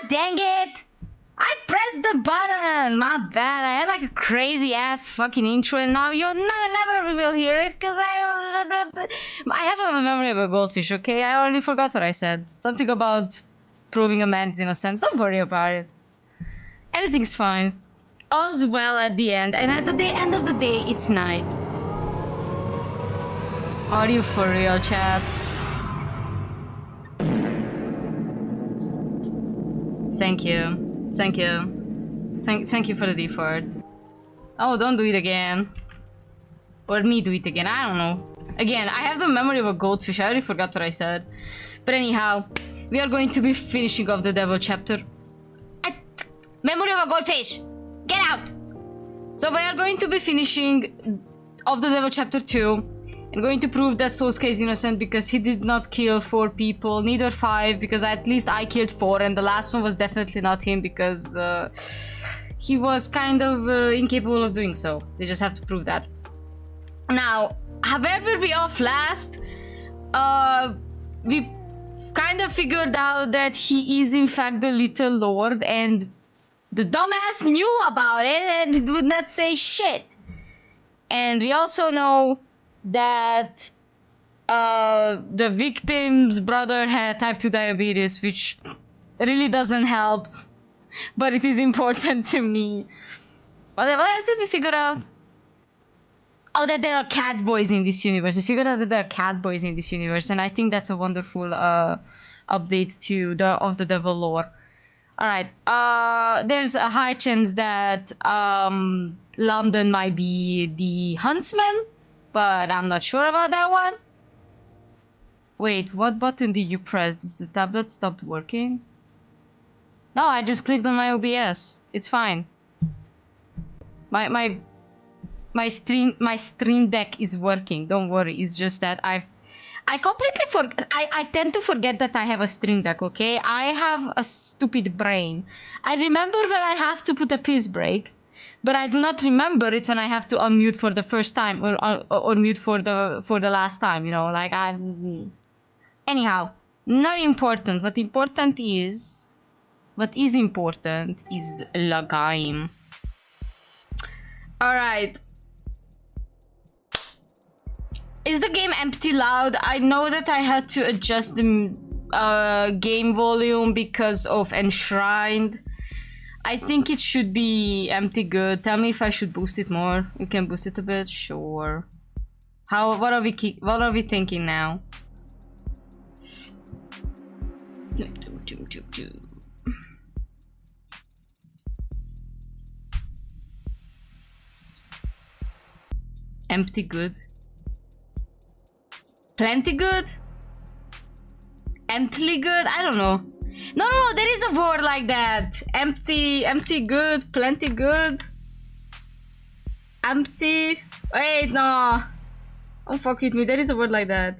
dang it! I pressed the button! My bad. I had like a crazy ass fucking intro and now you'll never will hear it because I have a memory of a goldfish, okay? I already forgot what I said. Something about proving a man's innocence. Don't worry about it. Everything's fine. All's well at the end, and at the end of the day, it's night. Are you for real, chat? Thank you. Thank you. Thank you for the dfart. Oh, don't do it again. Or me do it again, I don't know. Again, I have the memory of a goldfish, I already forgot what I said. But anyhow, we are going to be finishing off the devil chapter. Memory of a goldfish! Get out! So we are going to be finishing off the devil chapter 2. And going to prove that Sosuke is innocent because he did not kill 4 people, neither 5, because at least I killed 4, and the last one was definitely not him because he was kind of incapable of doing so. They just have to prove that. Now, where were we off last? We kind of figured out that he is in fact the little lord, and the dumbass knew about it and would not say shit. And we also know that the victim's brother had type 2 diabetes, which really doesn't help, but it is important to me. What else did we figure out? Oh, that there are cat boys in this universe. We figured out that there are cat boys in this universe, and I think that's a wonderful update to the devil lore. Alright, there's a high chance that London might be the huntsman, but I'm not sure about that one. Wait, what button did you press? Does the tablet stop working? No, I just clicked on my OBS. It's fine. My stream deck is working. Don't worry. It's just that I completely forget. I tend to forget that I have a stream deck. Okay, I have a stupid brain. I remember when I have to put a piss break. But I do not remember it when I have to unmute for the first time or mute for the last time, you know, like anyhow, not important. What is important is the game. Alright. Is the game empty loud? I know that I had to adjust the game volume because of Enshrined. I think it should be empty good. Tell me if I should boost it more. You can boost it a bit, sure. What are we thinking now? Empty good. Plenty good? Emptily good? I don't know. No, there is a word like that. Empty good, plenty good. Empty. Wait, no. Don't fuck with me, there is a word like that.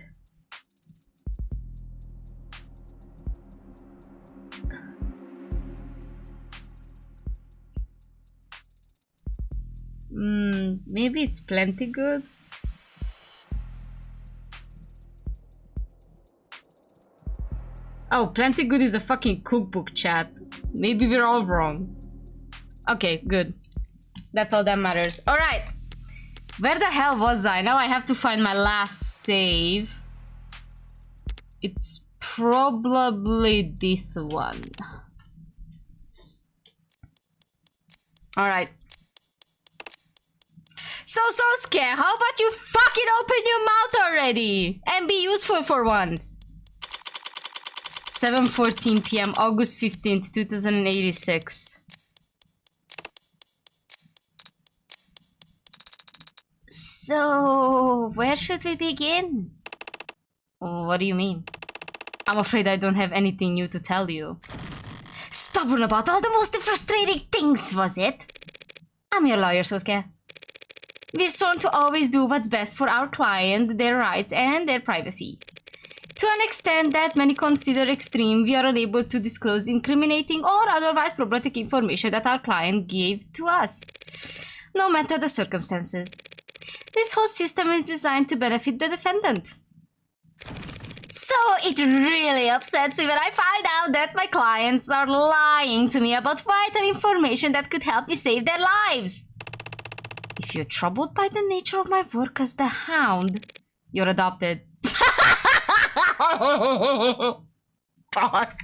Maybe it's plenty good. Oh, plenty good is a fucking cookbook, chat. Maybe we're all wrong. Okay, good. That's all that matters. Alright. Where the hell was I? Now I have to find my last save. It's probably this one. Alright. So scared. How about you fucking open your mouth already? And be useful for once. 7:14 p.m. August 15th, 2086. So, where should we begin? What do you mean? I'm afraid I don't have anything new to tell you. Stubborn about all the most frustrating things, was it? I'm your lawyer, Sosuke. We're sworn to always do what's best for our client, their rights, and their privacy. To an extent that many consider extreme, we are unable to disclose incriminating or otherwise problematic information that our client gave to us, no matter the circumstances. This whole system is designed to benefit the defendant. So So it really upsets me when I find out that my clients are lying to me about vital information that could help me save their lives. If you're troubled by the nature of my work as the hound, you're adopted. Pause.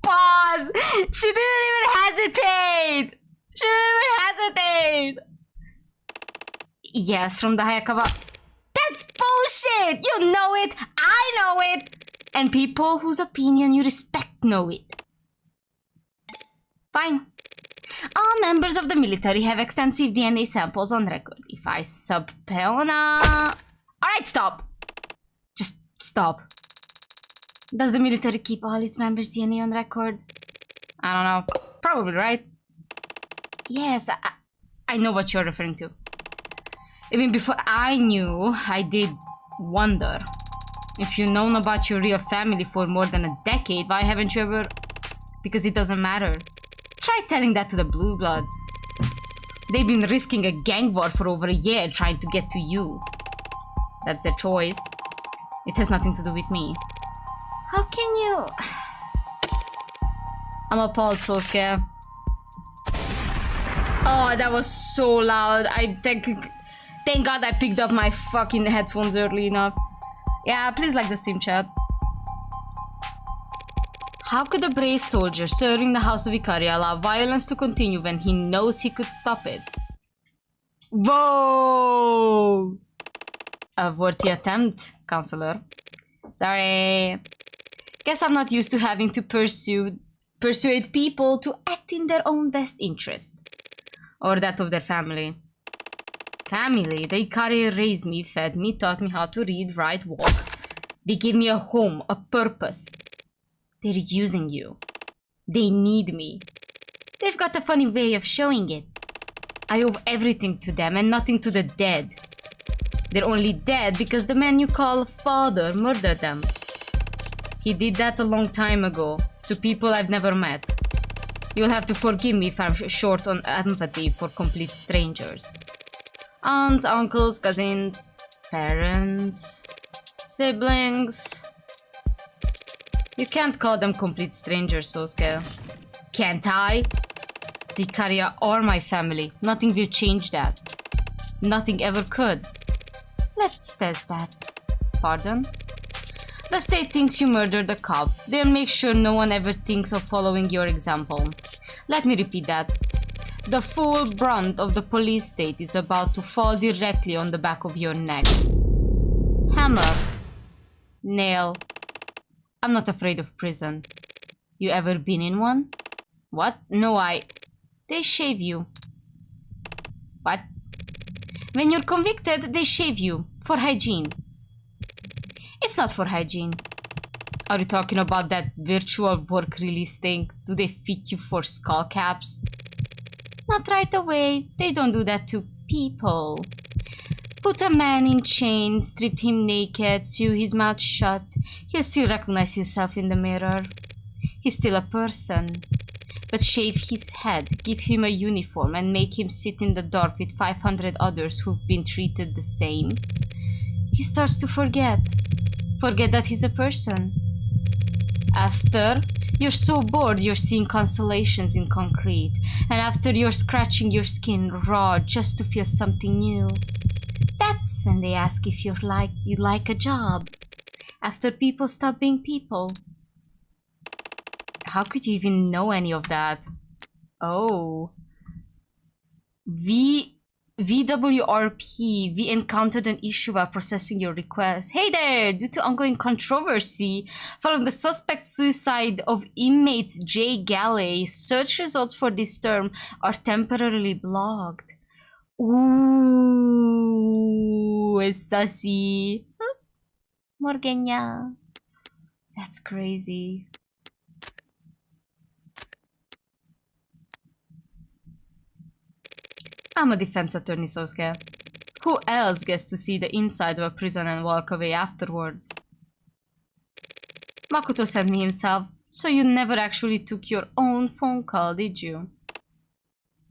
Pause. She didn't even hesitate. She didn't even hesitate. Yes, from the Hayakawa. That's bullshit. You know it. I know it. And people whose opinion you respect know it. Fine. All members of the military have extensive DNA samples on record. If I subpoena... Alright, stop. Just stop. Does the military keep all its members' DNA on record? I don't know. Probably, right? Yes, I know what you're referring to. Even before I knew, I did wonder. If you've known about your real family for more than a decade, why haven't you ever... Because it doesn't matter. Try telling that to the Blue Bloods. They've been risking a gang war for over a year trying to get to you. That's their choice. It has nothing to do with me. How can you... I'm appalled, Sosuke. Oh, that was so loud. Thank God I picked up my fucking headphones early enough. Yeah, please like the Steam chat. How could a brave soldier serving the House of Icaria allow violence to continue when he knows he could stop it? Whoa! A worthy attempt, counselor. Sorry. Guess I'm not used to having to persuade people to act in their own best interest. Or that of their family. Family? The Icaria raised me, fed me, taught me how to read, write, walk. They gave me a home, a purpose. They're using you. They need me. They've got a funny way of showing it. I owe everything to them and nothing to the dead. They're only dead because the man you call father murdered them. He did that a long time ago, to people I've never met. You'll have to forgive me if I'm short on empathy for complete strangers. Aunts, uncles, cousins, parents, siblings... You can't call them complete strangers, Sosuke. Can't I? The Icaria are my family. Nothing will change that. Nothing ever could. Let's test that. Pardon? The state thinks you murdered a cop. They'll make sure no one ever thinks of following your example. Let me repeat that. The full brunt of the police state is about to fall directly on the back of your neck. Hammer. Nail. I'm not afraid of prison. You ever been in one? What? No, They shave you. What? When you're convicted, they shave you. For hygiene. It's not for hygiene. Are you talking about that virtual work release thing? Do they fit you for skull caps? Not right away. They don't do that to people. Put a man in chains, strip him naked, sew his mouth shut. He'll still recognize himself in the mirror. He's still a person. But shave his head, give him a uniform, and make him sit in the dark with 500 others who've been treated the same. He starts to forget. Forget that he's a person. After, you're so bored you're seeing constellations in concrete. And after you're scratching your skin raw just to feel something new. That's when they ask if you like a job. After people stop being people. How could you even know any of that? Oh. VWRP, we encountered an issue while processing your request. Hey there! Due to ongoing controversy following the suspect's suicide of inmates J. Galley, search results for this term are temporarily blocked. Ooh, it's sussy. Morgana. That's crazy. I'm a defense attorney, Sosuke. Who else gets to see the inside of a prison and walk away afterwards? Makoto sent me himself, so you never actually took your own phone call, did you?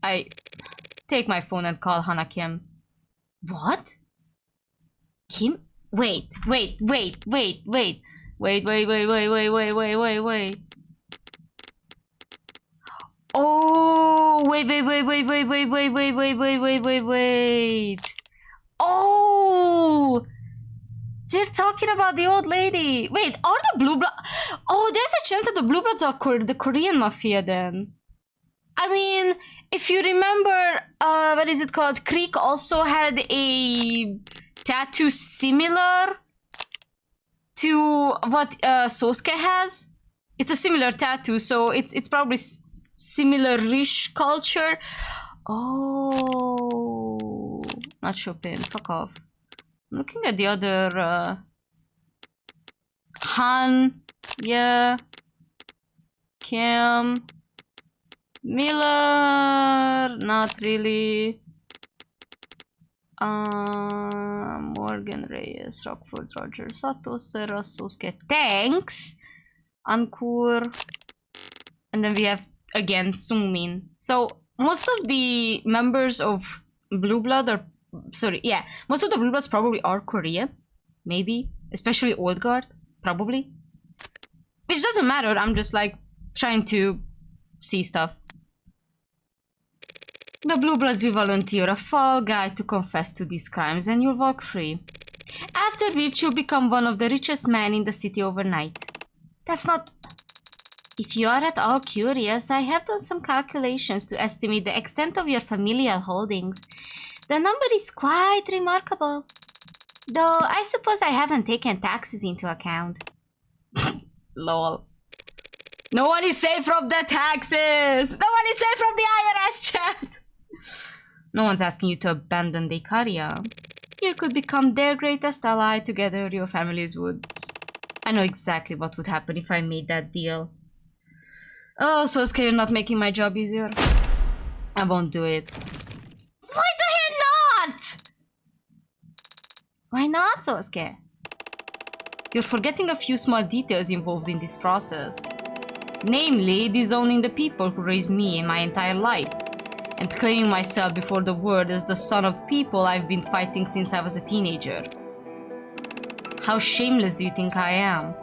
Take my phone and call Hana-Kim. What? Kim? Wait. Wait. Oh, wait. Oh, they're talking about the old lady. Wait, are the blue blood? Oh, there's a chance that the blue bloods are the Korean mafia then. I mean, if you remember, what is it called? Creek also had a tattoo similar to what Sosuke has. It's a similar tattoo, so it's probably similar-ish culture. Oh, not Chopin. Fuck off. I'm looking at the other Han, yeah, Kim, Miller, not really. Morgan, Reyes, Rockford, Roger, Sato, Sarah, Sosuke, thanks, Ankur, and then we have again Sungmin. So most of the members of Blue Blood are, sorry, yeah, most of the Blue Bloods probably are Korean, maybe, especially Old Guard, probably. Which doesn't matter, I'm just like trying to see stuff. The Blue Bloods will volunteer a fall guy to confess to these crimes and you'll walk free. After which you'll become one of the richest men in the city overnight. That's not... If you are at all curious, I have done some calculations to estimate the extent of your familial holdings. The number is quite remarkable. Though I suppose I haven't taken taxes into account. Lol. No one is safe from the taxes! No one is safe from the IRS chat! No one's asking you to abandon the ihateus. You could become their greatest ally, together your families would. I know exactly what would happen if I made that deal. Oh, Sosuke, you're not making my job easier. I won't do it. Why the hell not? Why not, Sosuke? You're forgetting a few small details involved in this process. Namely, disowning the people who raised me in my entire life, and claiming myself before the world as the son of people I've been fighting since I was a teenager. How shameless do you think I am?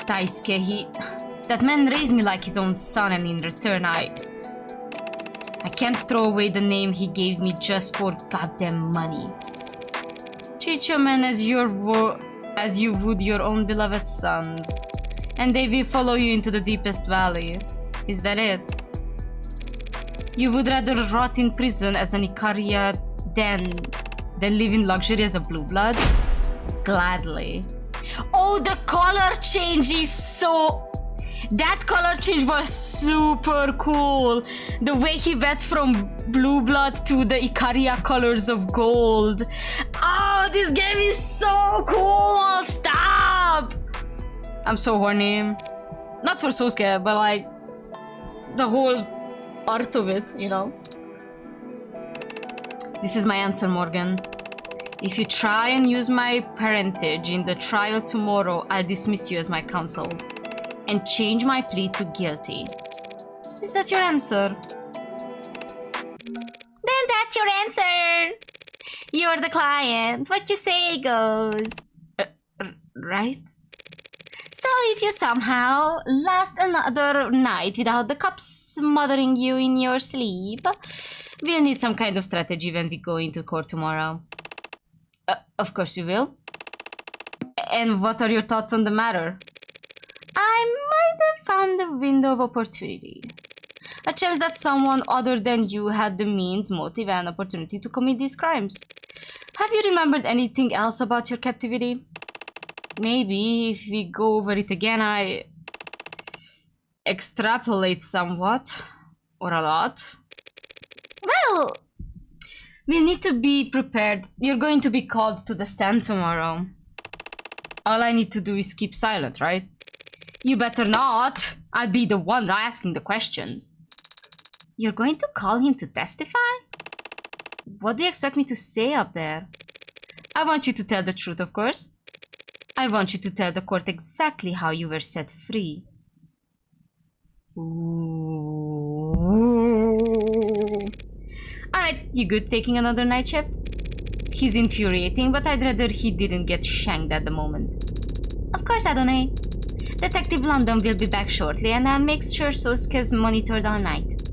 Daisuke, that man raised me like his own son, and in return I can't throw away the name he gave me just for goddamn money. Treat your men as you would your own beloved sons, and they will follow you into the deepest valley. Is that it? You would rather rot in prison as an ihateus than live in luxury as a blue blood? Gladly. Oh, the color change is so... That color change was super cool. The way he went from blue blood to the ihateus colors of gold. Oh, this game is so cool. Stop. I'm so horny. Not for Sosuke, but like the whole art of it, you know. This is my answer, Morgan. If you try and use my parentage in the trial tomorrow, I'll dismiss you as my counsel and change my plea to guilty. Is that your answer? Then that's your answer. You're the client. What you say goes. Right? So if you somehow last another night without the cops smothering you in your sleep, we'll need some kind of strategy when we go into court tomorrow. Of course you will. And what are your thoughts on the matter? I might have found a window of opportunity. A chance that someone other than you had the means, motive, and opportunity to commit these crimes. Have you remembered anything else about your captivity? Maybe if we go over it again, I extrapolate somewhat, or a lot. Well, we need to be prepared. You're going to be called to the stand tomorrow. All I need to do is keep silent, right? You better not. I'll be the one asking the questions. You're going to call him to testify? What do you expect me to say up there? I want you to tell the truth, of course. I want you to tell the court exactly how you were set free. Alright, you good taking another night shift? He's infuriating, but I'd rather he didn't get shanked at the moment. course, Adonai. Detective London will be back shortly, and I'll make sure Sosuke's monitored all night.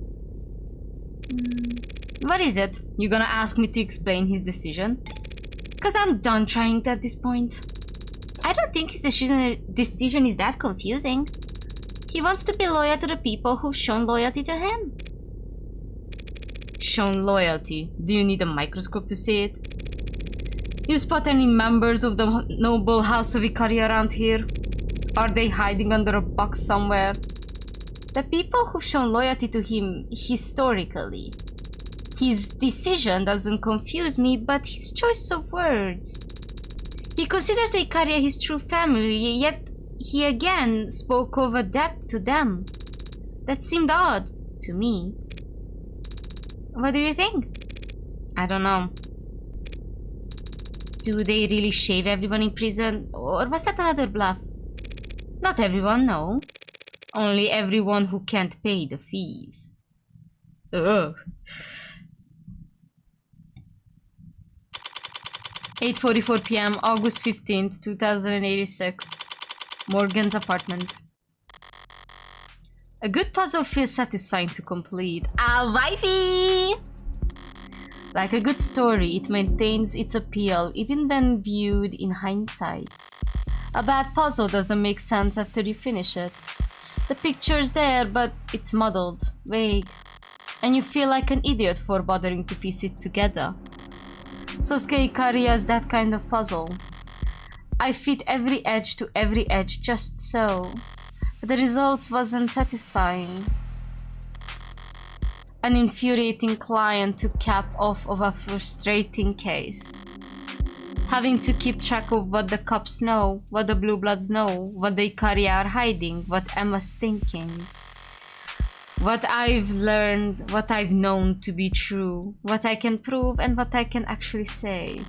What is it? You gonna ask me to explain his decision? Cause I'm done trying at this point. I don't think his decision is that confusing. He wants to be loyal to the people who've shown loyalty to him. Shown loyalty? Do you need a microscope to see it? You spot any members of the noble house of Ikaria around here? Are they hiding under a box somewhere? The people who've shown loyalty to him historically. His decision doesn't confuse me, but his choice of words. He considers the Ikaria his true family, yet he again spoke of a debt to them. That seemed odd to me. What do you think? I don't know. Do they really shave everyone in prison? Or was that another bluff? Not everyone, no. Only everyone who can't pay the fees. Ugh. 8:44 p.m. August 15th, 2086. Morgan's apartment. A good puzzle feels satisfying to complete. Ah, wifey! Like a good story, it maintains its appeal even when viewed in hindsight. A bad puzzle doesn't make sense after you finish it. The picture's there, but it's muddled, vague, and you feel like an idiot for bothering to piece it together. Sosuke Ikaria is that kind of puzzle. I fit every edge to every edge just so, but the results wasn't satisfying. An infuriating client to cap off of a frustrating case. Having to keep track of what the cops know, what the Blue Bloods know, what the Ikaria are hiding, what Emma's thinking. What I've learned, what I've known to be true, what I can prove and what I can actually say.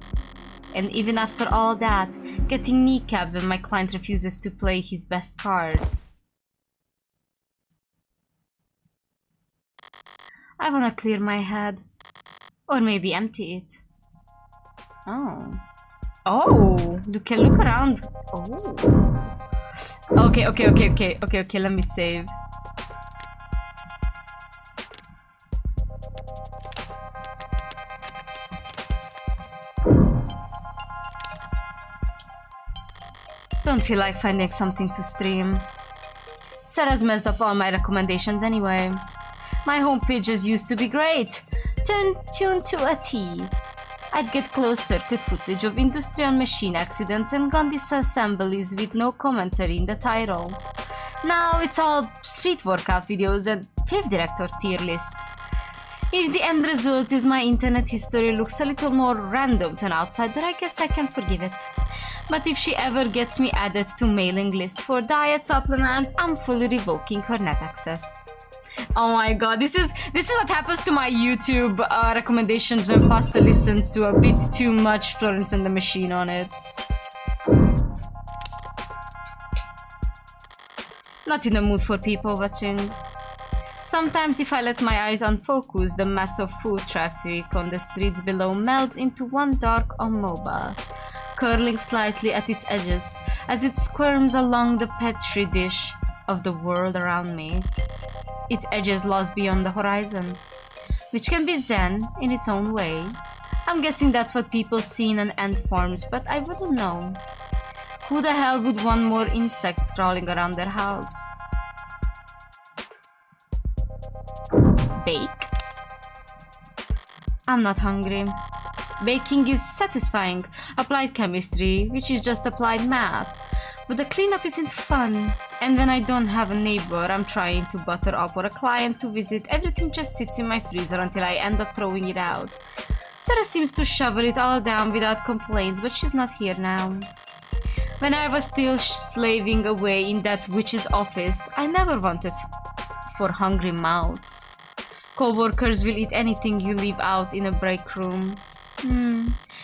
And even after all that, getting kneecapped when my client refuses to play his best cards. I wanna clear my head. Or maybe empty it. Oh. Oh, you can look around. Oh. Okay, let me save. Don't feel like finding something to stream. Sarah's messed up all my recommendations anyway. My homepages used to be great. Tuned to a T. I'd get closed circuit footage of industrial machine accidents and gun disassemblies with no commentary in the title. Now it's all street workout videos and Fave Director tier lists. If the end result is my internet history looks a little more random to an outsider, I guess I can forgive it. But if she ever gets me added to mailing list for diet supplements, I'm fully revoking her net access. Oh my god, this is what happens to my YouTube recommendations when Pasta listens to a bit too much Florence and the Machine on it. Not in the mood for people watching. Sometimes if I let my eyes unfocus, the mass of foot traffic on the streets below melts into one dark amoeba, curling slightly at its edges as it squirms along the petri dish of the world around me. Its edges lost beyond the horizon, which can be zen in its own way. I'm guessing that's what people see in an ant forms, but I wouldn't know. Who the hell would want more insects crawling around their house? Bake? I'm not hungry. Baking is satisfying. Applied chemistry, which is just applied math. But the cleanup isn't fun. And when I don't have a neighbor I'm trying to butter up or a client to visit, everything just sits in my freezer until I end up throwing it out. Sarah seems to shovel it all down without complaints, but she's not here now. When I was still slaving away in that witch's office, I never wanted for hungry mouths. Co-workers will eat anything you leave out in a break room.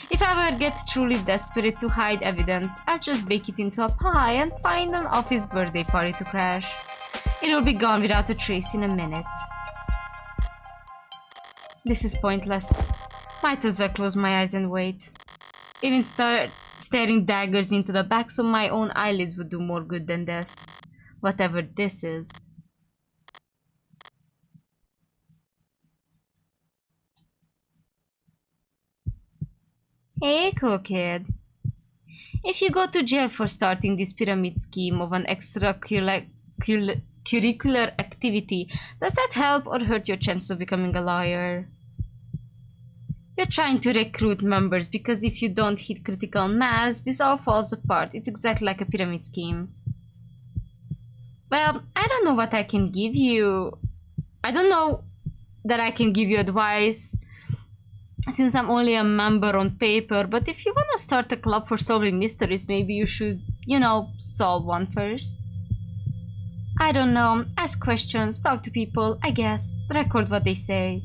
If I ever get truly desperate to hide evidence, I'll just bake it into a pie and find an office birthday party to crash. It will be gone without a trace in a minute. This is pointless. Might as well close my eyes and wait. Even Staring daggers into the backs of my own eyelids would do more good than this. Whatever this is. Hey, cool kid. If you go to jail for starting this pyramid scheme of an extracurricular activity, does that help or hurt your chances of becoming a lawyer? You're trying to recruit members because if you don't hit critical mass, this all falls apart. It's exactly like a pyramid scheme. Well, I don't know what I can give you. I don't know that I can give you advice since I'm only a member on paper, but if you want to start a club for solving mysteries, maybe you should, you know, solve one first. I don't know. Ask questions, talk to people, I guess. Record what they say.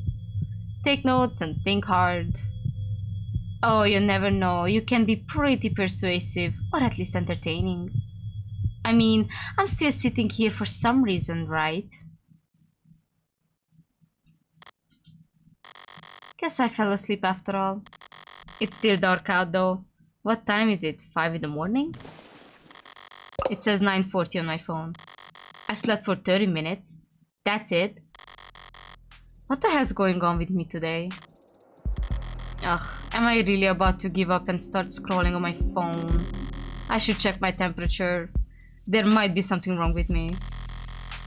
Take notes and think hard. Oh, you never know. You can be pretty persuasive, or at least entertaining. I mean, I'm still sitting here for some reason, right? Guess I fell asleep after all. It's still dark out though. What time is it? 5 in the morning? It says 9:40 on my phone. I slept for 30 minutes. That's it. What the hell's going on with me today? Ugh, am I really about to give up and start scrolling on my phone? I should check my temperature. There might be something wrong with me.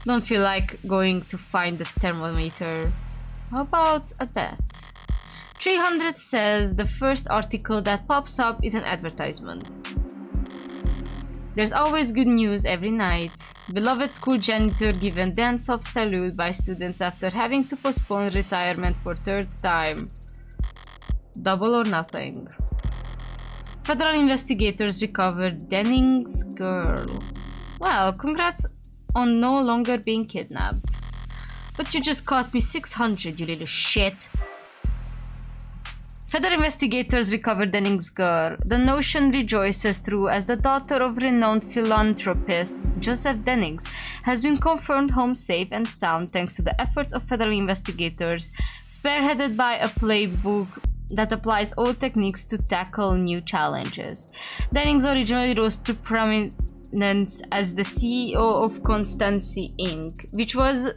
Don't feel like going to find the thermometer. How about a bet? 300 says the first article that pops up is an advertisement. There's always good news every night. Beloved school janitor given dance-off salute by students after having to postpone retirement for third time. Double or nothing. Federal investigators recovered Denning's girl. Well, congrats on no longer being kidnapped. But you just cost me 600, you little shit. Federal investigators recovered Denning's girl. The notion rejoices through as the daughter of renowned philanthropist Joseph Dennings has been confirmed home safe and sound thanks to the efforts of federal investigators, spearheaded by a playbook that applies old techniques to tackle new challenges. Dennings originally rose to prominence as the CEO of Constancy Inc., which was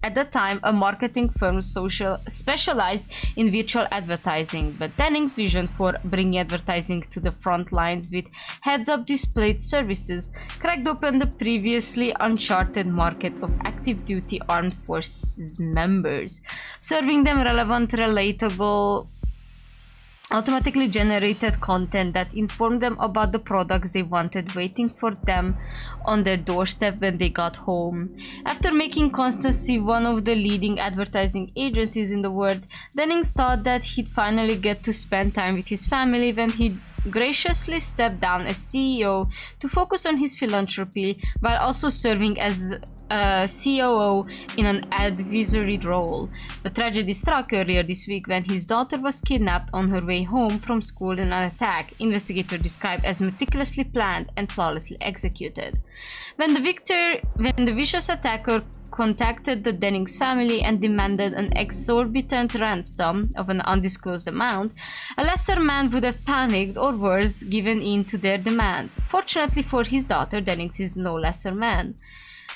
at the time a marketing firm specialized in virtual advertising, but Denning's vision for bringing advertising to the front lines with heads-up displayed services cracked open the previously uncharted market of active duty armed forces members, serving them relevant, relatable, automatically generated content that informed them about the products they wanted waiting for them on their doorstep when they got home. After making Constancy one of the leading advertising agencies in the world, Dennings thought that he'd finally get to spend time with his family when he graciously stepped down as CEO to focus on his philanthropy while also serving as a COO in an advisory role. The tragedy struck earlier this week when his daughter was kidnapped on her way home from school in an attack investigators described as meticulously planned and flawlessly executed. When the vicious attacker contacted the Dennings family and demanded an exorbitant ransom of an undisclosed amount, a lesser man would have panicked or worse, given in to their demands. Fortunately for his daughter, Dennings is no lesser man.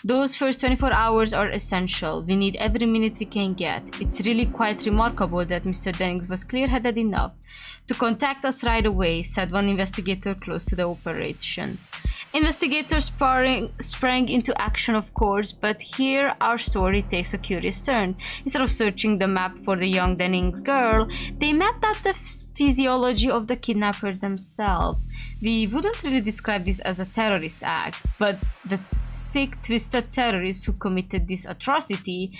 Those first 24 hours are essential. We need every minute we can get. It's really quite remarkable that Mr. Dennings was clear-headed enough to contact us right away, said one investigator close to the operation. Investigators sprang into action, of course, but here our story takes a curious turn. Instead of searching the map for the young Dennings girl, they mapped out the physiology of the kidnapper themselves. We wouldn't really describe this as a terrorist act, but the sick, twisted terrorists who committed this atrocity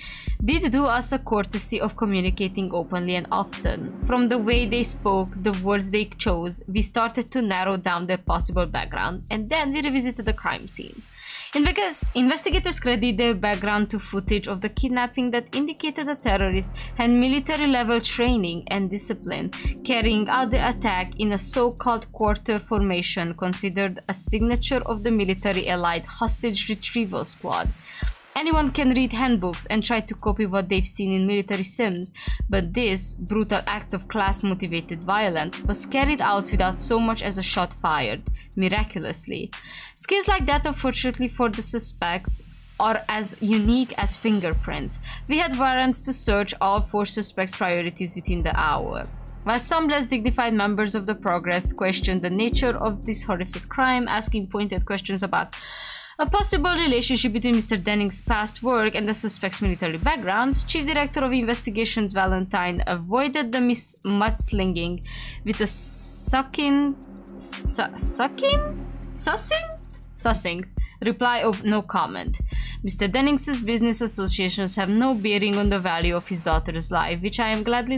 did do us a courtesy of communicating openly and often. From the way they spoke, the words they chose, we started to narrow down their possible background, and then we revisited the crime scene. Investigators credit their background to footage of the kidnapping that indicated the terrorist had military-level training and discipline, carrying out the attack in a so-called quarter formation considered a signature of the military allied hostage retrieval squad. Anyone can read handbooks and try to copy what they've seen in military sims, but this brutal act of class-motivated violence was carried out without so much as a shot fired, miraculously. Skills like that, unfortunately for the suspects, are as unique as fingerprints. We had warrants to search all 4 suspects' priorities within the hour. While some less dignified members of the Progress questioned the nature of this horrific crime, asking pointed questions about a possible relationship between Mr. Denning's past work and the suspect's military backgrounds, Chief Director of Investigations Valentine avoided the mudslinging with a succinct reply of no comment. Mr. Denning's business associations have no bearing on the value of his daughter's life, which I am glad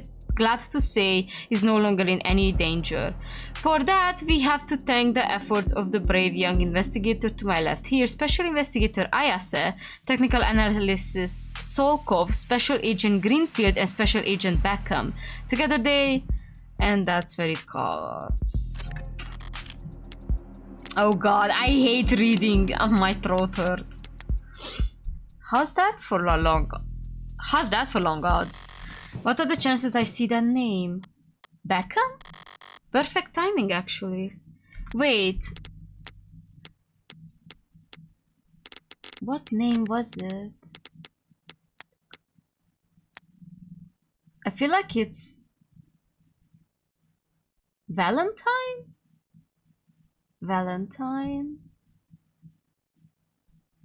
to say is no longer in any danger. For that, we have to thank the efforts of the brave young investigator to my left here, Special Investigator ihateus, Technical Analyst Solkov, Special Agent Greenfield, and Special Agent Beckham. Together they... and that's where it cuts. Oh god, I hate reading. My throat hurts. How's that for long odds? What are the chances I see that name? Beckham? Perfect timing, actually. Wait. What name was it? I feel like it's... Valentine?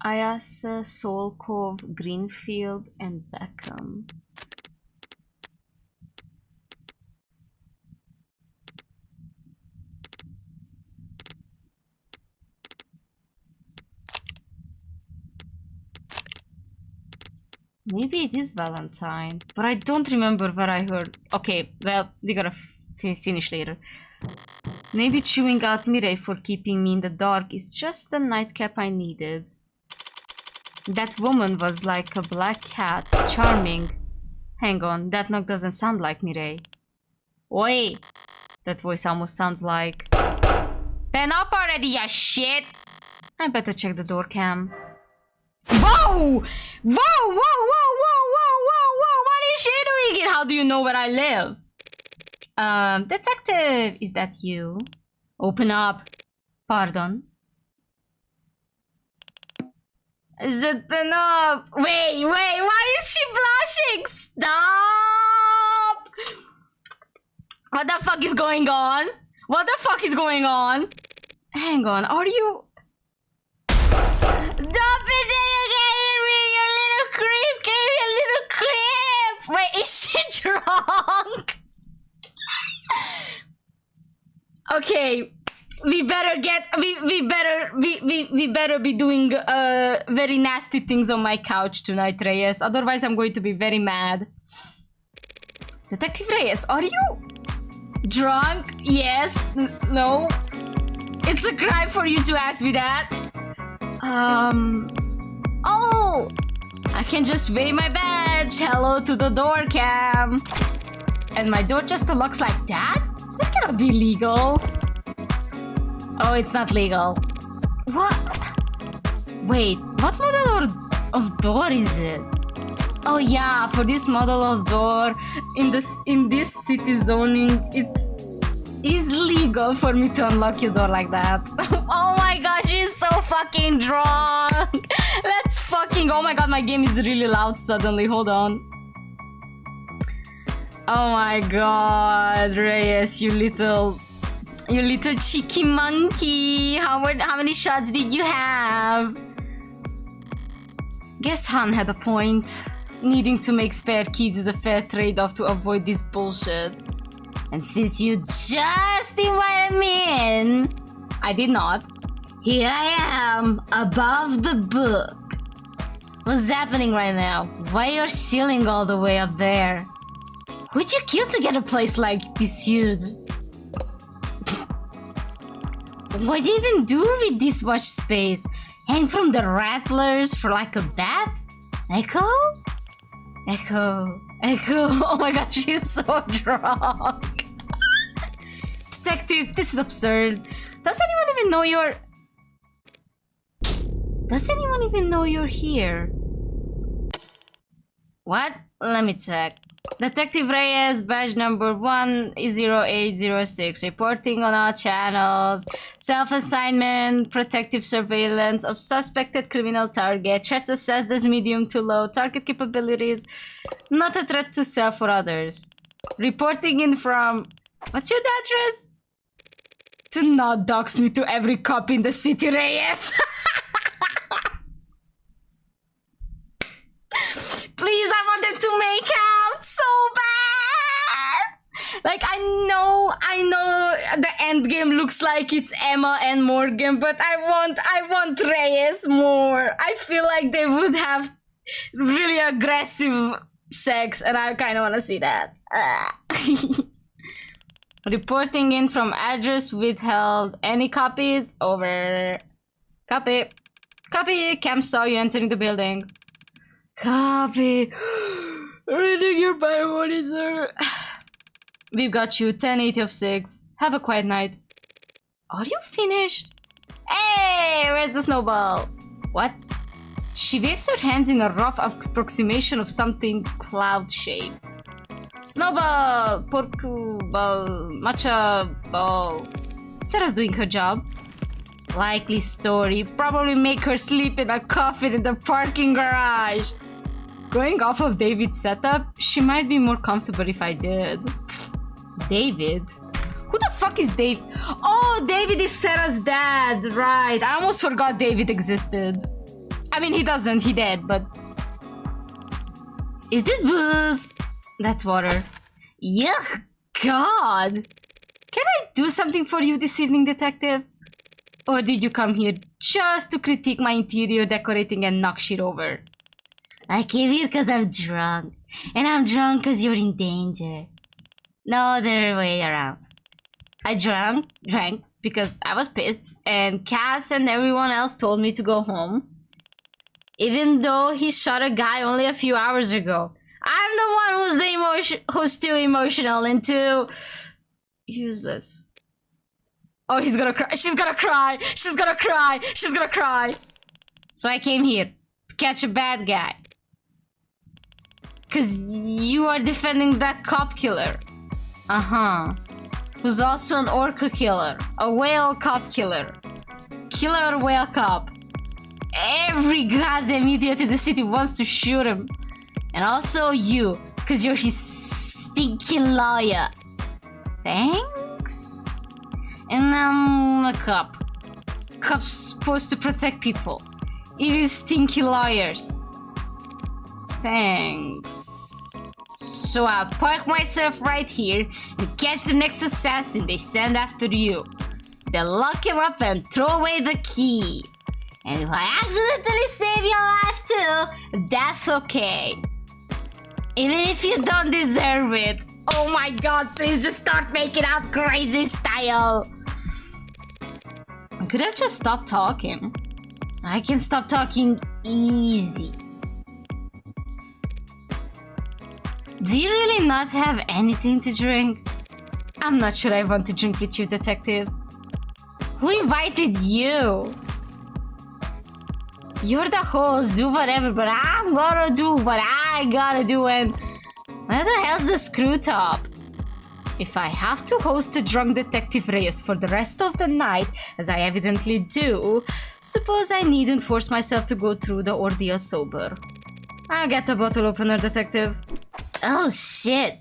ihateus, Solkov, Greenfield, and Beckham. Maybe it is Valentine, but I don't remember where I heard. Okay, well, we gotta finish later. Maybe chewing out Mireille for keeping me in the dark is just the nightcap I needed. That woman was like a black cat, charming. Hang on, that knock doesn't sound like Mireille. Oi! That voice almost sounds like... Pen up already, ya shit! I better check the door cam. Whoa! Whoa! What is she doing here? How do you know where I live? Detective, is that you? Open up. Pardon? Open up. Wait, why is she blushing? Stop! What the fuck is going on? Hang on, are you... Stop it, you can't hear me, you little creep! Wait, is she drunk? Okay, we better be doing very nasty things on my couch tonight, Reyes. Otherwise, I'm going to be very mad. Detective Reyes, are you drunk? Yes? No? It's a crime for you to ask me that. Oh! I can just wave my badge. Hello to the door cam. And my door just looks like that? That cannot be legal. Oh, it's not legal. What? Wait, what model of door is it? Oh yeah, for this model of door in this city zoning, it is legal for me to unlock your door like that. Oh my gosh, she's so fucking drunk. Let's fucking... Oh my god, my game is really loud suddenly. Hold on. Oh my god, Reyes, you little cheeky monkey. How many shots did you have? Guess Han had a point. Needing to make spare keys is a fair trade-off to avoid this bullshit. And since you just invited me in, I did not. Here I am, above the book. What's happening right now? Why are your ceiling all the way up there? Who'd you kill to get a place like this huge? What do you even do with this much space? Hang from the rattlers for like a bat? Echo? Oh my god, she's so drunk. Detective, this is absurd. Does anyone even know you're here? What? Let me check. Detective Reyes, badge number 10806, reporting on all channels. Self-assignment, protective surveillance of suspected criminal target. Threat assessed as medium to low. Target capabilities, not a threat to self or others. Reporting in from... What's your address? To not dox me to every cop in the city, Reyes. Please, I want them to make out so bad. Like, I know the end game looks like it's Emma and Morgan, but I want Reyes more. I feel like they would have really aggressive sex, and I kind of want to see that. Reporting in from address withheld. Any copies? Over. Copy. Copy. Cam saw you entering the building. Copy. Reading your bio monitor. We've got you. 1080 of 6. Have a quiet night. Are you finished? Hey, where's the snowball? What? She waves her hands in a rough approximation of something cloud-shaped. Snowball, porku ball, matcha ball. Sarah's doing her job. Likely story. Probably make her sleep in a coffin in the parking garage. Going off of David's setup, she might be more comfortable if I did. David? Who the fuck is David? Oh, David is Sarah's dad. Right. I almost forgot David existed. I mean, he doesn't. He dead, but... Is this booze? That's water. Yuck! God! Can I do something for you this evening, detective? Or did you come here just to critique my interior decorating and knock shit over? I came here because I'm drunk. And I'm drunk because you're in danger. No other way around. I drank because I was pissed, and Cass and everyone else told me to go home. Even though he shot a guy only a few hours ago. I'm the one who's too emotional and too useless. Oh, he's gonna cry. She's gonna cry. She's gonna cry. She's gonna cry. So I came here to catch a bad guy. Cause you are defending that cop killer. Who's also an orca killer. A whale cop killer. Killer whale cop. Every goddamn idiot in the city wants to shoot him. And also you, because you're his stinking lawyer. Thanks? And I'm a cop. Cops supposed to protect people. Even stinky lawyers. Thanks. So I'll park myself right here and catch the next assassin they send after you. They'll lock him up and throw away the key. And if I accidentally save your life too, that's okay. Even if you don't deserve it. Oh my god, please just start making out crazy style. I could have just stopped talking. I can stop talking easy. Do you really not have anything to drink? I'm not sure I want to drink with you, detective. Who invited you? You're the host, do whatever, but I'm gonna do what I gotta do. And where the hell's the screw top? If I have to host a drunk Detective Reyes for the rest of the night, as I evidently do, suppose I needn't force myself to go through the ordeal sober. I'll get a bottle opener, detective. Oh shit.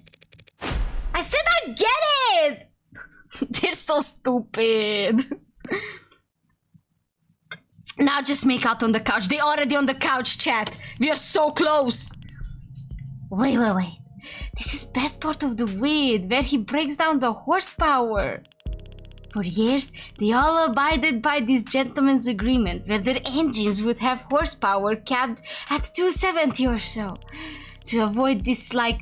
I said I'd get it! They're so stupid. Now just make out on the couch. They're already on the couch, chat. We are so close. Wait. This is best part of the vid, where he breaks down the horsepower. For years, they all abided by this gentleman's agreement, where their engines would have horsepower capped at 270 or so. To avoid this, like,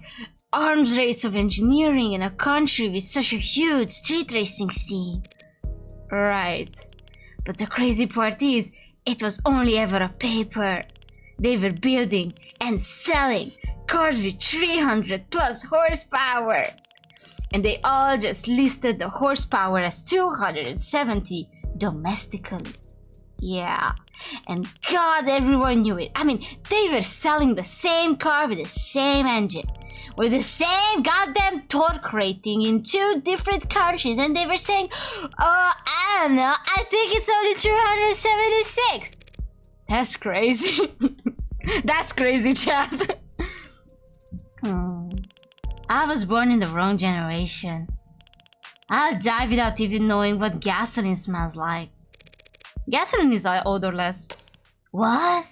arms race of engineering in a country with such a huge street racing scene. Right. But the crazy part is, it was only ever a paper. They were building and selling cars with 300 plus horsepower. And they all just listed the horsepower as 270 domestically. Yeah, And God, everyone knew it. I mean, they were selling the same car with the same engine, with the same goddamn torque rating in 2 different countries, and they were saying, I don't know, I think it's only 276. That's crazy. That's crazy, chat. I was born in the wrong generation. I'll die without even knowing what gasoline smells like. Gasoline is odorless. What?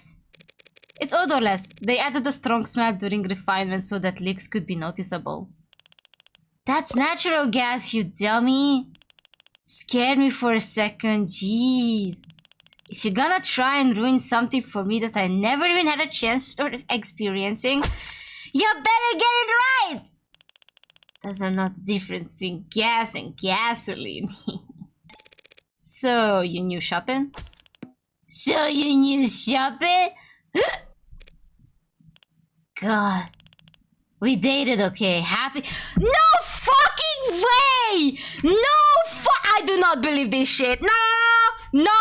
It's odorless. They added a strong smell during refinement so that leaks could be noticeable. That's natural gas, you dummy. Scared me for a second, jeez. If you're gonna try and ruin something for me that I never even had a chance of experiencing, you better get it right! There's not the difference between gas and gasoline. So, you knew shopping? God. We dated, okay? Happy? No fucking way! I do not believe this shit. No,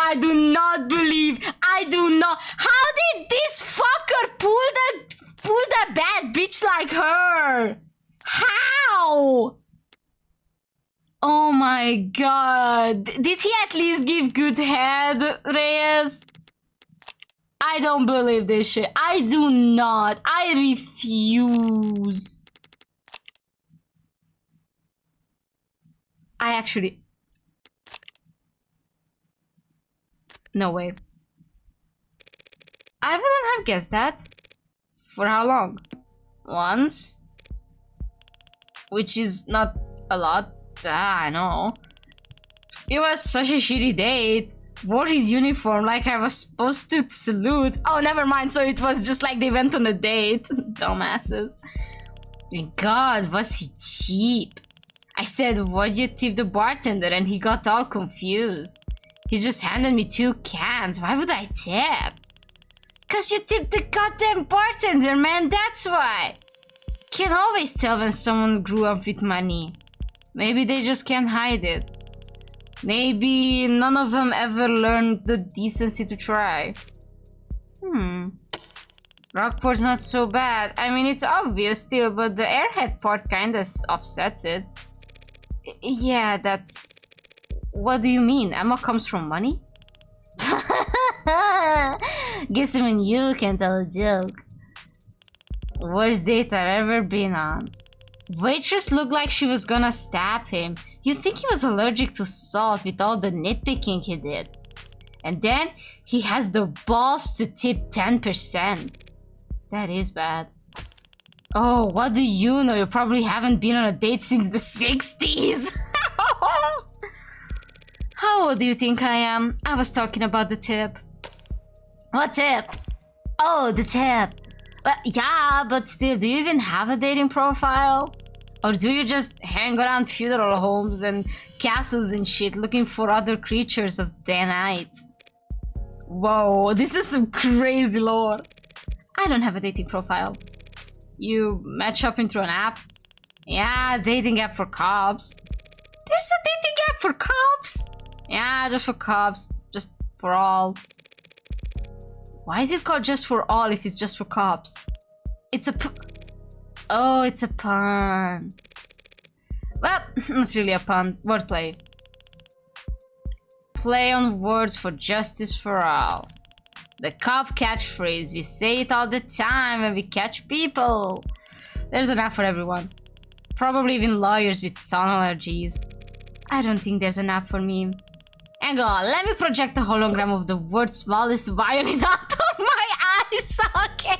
I do not believe. I do not. How did this fucker pull the bad bitch like her? How? Oh my God. Did he at least give good head, Reyes? I don't believe this shit. I do not. I refuse. I actually... No way. I wouldn't have guessed that. For how long? Once? Which is not a lot. I know. It was such a shitty date. Wore his uniform like I was supposed to salute. Oh, never mind. So it was just like they went on a date. Dumbasses. God, was he cheap? I said, why'd you tip the bartender? And he got all confused. He just handed me 2 cans. Why would I tip? Cause you tipped the goddamn bartender, man. That's why. Can't always tell when someone grew up with money. Maybe they just can't hide it. Maybe none of them ever learned the decency to try. Rockport's not so bad. I mean, it's obvious still, but the airhead part kinda offsets it. Yeah, that's... What do you mean? Ammo comes from money? Guess even you can tell a joke. Worst date I've ever been on. Waitress looked like she was gonna stab him. You'd think he was allergic to salt with all the nitpicking he did. And then he has the balls to tip 10%. That is bad. Oh, what do you know? You probably haven't been on a date since the 60s. How old do you think I am? I was talking about the tip. What tip? Oh, the tip. Well, yeah, but still, do you even have a dating profile? Or do you just hang around funeral homes and castles and shit looking for other creatures of the night? Whoa, this is some crazy lore. I don't have a dating profile. You met shopping through an app? Yeah, dating app for cops. There's a dating app for cops? Yeah, just for cops. Just for all. Why is it called just for all if it's just for cops? It's a oh, it's a pun. Well, not really a pun. Wordplay. Play on words for justice for all. The cop catchphrase. We say it all the time when we catch people. There's an app for everyone. Probably even lawyers with sun allergies. I don't think there's an app for me. Hang on, let me project a hologram of the world's smallest violin out of my eye socket.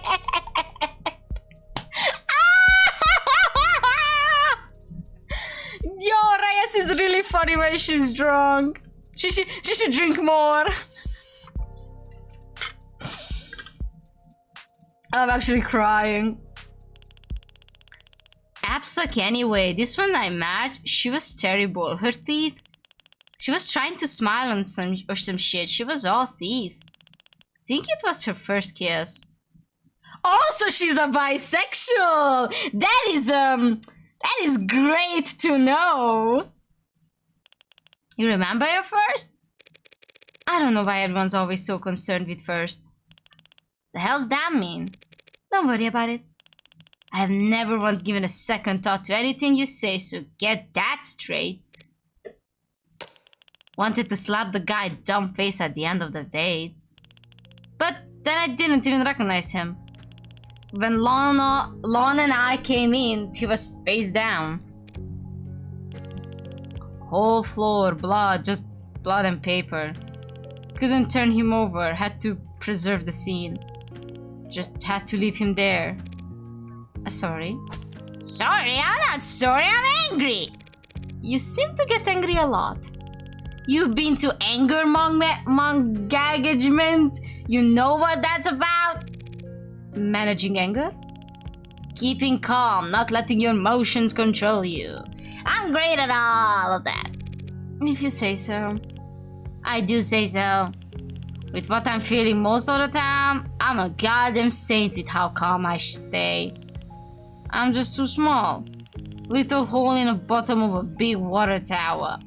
Yo, Reyes is really funny when she's drunk. She should drink more. I'm actually crying. Apps suck anyway. This one I matched, she was terrible. Her teeth. She was trying to smile on some shit. She was all teeth. Think it was her first kiss. Also, she's a bisexual. That is great to know. You remember your first? I don't know why everyone's always so concerned with firsts. The hell's that mean? Don't worry about it. I have never once given a second thought to anything you say, so get that straight. Wanted to slap the guy dumb face at the end of the date. But then I didn't even recognize him. When Lon and I came in, he was face down. Whole floor, blood, just blood and paper. Couldn't turn him over, had to preserve the scene. Just had to leave him there. Sorry? Sorry, I'm not sorry, I'm angry! You seem to get angry a lot. You've been to anger management? You know what that's about? Managing anger? Keeping calm, not letting your emotions control you. I'm great at all of that. If you say so. I do say so. With what I'm feeling most of the time, I'm a goddamn saint with how calm I stay. I'm just too small. Little hole in the bottom of a big water tower.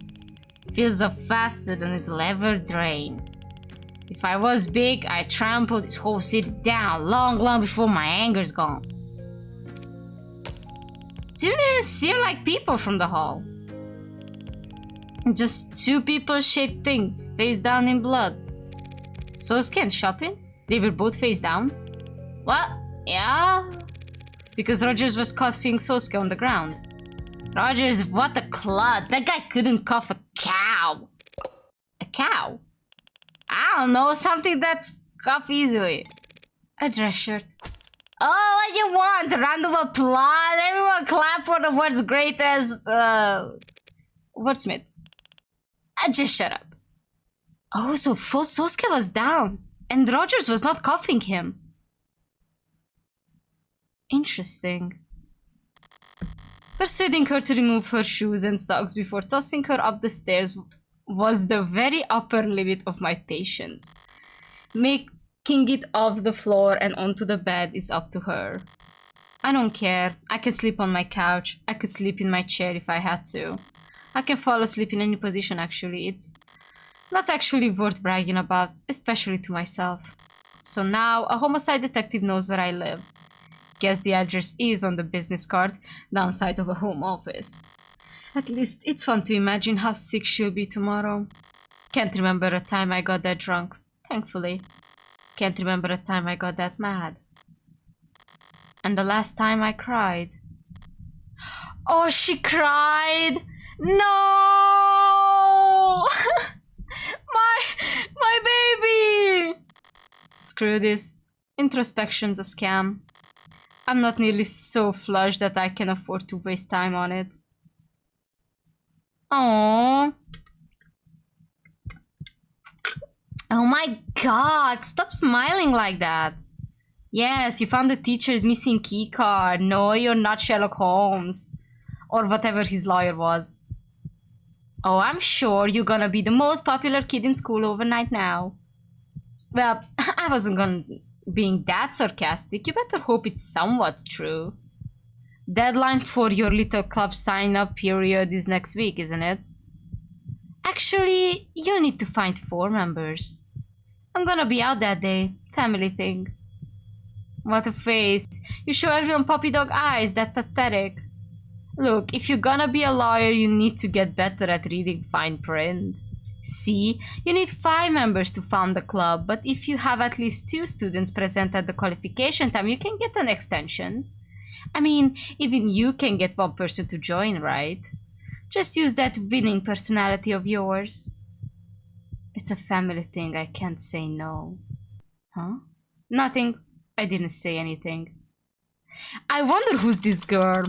Fills up faster than it'll ever drain. If I was big, I'd trample this whole city down long before my anger's gone. Didn't even seem like people from the hall. Just two people-shaped things, face down in blood. Sosuke and Shopping? They were both face down? What? Yeah? Because Rogers was coughing Sosuke on the ground. Rogers, what a klutz. That guy couldn't cough a cow. A cow? I don't know, something that's cough easily. A dress shirt. Oh, what you want? A round of applause? Everyone clap for the world's greatest, wordsmith. Just shut up. Oh, so full Sosuke was down. And Rogers was not coughing him. Interesting. Persuading her to remove her shoes and socks before tossing her up the stairs was the very upper limit of my patience. Making it off the floor and onto the bed is up to her. I don't care. I can sleep on my couch. I could sleep in my chair if I had to. I can fall asleep in any position actually. It's not actually worth bragging about, especially to myself. So now a homicide detective knows where I live. Guess the address is on the business card, downside of a home office. At least it's fun to imagine how sick she'll be tomorrow. Can't remember a time I got that drunk, thankfully. Can't remember a time I got that mad. And the last time I cried. Oh, she cried! No! my baby! Screw this. Introspection's a scam. I'm not nearly so flushed that I can afford to waste time on it. Aww. Oh my god, stop smiling like that. Yes, you found the teacher's missing key card. No, you're not Sherlock Holmes. Or whatever his lawyer was. Oh, I'm sure you're gonna be the most popular kid in school overnight now. Well, I wasn't being that sarcastic. You better hope it's somewhat true. Deadline for your little club sign-up period is next week, isn't it? Actually, you'll need to find 4 members. I'm gonna be out that day. Family thing. What a face. You show everyone puppy dog eyes. That pathetic. Look, if you're gonna be a lawyer, you need to get better at reading fine print. See, you need 5 members to found the club, but if you have at least 2 students present at the qualification time, you can get an extension. I mean, even you can get 1 person to join, right? Just use that winning personality of yours. It's a family thing, I can't say no. Huh? Nothing. I didn't say anything. I wonder who's this girl.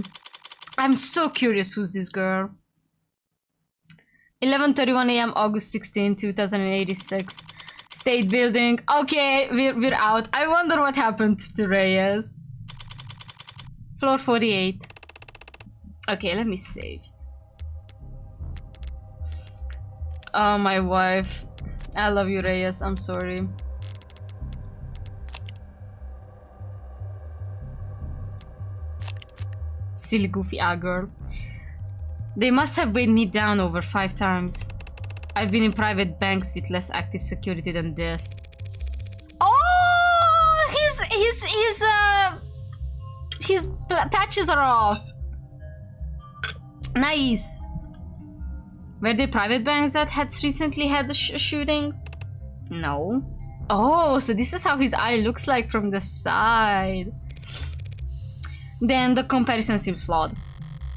I'm so curious who's this girl. 11:31 a.m. August 16, 2086. State building. Okay, we're out. I wonder what happened to Reyes. Floor 48. Okay, let me save. Oh, my wife. I love you, Reyes. I'm sorry. Silly goofy girl. They must have weighed me down over 5 times. I've been in private banks with less active security than this. Oh, his patches are off. Nice. Were they private banks that had recently had a shooting? No. Oh, so this is how his eye looks like from the side. Then the comparison seems flawed.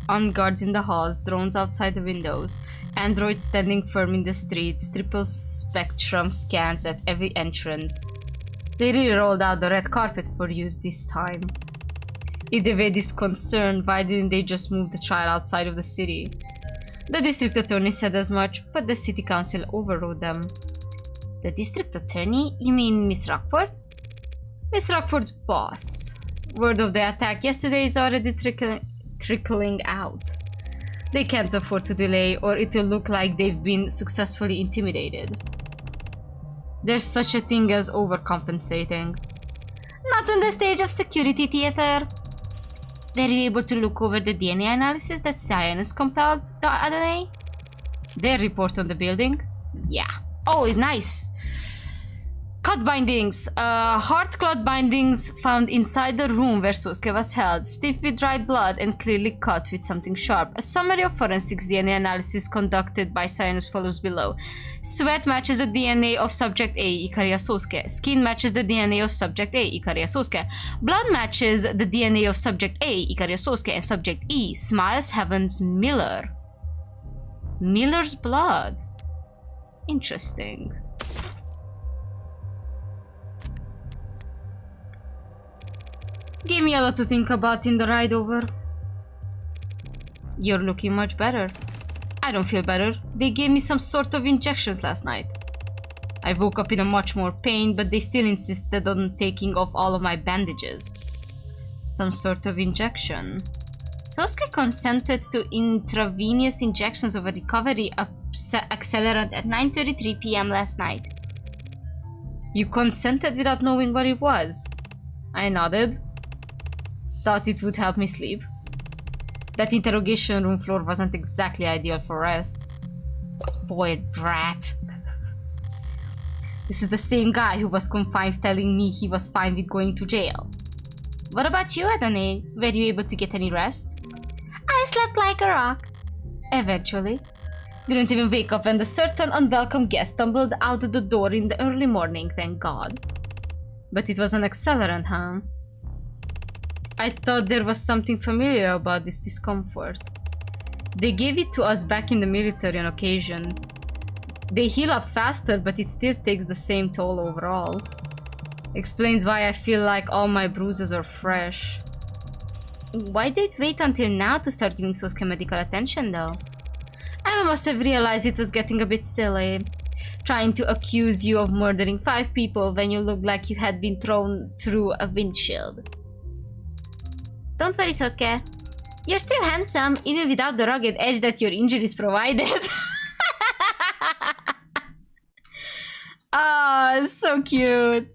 Armed guards in the halls, drones outside the windows, androids standing firm in the streets, triple spectrum scans at every entrance. They really rolled out the red carpet for you this time. If they were this concerned, why didn't they just move the trial outside of the city? The district attorney said as much, but the city council overrode them. The district attorney? You mean Miss Rockford? Miss Rockford's boss. Word of the attack yesterday is already trickling out. They can't afford to delay, or it'll look like they've been successfully intimidated. There's such a thing as overcompensating. Not on the stage of security theater. Were you able to look over the DNA analysis that Cyanus compiled the other day? Their report on the building? Yeah. Oh, nice. Cut bindings. Heart clot bindings found inside the room where Sosuke was held, stiff with dried blood and clearly cut with something sharp. A summary of forensics DNA analysis conducted by Cyanus follows below. Sweat matches the DNA of subject A, Ikaria Sosuke. Skin matches the DNA of subject A, Ikaria Sosuke. Blood matches the DNA of subject A, Ikaria Sosuke, and subject E, Smiles Heavens Miller. Miller's blood. Interesting. Gave me a lot to think about in the ride over. You're looking much better. I don't feel better. They gave me some sort of injections last night. I woke up in a much more pain, but they still insisted on taking off all of my bandages. Some sort of injection. Sosuke consented to intravenous injections of a recovery accelerant at 9:33 p.m. last night. You consented without knowing what it was? I nodded. Thought it would help me sleep. That interrogation room floor wasn't exactly ideal for rest. Spoiled brat. This is the same guy who was confined telling me he was fine with going to jail. What about you, Adane? Were you able to get any rest? I slept like a rock. Eventually. Didn't even wake up when the certain unwelcome guest stumbled out the door in the early morning, thank God. But it was an accelerant, huh? I thought there was something familiar about this discomfort. They gave it to us back in the military on occasion. They heal up faster, but it still takes the same toll overall. Explains why I feel like all my bruises are fresh. Why did they wait until now to start giving Sosuke medical attention, though? I must have realized it was getting a bit silly. Trying to accuse you of murdering 5 people when you looked like you had been thrown through a windshield. Don't worry, Sosuke. You're still handsome, even without the rugged edge that your injuries provided. Oh, so cute.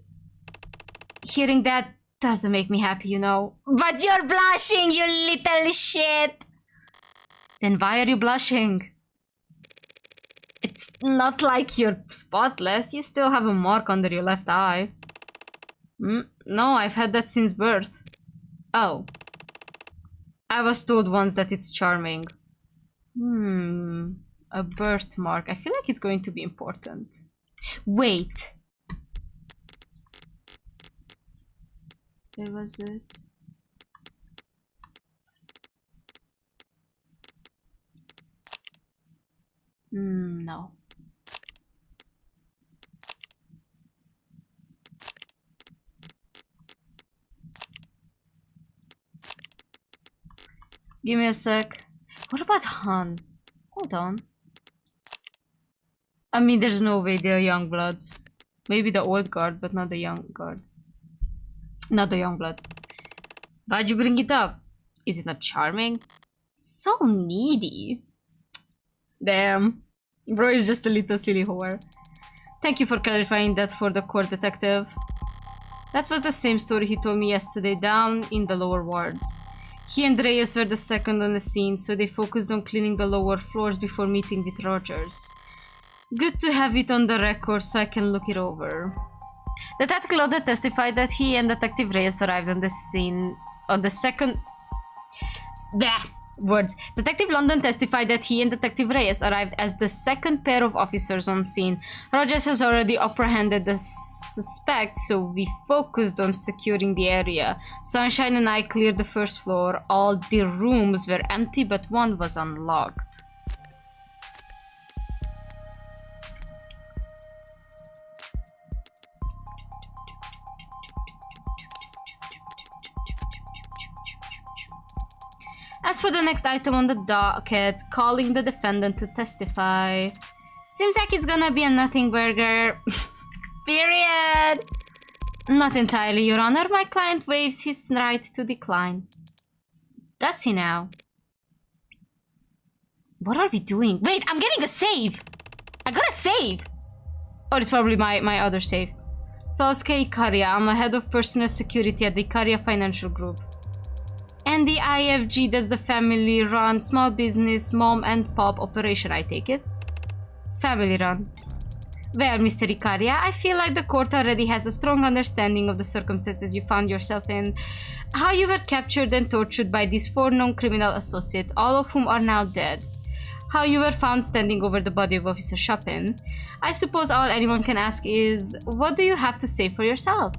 Hearing that doesn't make me happy, you know. But you're blushing, you little shit. Then why are you blushing? It's not like you're spotless. You still have a mark under your left eye. No, I've had that since birth. Oh. I was told once that it's charming. A birthmark. I feel like it's going to be important. Wait. Where was it? No. Give me a sec. What about Han? Hold on. I mean, there's no way they're young bloods. Maybe the old guard, but not the young guard. Not the young bloods. Why'd you bring it up? Is it not charming? So needy. Damn. Bro is just a little silly whore. Thank you for clarifying that for the court detective. That was the same story he told me yesterday down in the lower wards. He and Reyes were the second on the scene, so they focused on cleaning the lower floors before meeting with Rogers. Good to have it on the record so I can look it over. Detective London testified that he and Detective Reyes arrived on the scene on the second... Words. Detective London testified that he and Detective Reyes arrived as the second pair of officers on scene. Rogers has already apprehended the suspect, so we focused on securing the area. Sunshine and I cleared the first floor. All the rooms were empty, but one was unlocked. As for the next item on the docket, calling the defendant to testify. Seems like it's gonna be a nothing burger. Period. Not entirely, Your Honor. My client waives his right to decline. Does he now? What are we doing? Wait, I'm getting a save! I got a save! Or it's probably my other save. Sasuke Ikaria. I'm a head of personal security at the Ikaria Financial Group. And the IFG, that's the family-run small business mom and pop operation, I take it? Family-run. Well, Mr. Ikaria, I feel like the court already has a strong understanding of the circumstances you found yourself in. How you were captured and tortured by these 4 known criminal associates, all of whom are now dead. How you were found standing over the body of Officer Chopin. I suppose all anyone can ask is, what do you have to say for yourself?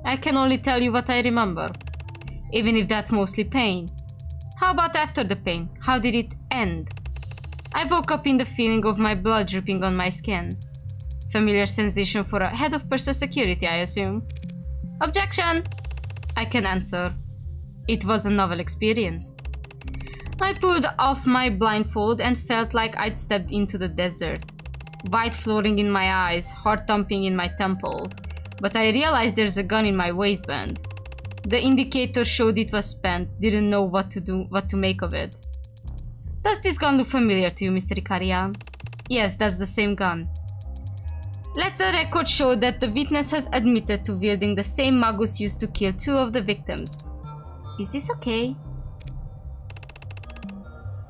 I can only tell you what I remember. Even if that's mostly pain. How about after the pain? How did it end? I woke up in the feeling of my blood dripping on my skin. Familiar sensation for a head of personal security, I assume. Objection! I can answer. It was a novel experience. I pulled off my blindfold and felt like I'd stepped into the desert. White flooring in my eyes, heart thumping in my temple. But I realized there's a gun in my waistband. The indicator showed it was spent, didn't know what to make of it. Does this gun look familiar to you, Mr. Ikaria? Yes, that's the same gun. Let the record show that the witness has admitted to wielding the same magus used to kill 2 of the victims. Is this okay?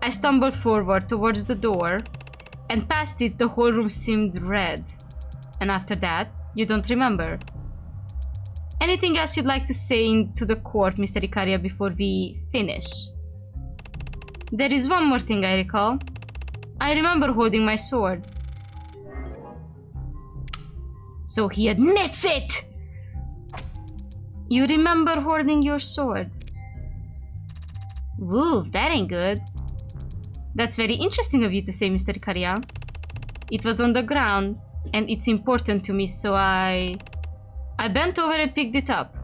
I stumbled forward towards the door, and past it the whole room seemed red. And after that, you don't remember. Anything else you'd like to say to the court, Mr. Ikaria, before we finish? There is one more thing I recall. I remember holding my sword. So he admits it! You remember holding your sword? Woo, that ain't good. That's very interesting of you to say, Mr. Ikaria. It was on the ground, and it's important to me, so I bent over and picked it up.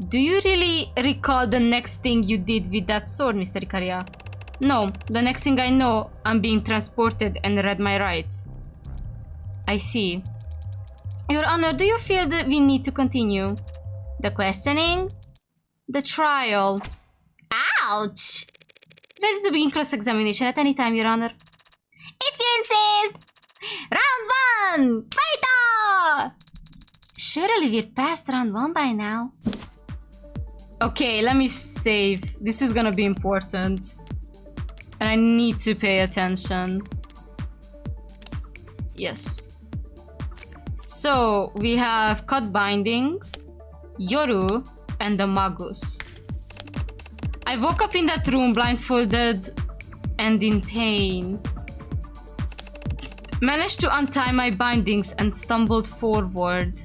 Do you really recall the next thing you did with that sword, Mr. Ikaria? No, the next thing I know, I'm being transported and read my rights. I see. Your Honor, do you feel that we need to continue? The questioning? The trial. Ouch! Ready to begin cross-examination at any time, Your Honor. If you insist! Round 1! Fight! Surely we're past round 1 by now. Okay, let me save. This is gonna be important. And I need to pay attention. Yes. So, we have cut bindings, Yoru, and the Magus. I woke up in that room blindfolded and in pain. Managed to untie my bindings and stumbled forward.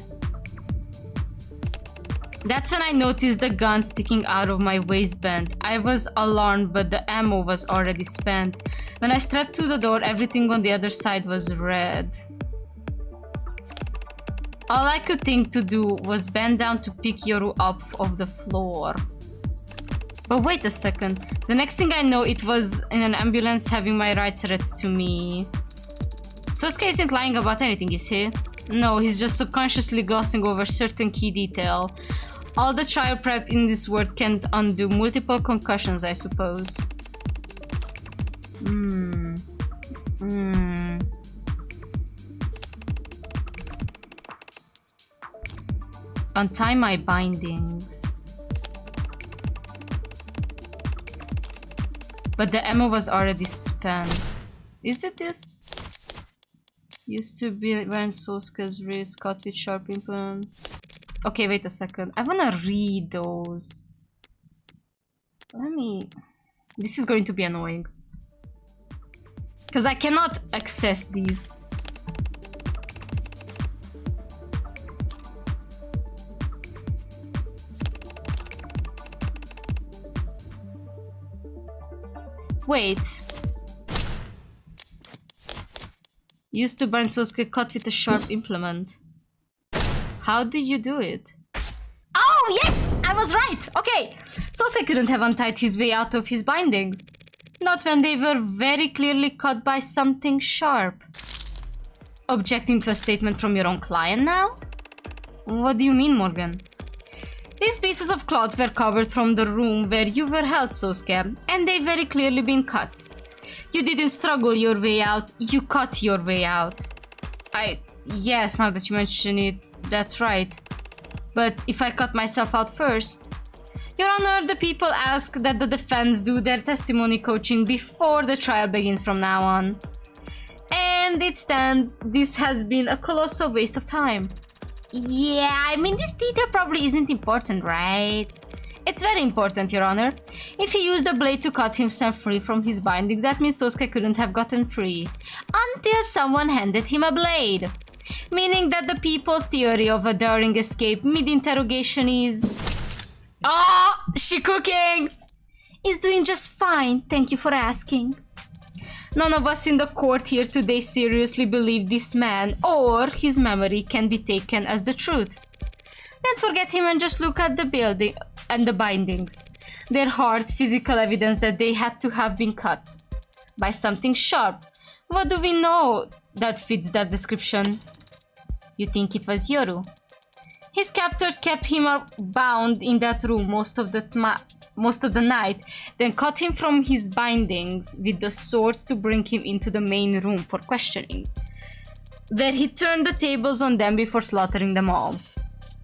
That's when I noticed the gun sticking out of my waistband. I was alarmed, but the ammo was already spent. When I stepped to the door, everything on the other side was red. All I could think to do was bend down to pick Yoru up off the floor. But wait a second. The next thing I know, it was in an ambulance having my rights read to me. Sosuke isn't lying about anything, is he? No, he's just subconsciously glossing over certain key detail. All the trial prep in this world can't undo multiple concussions, I suppose. Untie my bindings. But the ammo was already spent. Is it this? Used to be when Soska's wrist cut with sharp implement. Okay, wait a second. I wanna read those. Let me... This is going to be annoying. Because I cannot access these. Wait. Used to bind Sosuke cut with a sharp implement. How did you do it? Oh, yes! I was right! Okay. Sosuke couldn't have untied his way out of his bindings. Not when they were very clearly cut by something sharp. Objecting to a statement from your own client now? What do you mean, Morgan? These pieces of cloth were covered from the room where you were held, Sosuke, and they've very clearly been cut. You didn't struggle your way out, you cut your way out. Yes, now that you mention it, that's right. But if I cut myself out first... Your Honor, the people ask that the defense do their testimony coaching before the trial begins from now on. And it stands, this has been a colossal waste of time. Yeah, I mean, this detail probably isn't important, right? It's very important, Your Honor. If he used a blade to cut himself free from his bindings, that means Sosuke couldn't have gotten free. Until someone handed him a blade. Meaning that the people's theory of a daring escape mid-interrogation is... Oh, she cooking! Is doing just fine, thank you for asking. None of us in the court here today seriously believe this man or his memory can be taken as the truth. Then forget him and just look at the building and the bindings. They're hard physical evidence that they had to have been cut by something sharp. What do we know that fits that description? You think it was Yoru? His captors kept him bound in that room most of the night, then cut him from his bindings with the sword to bring him into the main room for questioning, where he turned the tables on them before slaughtering them all.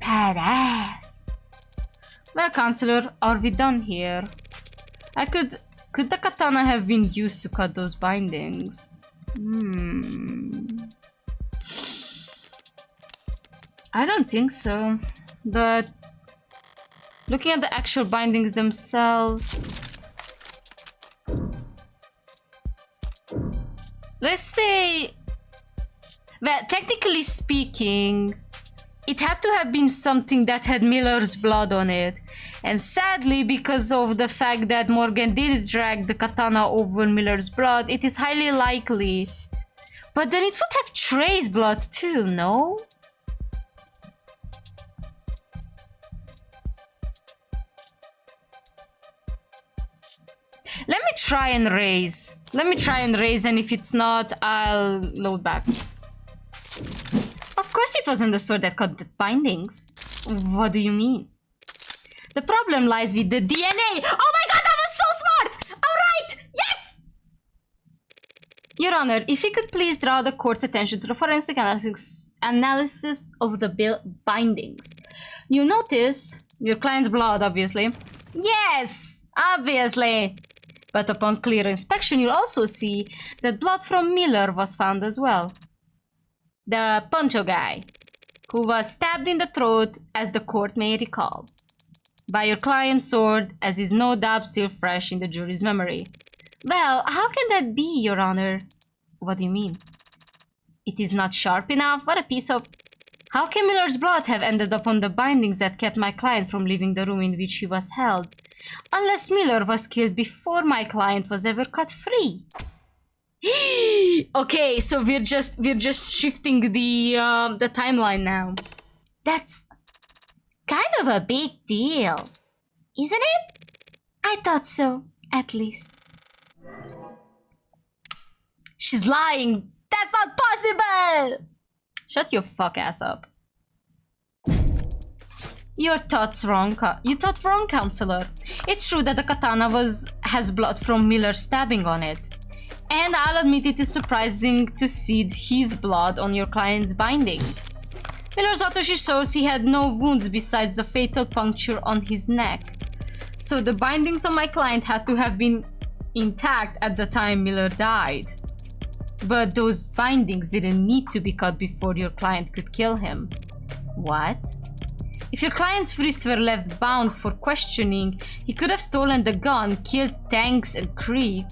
Badass. Well, Counselor, are we done here? Could the katana have been used to cut those bindings? I don't think so, but looking at the actual bindings themselves, let's say, well, technically speaking, it had to have been something that had Miller's blood on it. And sadly, because of the fact that Morgan did drag the katana over Miller's blood, it is highly likely. But then it would have Trey's blood too, no? Let me try and raise. And if it's not, I'll load back. Of course it wasn't the sword that cut the bindings. What do you mean? The problem lies with the DNA. Oh my god, that was so smart! Alright! Yes! Your Honor, if you could please draw the court's attention to the forensic analysis of the bindings. You notice your client's blood, obviously. Yes! Obviously! But upon clear inspection, you'll also see that blood from Miller was found as well. The poncho guy, who was stabbed in the throat, as the court may recall, by your client's sword, as is no doubt still fresh in the jury's memory. Well, how can that be, Your Honor? What do you mean? It is not sharp enough? What a piece of... How can Miller's blood have ended up on the bindings that kept my client from leaving the room in which he was held? Unless Miller was killed before my client was ever cut free. Okay, so we're just shifting the timeline now. That's kind of a big deal, isn't it? I thought so, at least. She's lying. That's not possible. Shut your fuck ass up. You thought wrong, Counselor. It's true that the katana has blood from Miller's stabbing on it. And I'll admit it is surprising to see his blood on your client's bindings. Miller's autopsy shows he had no wounds besides the fatal puncture on his neck. So the bindings on my client had to have been intact at the time Miller died. But those bindings didn't need to be cut before your client could kill him. What? If your client's wrists were left bound for questioning, he could have stolen the gun, killed Tanks and Creek,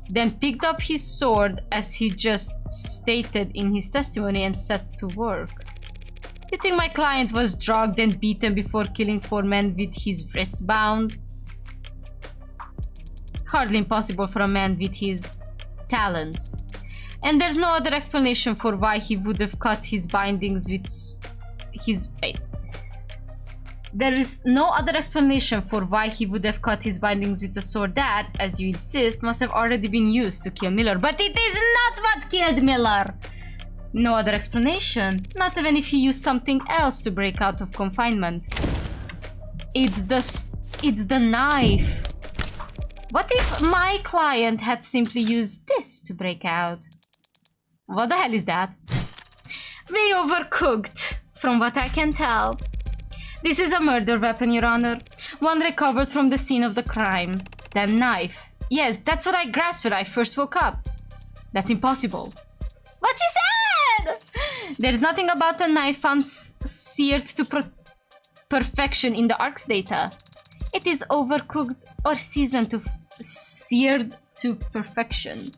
then picked up his sword as he just stated in his testimony and set to work. You think my client was drugged and beaten before killing 4 men with his wrist bound? Hardly impossible for a man with his talents. And there's no other explanation for why he would have cut his bindings with his... There is no other explanation for why he would have cut his bindings with a sword that, as you insist, must have already been used to kill Miller. But it is not what killed Miller! No other explanation, not even if he used something else to break out of confinement. It's the knife. What if my client had simply used this to break out? What the hell is that? Way overcooked, from what I can tell. This is a murder weapon, Your Honor. One recovered from the scene of the crime. That knife. Yes, that's what I grasped when I first woke up. That's impossible. What she said! There's nothing about a knife found seared to perfection in the ARC's data. It is overcooked or seared to perfection.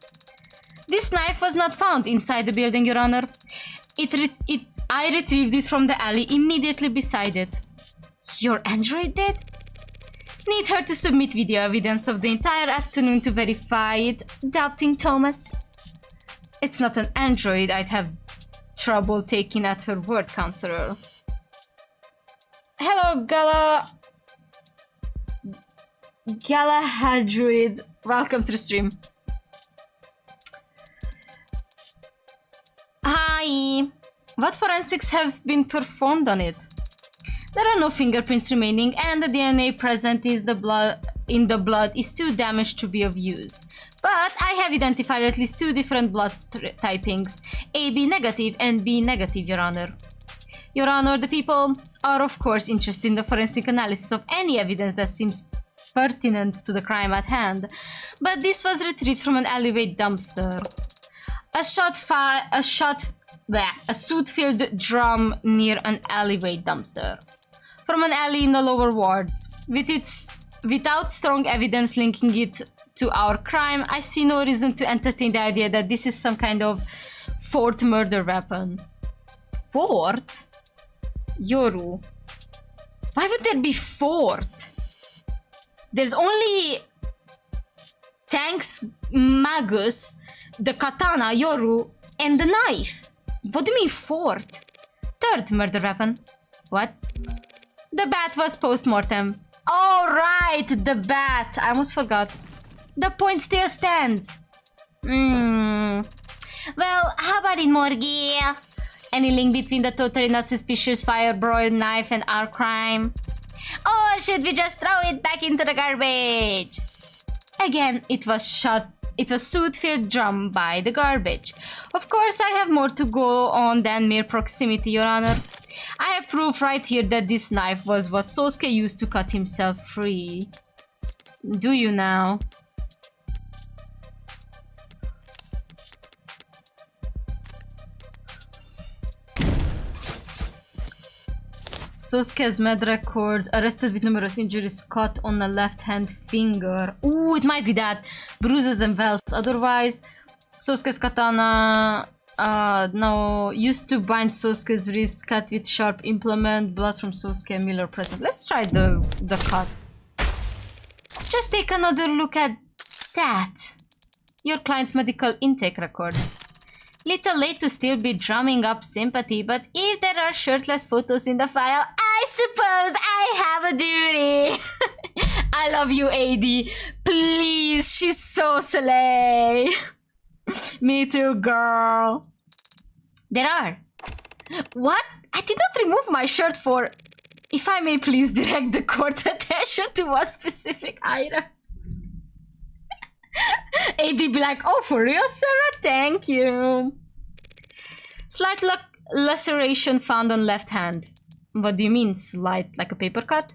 This knife was not found inside the building, Your Honor. I retrieved it from the alley immediately beside it. Your android did? Need her to submit video evidence of the entire afternoon to verify it, doubting Thomas. It's not an android I'd have trouble taking at her word, counselor. Hello, Galahadroid. Welcome to the stream. Hi. What forensics have been performed on it? There are no fingerprints remaining, and the DNA present in the blood is too damaged to be of use. But I have identified at least 2 different blood typings, AB negative and B negative, Your Honor. Your Honor, the people are of course interested in the forensic analysis of any evidence that seems pertinent to the crime at hand, but this was retrieved from an alleyway dumpster. A soot-filled drum near an alleyway dumpster. From an alley in the lower wards. Without strong evidence linking it to our crime, I see no reason to entertain the idea that this is some kind of 4th murder weapon. 4th? Yoru. Why would there be 4th? There's only Tanks, Magus, the katana, Yoru, and the knife. What do you mean 4th? 3rd murder weapon. What? The bat was post-mortem. Oh, right, the bat. I almost forgot. The point still stands. Well, how about it, Morgie? Any link between the totally not suspicious fire-broiled knife and our crime? Or should we just throw it back into the garbage? Again, it was soot-filled drum by the garbage. Of course, I have more to go on than mere proximity, Your Honor. I have proof right here that this knife was what Sosuke used to cut himself free. Do you now? Sosuke's med records, arrested with numerous injuries, cut on the left-hand finger. Ooh, it might be that. Bruises and welts. Otherwise, Sosuke's katana... no, used to bind Sosuke's wrist, cut with sharp implement, blood from Sosuke and Miller present. Let's try the cut. Just take another look at that. Your client's medical intake record. Little late to still be drumming up sympathy, but if there are shirtless photos in the file, I suppose I have a duty. I love you, AD. Please, she's so slay. Me too, girl. There are. What? I did not remove my shirt for... If I may please direct the court's attention to one specific item. AD be like, oh, for real, Sarah? Thank you. Slight laceration found on left hand. What do you mean, slight? Like a paper cut?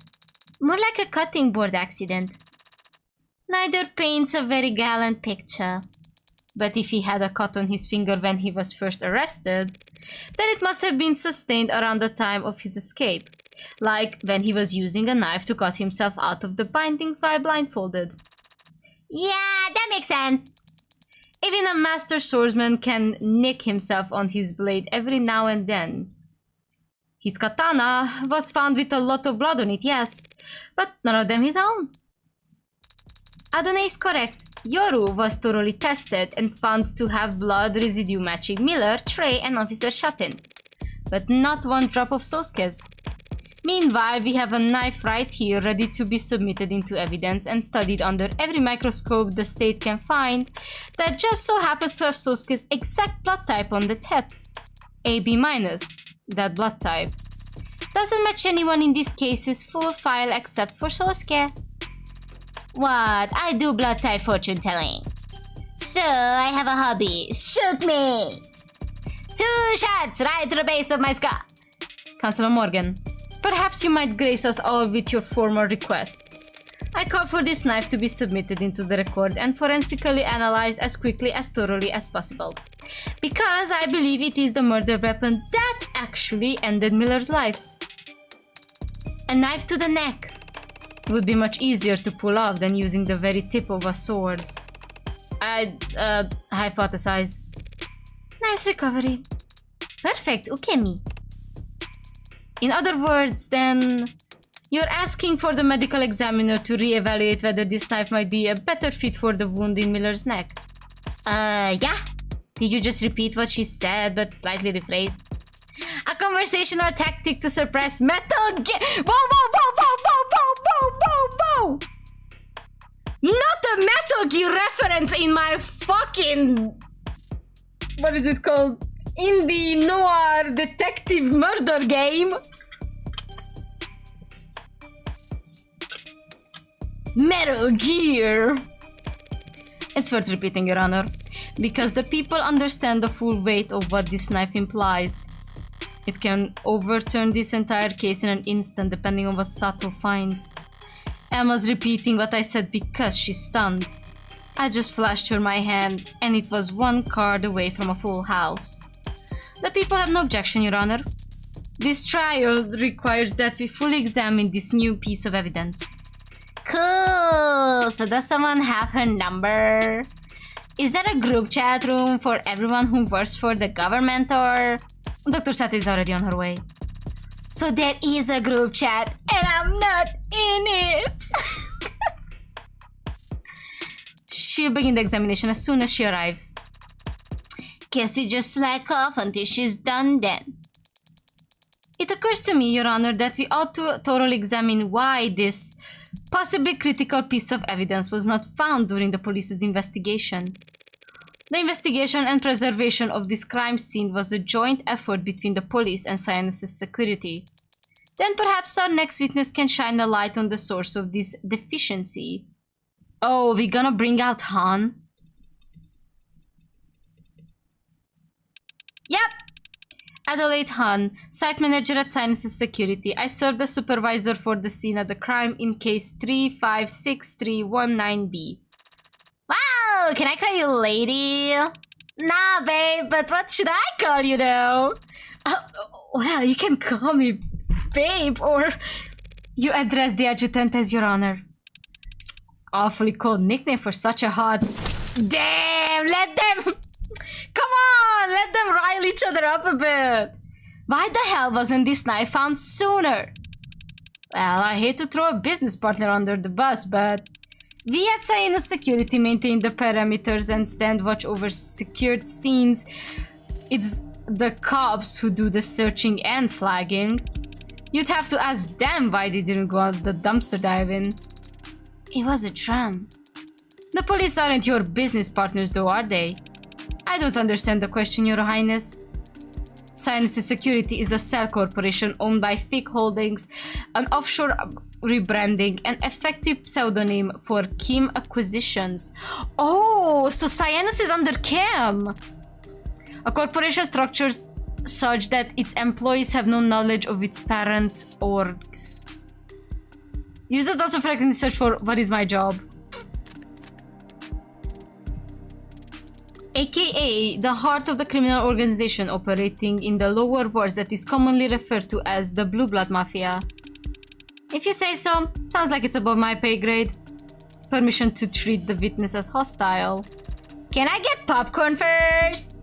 More like a cutting board accident. Neither paints a very gallant picture. But if he had a cut on his finger when he was first arrested, then it must have been sustained around the time of his escape, like when he was using a knife to cut himself out of the bindings while blindfolded. Yeah, that makes sense. Even a master swordsman can nick himself on his blade every now and then. His katana was found with a lot of blood on it, yes, but none of them his own. Adonai is correct. Yoru was thoroughly tested and found to have blood residue matching Miller, Trey, and Officer Chapin, but not one drop of Sosuke's. Meanwhile, we have a knife right here ready to be submitted into evidence and studied under every microscope the state can find that just so happens to have Sosuke's exact blood type on the tip. AB-, that blood type. Doesn't match anyone in this case's full file except for Sosuke. What? I do blood type fortune telling. So, I have a hobby. Shoot me! 2 shots right to the base of my skull. Councilor Morgan, perhaps you might grace us all with your formal request. I call for this knife to be submitted into the record and forensically analyzed as quickly as thoroughly as possible. Because I believe it is the murder weapon that actually ended Miller's life. A knife to the neck would be much easier to pull off than using the very tip of a sword. I'd hypothesize. Nice recovery. Perfect, Ukemi. In other words, then, you're asking for the medical examiner to re-evaluate whether this knife might be a better fit for the wound in Miller's neck. Yeah. Did you just repeat what she said, but slightly rephrased? A conversational tactic to suppress metal Whoa, whoa, whoa, whoa, whoa, whoa, whoa, whoa, whoa! Not a Metal Gear reference in my fucking... What is it called? Indie noir detective murder game. Metal Gear. It's worth repeating, Your Honor, because the people understand the full weight of what this knife implies. It can overturn this entire case in an instant depending on what Sato finds. Emma's repeating what I said because she's stunned. I just flashed her my hand and it was 1 card away from a full house. The people have no objection, Your Honor. This trial requires that we fully examine this new piece of evidence. Cool! So does someone have her number? Is there a group chat room for everyone who works for the government or... Dr. Sato is already on her way. So there is a group chat and I'm not in it! She'll begin the examination as soon as she arrives. Guess we just slack off until she's done then. It occurs to me, Your Honor, that we ought to thoroughly examine why this possibly critical piece of evidence was not found during the police's investigation. The investigation and preservation of this crime scene was a joint effort between the police and Cyanus' security. Then perhaps our next witness can shine a light on the source of this deficiency. Oh, we're gonna bring out Han? Yep! Adelaide Han, site manager at Cyanus' security. I served as supervisor for the scene of the crime in case 356319B. Wow, can I call you lady? Nah, babe, but what should I call you though? Well, you can call me babe, or you address the adjutant as Your Honor. Awfully cold nickname for such a hot... Damn, let them... Come on, let them rile each other up a bit. Why the hell wasn't this knife found sooner? Well, I hate to throw a business partner under the bus, but... We at Cyanus Security maintain the perimeters and stand watch over secured scenes. It's the cops who do the searching and flagging. You'd have to ask them why they didn't go out the dumpster diving. It was a drum. The police aren't your business partners though, are they? I don't understand the question, Your Highness. Cyanus Security is a cell corporation owned by Fick Holdings, an offshore rebranding, an effective pseudonym for Kim Acquisitions. Oh, so Cyanus is under Kim! A corporation structures such that its employees have no knowledge of its parent orgs. Users also frequently search for what is my job. aka the heart of the criminal organization operating in the lower wards that is commonly referred to as the Blue Blood Mafia. If you say so, sounds like it's above my pay grade. Permission to treat the witness as hostile. Can I get popcorn first?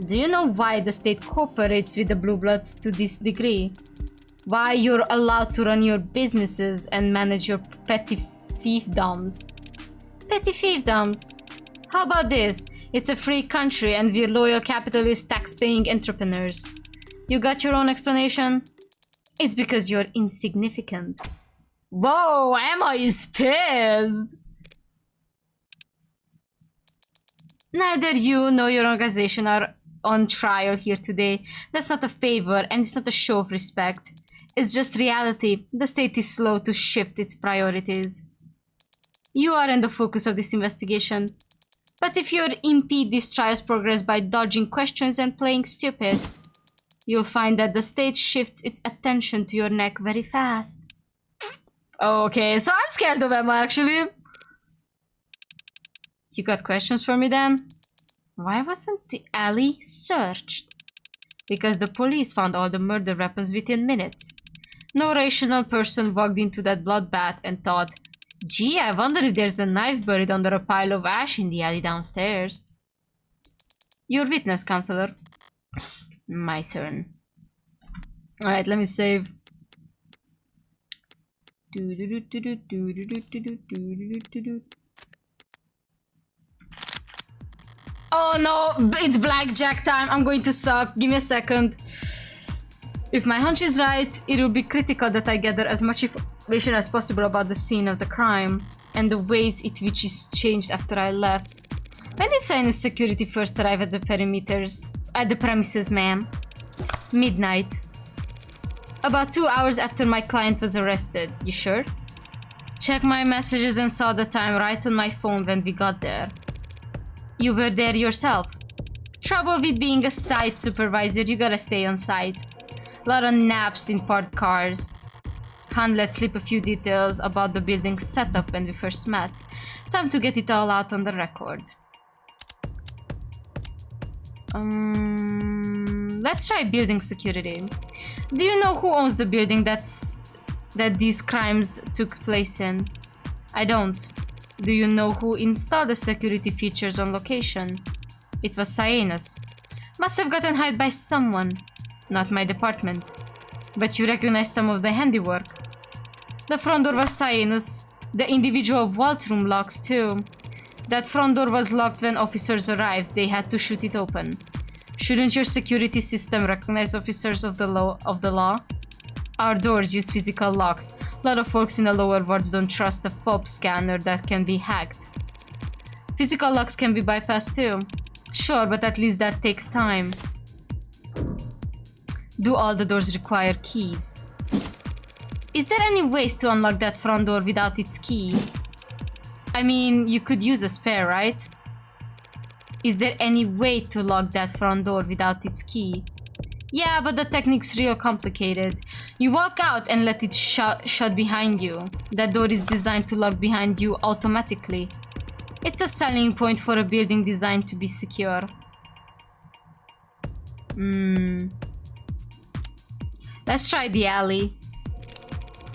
Do you know why the state cooperates with the Blue Bloods to this degree? Why you're allowed to run your businesses and manage your petty fiefdoms? Petty fiefdoms? How about this? It's a free country and we're loyal capitalist tax-paying entrepreneurs. You got your own explanation? It's because you're insignificant. Whoa, Emma is pissed! Neither you nor your organization are on trial here today. That's not a favor and it's not a show of respect. It's just reality. The state is slow to shift its priorities. You are in the focus of this investigation. But if you impede this trial's progress by dodging questions and playing stupid, you'll find that the state shifts its attention to your neck very fast. Okay, so I'm scared of Emma, actually. You got questions for me then? Why wasn't the alley searched? Because the police found all the murder weapons within minutes. No rational person walked into that bloodbath and thought, gee, I wonder if there's a knife buried under a pile of ash in the alley downstairs. Your witness, counselor. My turn. Alright, let me save. Oh no, it's blackjack time. I'm going to suck. Give me a second. If my hunch is right, it will be critical that I gather as much information as possible about the scene of the crime and the ways in which it's changed after I left. When did Sinus security first arrive at the premises, ma'am? Midnight. About 2 hours after my client was arrested. You sure? Checked my messages and saw the time right on my phone when we got there. You were there yourself. Trouble with being a site supervisor, you gotta stay on site. Lot of naps in parked cars. Han let slip a few details about the building's setup when we first met. Time to get it all out on the record. Let's try building security. Do you know who owns the building that these crimes took place in? I don't. Do you know who installed the security features on location? It was Cyanus. Must have gotten hired by someone. Not my department. But you recognize some of the handiwork. The front door was Cyanus. The individual vault room locks too. That front door was locked when officers arrived. They had to shoot it open. Shouldn't your security system recognize officers of the law? Our doors use physical locks. A lot of folks in the lower wards don't trust a fob scanner that can be hacked. Physical locks can be bypassed too. Sure, but at least that takes time. Do all the doors require keys? Is there any ways to unlock that front door without its key? I mean, you could use a spare, right? Is there any way to lock that front door without its key? Yeah, but the technique's real complicated. You walk out and let it shut behind you. That door is designed to lock behind you automatically. It's a selling point for a building designed to be secure. Let's try the alley.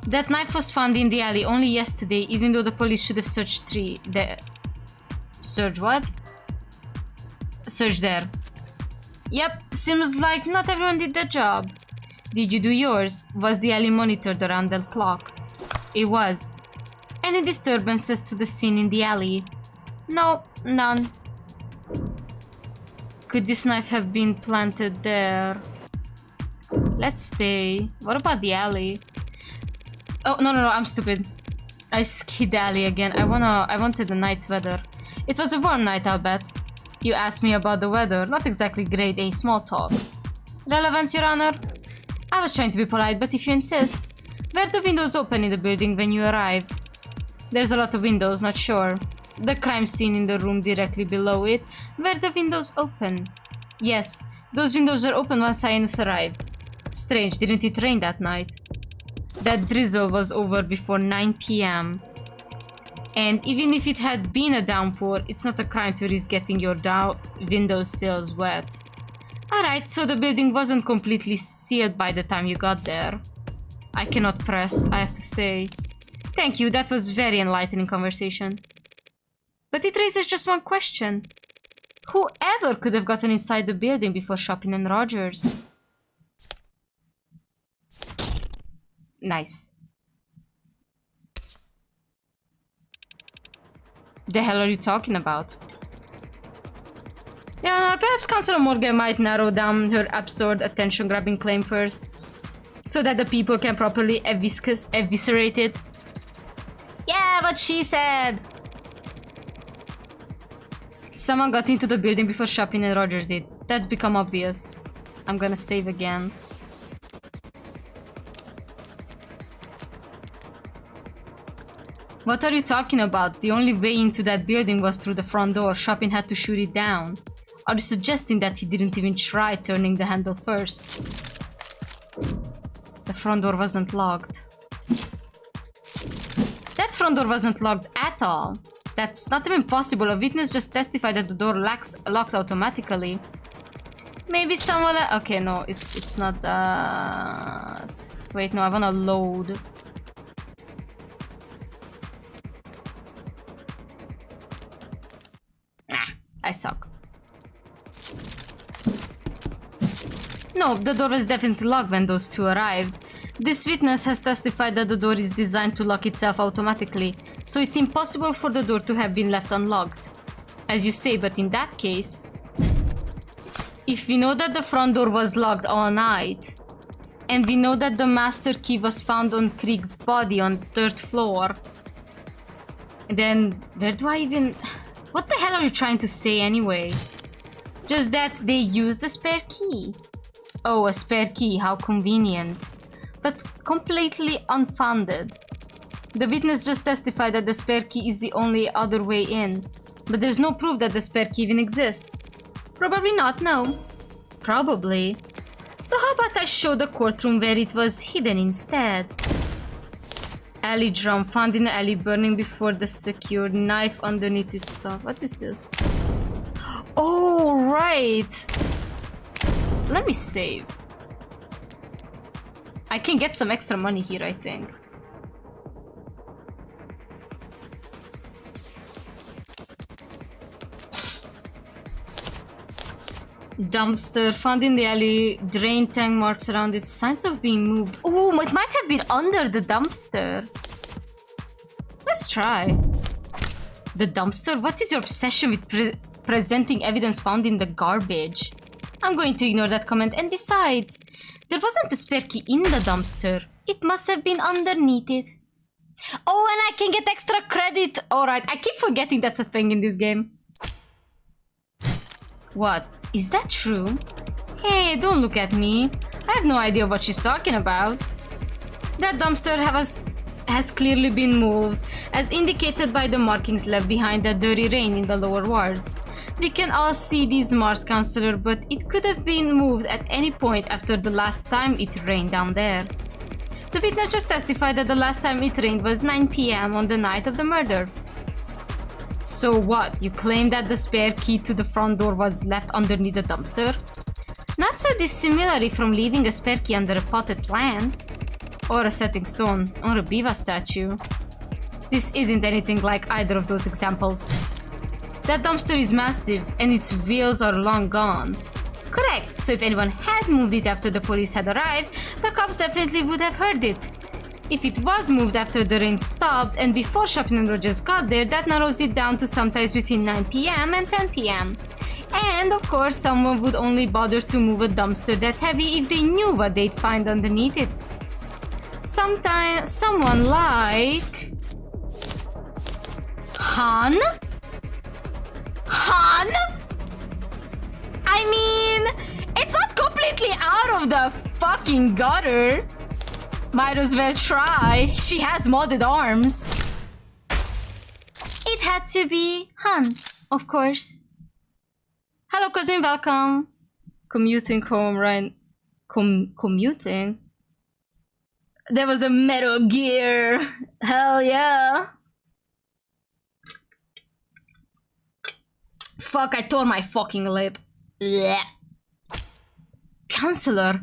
That knife was found in the alley only yesterday, even though the police should have searched Search what? Search there. Yep, seems like not everyone did their job. Did you do yours? Was the alley monitored around the clock? It was. Any disturbances to the scene in the alley? No, none. Could this knife have been planted there? Let's stay. What about the alley? Oh, no, I'm stupid. I skipped the alley again. I wanted the night's weather. It was a warm night, I'll bet. You asked me about the weather, not exactly grade A small talk. Relevance, Your Honor? I was trying to be polite, but if you insist. Were the windows open in the building when you arrived? There's a lot of windows, not sure. The crime scene in the room directly below it. Were the windows open? Yes, those windows were open once Cyanus arrived. Strange, didn't it rain that night? That drizzle was over before 9 p.m. And even if it had been a downpour, it's not a crime to risk getting your windowsills wet. Alright, so the building wasn't completely sealed by the time you got there. I cannot press, I have to stay. Thank you, that was very enlightening conversation. But it raises just one question. Whoever could have gotten inside the building before shopping in Rogers? Nice. The hell are you talking about? Yeah, perhaps Councilor Morgan might narrow down her absurd attention-grabbing claim first, so that the people can properly eviscerate it. Yeah, what she said! Someone got into the building before Shopping and Rogers did. That's become obvious. I'm gonna save again. What are you talking about? The only way into that building was through the front door. Shopping had to shoot it down. Are you suggesting that he didn't even try turning the handle first? The front door wasn't locked. That front door wasn't locked at all. That's not even possible. A witness just testified that the door locks automatically. Maybe someone... Okay, no, it's not that. Wait, no, I wanna load. I suck. No, the door was definitely locked when those two arrived. This witness has testified that the door is designed to lock itself automatically, so it's impossible for the door to have been left unlocked. As you say, but in that case... If we know that the front door was locked all night, and we know that the master key was found on Krieg's body on the 3rd floor, then where do I even... What the hell are you trying to say anyway? Just that they used a spare key. Oh, a spare key, how convenient. But completely unfounded. The witness just testified that the spare key is the only other way in. But there's no proof that the spare key even exists. Probably not, no. Probably. So how about I show the courtroom where it was hidden instead? Alley drum found in the alley burning before the secured knife underneath its stuff. What is this? Oh, right. Let me save. I can get some extra money here, I think. Dumpster found in the alley, drain tank marks around it, signs of being moved. Oh, it might have been under the dumpster. Let's try. The dumpster? What is your obsession with presenting evidence found in the garbage? I'm going to ignore that comment, and besides, there wasn't a spare key in the dumpster. It must have been underneath it. Oh, and I can get extra credit. Alright, I keep forgetting that's a thing in this game. What? Is that true? Hey, don't look at me. I have no idea what she's talking about. That dumpster has clearly been moved, as indicated by the markings left behind that dirty rain in the lower wards. We can all see these marks, Counselor, but it could have been moved at any point after the last time it rained down there. The witness just testified that the last time it rained was 9 PM on the night of the murder. So what? You claim that the spare key to the front door was left underneath the dumpster? Not so dissimilarly from leaving a spare key under a potted plant. Or a setting stone, or a Biva statue. This isn't anything like either of those examples. That dumpster is massive, and its wheels are long gone. Correct, so if anyone had moved it after the police had arrived, the cops definitely would have heard it. If it was moved after the rain stopped and before Shopping and Rogers got there, that narrows it down to sometimes between 9 PM and 10 PM. And of course, someone would only bother to move a dumpster that heavy if they knew what they'd find underneath it. Sometimes someone like... Han? Han? I mean, it's not completely out of the fucking gutter. Might as well try. She has modded arms. It had to be Han, of course. Hello, Cosmin, welcome. Commuting home, right? Commuting? There was a Metal Gear. Hell yeah. fuck, I tore my fucking lip. Blech. Counselor.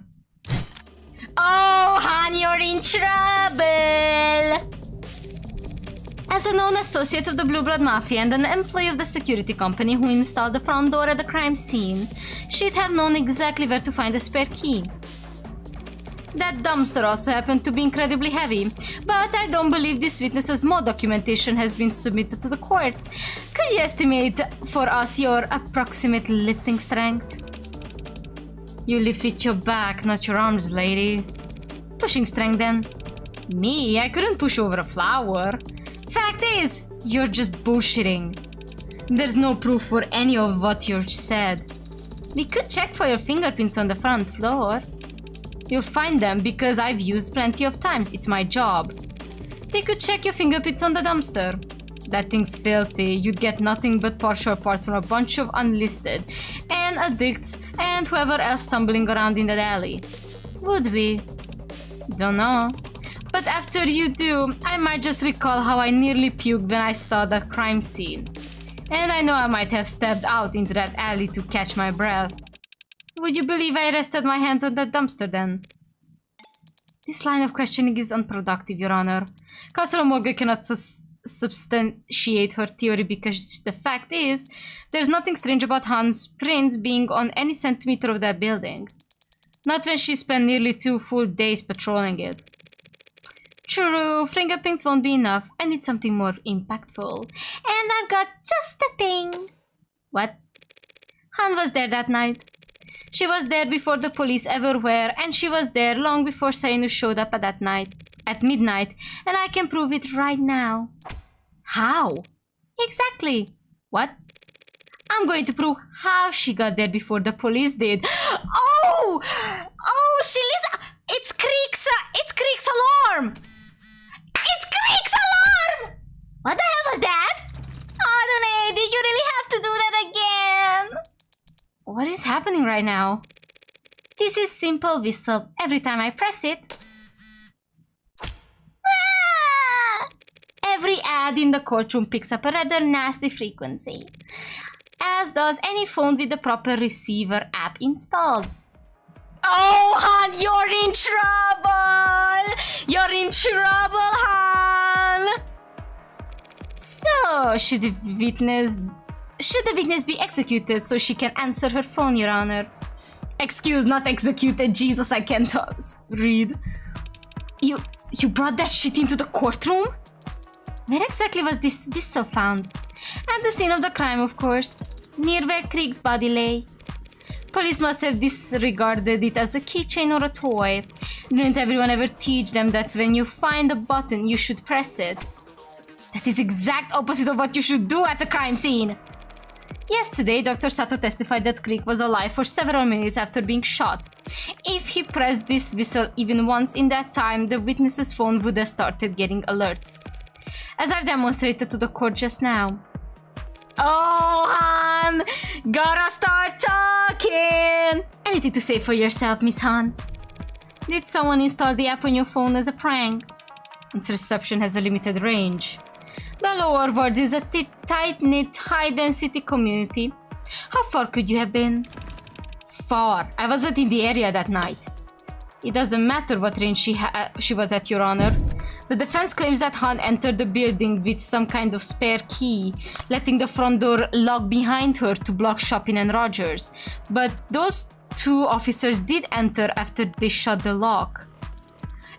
Oh, Han, you're in trouble! As a known associate of the Blue Blood Mafia and an employee of the security company who installed the front door at the crime scene, she'd have known exactly where to find the spare key. That dumpster also happened to be incredibly heavy, but I don't believe this witness's more documentation has been submitted to the court. Could you estimate for us your approximate lifting strength? You lift with your back, not your arms, lady. Pushing strength then? Me? I couldn't push over a flower. Fact is, you're just bullshitting. There's no proof for any of what you said. We could check for your fingerprints on the front floor. You'll find them because I've used plenty of times. It's my job. We could check your fingerprints on the dumpster. That thing's filthy. You'd get nothing but partial parts from a bunch of unlisted and addicts and whoever else stumbling around in that alley. Would we? Don't know. But after you do, I might just recall how I nearly puked when I saw that crime scene. And I know I might have stepped out into that alley to catch my breath. Would you believe I rested my hands on that dumpster then? This line of questioning is unproductive, Your Honor. Counselor Morgan cannot substantiate her theory because the fact is, there's nothing strange about Han's prints being on any centimeter of that building. Not when she spent nearly 2 full days patrolling it. True, fingerprints won't be enough. I need something more impactful. And I've got just the thing. What? Han was there that night. She was there before the police ever were, and she was there long before Sainu showed up at midnight, and I can prove it right now. How? Exactly. What? I'm going to prove how she got there before the police did. Oh! Oh, she listens. It's Creek's alarm! It's Creek's alarm! What the hell was that? Adonai, did you really have to do that again? What is happening right now? This is simple whistle. Every time I press it... Ah! Every ad in the courtroom picks up a rather nasty frequency. As does any phone with the proper receiver app installed. Oh, Han, you're in trouble! You're in trouble, Han! So, should the witness be executed so she can answer her phone, Your Honor? Excuse, not executed. Jesus, I can't read. You brought that shit into the courtroom? Where exactly was this whistle found? At the scene of the crime, of course. Near where Krieg's body lay. Police must have disregarded it as a keychain or a toy. Didn't everyone ever teach them that when you find a button, you should press it? That is exact opposite of what you should do at the crime scene. Yesterday, Dr. Sato testified that Krieg was alive for several minutes after being shot. If he pressed this whistle even once in that time, the witness's phone would have started getting alerts. As I've demonstrated to the court just now. Oh, Han! Gotta start talking! Anything to say for yourself, Miss Han? Did someone install the app on your phone as a prank? Its reception has a limited range. The lower wards is a tight-knit, high-density community. How far could you have been? Far. I wasn't in the area that night. It doesn't matter what range she was at, Your Honor. The defense claims that Han entered the building with some kind of spare key, letting the front door lock behind her to block Shopping and Rogers. But those 2 officers did enter after they shut the lock.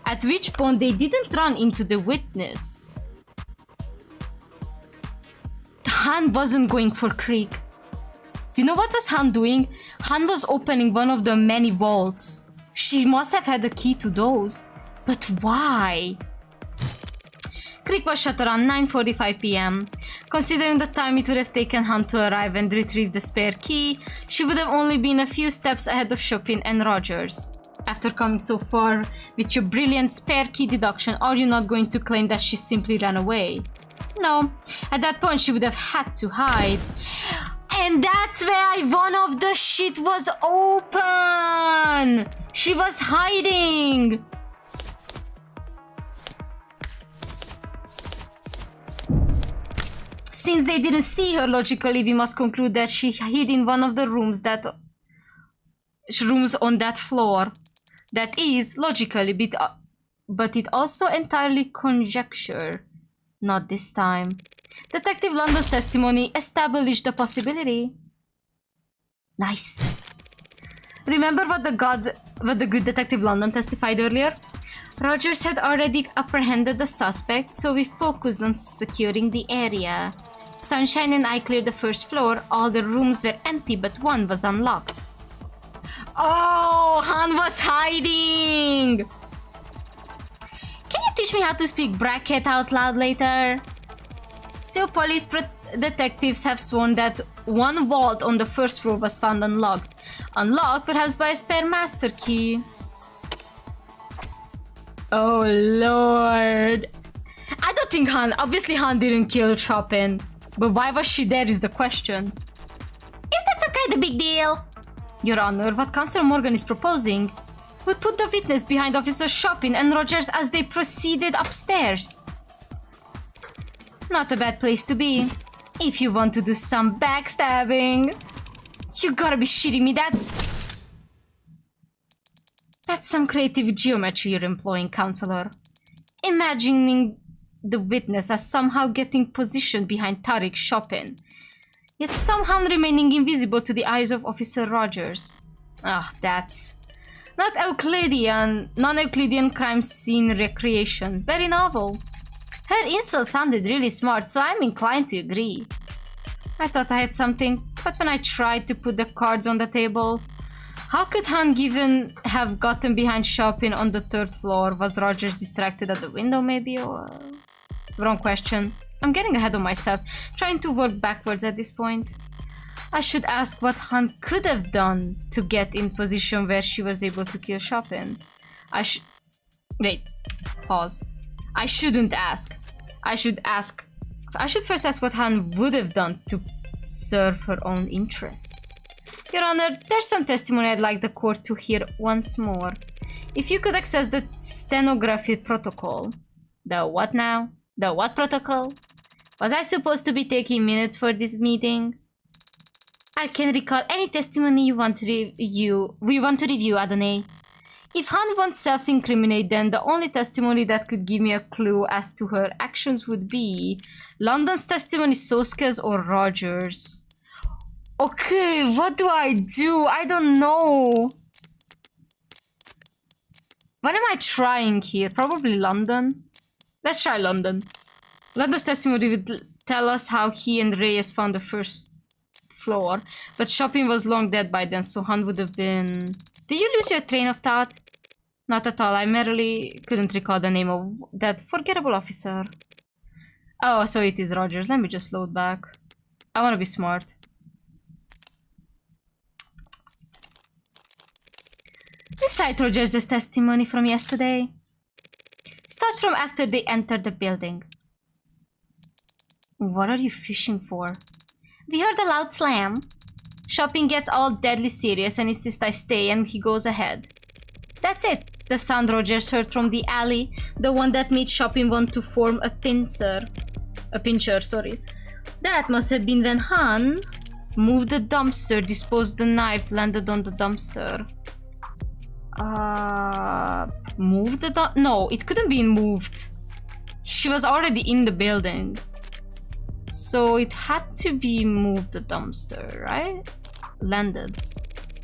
At which point they didn't run into the witness. Han wasn't going for Krieg. You know what was Han doing? Han was opening one of the many vaults. She must have had a key to those. But why? Krieg was shot around 9:45 p.m. Considering the time it would have taken Han to arrive and retrieve the spare key, she would have only been a few steps ahead of Shopping and Rogers. After coming so far with your brilliant spare key deduction, are you not going to claim that she simply ran away? No, at that point she would have had to hide. And that's why one of the shit was open! She was hiding! Since they didn't see her, logically we must conclude that she hid in one of the rooms on that floor. That is, logically, but it also entirely conjecture. Not this time. Detective London's testimony established the possibility. Nice. Remember what the good Detective London testified earlier? Rogers had already apprehended the suspect, so we focused on securing the area. Sunshine and I cleared the first floor. All the rooms were empty, but one was unlocked. Oh, Han was hiding! Can you teach me how to speak bracket out loud later? Two police detectives have sworn that one vault on the first floor was found unlocked. Unlocked perhaps by a spare master key. Oh lord. I don't think obviously Han didn't kill Chopin. But why was she there is the question. Is that some kind of big deal? Your Honor, what Councillor Morgan is proposing would put the witness behind Officer Chopin and Rogers as they proceeded upstairs. Not a bad place to be. If you want to do some backstabbing. You gotta be shitting me, That's some creative geometry you're employing, Counselor. Imagining the witness as somehow getting positioned behind Tariq Chopin, yet somehow remaining invisible to the eyes of Officer Rogers. That's not non-Euclidean crime scene recreation. Very novel. Her insult sounded really smart, so I'm inclined to agree. I thought I had something, but when I tried to put the cards on the table, how could Han have gotten behind Chopin on the third floor? Was Rogers distracted at the window maybe, or... Wrong question. I'm getting ahead of myself, trying to work backwards at this point. I should ask what Han could have done to get in position where she was able to kill Chopin. Wait. Pause. I shouldn't ask. I should first ask what Han would have done to serve her own interests. Your Honor, there's some testimony I'd like the court to hear once more. If you could access the stenography protocol. The what now? The what protocol? Was I supposed to be taking minutes for this meeting? I can recall any testimony we want to review, Adonai. If Han wants self-incriminate, then the only testimony that could give me a clue as to her actions would be London's testimony, Soska's, or Rogers. Okay, what do? I don't know. What am I trying here? Probably London. Let's try London. London's testimony would tell us how he and Reyes found the first floor, but Chopin was long dead by then, so Han would have been... Did you lose your train of thought? Not at all. I merely couldn't recall the name of that forgettable officer. Oh, so it is Rogers. Let me just load back. I want to be smart. Recite Rogers' testimony from yesterday. Starts from after they entered the building. What are you fishing for? We heard a loud slam. Chopin gets all deadly serious and insists I stay, and he goes ahead. That's it. The sound Rogers heard from the alley, the one that made Chopin want to form a pincher. That must have been when Han moved the dumpster, disposed the knife, landed on the dumpster. Moved the no, it couldn't be moved. She was already in the building. So it had to be moved the dumpster, right? Landed.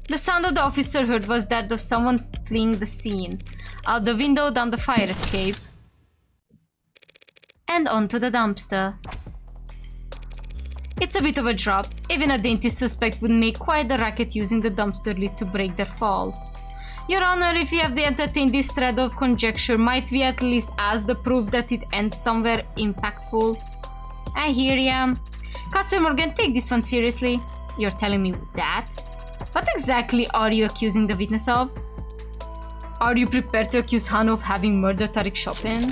The sound of the officer heard was that of someone fleeing the scene. Out the window, down the fire escape. And onto the dumpster. It's a bit of a drop. Even a dainty suspect would make quite the racket using the dumpster lid to break their fall. Your Honor, if we have to entertain this thread of conjecture, might we at least ask the proof that it ends somewhere impactful? I hear ya. Councillor Morgan, take this one seriously. You're telling me that? What exactly are you accusing the witness of? Are you prepared to accuse Hano of having murdered Tariq Chopin?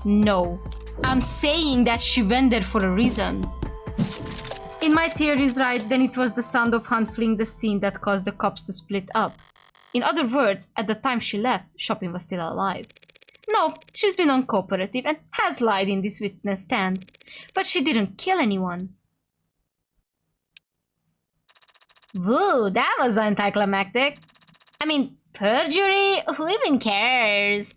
No. I'm saying that she went there for a reason. In my theory is right, then it was the sound of Han fleeing the scene that caused the cops to split up. In other words, at the time she left, Chopin was still alive. No, she's been uncooperative and has lied in this witness stand. But she didn't kill anyone. Woo, that was anticlimactic. I mean, perjury? Who even cares?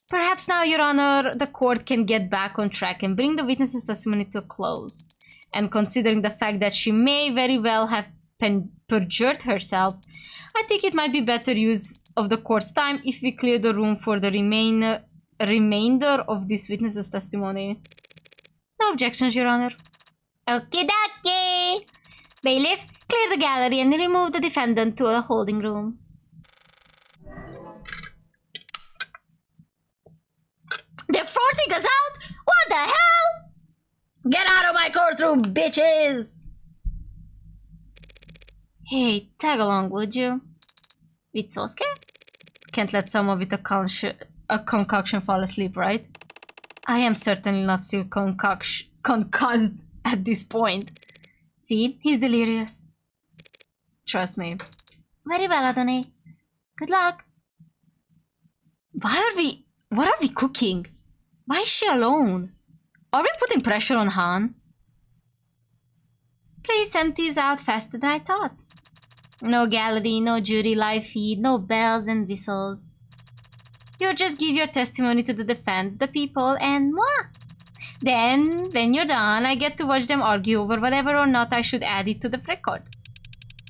Perhaps now, Your Honor, the court can get back on track and bring the witness's testimony to a close. And considering the fact that she may very well have perjured herself, I think it might be better use of the court's time if we clear the room for the remainder of this witness's testimony. No objections, Your Honor. Okie dokie! Bailiffs, clear the gallery and remove the defendant to a holding room. They're forcing us out? What the hell? Get out of my courtroom, bitches! Hey, tag along, would you? With Sosuke? Can't let someone with a concoction fall asleep, right? I am certainly not still concussed at this point. See, he's delirious. Trust me. Very well, Adane. Good luck. What are we cooking? Why is she alone? Are we putting pressure on Han? Please empty this out faster than I thought. No gallery, no jury live feed, no bells and whistles. You just give your testimony to the defense, the people, and moi. Then, when you're done, I get to watch them argue over whether or not I should add it to the record.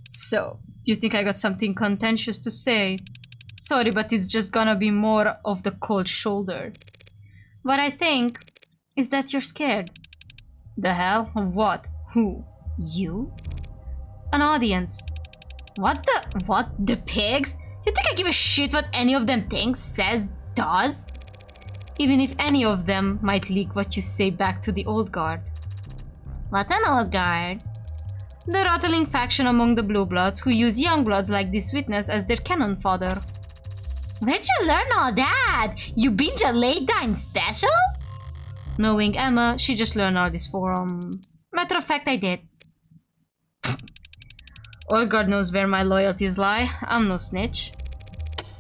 So, you think I got something contentious to say? Sorry, but it's just gonna be more of the cold shoulder. What I think is that you're scared. The hell? What? Who? You? An audience. What the? What? The pigs? You think I give a shit what any of them thinks, says, does? Even if any of them might leak what you say back to the old guard. What's an old guard? The rattling faction among the Blue Bloods who use young bloods like this witness as their cannon fodder. Where'd you learn all that? You binge a late dine special? Knowing Emma, she just learned all this from... Matter of fact, I did. Old guard knows where my loyalties lie. I'm no snitch.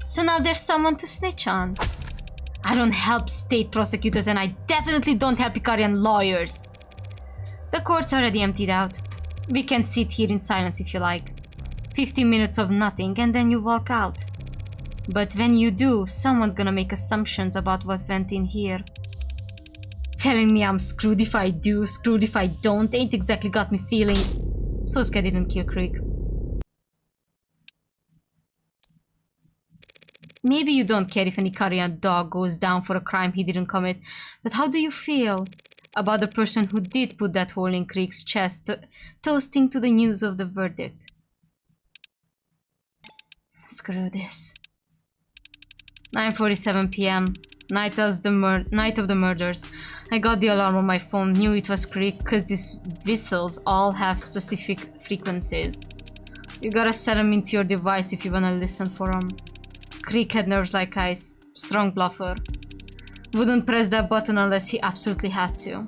So now there's someone to snitch on. I don't help state prosecutors and I definitely don't help Ikarian lawyers. The court's already emptied out. We can sit here in silence if you like. 15 minutes of nothing and then you walk out. But when you do, someone's gonna make assumptions about what went in here. Telling me I'm screwed if I do, screwed if I don't, ain't exactly got me feeling... Sosuke didn't kill Creek. Maybe you don't care if an Ikarian dog goes down for a crime he didn't commit, but how do you feel about the person who did put that hole in Creek's chest, toasting to the news of the verdict? Screw this. 9:47 p.m. Night of the murders. I got the alarm on my phone, knew it was Creek, cause these whistles all have specific frequencies. You gotta set them into your device if you wanna listen for them. Creek had nerves like ice. Strong bluffer. Wouldn't press that button unless he absolutely had to.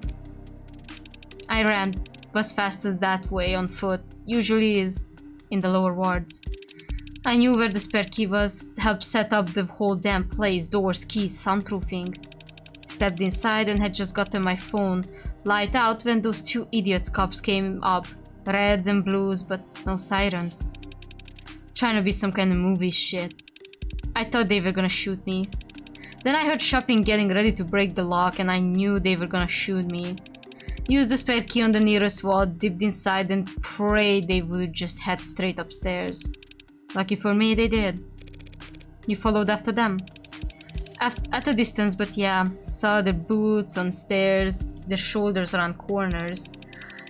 I ran. Was fastest that way on foot. Usually is in the lower wards. I knew where the spare key was. Helped set up the whole damn place. Doors, keys, soundproofing. Stepped inside and had just gotten my phone. Light out when those two idiots cops came up. Reds and blues, but no sirens. Trying to be some kind of movie shit. I thought they were gonna shoot me. Then I heard shopping getting ready to break the lock and I knew they were gonna shoot me. Used the spare key on the nearest wall, dipped inside and prayed they would just head straight upstairs. Lucky for me, they did. You followed after them. At a distance, but yeah, saw their boots on stairs, their shoulders around corners.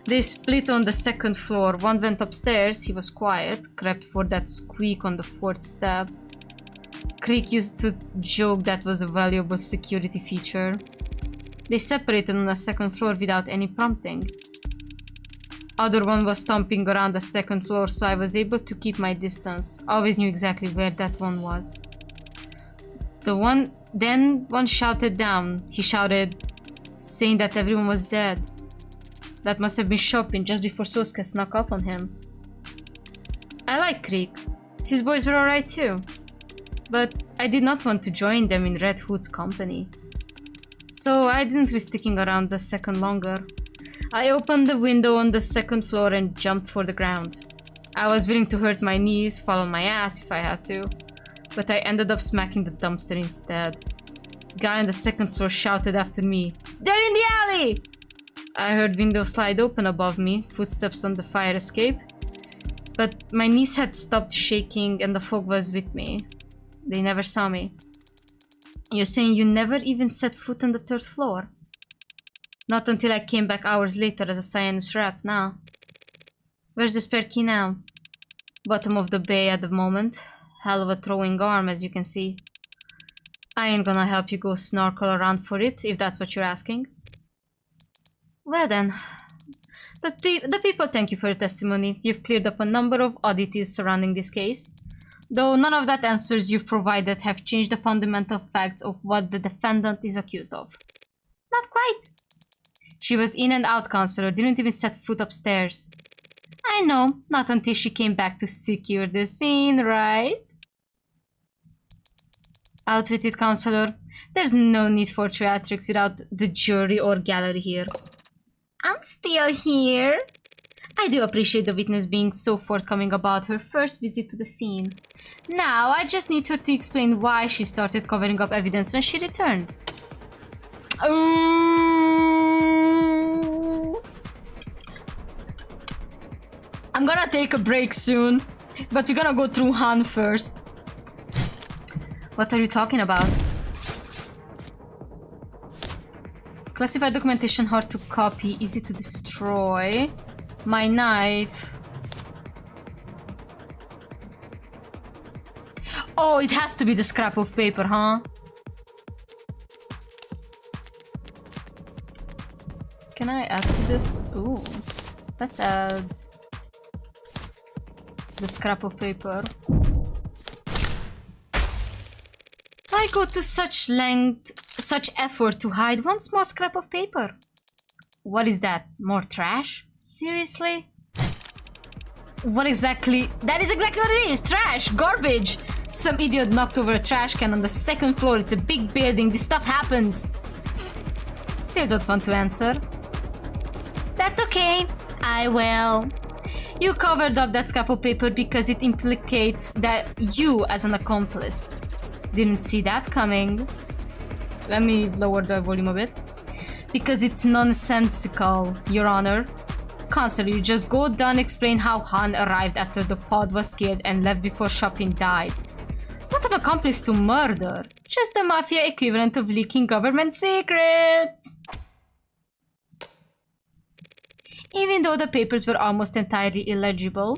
They split on the second floor. One went upstairs, he was quiet, crept for that squeak on the fourth step. Creek used to joke that was a valuable security feature. They separated on the second floor without any prompting. Other one was stomping around the second floor, so I was able to keep my distance. Always knew exactly where that one was. Then one shouted down. He shouted, saying that everyone was dead. That must have been shopping just before Sosuke snuck up on him. I like Creek. His boys were alright too. But I did not want to join them in Red Hood's company. So I didn't risk sticking around a second longer. I opened the window on the second floor and jumped for the ground. I was willing to hurt my knees, fall on my ass if I had to, but I ended up smacking the dumpster instead. The guy on the second floor shouted after me, "They're in the alley!" I heard windows slide open above me, footsteps on the fire escape, but my knees had stopped shaking and the fog was with me. They never saw me. You're saying you never even set foot on the third floor? Not until I came back hours later as a Cyanus rep, nah. Where's the spare key now? Bottom of the bay at the moment. Hell of a throwing arm, as you can see. I ain't gonna help you go snorkel around for it, if that's what you're asking. Well then. The people thank you for your testimony. You've cleared up a number of oddities surrounding this case. Though none of that answers you've provided have changed the fundamental facts of what the defendant is accused of. Not quite. She was in and out, counselor, didn't even set foot upstairs. I know, not until she came back to secure the scene, right? Out with it, counselor. There's no need for theatrics without the jury or gallery here. I'm still here. I do appreciate the witness being so forthcoming about her first visit to the scene. Now, I just need her to explain why she started covering up evidence when she returned. Ooh. I'm gonna take a break soon, but we're gonna go through Han first. What are you talking about? Classified documentation hard to copy, easy to destroy. My knife. Oh, it has to be the scrap of paper, huh? Can I add to this? Ooh. Let's add the scrap of paper. I go to such length, such effort to hide one small scrap of paper. What is that? More trash? Seriously? What exactly? That is exactly what it is! Trash! Garbage! Some idiot knocked over a trash can on the second floor. It's a big building. This stuff happens. Still don't want to answer. That's okay. I will. You covered up that scrap of paper because it implicates that you as an accomplice. Didn't see that coming. Let me lower the volume a bit. Because it's nonsensical, Your Honor. Counselor, you just go down and explain how Han arrived after the pod was killed and left before Chopin died. Not an accomplice to murder. Just the mafia equivalent of leaking government secrets. Even though the papers were almost entirely illegible,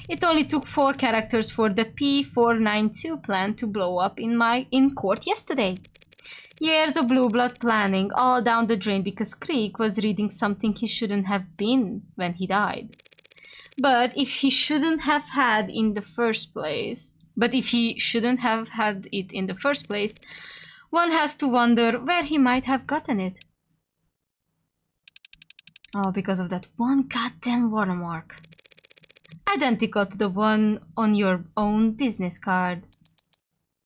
it only took 4 characters for the P492 plan to blow up in court yesterday. Years of blue blood planning all down the drain because Krieg was reading something he shouldn't have been when he died. But if he shouldn't have had it in the first place, one has to wonder where he might have gotten it. Oh, because of that one goddamn watermark. Identical to the one on your own business card.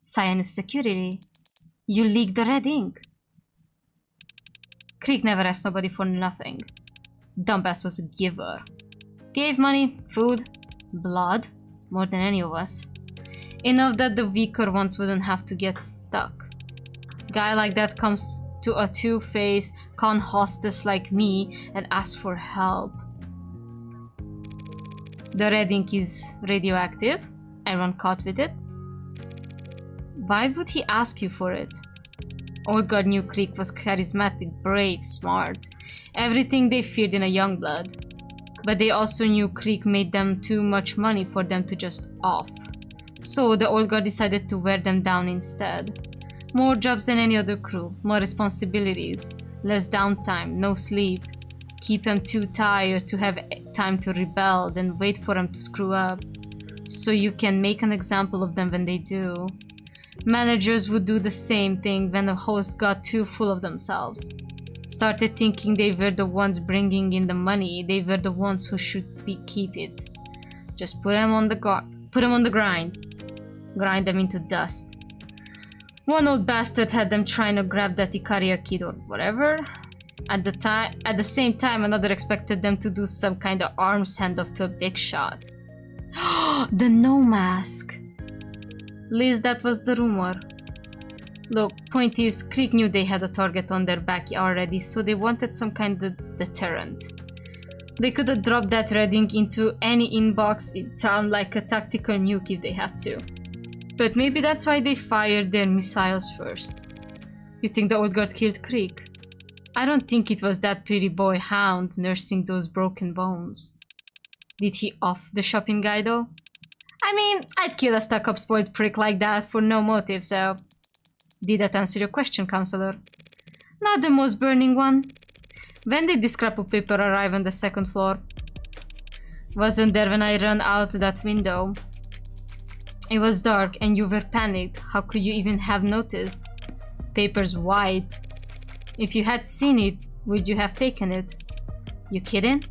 Cyanus Security. You leaked the red ink. Krieg never asked nobody for nothing. Dumbass was a giver. Gave money, food, blood, more than any of us. Enough that the weaker ones wouldn't have to get stuck. Guy like that comes to a two-faced con hostess like me and asks for help. The red ink is radioactive. Everyone caught with it. Why would he ask you for it? Old God knew Krieg was charismatic, brave, smart. Everything they feared in a young blood. But they also knew Krieg made them too much money for them to just off. So the old God decided to wear them down instead. More jobs than any other crew, more responsibilities, less downtime, no sleep. Keep them too tired to have time to rebel, then wait for them to screw up. So you can make an example of them when they do. Managers would do the same thing when a host got too full of themselves. Started thinking they were the ones bringing in the money, they were the ones who should keep it. Just put them on the grind. Grind them into dust. One old bastard had them trying to grab that Ikaria kid or whatever. At the same time, another expected them to do some kind of arm send-off to a big shot. The no mask. Liz, that was the rumor. Look, point is, Creek knew they had a target on their back already, so they wanted some kind of deterrent. They could have dropped that red ink into any inbox in town like a tactical nuke if they had to. But maybe that's why they fired their missiles first. You think the old guard killed Creek? I don't think it was that pretty boy Hound nursing those broken bones. Did he off the shopping guy though? I mean, I'd kill a stuck-up spoiled prick like that for no motive, so... Did that answer your question, counselor? Not the most burning one. When did this scrap of paper arrive on the second floor? Wasn't there when I ran out that window. It was dark and you were panicked. How could you even have noticed? Paper's white. If you had seen it, would you have taken it? You kidding?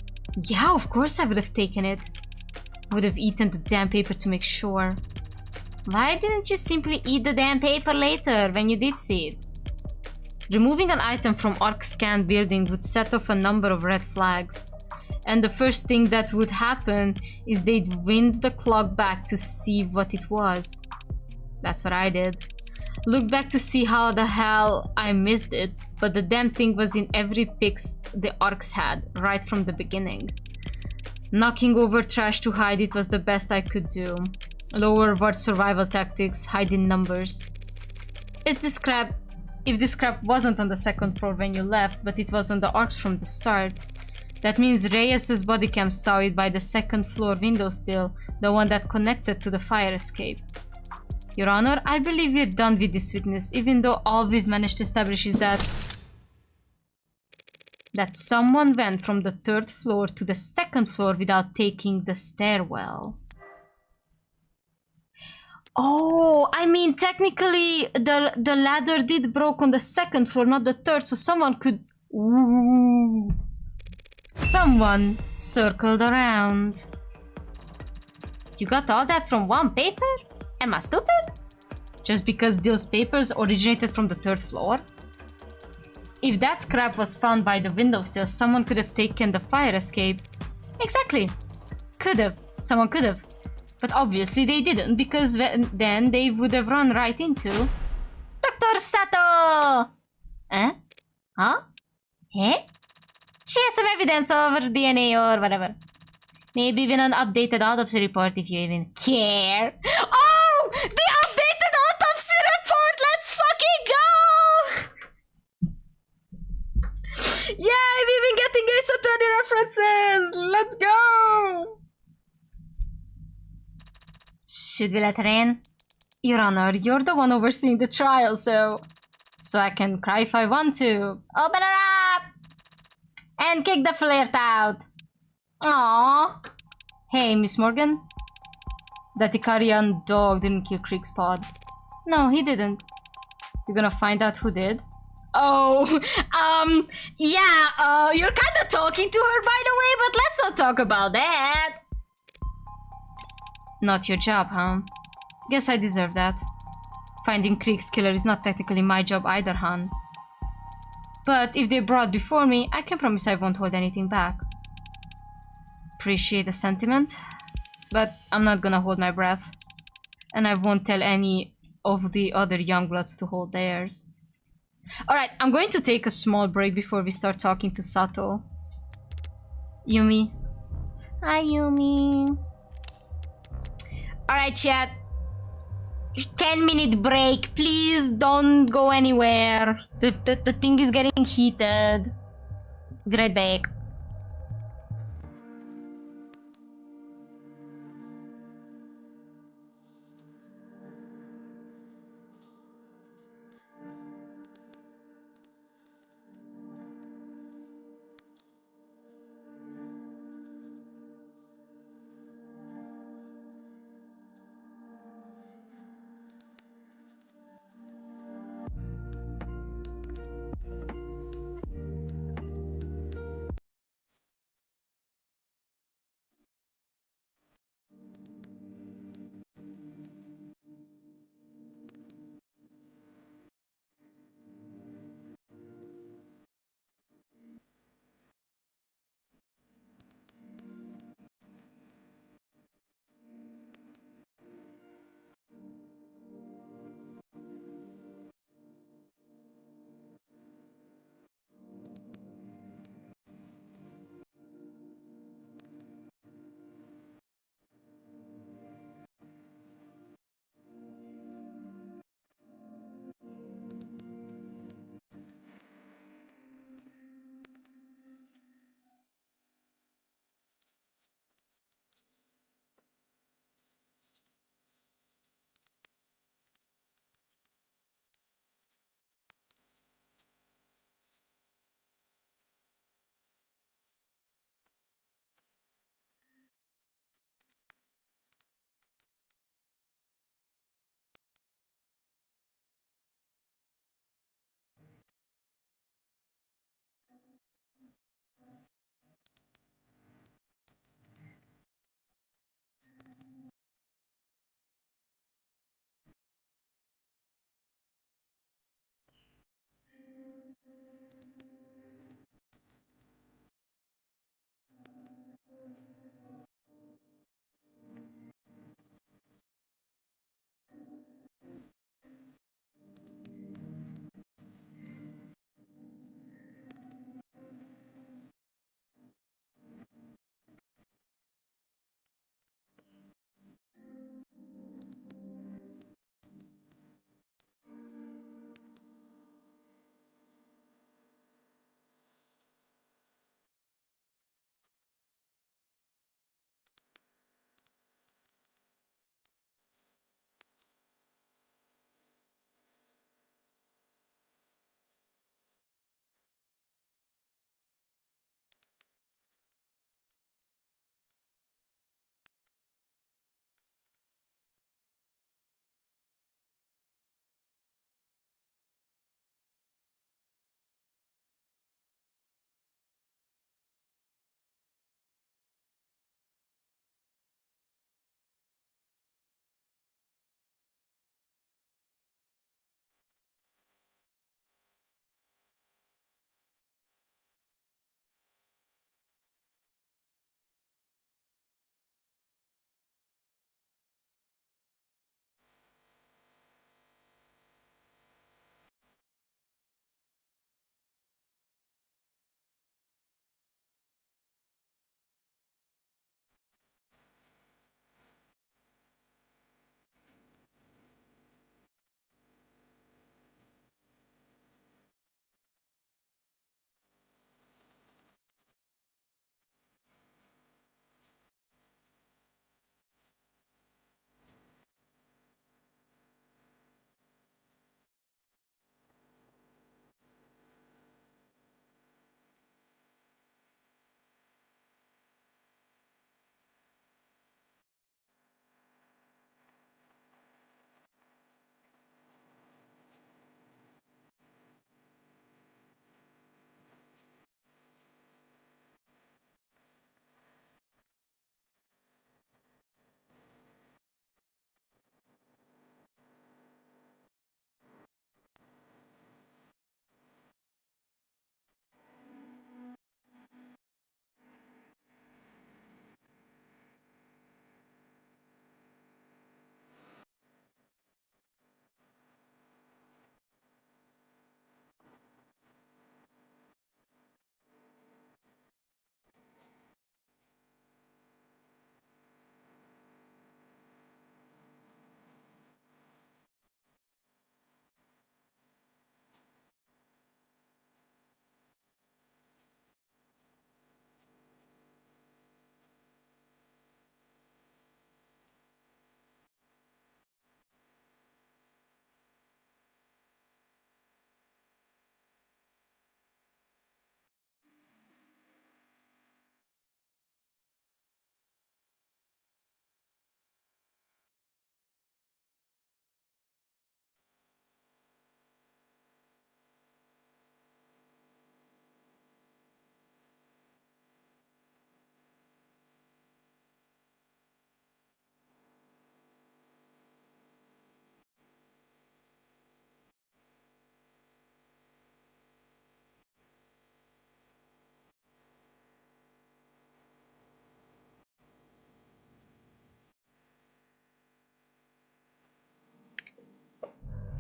Yeah, of course I would have taken it. I would have eaten the damn paper to make sure. Why didn't you simply eat the damn paper later when you did see it? Removing an item from ARC scan building would set off a number of red flags. And the first thing that would happen is they'd wind the clock back to see what it was. That's what I did. Look back to see how the hell I missed it, but the damn thing was in every pics the ARCs had, right from the beginning. Knocking over trash to hide it was the best I could do. Lower word survival tactics, hide in numbers. If the scrap wasn't on the second floor when you left, but it was on the ARCs from the start, that means Reyes's body cam saw it by the second floor window still, the one that connected to the fire escape. Your Honor, I believe we're done with this witness, even though all we've managed to establish is that someone went from the third floor to the second floor without taking the stairwell. Oh, I mean, technically, the ladder did broke on the second floor, not the third, so someone could... Ooh. Someone circled around. You got all that from one paper? Am I stupid? Just because those papers originated from the third floor? If that scrap was found by the window still, someone could have taken the fire escape. Exactly. Could have. Someone could have. But obviously they didn't, because then they would have run right into... Dr. Sato! Eh? Huh? Eh? She has some evidence over DNA or whatever. Maybe even an updated autopsy report if you even care. Oh! The updated autopsy report! Let's fucking go! Yeah, I'm even getting Ace Attorney references! Let's go! Should we let her in? Your Honor, you're the one overseeing the trial, so I can cry if I want to. Open her up! And kick the flirt out. Aww. Hey, Miss Morgan. That Icarian dog didn't kill Creek's pod. No, he didn't. You're gonna find out who did? Oh, yeah, you're kinda talking to her by the way, but let's not talk about that. Not your job, huh? Guess I deserve that. Finding Creek's killer is not technically my job either, hon. But if they brought before me, I can promise I won't hold anything back. Appreciate the sentiment, but I'm not gonna hold my breath. And I won't tell any of the other youngbloods to hold theirs. Alright, I'm going to take a small break before we start talking to Sato. Yumi. Hi, Yumi. Alright, chat. 10-minute break. Please don't go anywhere. The thing is getting heated. Be right back.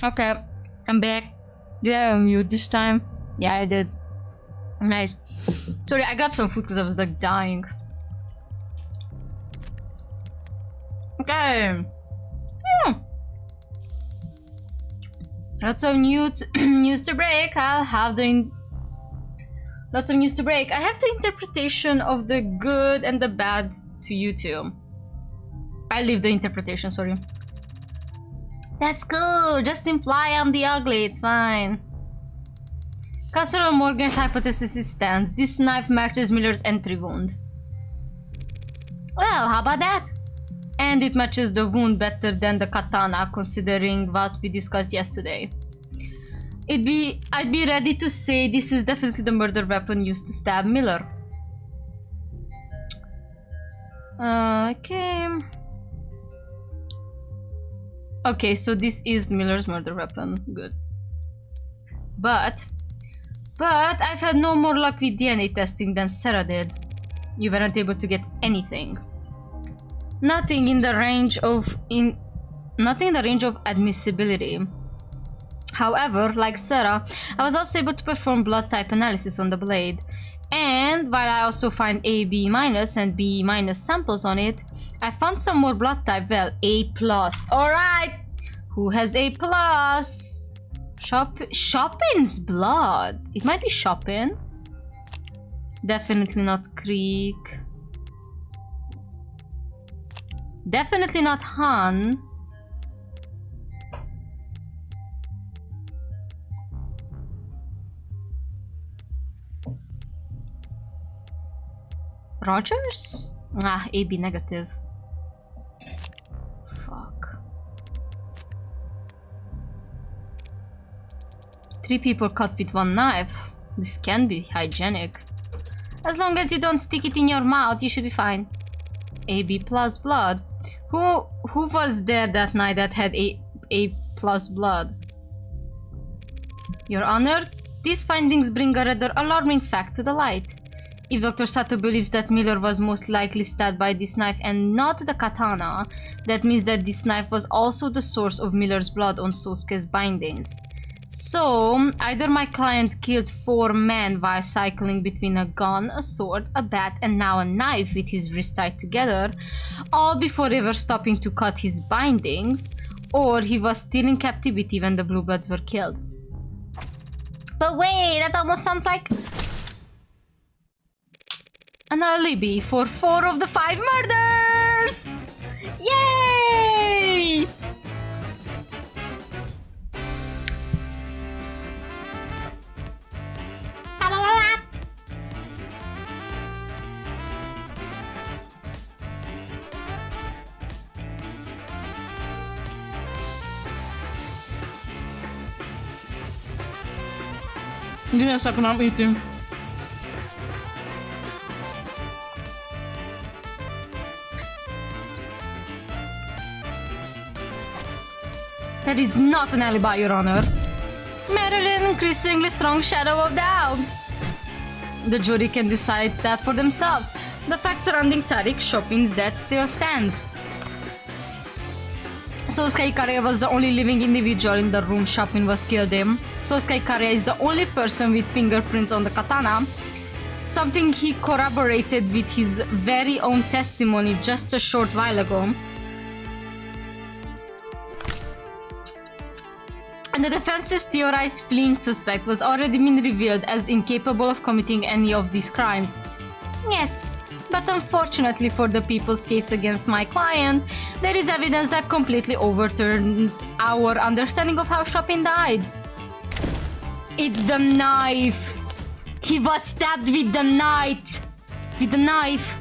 Okay, I'm back. Did I unmute this time? Yeah, I did. Nice. Sorry, I grabbed some food because I was like dying. Okay. Yeah. Lots of news to break. I'll have the lots of news to break. I have the interpretation of the good and the bad to you two. I leave the interpretation, sorry. That's cool. Just imply I'm the ugly. It's fine. Castle Morgan's hypothesis stands. This knife matches Miller's entry wound. Well, how about that? And it matches the wound better than the katana, considering what we discussed yesterday. I'd be ready to say this is definitely the murder weapon used to stab Miller. Okay. Okay, so this is Miller's murder weapon. Good. But I've had no more luck with DNA testing than Sarah did. You weren't able to get anything. Nothing in the range of admissibility. However, like Sarah, I was also able to perform blood type analysis on the blade. And while I also find A, B- and B- samples on it, I found some more blood type. Well, A+. Alright! Who has A+? Chopin's blood. It might be Chopin. Definitely not Creek. Definitely not Han. Rogers? Ah, AB negative. Fuck. 3 people cut with 1 knife. This can be hygienic. As long as you don't stick it in your mouth, you should be fine. AB plus blood. Who was there that night that had A plus blood? Your Honor, these findings bring a rather alarming fact to the light. If Dr. Sato believes that Miller was most likely stabbed by this knife and not the katana, that means that this knife was also the source of Miller's blood on Sosuke's bindings. So, either my client killed 4 men while cycling between a gun, a sword, a bat, and now a knife with his wrist tied together, all before ever stopping to cut his bindings, or he was still in captivity when the Blue Bloods were killed. But wait, that almost sounds like an alibi for 4 of the 5 murders! Yay! Give me a second, I'm eating. That is not an alibi, Your Honor. Merely an increasingly strong shadow of doubt. The jury can decide that for themselves. The fact surrounding Tariq Chopin's death still stands. Sosuke Ikaria was the only living individual in the room Chopin was killed in. Sosuke Ikaria is the only person with fingerprints on the katana, something he corroborated with his very own testimony just a short while ago. And the defense's theorized fleeing suspect was already been revealed as incapable of committing any of these crimes. Yes, but unfortunately for the people's case against my client, there is evidence that completely overturns our understanding of how Chopin died. It's the knife! He was stabbed with the knife! With the knife!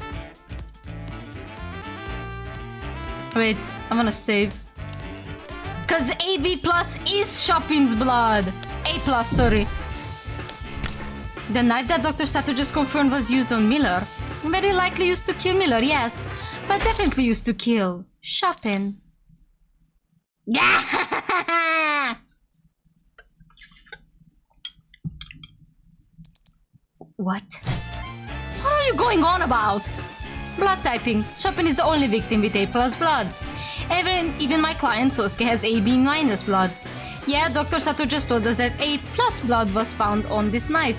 Wait, I wanna save. Cause AB plus is Chopin's blood! A plus, sorry. The knife that Dr. Sato just confirmed was used on Miller. Very likely used to kill Miller, yes. But definitely used to kill Chopin. Yeah! What? What are you going on about? Blood typing. Chopin is the only victim with A plus blood. Even my client Sosuke has AB minus blood. Yeah, Dr. Sato just told us that 8+ blood was found on this knife.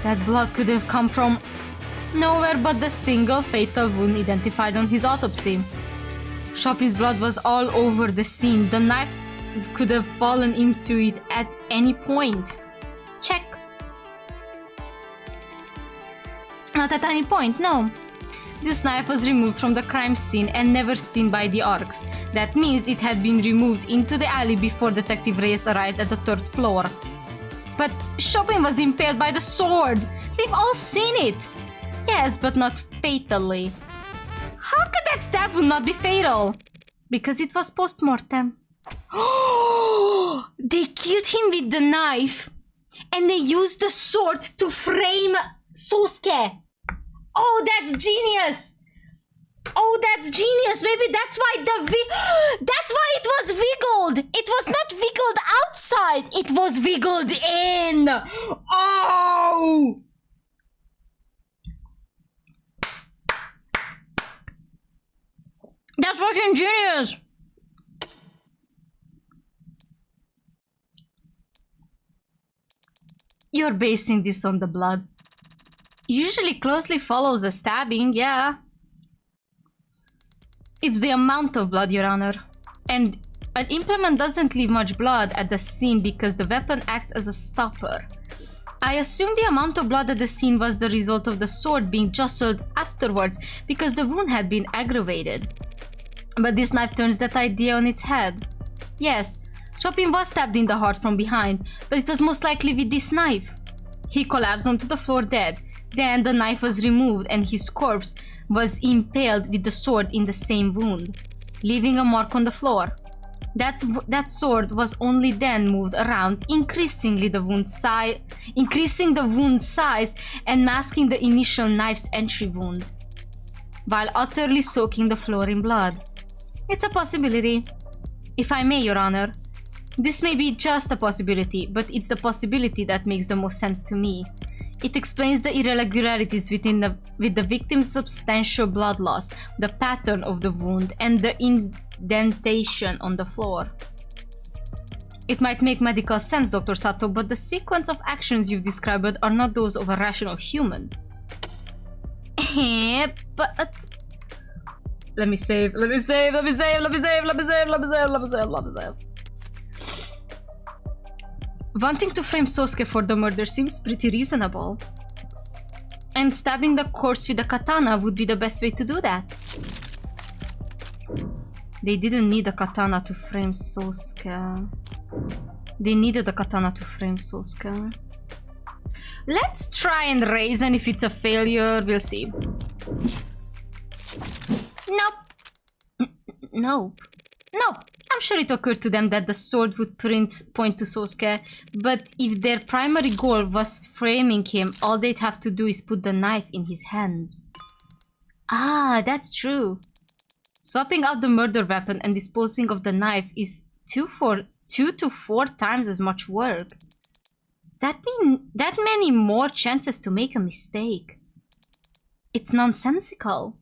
That blood could have come from nowhere but the single fatal wound identified on his autopsy. Shopping's blood was all over the scene. The knife could have fallen into it at any point. Check. Not at any point, no. This knife was removed from the crime scene and never seen by the orcs. That means it had been removed into the alley before Detective Reyes arrived at the 3rd floor. But Shopping was impaled by the sword. We've all seen it. Yes, but not fatally. How could that stab wound not be fatal? Because it was post-mortem. They killed him with the knife and they used the sword to frame Sosuke. Oh, that's genius! Oh, that's genius! Maybe that's why that's why it was wiggled! It was not wiggled outside! It was wiggled in! Oh! That's fucking genius! You're basing this on the blood. Usually closely follows a stabbing, yeah. It's the amount of blood, Your Honor. And an implement doesn't leave much blood at the scene because the weapon acts as a stopper. I assume the amount of blood at the scene was the result of the sword being jostled afterwards because the wound had been aggravated. But this knife turns that idea on its head. Yes, Chopin was stabbed in the heart from behind, but it was most likely with this knife. He collapsed onto the floor dead. Then the knife was removed and his corpse was impaled with the sword in the same wound, leaving a mark on the floor. That sword was only then moved around, increasing the wound size and masking the initial knife's entry wound, while utterly soaking the floor in blood. It's a possibility. If I may, Your Honor. This may be just a possibility, but it's the possibility that makes the most sense to me. It explains the irregularities with the victim's substantial blood loss, the pattern of the wound, and the indentation on the floor. It might make medical sense, Dr. Sato, but the sequence of actions you've described are not those of a rational human. But... Let me save. Wanting to frame Sosuke for the murder seems pretty reasonable. And stabbing the corpse with a katana would be the best way to do that. They didn't need a katana to frame Sosuke. They needed a katana to frame Sosuke. Let's try and raise, and if it's a failure, we'll see. Nope. I'm sure it occurred to them that the sword would point to Sosuke, but if their primary goal was framing him, all they'd have to do is put the knife in his hands. Ah, that's true. Swapping out the murder weapon and disposing of the knife is 2 to 4 times as much work. That many more chances to make a mistake. It's nonsensical.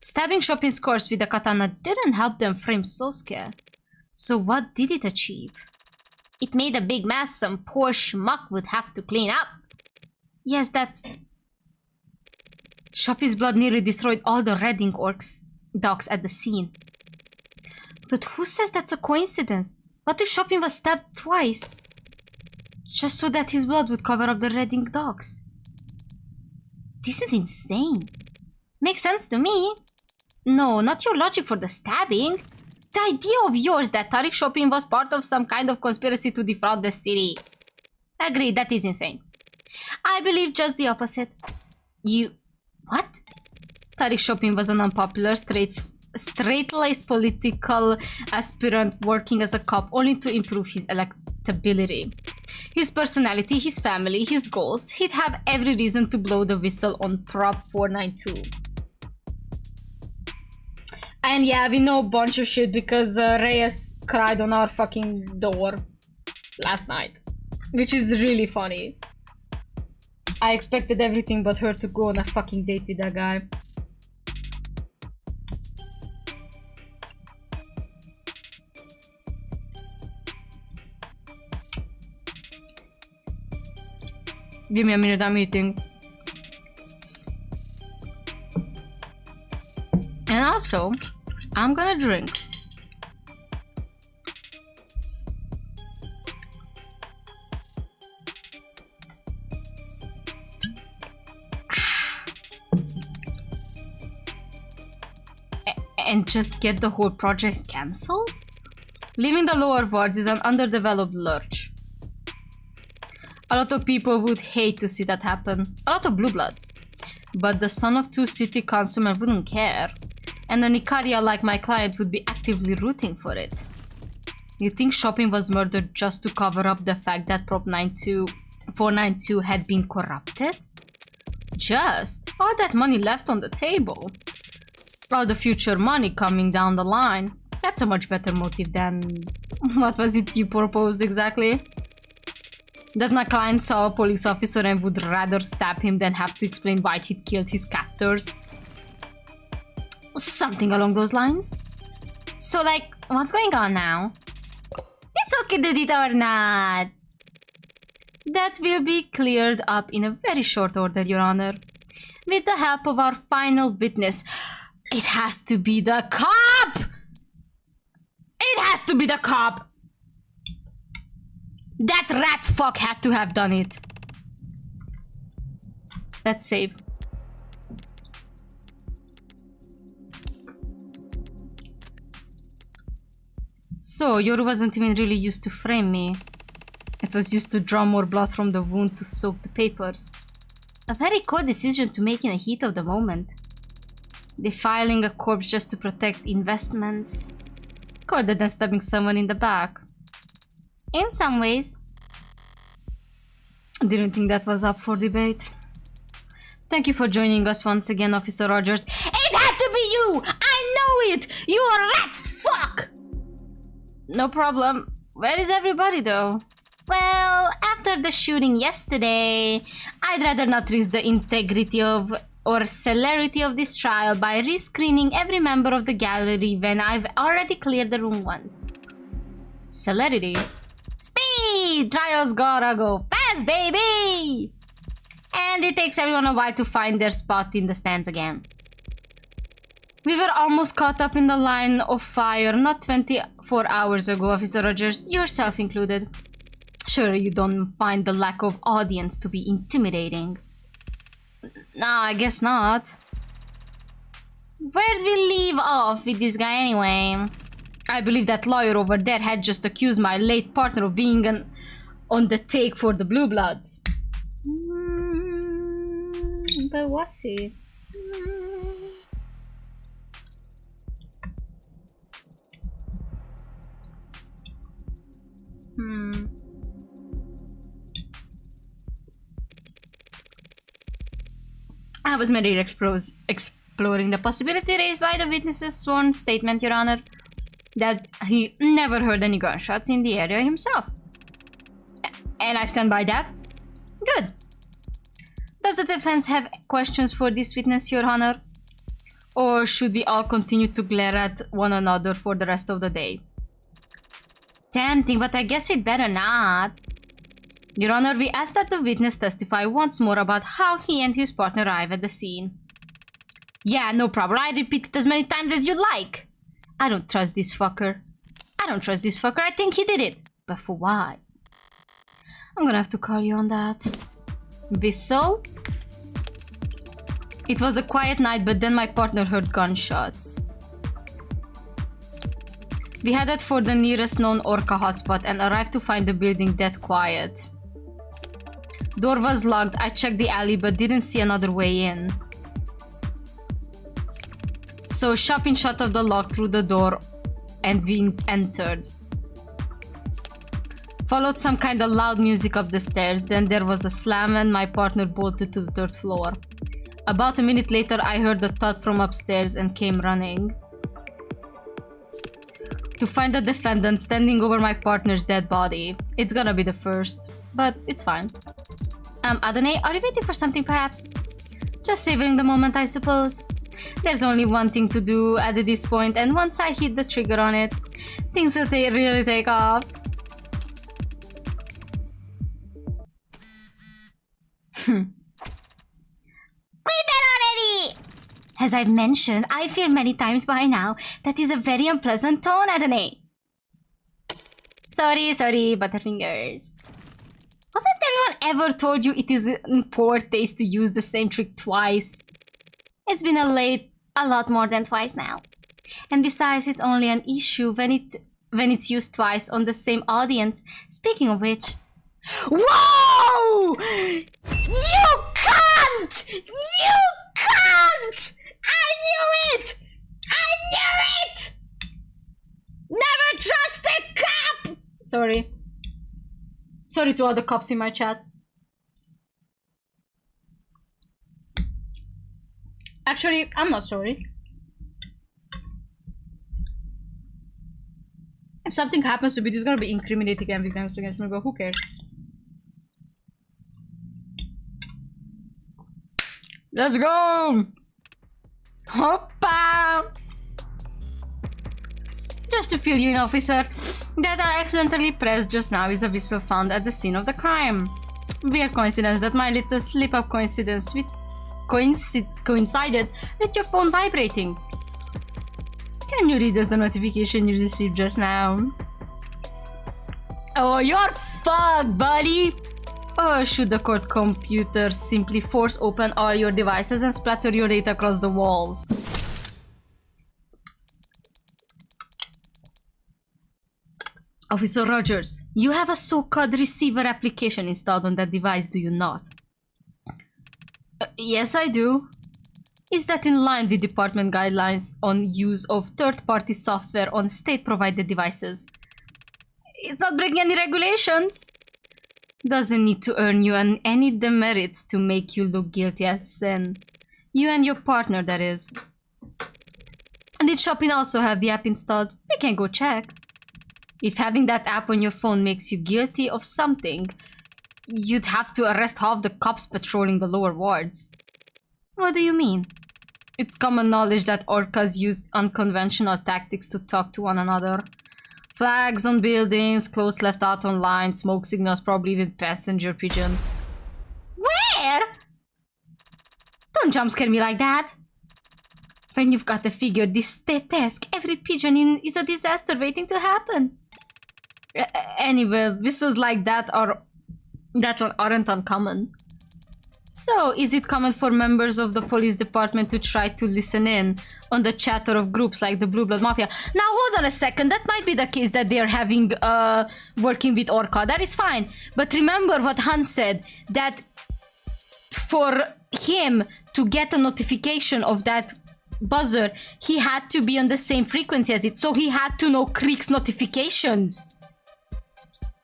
Stabbing Chopin's corpse with a katana didn't help them frame Sosuke. So what did it achieve? It made a big mess some poor schmuck would have to clean up. Yes, that's... Chopin's blood nearly destroyed all the red ink dogs at the scene. But who says that's a coincidence? What if Chopin was stabbed twice? Just so that his blood would cover up the red ink dogs. This is insane. Makes sense to me. No, not your logic for the stabbing. The idea of yours that Tariq Chopin was part of some kind of conspiracy to defraud the city. Agreed, that is insane. I believe just the opposite. You... What? Tariq Chopin was an unpopular, straight-laced political aspirant working as a cop only to improve his electability. His personality, his family, his goals, he'd have every reason to blow the whistle on Prop 492. And yeah, we know a bunch of shit because Reyes cried on our fucking door last night. Which is really funny. I expected everything but her to go on a fucking date with that guy. Give me a minute, I'm eating. And also, I'm gonna drink. And just get the whole project cancelled? Leaving the lower wards is an underdeveloped lurch. A lot of people would hate to see that happen. A lot of blue bloods. But the son of two city councilmen wouldn't care. And an ihateus like my client would be actively rooting for it. You think shopping was murdered just to cover up the fact that Prop 492 had been corrupted? Just all that money left on the table. All the future money coming down the line. That's a much better motive than... What was it you proposed exactly? That my client saw a police officer and would rather stab him than have to explain why he'd killed his captors. Something along those lines. So like, what's going on now? It's okay to do it or not. That will be cleared up in a very short order, Your Honor. With the help of our final witness. It has to be the cop! It has to be the cop! That rat fuck had to have done it. Let's save. So, Yoru wasn't even really used to frame me. It was used to draw more blood from the wound to soak the papers. A very cool decision to make in the heat of the moment. Defiling a corpse just to protect investments. Colder than stabbing someone in the back. In some ways. Didn't think that was up for debate. Thank you for joining us once again, Officer Rogers. It had to be you! I know it! You rat fuck! No problem. Where is everybody though? Well, after the shooting yesterday, I'd rather not risk the integrity of or celerity of this trial by rescreening every member of the gallery when I've already cleared the room once. Celerity? Speed! Trials gotta go fast, baby! And it takes everyone a while to find their spot in the stands again. We were almost caught up in the line of fire not 24 hours ago, Officer Rogers, yourself included. Sure, you don't find the lack of audience to be intimidating. Nah, I guess not. Where'd we leave off with this guy anyway? I believe that lawyer over there had just accused my late partner of being on the take for the Blue Bloods. But was he? I was merely exploring the possibility raised by the witness's sworn statement, Your Honor, that he never heard any gunshots in the area himself. And I stand by that. Good. Does the defense have questions for this witness, Your Honor? Or should we all continue to glare at one another for the rest of the day? Tempting, but I guess we'd better not. Your Honor, we ask that the witness testify once more about how he and his partner arrived at the scene. Yeah, no problem. I repeat it as many times as you like. I don't trust this fucker. I don't trust this fucker. I think he did it. But for why? I'm gonna have to call you on that. Whistle? It was a quiet night, but then my partner heard gunshots. We headed for the nearest known Orca hotspot and arrived to find the building dead quiet. Door was locked. I checked the alley but didn't see another way in. So shopping shot of the lock through the door and we entered. Followed some kind of loud music up the stairs, then there was a slam and my partner bolted to the third floor. About a minute later I heard a thud from upstairs and came running. To find the defendant standing over my partner's dead body. It's gonna be the first, but it's fine. Adonai, are you waiting for something perhaps? Just savoring the moment, I suppose. There's only one thing to do at this point, and once I hit the trigger on it, things will really take off. As I've mentioned, I fear many times by now, that is a very unpleasant tone, Adonai. Sorry, Butterfingers. Hasn't anyone ever told you it is in poor taste to use the same trick twice? It's been a lot more than twice now. And besides, it's only an issue when it's used twice on the same audience. Speaking of which... Whoa! You can't! You can't! I knew it! I knew it! Never trust a cop! Sorry. Sorry to all the cops in my chat. Actually, I'm not sorry. If something happens to me, this is gonna be incriminating evidence against me, but who cares? Let's go! Hoppa! Just to fill you in, officer, that I accidentally pressed just now is a whistle found at the scene of the crime. Weird coincidence that my little slip-up coincided with your phone vibrating. Can you read us the notification you received just now? Oh, you're fucked, buddy! Or should the court computer simply force open all your devices and splatter your data across the walls? Officer Rogers, you have a so-called receiver application installed on that device, do you not? Yes, I do. Is that in line with department guidelines on use of third-party software on state-provided devices? It's not breaking any regulations. Doesn't need to earn you any demerits to make you look guilty as sin. You and your partner, that is. Did Shopping also have the app installed? We can go check. If having that app on your phone makes you guilty of something, you'd have to arrest half the cops patrolling the lower wards. What do you mean? It's common knowledge that orcas use unconventional tactics to talk to one another. Flags on buildings, clothes left out on line, smoke signals, probably with passenger pigeons. Where? Don't jump scare me like that. When you've got to figure this task, every pigeon is a disaster waiting to happen. Anyway, whistles like that aren't uncommon. So, is it common for members of the police department to try to listen in on the chatter of groups like the Blue Blood Mafia? Now, hold on a second. That might be the case that they're having, working with Orca. That is fine. But remember what Hans said, that for him to get a notification of that buzzer, he had to be on the same frequency as it. So he had to know Creek's notifications.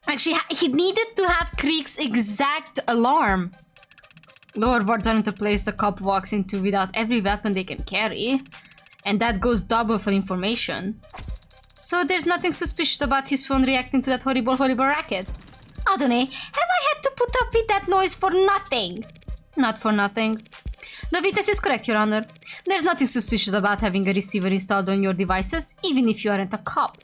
Actually, he needed to have Creek's exact alarm. Lower wards aren't a place a cop walks into without every weapon they can carry. And that goes double for information. So there's nothing suspicious about his phone reacting to that horrible racket. Adonai, have I had to put up with that noise for nothing? Not for nothing. The witness is correct, Your Honor. There's nothing suspicious about having a receiver installed on your devices, even if you aren't a cop.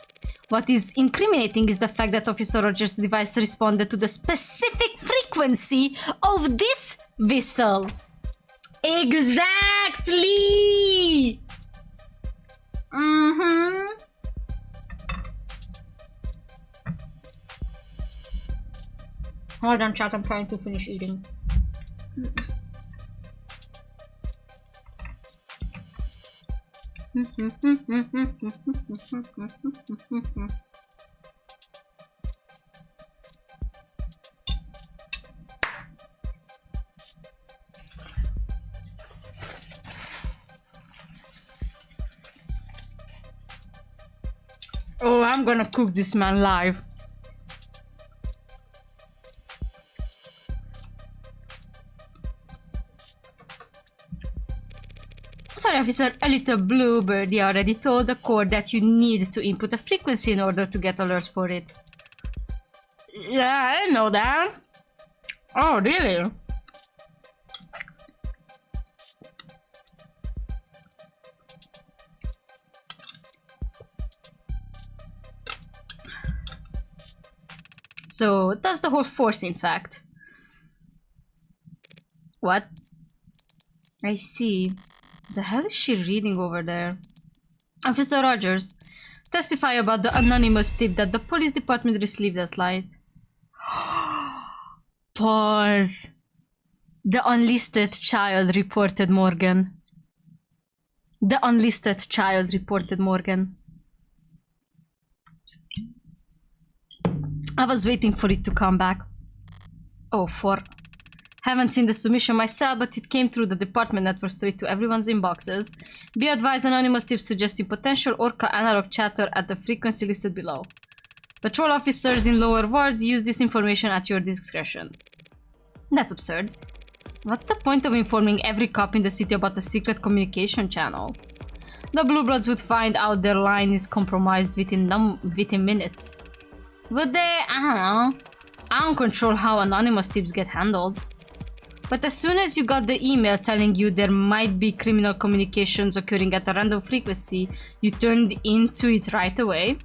What is incriminating is the fact that Officer Rogers' device responded to the specific frequency of this whistle. Exactly! Hold on, chat, I'm trying to finish eating. Oh, I'm gonna cook this man live. Sorry, officer, a little bluebirdie already told the court that you need to input a frequency in order to get alerts for it. Yeah, I know that. Oh, really? So, that's the whole force, in fact. What? I see. The hell is she reading over there? Officer Rogers, testify about the anonymous tip that the police department received last night. Pause. The unlisted child reported Morgan. The unlisted child reported Morgan. I was waiting for it to come back. Oh, haven't seen the submission myself, but it came through the department network straight to everyone's inboxes. Be advised, anonymous tips suggesting potential Orca analog chatter at the frequency listed below. Patrol officers in lower wards use this information at your discretion. That's absurd. What's the point of informing every cop in the city about a secret communication channel? The Blue Bloods would find out their line is compromised within minutes. Would they? I don't know. I don't control how anonymous tips get handled. But as soon as you got the email telling you there might be criminal communications occurring at a random frequency, you turned into it right away.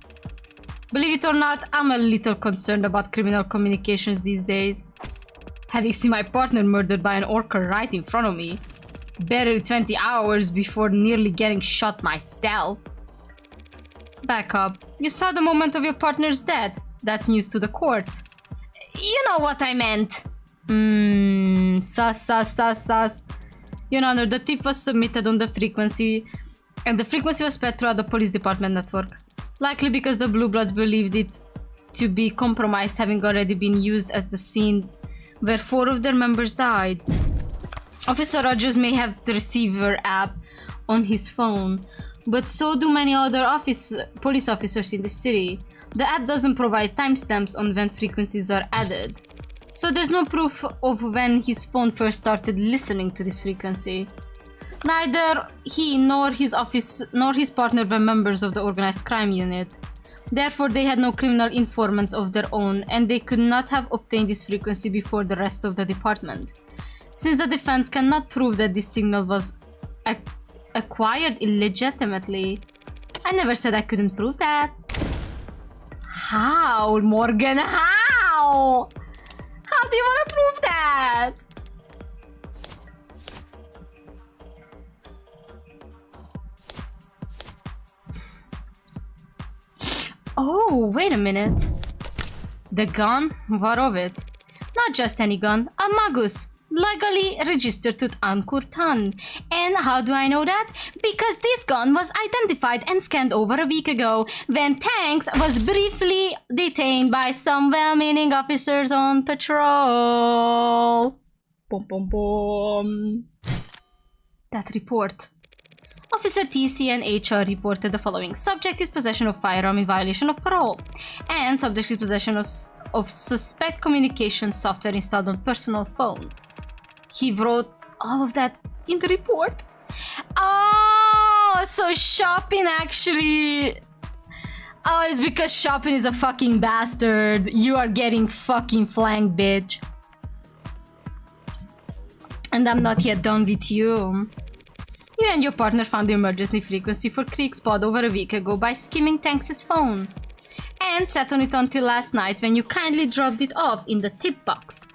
Believe it or not, I'm a little concerned about criminal communications these days. Having seen my partner murdered by an orca right in front of me, barely 20 hours before nearly getting shot myself. Back up. You saw the moment of your partner's death. That's news to the court. You know what I meant. Sus. Your Honor, the tip was submitted on the frequency, and the frequency was spread throughout the police department network. Likely because the Blue Bloods believed it to be compromised, having already been used as the scene where 4 of their members died. Officer Rogers may have the receiver app on his phone, but so do many other police officers in the city. The app doesn't provide timestamps on when frequencies are added, so there's no proof of when his phone first started listening to this frequency. Neither he nor his office nor his partner were members of the organized crime unit. Therefore, they had no criminal informants of their own, and they could not have obtained this frequency before the rest of the department. Since the defense cannot prove that this signal was acquired illegitimately. I never said I couldn't prove that. How, Morgan? How? How do you want to prove that? Oh, wait a minute. The gun? What of it? Not just any gun, a magus. Legally registered to Ankurtan. And how do I know that? Because this gun was identified and scanned over a week ago when Tanks was briefly detained by some well-meaning officers on patrol. Boom, boom, boom. That report. Officer TC and HR reported the following. Subject is possession of firearm in violation of parole. And subject is possession of suspect communication software installed on personal phone. He wrote all of that in the report. Oh, so Shopping actually... Oh, it's because Shopping is a fucking bastard. You are getting fucking flanked, bitch. And I'm not yet done with you. You and your partner found the emergency frequency for Kriegspod over a week ago by skimming Tanks' phone. And sat on it until last night when you kindly dropped it off in the tip box.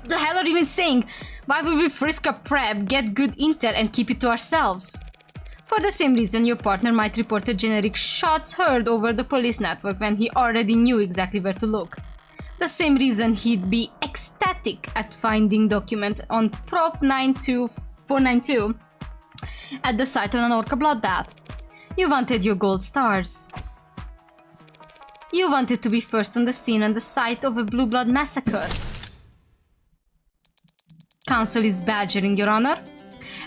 The hell are you even saying? Why would we frisk a prep, get good intel, and keep it to ourselves? For the same reason, your partner might report the generic shots heard over the police network when he already knew exactly where to look. The same reason he'd be ecstatic at finding documents on Prop 492 at the site of an orca bloodbath. You wanted your gold stars. You wanted to be first on the scene and the site of a blue blood massacre. Counsel is badgering Your Honor,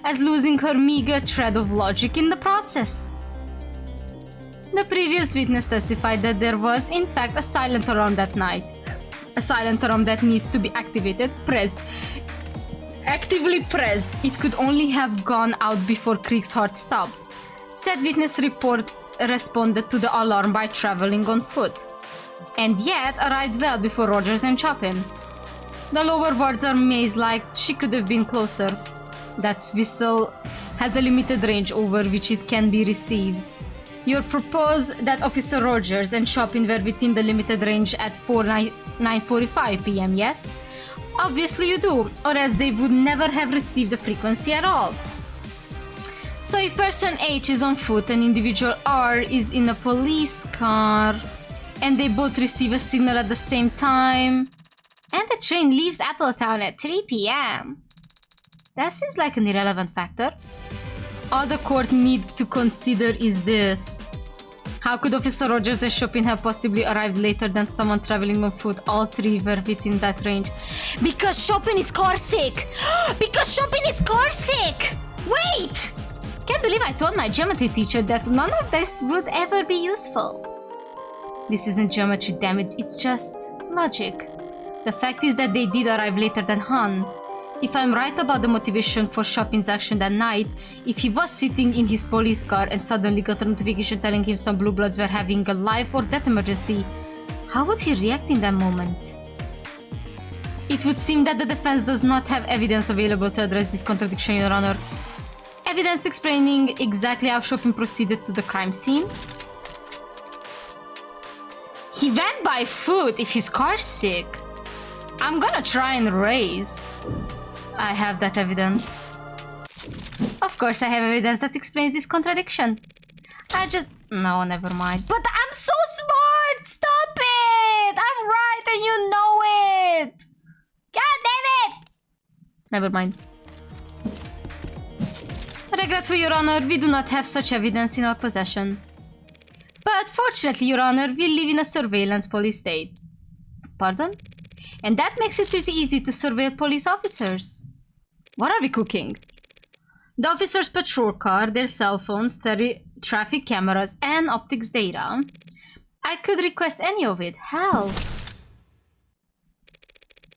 as losing her meager thread of logic in the process. The previous witness testified that there was, in fact, a silent alarm that night. A silent alarm that needs to be activated, actively pressed. It could only have gone out before Krieg's heart stopped. Said witness responded to the alarm by traveling on foot, and yet arrived well before Rogers and Chopin. The lower wards are maze-like. She could have been closer. That whistle has a limited range over which it can be received. You propose that Officer Rogers and Chopin were within the limited range at 9:45 p.m., yes? Obviously you do, or else they would never have received the frequency at all. So if person H is on foot and individual R is in a police car, and they both receive a signal at the same time, and the train leaves Appletown at 3 p.m. That seems like an irrelevant factor. All the court need to consider is this. How could Officer Rogers and Chopin have possibly arrived later than someone traveling on foot? All three were within that range. Because Chopin is car sick! Because Chopin is car sick! Wait! Can't believe I told my geometry teacher that none of this would ever be useful. This isn't geometry, damn it, it's just logic. The fact is that they did arrive later than Han. If I'm right about the motivation for Chopin's action that night, if he was sitting in his police car and suddenly got a notification telling him some blue bloods were having a life or death emergency, how would he react in that moment? It would seem that the defense does not have evidence available to address this contradiction, Your Honor. Evidence explaining exactly how Chopin proceeded to the crime scene. He went by foot if his car's sick. I'm gonna try and raise. I have that evidence. Of course I have evidence that explains this contradiction. No, never mind. But I'm so smart! Stop it! I'm right and you know it! God damn it! Never mind. Regretfully, Your Honor, we do not have such evidence in our possession. But fortunately, Your Honor, we live in a surveillance police state. Pardon? And that makes it pretty easy to surveil police officers. What are we cooking? The officers' patrol car, their cell phones, traffic cameras, and optics data. I could request any of it. Hell.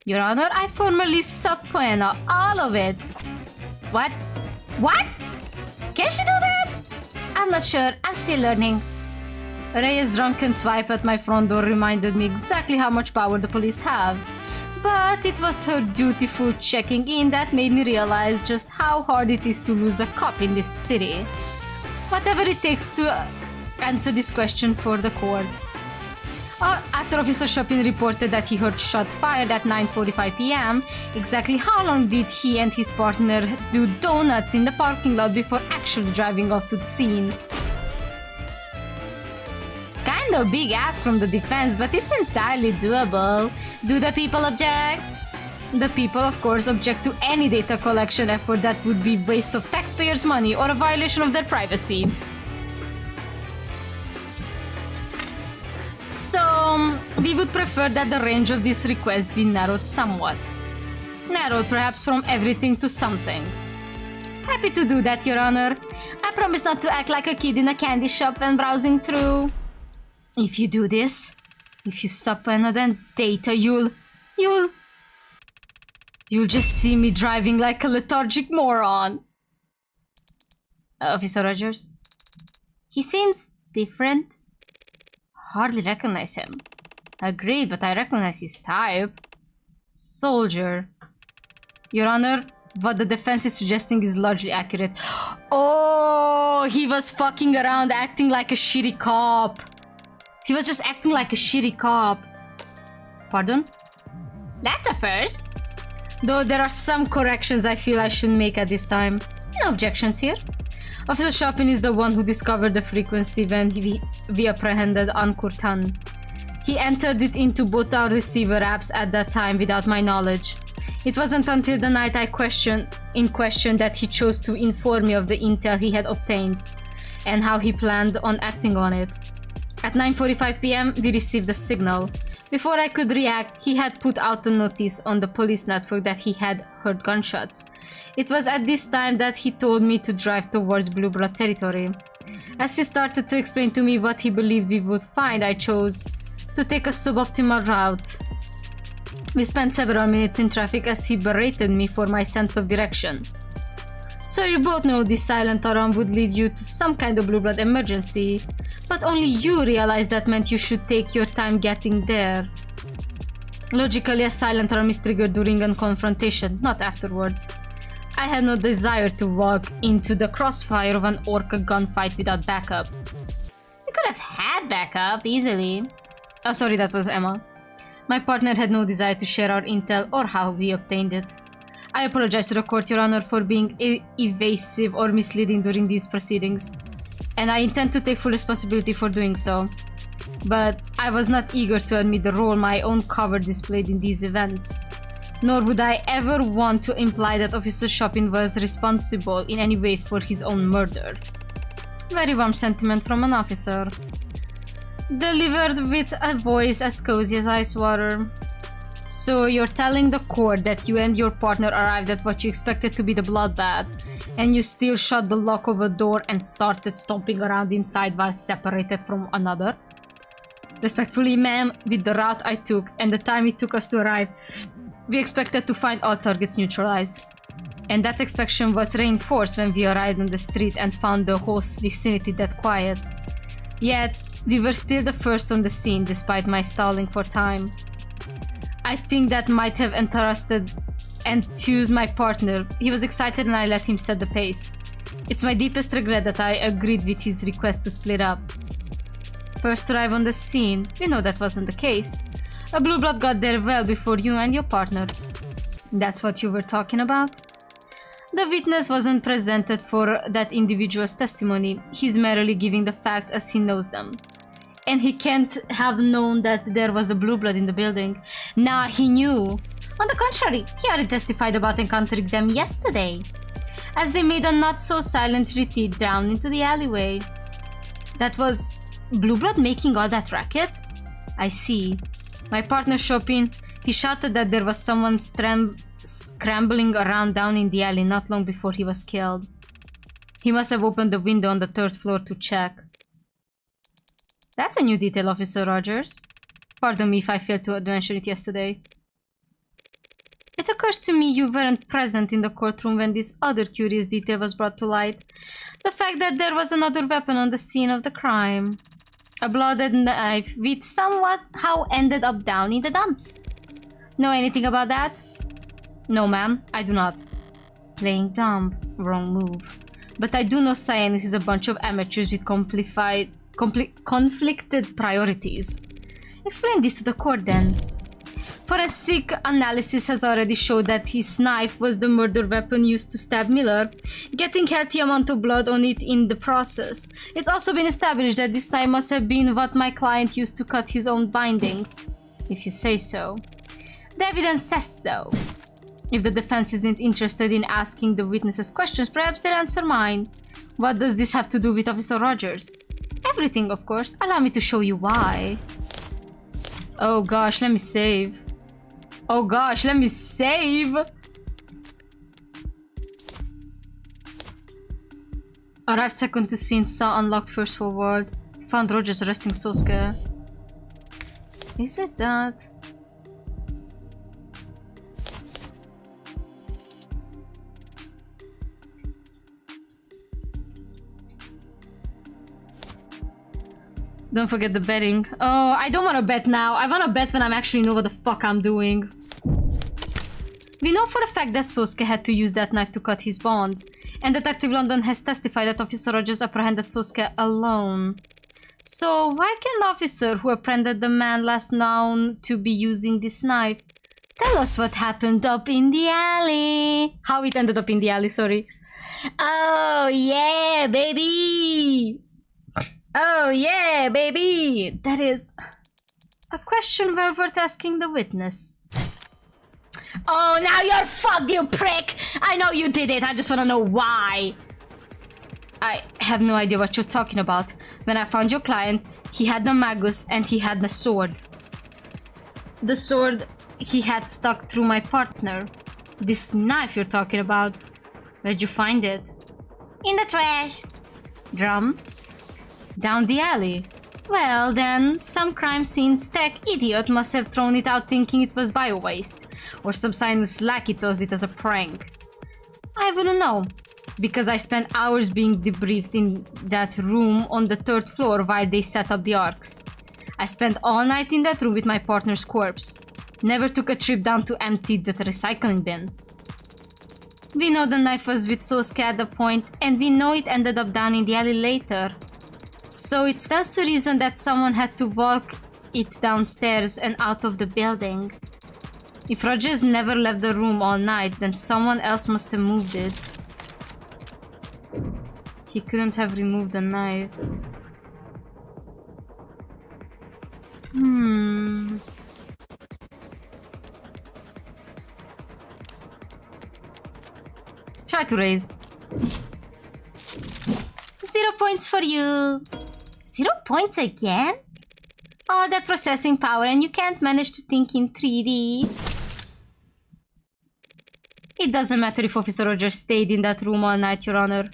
Your Honor, I formally subpoena all of it. What? What? Can she do that? I'm not sure. I'm still learning. Rey's drunken swipe at my front door reminded me exactly how much power the police have. But it was her dutiful checking in that made me realize just how hard it is to lose a cop in this city. Whatever it takes to answer this question for the court. After Officer Chopin reported that he heard shots fired at 9:45 p.m., exactly how long did he and his partner do donuts in the parking lot before actually driving off to the scene? Kind of big ask from the defense, but it's entirely doable. Do the people object? The people, of course, object to any data collection effort that would be waste of taxpayers' money or a violation of their privacy. So, we would prefer that the range of this request be narrowed somewhat. Narrowed perhaps from everything to something. Happy to do that, Your Honor. I promise not to act like a kid in a candy shop when browsing through. If you do this, if you subpoena then data, you'll just see me driving like a lethargic moron. Officer Rogers? He seems different. Hardly recognize him. Agreed, but I recognize his type. Soldier. Your Honor, what the defense is suggesting is largely accurate. Oh, he was fucking around acting like a shitty cop. He was just acting like a shitty cop. Pardon? That's a first. Though there are some corrections I feel I should make at this time. No objections here. Officer Chopin is the one who discovered the frequency when we apprehended Ankurtan. He entered it into both our receiver apps at that time without my knowledge. It wasn't until the night I questioned that he chose to inform me of the intel he had obtained and how he planned on acting on it. At 9:45 p.m. we received a signal. Before I could react, he had put out a notice on the police network that he had heard gunshots. It was at this time that he told me to drive towards Blue Blood territory. As he started to explain to me what he believed we would find, I chose to take a suboptimal route. We spent several minutes in traffic as he berated me for my sense of direction. So you both know this silent alarm would lead you to some kind of Blue Blood emergency, but only you realized that meant you should take your time getting there. Logically, a silent alarm is triggered during a confrontation, not afterwards. I had no desire to walk into the crossfire of an orca gunfight without backup. We could have had backup, easily. Oh, sorry, that was Emma. My partner had no desire to share our intel or how we obtained it. I apologize to the court, Your Honor, for being evasive or misleading during these proceedings. And I intend to take full responsibility for doing so. But I was not eager to admit the role my own cover displayed in these events. Nor would I ever want to imply that Officer Chopin was responsible in any way for his own murder. Very warm sentiment from an officer. Delivered with a voice as cozy as ice water. So you're telling the court that you and your partner arrived at what you expected to be the bloodbath, and you still shut the lock of a door and started stomping around inside while separated from another? Respectfully, ma'am, with the route I took and the time it took us to arrive, we expected to find all targets neutralized. And that expectation was reinforced when we arrived on the street and found the whole vicinity that quiet. Yet, we were still the first on the scene despite my stalling for time. I think that might have enthused my partner. He was excited and I let him set the pace. It's my deepest regret that I agreed with his request to split up. First arrive on the scene, we know that wasn't the case. A blue blood got there well before you and your partner. That's what you were talking about? The witness wasn't presented for that individual's testimony. He's merely giving the facts as he knows them. And he can't have known that there was a blue blood in the building. Nah, he knew. On the contrary, he already testified about encountering them yesterday, as they made a not-so-silent retreat down into the alleyway. That was blue blood making all that racket? I see. My partner Chopin, he shouted that there was someone scrambling around down in the alley not long before he was killed. He must have opened the window on the 3rd floor to check. That's a new detail, Officer Rogers. Pardon me if I failed to mention it yesterday. It occurs to me you weren't present in the courtroom when this other curious detail was brought to light. The fact that there was another weapon on the scene of the crime. A blooded knife which somehow ended up down in the dumps. Know anything about that? No, ma'am, I do not. Playing dumb. Wrong move. But I do know science is a bunch of amateurs with conflicted priorities. Explain this to the court then. Forensic analysis has already showed that his knife was the murder weapon used to stab Miller, getting healthy amount of blood on it in the process. It's also been established that this knife must have been what my client used to cut his own bindings. If you say so. The evidence says so. If the defense isn't interested in asking the witnesses questions, perhaps they'll answer mine. What does this have to do with Officer Rogers? Everything, of course. Allow me to show you why. Oh gosh, let me save. Oh gosh, let me save! Arrived second to scene, saw unlocked first forward. Found Rogers arresting Sosuke. Is it that? Don't forget the betting. Oh, I don't want to bet now. I want to bet when I actually know what the fuck I'm doing. We know for a fact that Sosuke had to use that knife to cut his bonds. And Detective London has testified that Officer Rogers apprehended Sosuke alone. So why can the officer who apprehended the man last known to be using this knife tell us what happened up in the alley? How it ended up in the alley, sorry. Oh yeah, baby! Oh yeah, baby! That is a question well worth asking the witness. Oh, now you're fucked, you prick! I know you did it, I just wanna know why. I have no idea what you're talking about. When I found your client, he had the magus and he had the sword. The sword he had stuck through my partner. This knife you're talking about. Where'd you find it? In the trash. Drum? Down the alley. Well then, some crime scene tech idiot must have thrown it out thinking it was bio-waste. Or some sinus lackey does it as a prank. I wouldn't know. Because I spent hours being debriefed in that room on the 3rd floor while they set up the arcs. I spent all night in that room with my partner's corpse. Never took a trip down to empty the recycling bin. We know the knife was with Sosuke at the point, and we know it ended up down in the alley later. So it stands to reason that someone had to walk it downstairs and out of the building. If Rogers never left the room all night, then someone else must have moved it. He couldn't have removed the knife. Try to raise. 0 points for you. 0 points again? Oh, that processing power, and you can't manage to think in 3D. It doesn't matter if Officer Rogers stayed in that room all night, Your Honor.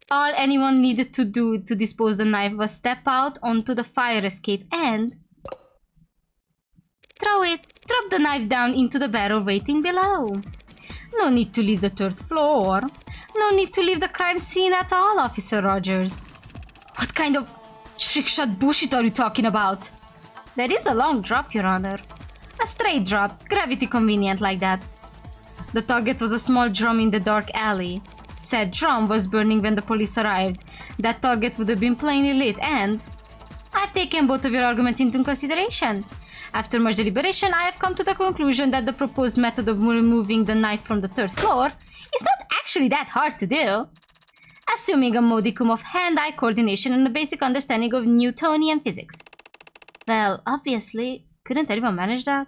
All anyone needed to do to dispose the knife was step out onto the fire escape and... throw it. Drop the knife down into the barrel waiting below. No need to leave the 3rd floor. No need to leave the crime scene at all, Officer Rogers. What kind of trick-shot bullshit are you talking about? There is a long drop, Your Honor. A straight drop, gravity convenient like that. The target was a small drum in the dark alley. Said drum was burning when the police arrived. That target would have been plainly lit and... I've taken both of your arguments into consideration. After much deliberation, I have come to the conclusion that the proposed method of removing the knife from the 3rd floor is not actually that hard to do. Assuming a modicum of hand-eye coordination and a basic understanding of Newtonian physics. Well, obviously, couldn't anyone manage that?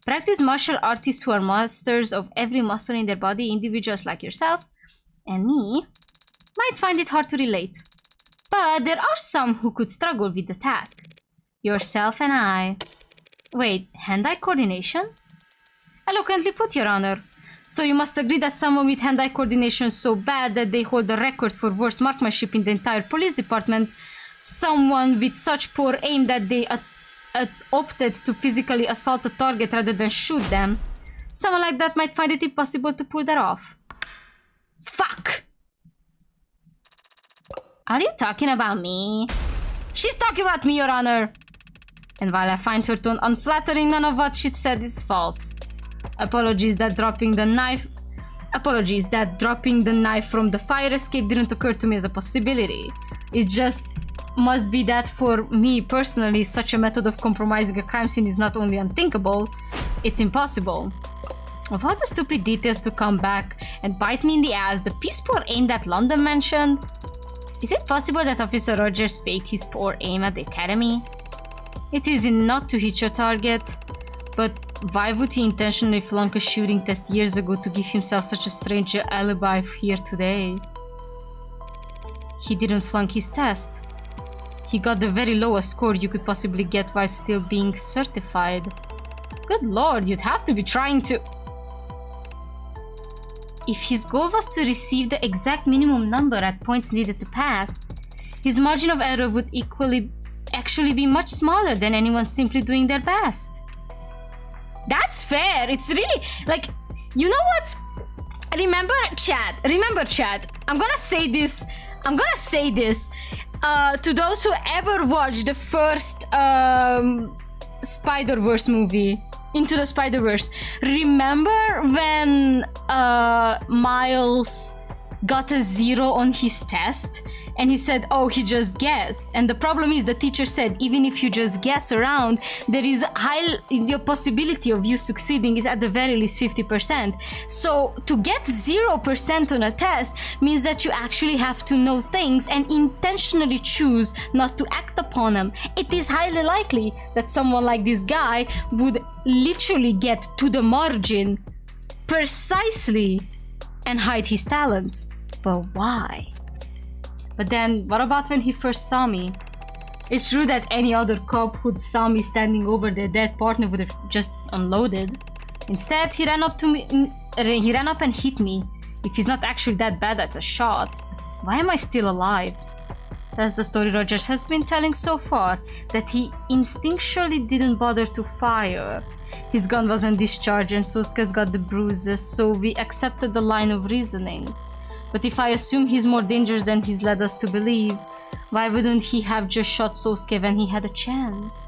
Practice martial artists who are masters of every muscle in their body, individuals like yourself and me, might find it hard to relate. But there are some who could struggle with the task. Yourself and I. Wait, hand-eye coordination? Eloquently put, Your Honor. So you must agree that someone with hand-eye coordination is so bad that they hold the record for worst marksmanship in the entire police department. Someone with such poor aim that they opted to physically assault a target rather than shoot them. Someone like that might find it impossible to pull that off. Fuck! Are you talking about me? She's talking about me, Your Honor! And while I find her tone unflattering, none of what she said is false. Apologies that dropping the knife from the fire escape didn't occur to me as a possibility. It just must be that for me personally, such a method of compromising a crime scene is not only unthinkable, it's impossible. Of all the stupid details to come back and bite me in the ass, the piece poor aim that London mentioned. Is it possible that Officer Rogers faked his poor aim at the academy? It's easy not to hit your target, but why would he intentionally flunk a shooting test years ago to give himself such a strange alibi here today? He didn't flunk his test. He got the very lowest score you could possibly get while still being certified. Good lord, you'd have to be trying to... If his goal was to receive the exact minimum number at points needed to pass, his margin of error would actually be much smaller than anyone simply doing their best. That's fair. It's really like, you know what? Remember, chat. I'm gonna say this to those who ever watched the first Spider-Verse movie, Into the Spider-Verse. Remember when Miles got a 0 on his test and he said, oh, he just guessed. And the problem is the teacher said, even if you just guess around, there is your possibility of you succeeding is at the very least 50%. So to get 0% on a test means that you actually have to know things and intentionally choose not to act upon them. It is highly likely that someone like this guy would literally get to the margin precisely and hide his talents. But why? But then, what about when he first saw me? It's true that any other cop who saw me standing over their dead partner would have just unloaded. Instead, he ran up and hit me. If he's not actually that bad at a shot, why am I still alive? That's the story Rogers has been telling so far, that he instinctually didn't bother to fire. His gun wasn't discharged and Sosuke's got the bruises, so we accepted the line of reasoning. But if I assume he's more dangerous than he's led us to believe, why wouldn't he have just shot Sosuke when he had a chance?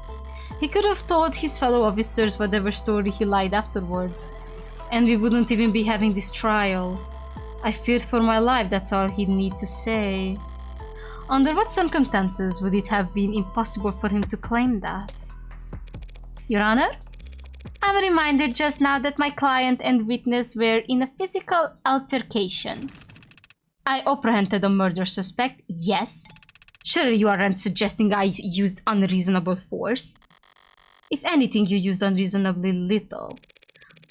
He could have told his fellow officers whatever story he lied afterwards, and we wouldn't even be having this trial. I feared for my life, that's all he'd need to say. Under what circumstances would it have been impossible for him to claim that? Your Honor? I'm reminded just now that my client and witness were in a physical altercation. I apprehended a murder suspect, yes. Surely you aren't suggesting I used unreasonable force? If anything, you used unreasonably little.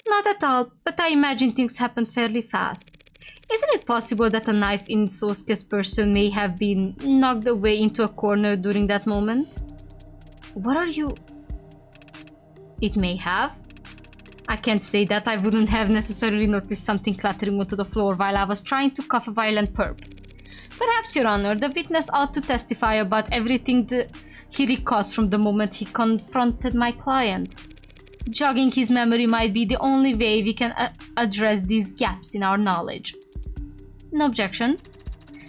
Not at all, but I imagine things happen fairly fast. Isn't it possible that a knife in Sosuke's person may have been knocked away into a corner during that moment? What are you... It may have. I can't say that. I wouldn't have necessarily noticed something clattering onto the floor while I was trying to cough a violent perp. Perhaps, Your Honor, the witness ought to testify about everything he recalls from the moment he confronted my client. Jogging his memory might be the only way we can address these gaps in our knowledge. No objections?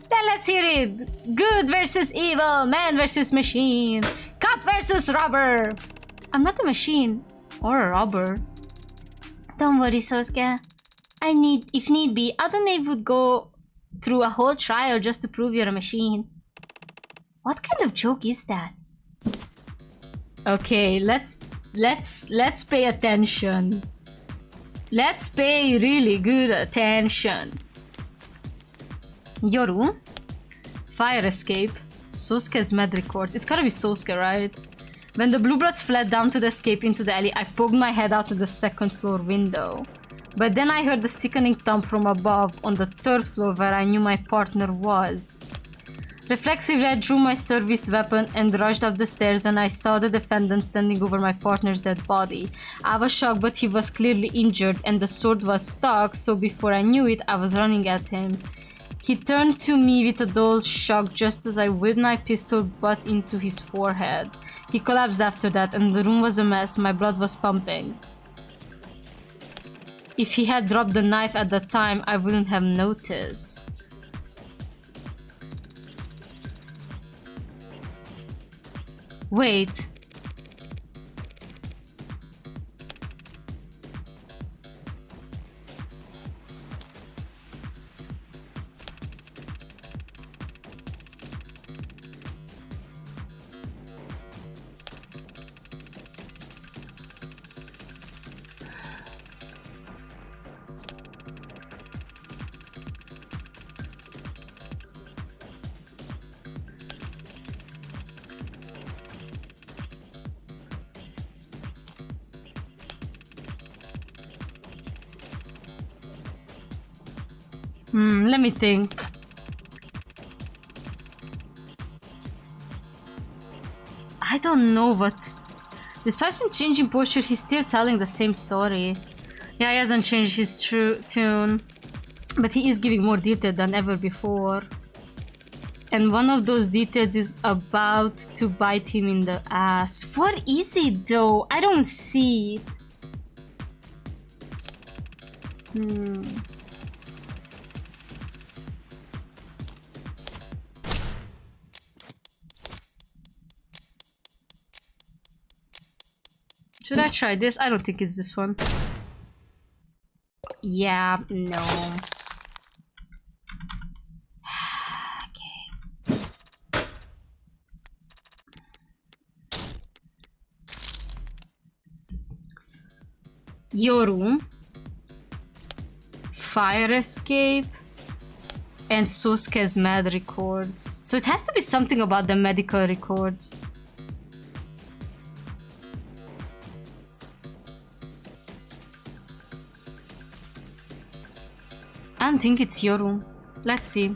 Then let's hear it! Good versus evil, man versus machine, cop versus robber! I'm not a machine, or a robber. Don't worry, Sosuke. If need be, other knave would go through a whole trial just to prove you're a machine. What kind of joke is that? Okay, let's pay attention. Let's pay really good attention. Yoru, fire escape, Sosuke's med records. It's gotta be Sosuke, right? When the blue bloods fled down to the escape into the alley, I poked my head out of the second floor window. But then I heard a sickening thump from above on the third floor where I knew my partner was. Reflexively, I drew my service weapon and rushed up the stairs when I saw the defendant standing over my partner's dead body. I was shocked, but he was clearly injured and the sword was stuck, so before I knew it, I was running at him. He turned to me with a dull shock just as I whipped my pistol butt into his forehead. He collapsed after that and the room was a mess. My blood was pumping. If he had dropped the knife at the time, I wouldn't have noticed. Wait. Let me think. I don't know what... This person changing posture, he's still telling the same story. Yeah, he hasn't changed his tune. But he is giving more detail than ever before. And one of those details is about to bite him in the ass. What is it though? I don't see it. Should I try this? I don't think it's this one. Yeah, no. Okay. Yoru, fire escape, and Sosuke's med records. So it has to be something about the medical records. I don't think it's Yoru. Let's see.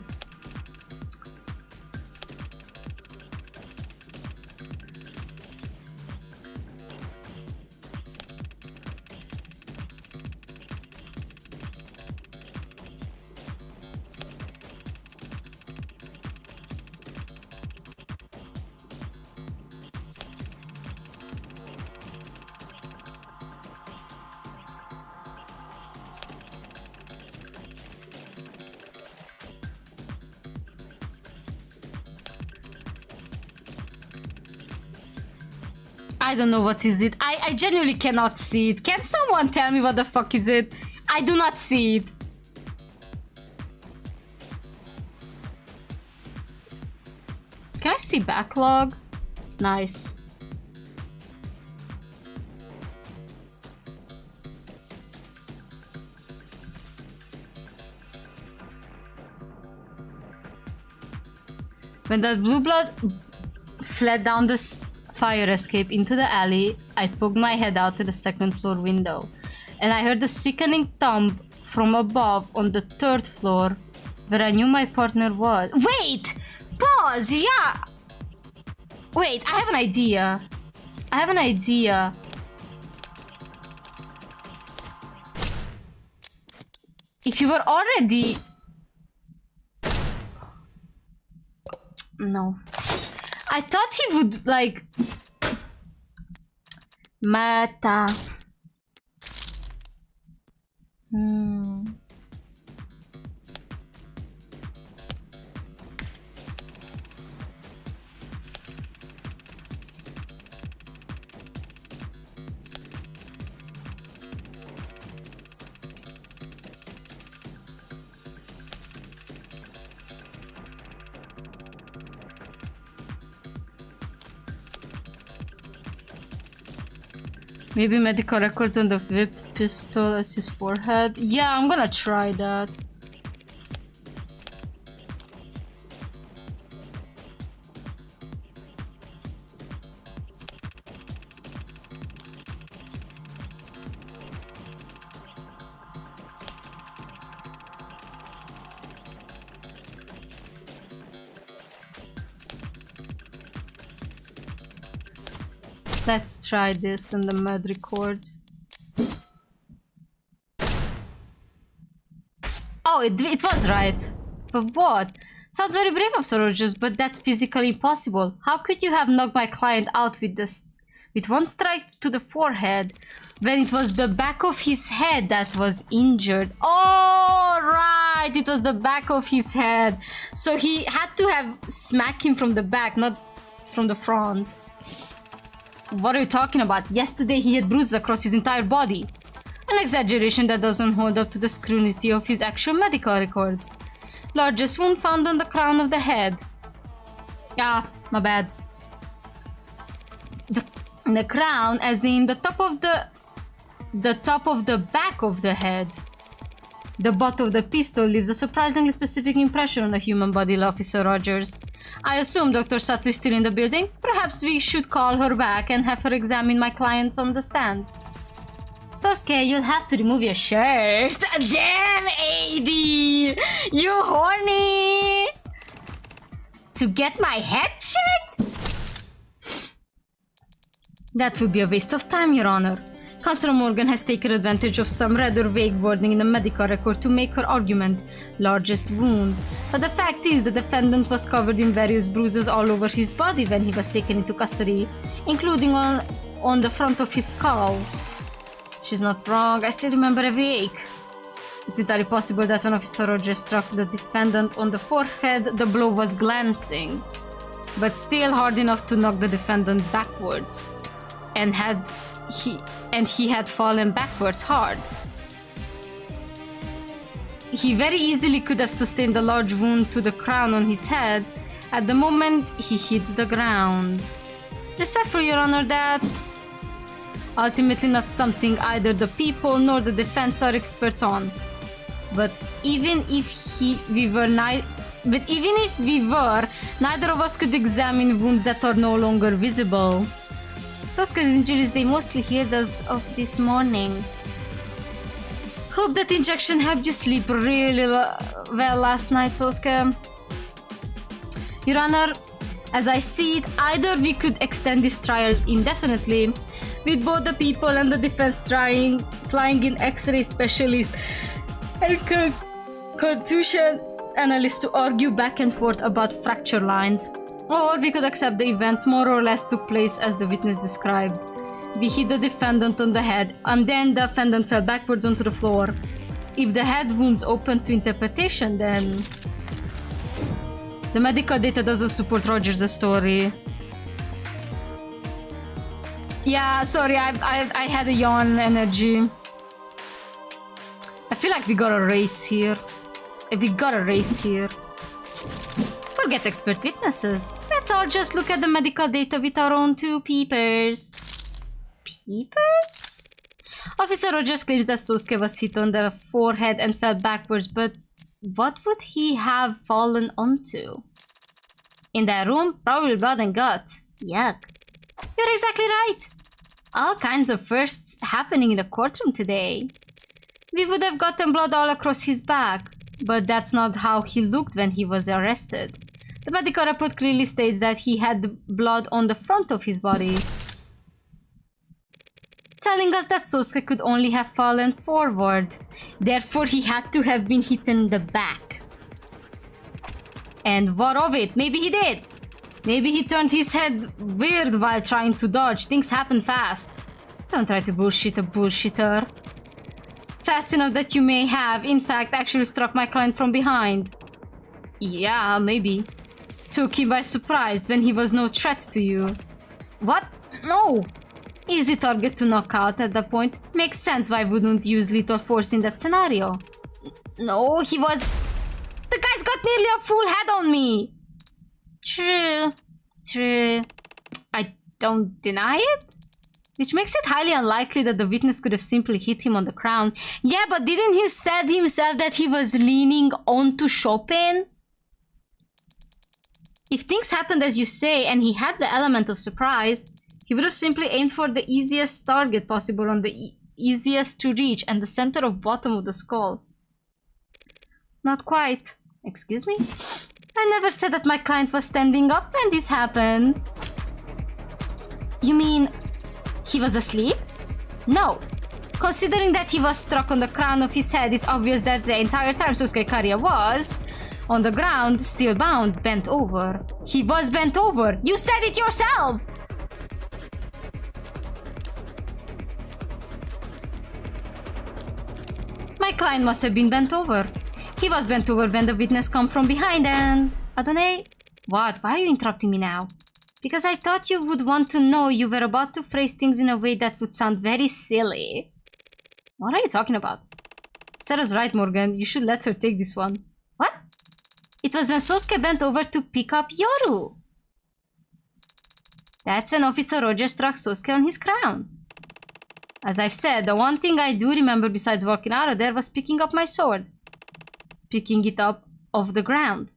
I don't know what is it. I genuinely cannot see it. Can someone tell me what the fuck is it? I do not see it. Can I see backlog? Nice. When the blue blood fled down the fire escape into the alley, I poked my head out to the second floor window, and I heard a sickening thump from above on the third floor, where I knew my partner was. Wait! Pause! Yeah! Wait, I have an idea. I have an idea. If you were already... No. I thought he would, like... Mata. Maybe medical records on the whipped pistol as his forehead. Yeah, I'm gonna try that. Let's try this in the med records. Oh, it was right. But what? Sounds very brave of Sir Rogers, but that's physically impossible. How could you have knocked my client out with one strike to the forehead when it was the back of his head that was injured? Oh, right! It was the back of his head. So he had to have smacked him from the back, not from the front. What are you talking about? Yesterday he had bruises across his entire body. An exaggeration that doesn't hold up to the scrutiny of his actual medical records. Largest wound found on the crown of the head. Ah, my bad. The crown, as in the top of the back of the head. The butt of the pistol leaves a surprisingly specific impression on a human body, Officer Rogers. I assume Dr. Sato is still in the building. Perhaps we should call her back and have her examine my clients on the stand. Sosuke, you'll have to remove your shirt. Damn, AD! You horny! To get my head checked? That would be a waste of time, Your Honor. Counselor Morgan has taken advantage of some rather vague wording in the medical record to make her argument, largest wound. But the fact is the defendant was covered in various bruises all over his body when he was taken into custody, including on the front of his skull. She's not wrong, I still remember every ache. It's entirely possible that when Officer Rogers struck the defendant on the forehead, the blow was glancing, but still hard enough to knock the defendant backwards. And he had fallen backwards hard. He very easily could have sustained a large wound to the crown on his head at the moment he hit the ground. Respectfully, Your Honor, that's ultimately not something either the people nor the defense are experts on. But even if we were, neither of us could examine wounds that are no longer visible. Sosuke's injuries, they mostly healed as of this morning. Hope that injection helped you sleep really well last night, Sosuke. Your Honor, as I see it, either we could extend this trial indefinitely, with both the people and the defense flying in X-ray specialist and contusion analyst to argue back and forth about fracture lines. Or we could accept the events more or less took place as the witness described. We hit the defendant on the head, and then the defendant fell backwards onto the floor. If the head wounds open to interpretation, then the medical data doesn't support Rogers' story. Yeah, sorry, I had a yawn energy. I feel like we got a race here. Forget expert witnesses. Let's all just look at the medical data with our own two peepers. Peepers? Officer Rogers claims that Sosuke was hit on the forehead and fell backwards, but what would he have fallen onto? In that room, probably blood and guts. Yuck. You're exactly right. All kinds of firsts happening in the courtroom today. We would have gotten blood all across his back, but that's not how he looked when he was arrested. The medical report clearly states that he had blood on the front of his body, telling us that Sosuke could only have fallen forward. Therefore, he had to have been hit in the back. And what of it? Maybe he did. Maybe he turned his head weird while trying to dodge. Things happen fast. Don't try to bullshit a bullshitter. Fast enough that you may have, in fact, actually struck my client from behind. Yeah, maybe. Took him by surprise when he was no threat to you. What? No! Easy target to knock out at that point. Makes sense why I wouldn't use lethal force in that scenario. No, he was... The guy's got nearly a full head on me! True. I don't deny it. Which makes it highly unlikely that the witness could have simply hit him on the crown. Yeah, but didn't he said himself that he was leaning onto Chopin? If things happened as you say and he had the element of surprise, he would have simply aimed for the easiest target possible on the easiest to reach and the center of bottom of the skull. Not quite. Excuse me? I never said that my client was standing up when this happened. You mean he was asleep? No. Considering that he was struck on the crown of his head, it's obvious that the entire time cupcakkeah was on the ground, still bound, bent over. He was bent over. You said it yourself! My client must have been bent over. He was bent over when the witness come from behind and... Adonai? What? Why are you interrupting me now? Because I thought you would want to know. You were about to phrase things in a way that would sound very silly. What are you talking about? Sarah's right, Morgan. You should let her take this one. What? It was when Sosuke bent over to pick up Yoru. That's when Officer Roger struck Sosuke on his crown. As I've said, the one thing I do remember besides walking out of there was picking up my sword. Picking it up off the ground.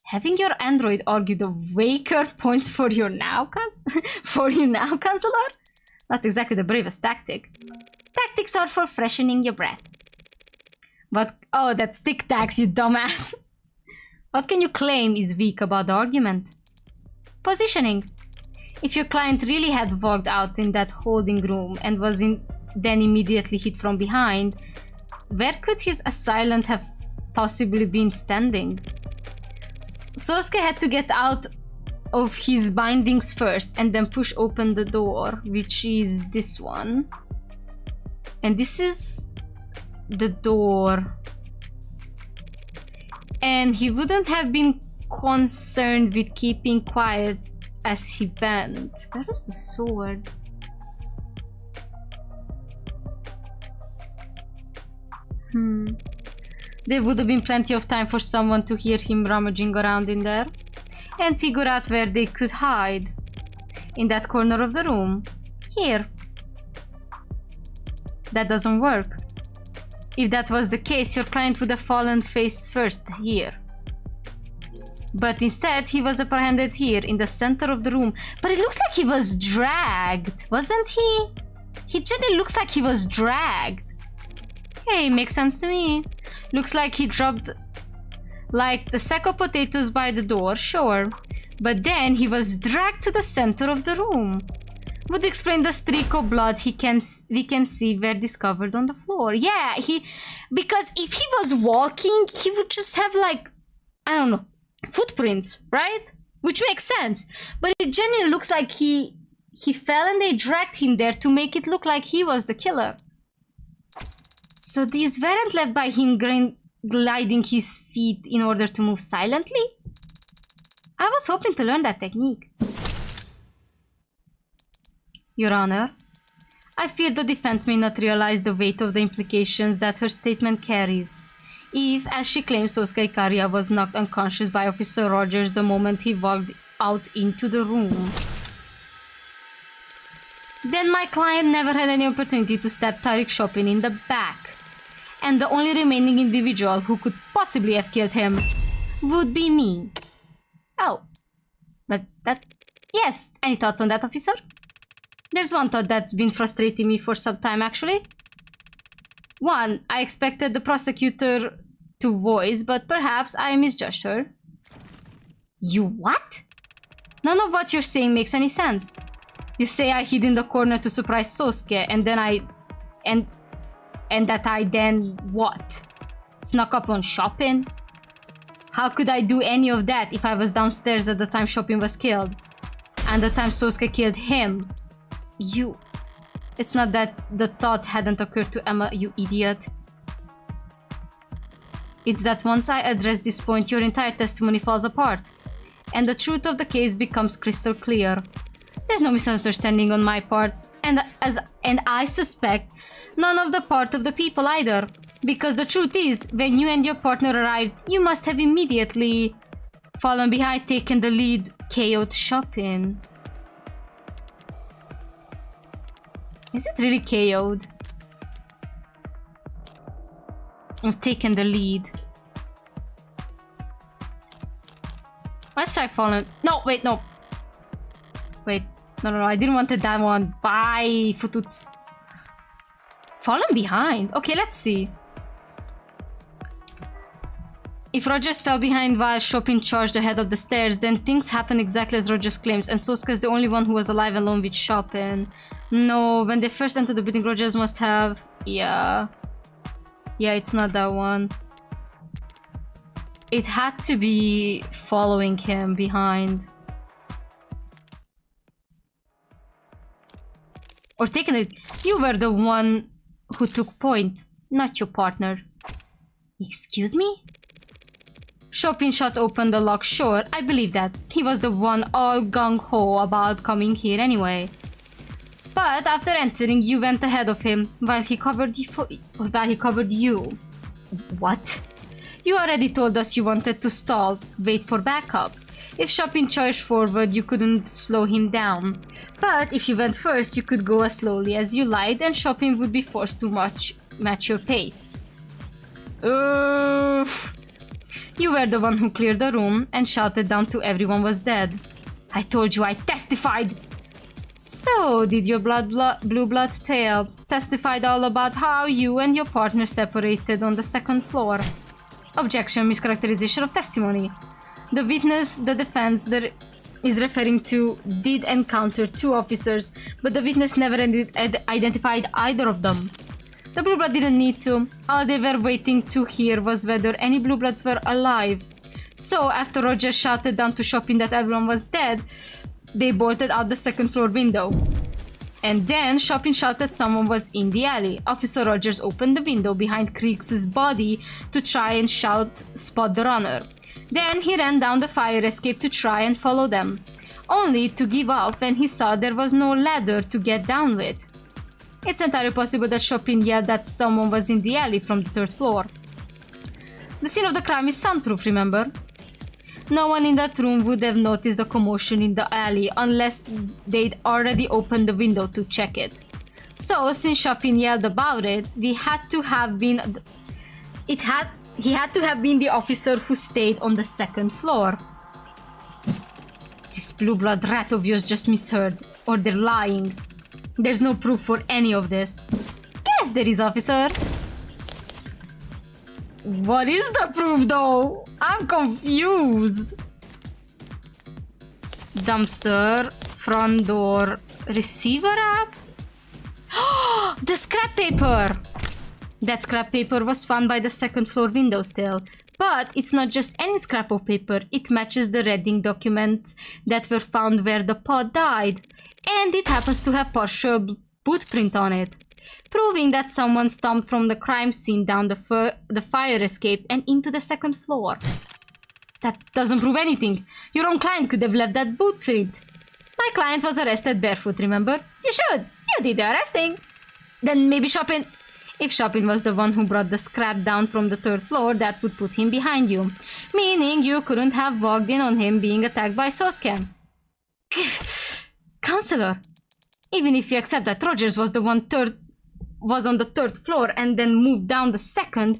Having your android argue the waker points for you now, counselor? Not exactly the bravest tactic. Tactics are for freshening your breath. But, oh, that's tic tacs, you dumbass. What can you claim is weak about the argument? Positioning. If your client really had walked out in that holding room and was then immediately hit from behind, where could his assailant have possibly been standing? Sosuke had to get out of his bindings first and then push open the door, which is this one. And this is the door. And he wouldn't have been concerned with keeping quiet as he bent. Where is the sword? There would have been plenty of time for someone to hear him rummaging around in there and figure out where they could hide. In that corner of the room. Here. That doesn't work. If that was the case, your client would have fallen face first here. But instead, he was apprehended here in the center of the room. But it looks like he was dragged, wasn't he? He generally looks like he was dragged. Hey, makes sense to me. Looks like he dropped like the sack of potatoes by the door, sure. But then he was dragged to the center of the room. Would explain the streak of blood we can see were discovered on the floor. Yeah, because if he was walking, he would just have like, I don't know, footprints, right? Which makes sense. But it genuinely looks like he fell and they dragged him there to make it look like he was the killer. So these weren't left by him gliding his feet in order to move silently? I was hoping to learn that technique. Your Honor, I fear the defense may not realize the weight of the implications that her statement carries. If, as she claims, cupcakkeah was knocked unconscious by Officer Rogers the moment he walked out into the room, then my client never had any opportunity to stab Tariq Chopin in the back. And the only remaining individual who could possibly have killed him would be me. Oh. But that... Yes, any thoughts on that, officer? There's one thought that's been frustrating me for some time, actually. One, I expected the prosecutor to voice, but perhaps I misjudged her. You what? None of what you're saying makes any sense. You say I hid in the corner to surprise Sosuke, and then and that I then what? Snuck up on Chopin? How could I do any of that if I was downstairs at the time Chopin was killed? And the time Sosuke killed him? You... It's not that the thought hadn't occurred to Emma, you idiot. It's that once I address this point, your entire testimony falls apart. And the truth of the case becomes crystal clear. There's no misunderstanding on my part, and I suspect none of the part of the people either. Because the truth is, when you and your partner arrived, you must have immediately fallen behind, taken the lead, KO'd Chopin. Is it really KO'd? Or taken the lead? Let's try fallen. No, wait, no. Wait, no, I didn't want that one. Bye, fututs. Fallen behind? Okay, let's see. If Rogers fell behind while Chopin charged ahead of the stairs, then things happen exactly as Rogers claims, and Sosuke is the only one who was alive alone with Chopin. No, when they first entered the building, Rogers must have... Yeah, it's not that one. It had to be following him behind. Or taking it. You were the one who took point, not your partner. Excuse me? Chopin shot open the lock, sure, I believe that. He was the one all gung-ho about coming here anyway. But after entering, you went ahead of him while he covered you. What? You already told us you wanted to stall, wait for backup. If Chopin charged forward, you couldn't slow him down. But if you went first, you could go as slowly as you liked, and Chopin would be forced to match your pace. Oof. You were the one who cleared the room and shouted down to everyone was dead. I told you I testified! So, did your blue blood tail testified all about how you and your partner separated on the second floor? Objection, mischaracterization of testimony. The witness, the defense, is referring to did encounter two officers, but the witness never identified either of them. The blue blood didn't need to. All they were waiting to hear was whether any blue bloods were alive. So, after Roger shouted down to Chopin that everyone was dead, they bolted out the second floor window. And then Chopin shouted someone was in the alley. Officer Rogers opened the window behind Creeks' body to try and spot the runner. Then he ran down the fire escape to try and follow them, only to give up when he saw there was no ladder to get down with. It's entirely possible that Chopin yelled that someone was in the alley from the third floor. The scene of the crime is soundproof, remember? No one in that room would have noticed the commotion in the alley unless they'd already opened the window to check it. So, since Chopin yelled about it, he had to have been the officer who stayed on the second floor. This blue blood rat of yours just misheard, or they're lying. There's no proof for any of this. Yes, there is, officer. What is the proof, though? I'm confused. Dumpster, front door, receiver app? The scrap paper! That scrap paper was found by the second floor window still. But it's not just any scrap of paper. It matches the Redding documents that were found where the pod died. And it happens to have partial footprint on it, proving that someone stomped from the crime scene down the fire escape and into the second floor. That doesn't prove anything. Your own client could have left that boot print. My client was arrested barefoot, remember? You should. You did the arresting. Then maybe Chopin... If Chopin was the one who brought the scrap down from the third floor, that would put him behind you. Meaning you couldn't have walked in on him being attacked by Sosuke. Counselor, even if you accept that Rogers was on the third floor and then moved down the second,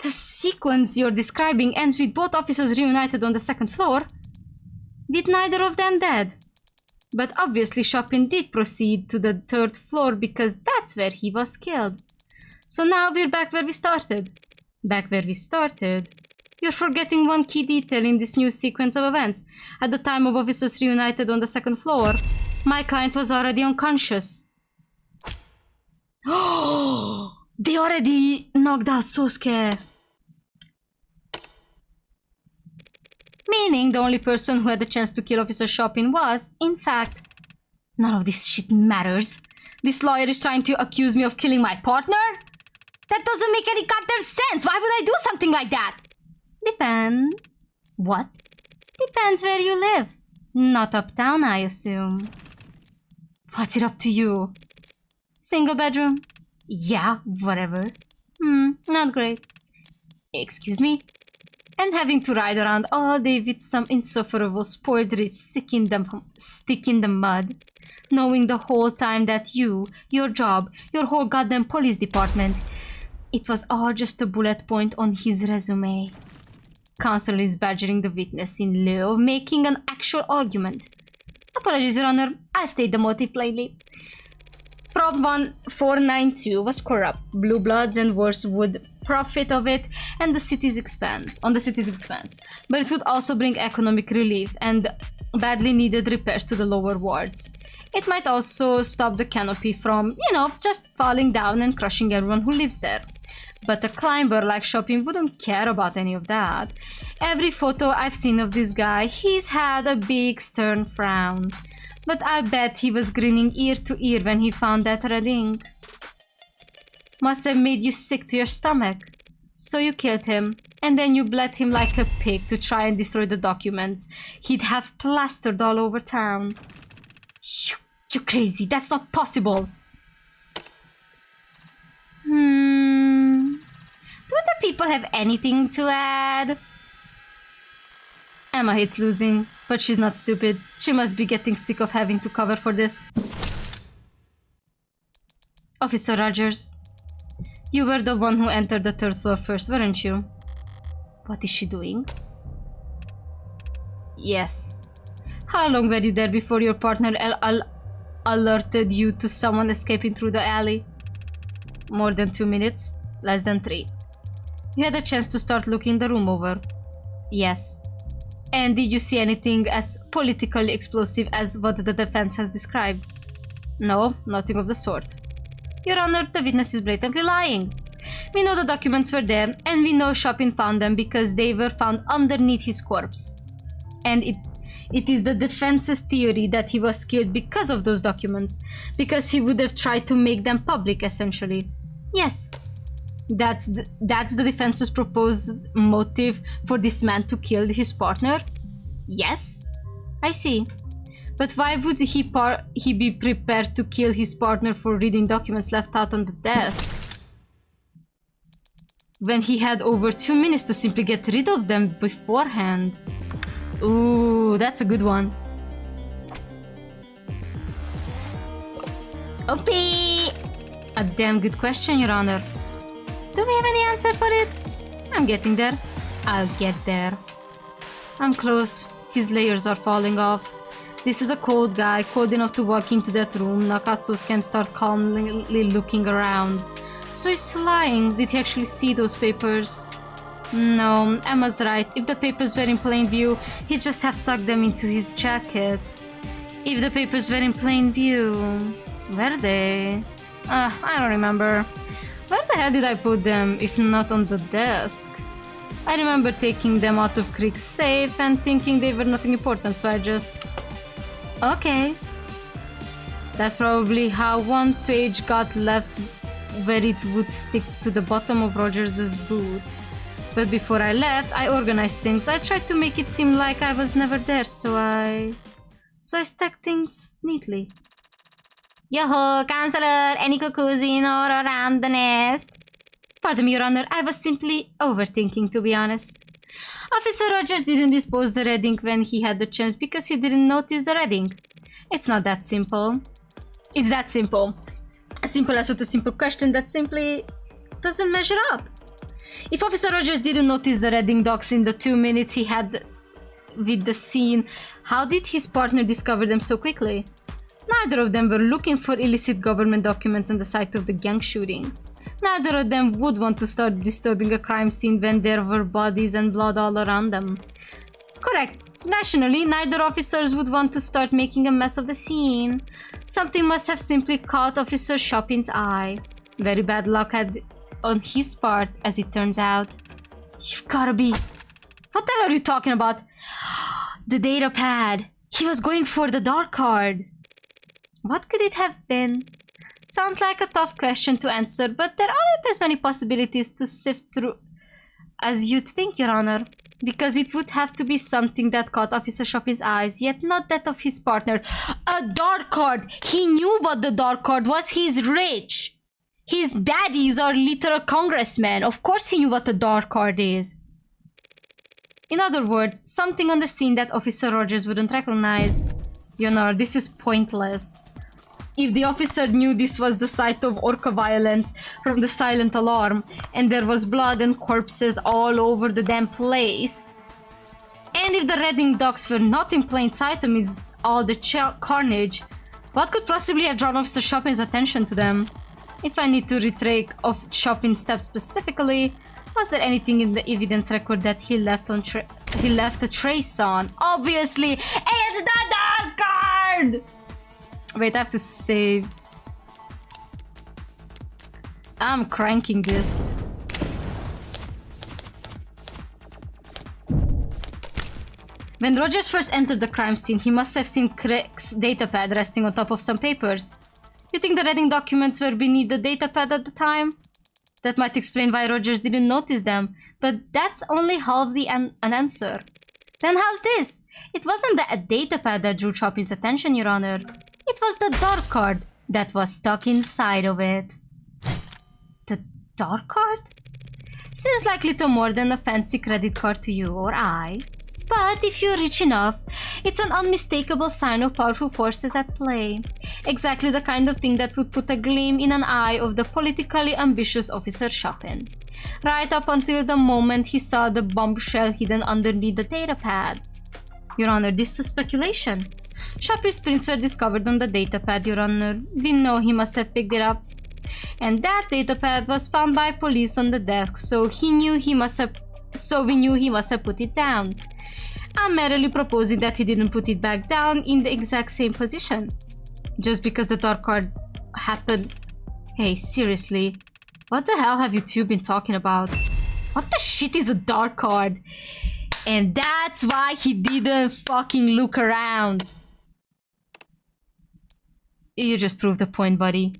the sequence you're describing ends with both officers reunited on the second floor. with neither of them dead. But obviously Chopin did proceed to the 3rd floor because that's where he was killed. So now we're back where we started. Back where we started. You're forgetting one key detail in this new sequence of events. At the time of officers reunited on the 2nd floor, my client was already unconscious. Oh, they already knocked out Sosuke. Meaning the only person who had the chance to kill Officer Chopin was, in fact, none of this shit matters. This lawyer is trying to accuse me of killing my partner? That doesn't make any goddamn sense. Why would I do something like that? Depends. What? Depends where you live. Not uptown, I assume. What's it up to you? Single bedroom? Yeah, whatever. Not great. Excuse me? And having to ride around all day with some insufferable spoiled rich stick in the mud. Knowing the whole time that you, your job, your whole goddamn police department, it was all just a bullet point on his resume. Counsel is badgering the witness in lieu of making an actual argument. Apologies, Your Honor. I'll state the motive plainly. Prop 1492 was corrupt. Blue bloods and worse would profit of it and the city's expense. But it would also bring economic relief and badly needed repairs to the lower wards. It might also stop the canopy from, just falling down and crushing everyone who lives there. But a climber like Chopin wouldn't care about any of that. Every photo I've seen of this guy, he's had a big stern frown. But I'll bet he was grinning ear to ear when he found that red ink. Must have made you sick to your stomach. So you killed him, and then you bled him like a pig to try and destroy the documents he'd have plastered all over town. Shoo, you're crazy, that's not possible. Do the people have anything to add? Emma hates losing, but she's not stupid. She must be getting sick of having to cover for this. Officer Rogers, you were the one who entered the 3rd floor first, weren't you? What is she doing? Yes. How long were you there before your partner alerted you to someone escaping through the alley? More than 2 minutes? Less than 3. You had a chance to start looking the room over? Yes. And did you see anything as politically explosive as what the defense has described? No, nothing of the sort. Your Honor, the witness is blatantly lying. We know the documents were there, and we know Chopin found them because they were found underneath his corpse. And it is the defense's theory that he was killed because of those documents, because he would have tried to make them public, essentially. Yes. That's the defense's proposed motive for this man to kill his partner? Yes. I see. But why would he be prepared to kill his partner for reading documents left out on the desk when he had over 2 minutes to simply get rid of them beforehand? Ooh, that's a good one. Okay. A damn good question, Your Honor. Do we have any answer for it? I'm getting there. I'll get there. I'm close. His layers are falling off. This is a cold guy, cold enough to walk into that room, knock out Sosuke and start calmly looking around. So he's lying. Did he actually see those papers? No, Emma's right. If the papers were in plain view, he'd just have tucked them into his jacket. If the papers were in plain view... Were they? I don't remember. Where the hell did I put them, if not on the desk? I remember taking them out of Creek's safe and thinking they were nothing important, so I just... Okay. That's probably how one page got left where it would stick to the bottom of Rogers's boot. But before I left, I organized things. I tried to make it seem like I was never there, so I stacked things neatly. Yo-ho, counselor! Any cuckoos in or around the nest? Pardon me, Your Honor, I was simply overthinking, to be honest. Officer Rogers didn't dispose the red ink when he had the chance because he didn't notice the red ink. It's not that simple. It's that simple. A simple answer to a simple question that simply doesn't measure up. If Officer Rogers didn't notice the red ink docs in the 2 minutes he had with the scene, how did his partner discover them so quickly? Neither of them were looking for illicit government documents on the site of the gang shooting. Neither of them would want to start disturbing a crime scene when there were bodies and blood all around them. Correct. Nationally, neither officers would want to start making a mess of the scene. Something must have simply caught Officer Chopin's eye. Very bad luck on his part, as it turns out. You've gotta be... What the hell are you talking about? The data pad. He was going for the dark card. What could it have been? Sounds like a tough question to answer, but there aren't as many possibilities to sift through as you'd think, Your Honor. Because it would have to be something that caught Officer Chopin's eyes, yet not that of his partner. A dark card! He knew what the dark card was. He's rich. His daddies are literal congressmen. Of course he knew what a dark card is. In other words, something on the scene that Officer Rogers wouldn't recognize. Your Honor, this is pointless. If the officer knew this was the site of orca violence from the silent alarm, and there was blood and corpses all over the damn place, and if the red ink dogs were not in plain sight amidst all the carnage, what could possibly have drawn Officer Chopin's attention to them? If I need to retrace of Chopin's steps specifically, was there anything in the evidence record that he left a trace on? Obviously, it's the dark card! Wait, I have to save. I'm cranking this. When Rogers first entered the crime scene, he must have seen Craig's datapad resting on top of some papers. You think the reading documents were beneath the datapad at the time? That might explain why Rogers didn't notice them, but that's only half the an answer. Then how's this? It wasn't the datapad that drew Chopin's attention, Your Honor. It was the dark card that was stuck inside of it. The dark card? Seems like little more than a fancy credit card to you or I. But if you're rich enough, it's an unmistakable sign of powerful forces at play. Exactly the kind of thing that would put a gleam in an eye of the politically ambitious Officer Chopin. Right up until the moment he saw the bombshell hidden underneath the datapad. Your Honor, this is speculation. Chopin's prints were discovered on the datapad, Your Honor. We know he must have picked it up. And that datapad was found by police on the desk, so we knew he must have put it down. I'm merely proposing that he didn't put it back down in the exact same position. Just because the dark card happened. Hey, seriously. What the hell have you two been talking about? What the shit is a dark card? And that's why he didn't fucking look around. You just proved the point, buddy.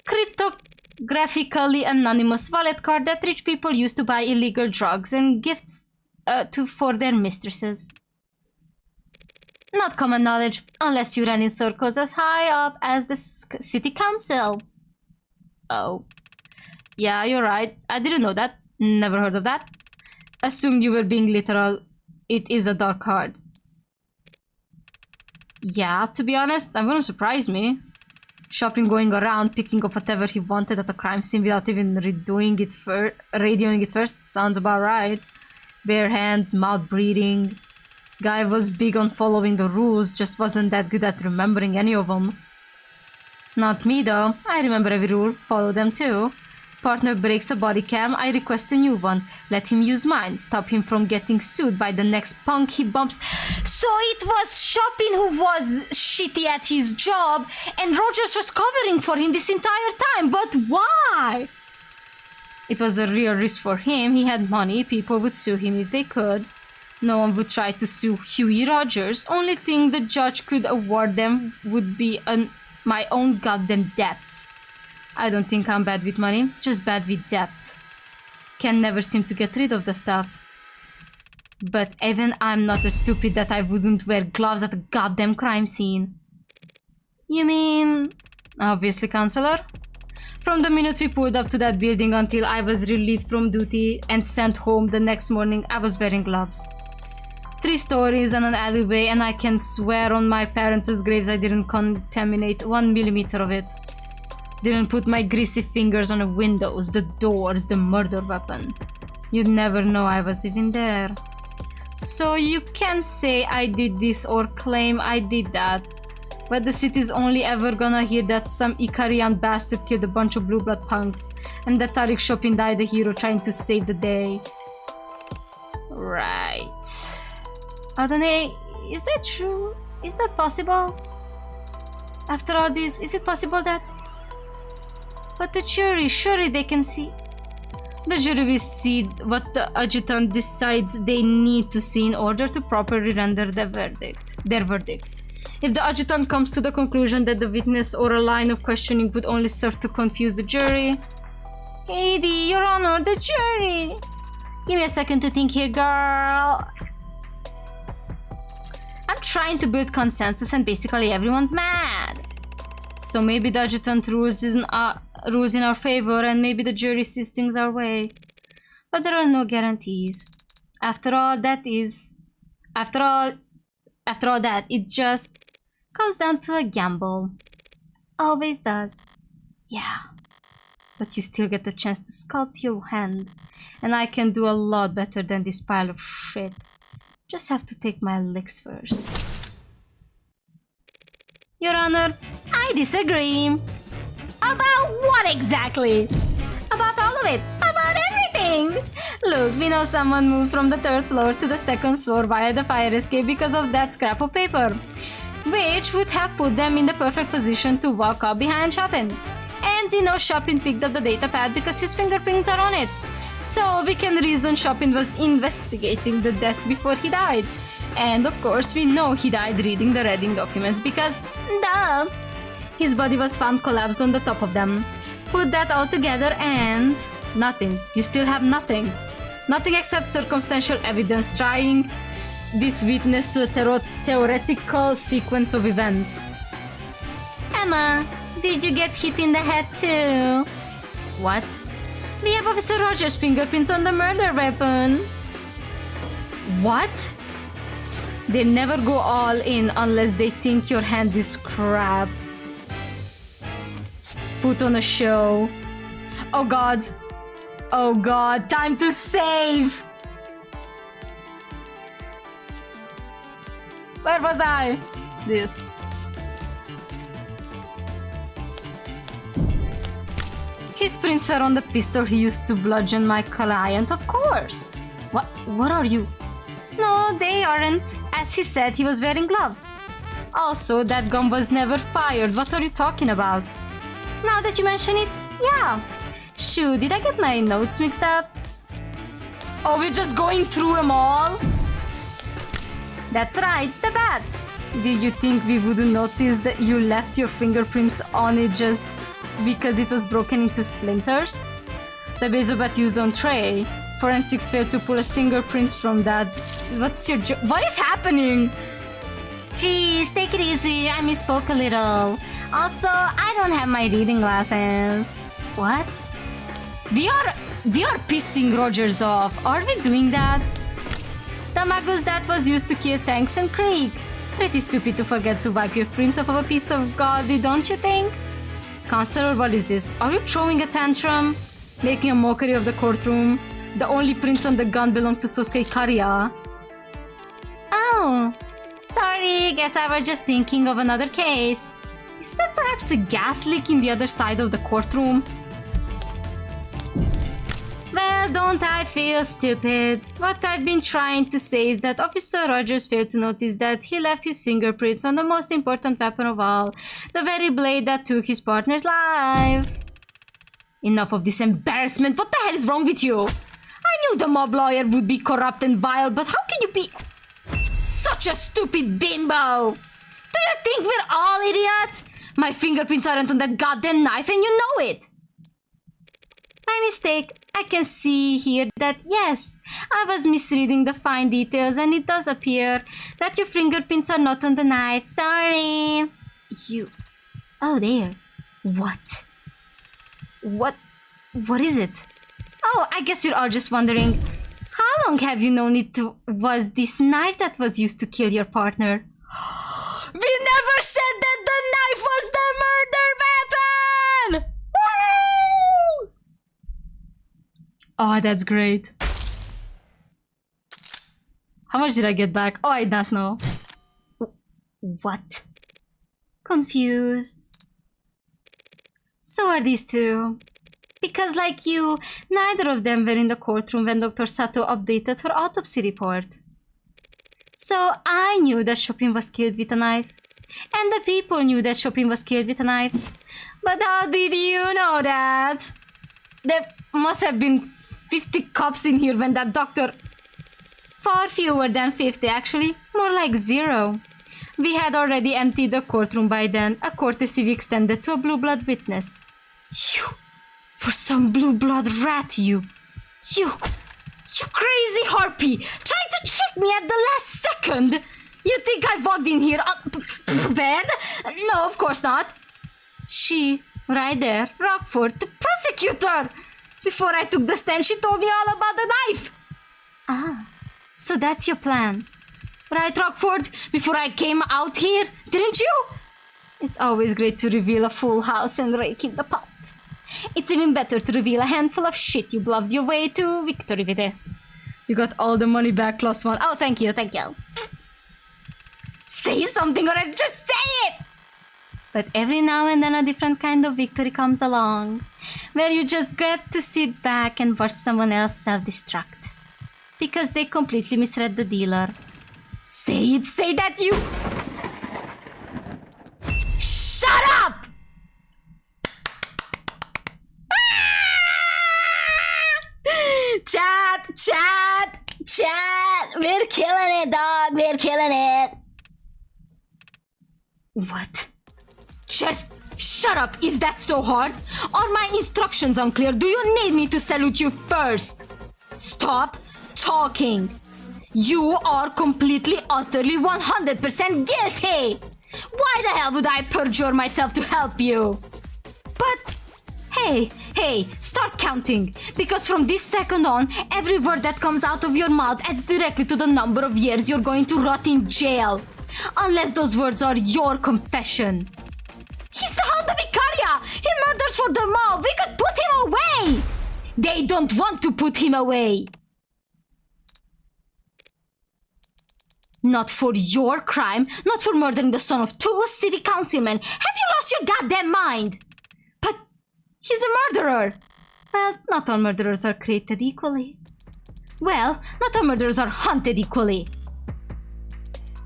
Cryptographically anonymous wallet card that rich people use to buy illegal drugs and gifts for their mistresses. Not common knowledge, unless you ran in circles as high up as the city council. Oh. Yeah, you're right. I didn't know that. Never heard of that. Assumed you were being literal. It is a dark card. Yeah, to be honest, that wouldn't surprise me. Chopin going around picking up whatever he wanted at a crime scene without even radioing it first. Sounds about right. Bare hands, mouth breathing. Guy was big on following the rules, just wasn't that good at remembering any of them. Not me though. I remember every rule, follow them too. Partner breaks a body cam, I request a new one. Let him use mine, stop him from getting sued by the next punk he bumps. So it was Chopin who was shitty at his job, and Rogers was covering for him this entire time, but why? It was a real risk for him. He had money, people would sue him if they could. No one would try to sue Huey Rogers. Only thing the judge could award them would be my own goddamn debt. I don't think I'm bad with money, just bad with debt. Can never seem to get rid of the stuff. But even I'm not as stupid that I wouldn't wear gloves at a goddamn crime scene. You mean... Obviously, Counselor. From the minute we pulled up to that building until I was relieved from duty and sent home the next morning, I was wearing gloves. 3 stories and an alleyway, and I can swear on my parents' graves I didn't contaminate 1 millimeter of it. Didn't put my greasy fingers on the windows, the doors, the murder weapon. You'd never know I was even there. So you can say I did this or claim I did that. But the city's only ever gonna hear that some Icarian bastard killed a bunch of blue blood punks and that Tariq Chopin died a hero trying to save the day. Right. Adonai, is that true? Is that possible? After all this, is it possible that... But the jury, surely they can see... The jury will see what the adjutant decides they need to see in order to properly render their verdict. If the adjutant comes to the conclusion that the witness or a line of questioning would only serve to confuse the jury... Heidi, Your Honor, the jury! Give me a second to think here, girl. I'm trying to build consensus and basically everyone's mad. So maybe the adjutant rules in our favor and maybe the jury sees things our way. But there are no guarantees. After all that, it just comes down to a gamble. Always does. Yeah. But you still get the chance to sculpt your hand. And I can do a lot better than this pile of shit. Just have to take my licks first. Your Honor, I disagree. About what exactly? About all of it. About everything. Look, we know someone moved from the 3rd floor to the 2nd floor via the fire escape because of that scrap of paper, which would have put them in the perfect position to walk up behind Chopin. And we know Chopin picked up the data pad because his fingerprints are on it. So we can reason Chopin was investigating the desk before he died. And of course we know he died reading the reading documents because, duh! His body was found collapsed on the top of them. Put that all together and... nothing. You still have nothing. Nothing except circumstantial evidence trying this witness to a theoretical sequence of events. Emma, did you get hit in the head too? What? We have Officer Rogers' fingerprints on the murder weapon. What? They never go all in unless they think your hand is crap. Put on a show. Oh god. Oh god, time to save! Where was I? This. His prints were on the pistol he used to bludgeon my client, of course. What are you? No, they aren't. As he said, he was wearing gloves. Also, that gun was never fired. What are you talking about? Now that you mention it, yeah. Shoot, did I get my notes mixed up? Oh, we're just going through them all? That's right, the bat. Did you think we wouldn't notice that you left your fingerprints on it just because it was broken into splinters? The baseball bat used on Trey. Forensics failed to pull a fingerprints from that. What's your what is happening? Jeez, take it easy. I misspoke a little. Also, I don't have my reading glasses. What? We are pissing Rogers off. Are we doing that? The magus that was used to kill tanks and Creek. Pretty stupid to forget to wipe your prints off of a piece of gaudy, don't you think? Counselor, what is this? Are you throwing a tantrum? Making a mockery of the courtroom? The only prints on the gun belong to cupcakkeah. Oh, sorry, guess I was just thinking of another case. Is there perhaps a gas leak in the other side of the courtroom? Well, don't I feel stupid? What I've been trying to say is that Officer Rogers failed to notice that he left his fingerprints on the most important weapon of all, the very blade that took his partner's life. Enough of this embarrassment. What the hell is wrong with you? I knew the mob lawyer would be corrupt and vile, but how can you be such a stupid bimbo? Do you think we're all idiots? My fingerprints aren't on that goddamn knife and you know it. My mistake. I can see here that yes, I was misreading the fine details and it does appear that your fingerprints are not on the knife. Sorry. You... Oh, there. What? What is it? Oh, I guess you're all just wondering, how long have you known it was this knife that was used to kill your partner? We never said that the knife was the murder weapon! Woo! Oh, that's great. How much did I get back? Oh, I don't know. What? Confused. So are these two. Because like you, neither of them were in the courtroom when Dr. Sato updated her autopsy report. So I knew that Chopin was killed with a knife. And the people knew that Chopin was killed with a knife. But how did you know that? There must have been 50 cops in here when that doctor... Far fewer than 50 actually, more like 0. We had already emptied the courtroom by then, a courtesy we extended to a blue blood witness. You, for some blue blood rat, you crazy harpy, trying to trick me at the last second. You think I walked in here prepared? No, of course not. She, right there, Rockford, the prosecutor. Before I took the stand, she told me all about the knife. Ah, so that's your plan. Right, Rockford? Before I came out here, didn't you? It's always great to reveal a full house and rake in the pot. It's even better to reveal a handful of shit you bluffed your way to victory with it. You got all the money back plus 1. Oh, thank you, thank you. Say something or I'll just say it! But every now and then a different kind of victory comes along, where you just get to sit back and watch someone else self-destruct. Because they completely misread the dealer. Say it, say that you... Shut up! Chat! We're killing it, dog. We're killing it. What? Just shut up. Is that so hard? Are my instructions unclear? Do you need me to salute you first? Stop talking. You are completely, utterly, 100% guilty. Why the hell would I perjure myself to help you? But... Hey, start counting. Because from this second on, every word that comes out of your mouth adds directly to the number of years you're going to rot in jail. Unless those words are your confession. He's the Hound of Icaria! He murders for the mob! We could put him away! They don't want to put him away! Not for your crime, not for murdering the son of 2 city councilmen. Have you lost your goddamn mind? But he's a murderer! Well, not all murderers are created equally. Well, not all murderers are hunted equally.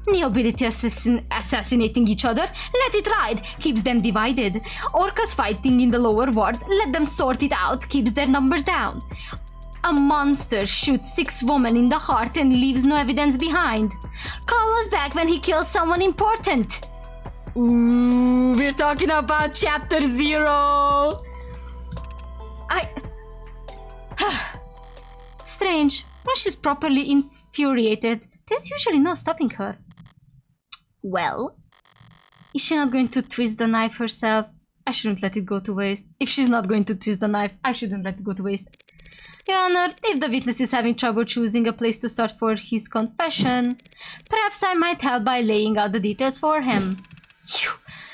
Nobility assassinating each other, let it ride, keeps them divided. Orcas fighting in the lower wards, let them sort it out, keeps their numbers down. A monster shoots 6 women in the heart and leaves no evidence behind. Call us back when he kills someone important. Ooh, we're talking about chapter 0. Strange. When she's properly infuriated, there's usually no stopping her. Well, is she not going to twist the knife herself? I shouldn't let it go to waste. If she's not going to twist the knife, I shouldn't let it go to waste. Your Honor, if the witness is having trouble choosing a place to start for his confession, perhaps I might help by laying out the details for him. You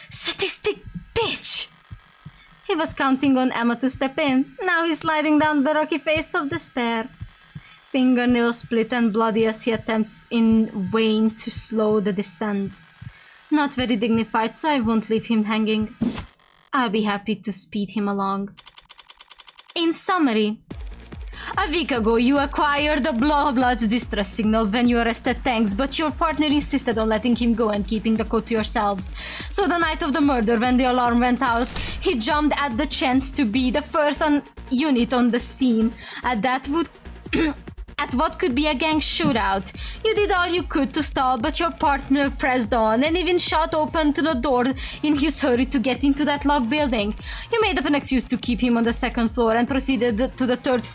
sadistic bitch! He was counting on Emma to step in. Now he's sliding down the rocky face of despair. Fingernails split and bloody as he attempts in vain to slow the descent. Not very dignified, so I won't leave him hanging. I'll be happy to speed him along. In summary, a week ago you acquired the Blood's distress signal when you arrested Tanks, but your partner insisted on letting him go and keeping the code to yourselves. So the night of the murder, when the alarm went out, he jumped at the chance to be the first unit on the scene. At what could be a gang shootout. You did all you could to stall, but your partner pressed on and even shot open to the door in his hurry to get into that locked building. You made up an excuse to keep him on the 2nd floor and proceeded to the 3rd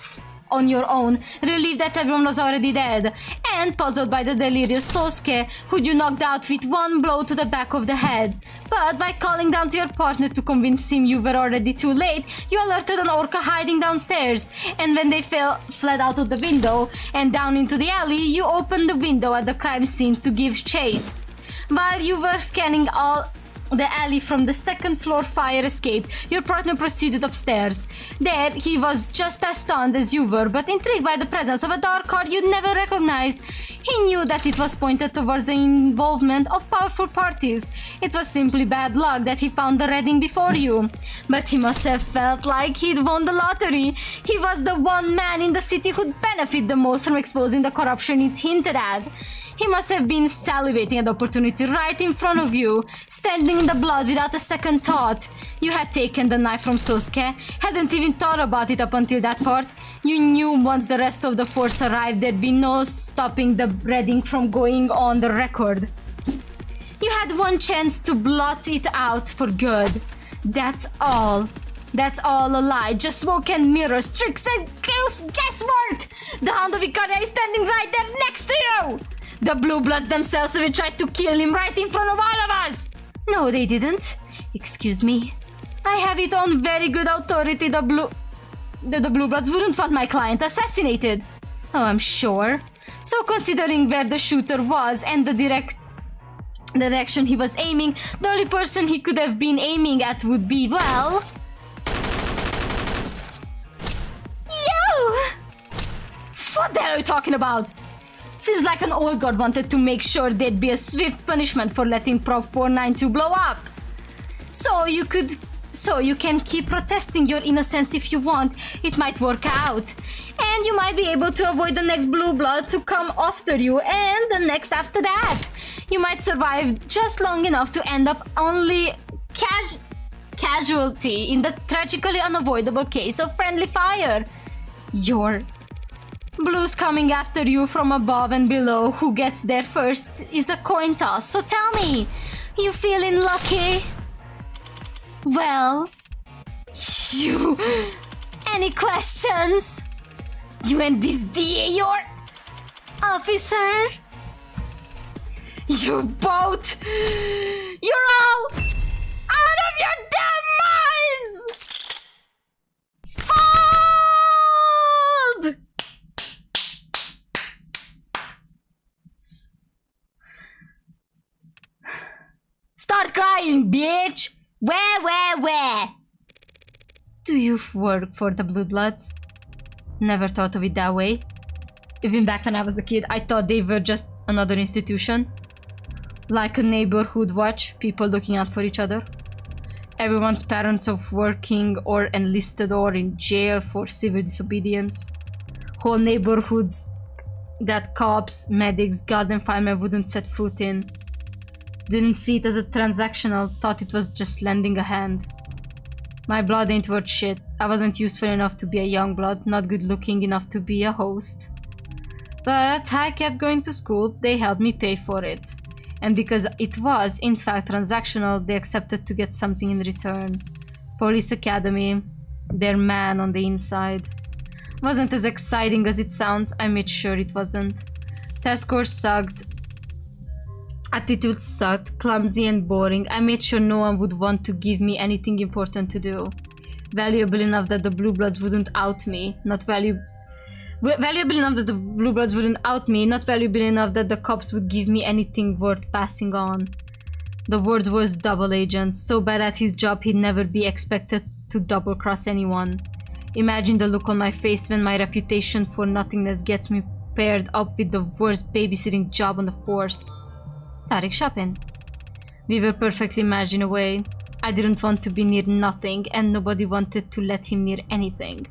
on your own, relieved that everyone was already dead, and puzzled by the delirious Sosuke, who you knocked out with 1 blow to the back of the head. But by calling down to your partner to convince him you were already too late, you alerted an orca hiding downstairs, and when they fled out of the window and down into the alley, you opened the window at the crime scene to give chase. While you were scanning all the alley from the second floor fire escape, your partner proceeded upstairs. There, he was just as stunned as you were, but intrigued by the presence of a dark card you'd never recognized. He knew that it was pointed towards the involvement of powerful parties. It was simply bad luck that he found the reading before you. But he must have felt like he'd won the lottery. He was the one man in the city who'd benefit the most from exposing the corruption it hinted at. He must have been salivating at the opportunity right in front of you, standing in the blood without a second thought. You had taken the knife from Sosuke, hadn't even thought about it up until that part. You knew once the rest of the force arrived there'd be no stopping the reading from going on the record. You had one chance to blot it out for good. That's all. That's all a lie, just smoke and mirrors, tricks and guesswork! The Hound of Ihateus is standing right there next to you! The Blue Blood themselves even tried to kill him right in front of all of us! No, they didn't. Excuse me. I have it on very good authority the Blue Bloods wouldn't want my client assassinated. Oh, I'm sure. So considering where the shooter was and the direction he was aiming, the only person he could have been aiming at would be, well... you! What the hell are you talking about? Seems like an old god wanted to make sure there'd be a swift punishment for letting Prop 492 blow up. So you can keep protesting your innocence if you want. It might work out. And you might be able to avoid the next Blue Blood to come after you and the next after that. You might survive just long enough to end up only casualty in the tragically unavoidable case of friendly fire. Your Blues coming after you from above and below. Who gets there first is a coin toss. So tell me, you feeling lucky? Well, you... Any questions? You and this DA, your officer? You both... You're all out of your damn minds! Fold! Start crying, bitch! Where? Do you work for the Blue Bloods? Never thought of it that way. Even back when I was a kid, I thought they were just another institution. Like a neighborhood watch, people looking out for each other. Everyone's parents of working or enlisted or in jail for civil disobedience. Whole neighborhoods that cops, medics, goddamn firemen wouldn't set foot in. Didn't see it as a transactional, thought it was just lending a hand. My blood ain't worth shit. I wasn't useful enough to be a young blood, not good looking enough to be a host. But I kept going to school, they helped me pay for it. And because it was, in fact, transactional, they accepted to get something in return. Police Academy, their man on the inside. Wasn't as exciting as it sounds, I made sure it wasn't. Test scores sucked. Aptitude sucked, clumsy and boring. I made sure no one would want to give me anything important to do. Valuable enough that the Blue Bloods wouldn't out me. Valuable enough that the Blue Bloods wouldn't out me. Not valuable enough that the cops would give me anything worth passing on. The words was double agent. So bad at his job he'd never be expected to double cross anyone. Imagine the look on my face when my reputation for nothingness gets me paired up with the worst babysitting job on the force. Tariq Chapin. We were perfectly matched in a way. I didn't want to be near nothing, and nobody wanted to let him near anything.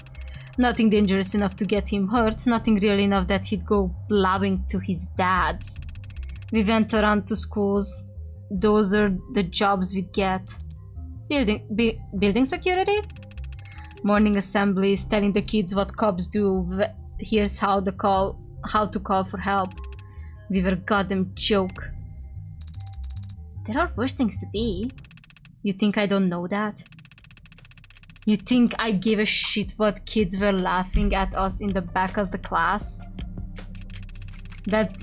Nothing dangerous enough to get him hurt, nothing real enough that he'd go blabbing to his dad's. We went around to schools. Those are the jobs we'd get. Building security? Morning assemblies, telling the kids what cops do. Here's how to call for help. We were goddamn joke. There are worse things to be. You think I don't know that? You think I give a shit what kids were laughing at us in the back of the class? That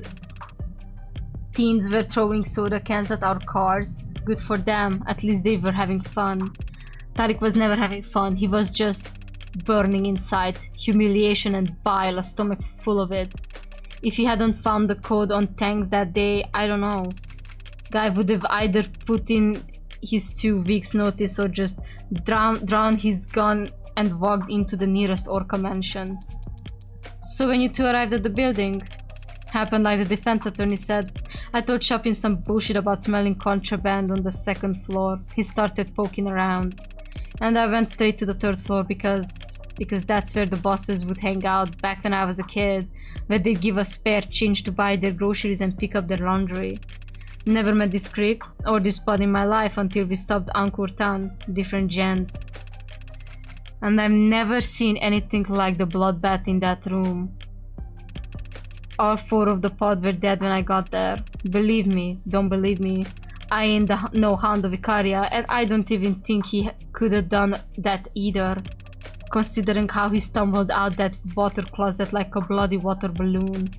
teens were throwing soda cans at our cars? Good for them, at least they were having fun. Tariq was never having fun, he was just burning inside. Humiliation and bile, a stomach full of it. If he hadn't found the code on tanks that day, I don't know. Guy would have either put in his 2 weeks notice or just drown his gun and walked into the nearest Orca mansion. So when you two arrived at the building, happened like the defense attorney said. I told Chopin some bullshit about smelling contraband on the 2nd floor. He started poking around. And I went straight to the 3rd floor because that's where the bosses would hang out back when I was a kid, where they'd give us spare change to buy their groceries and pick up their laundry. Never met this creek or this spot in my life until we stopped Angkor Town, different gens. And I've never seen anything like the bloodbath in that room. All 4 of the pod were dead when I got there. Believe me, don't believe me. I ain't no Hound of Icaria, and I don't even think he could have done that either. Considering how he stumbled out that water closet like a bloody water balloon.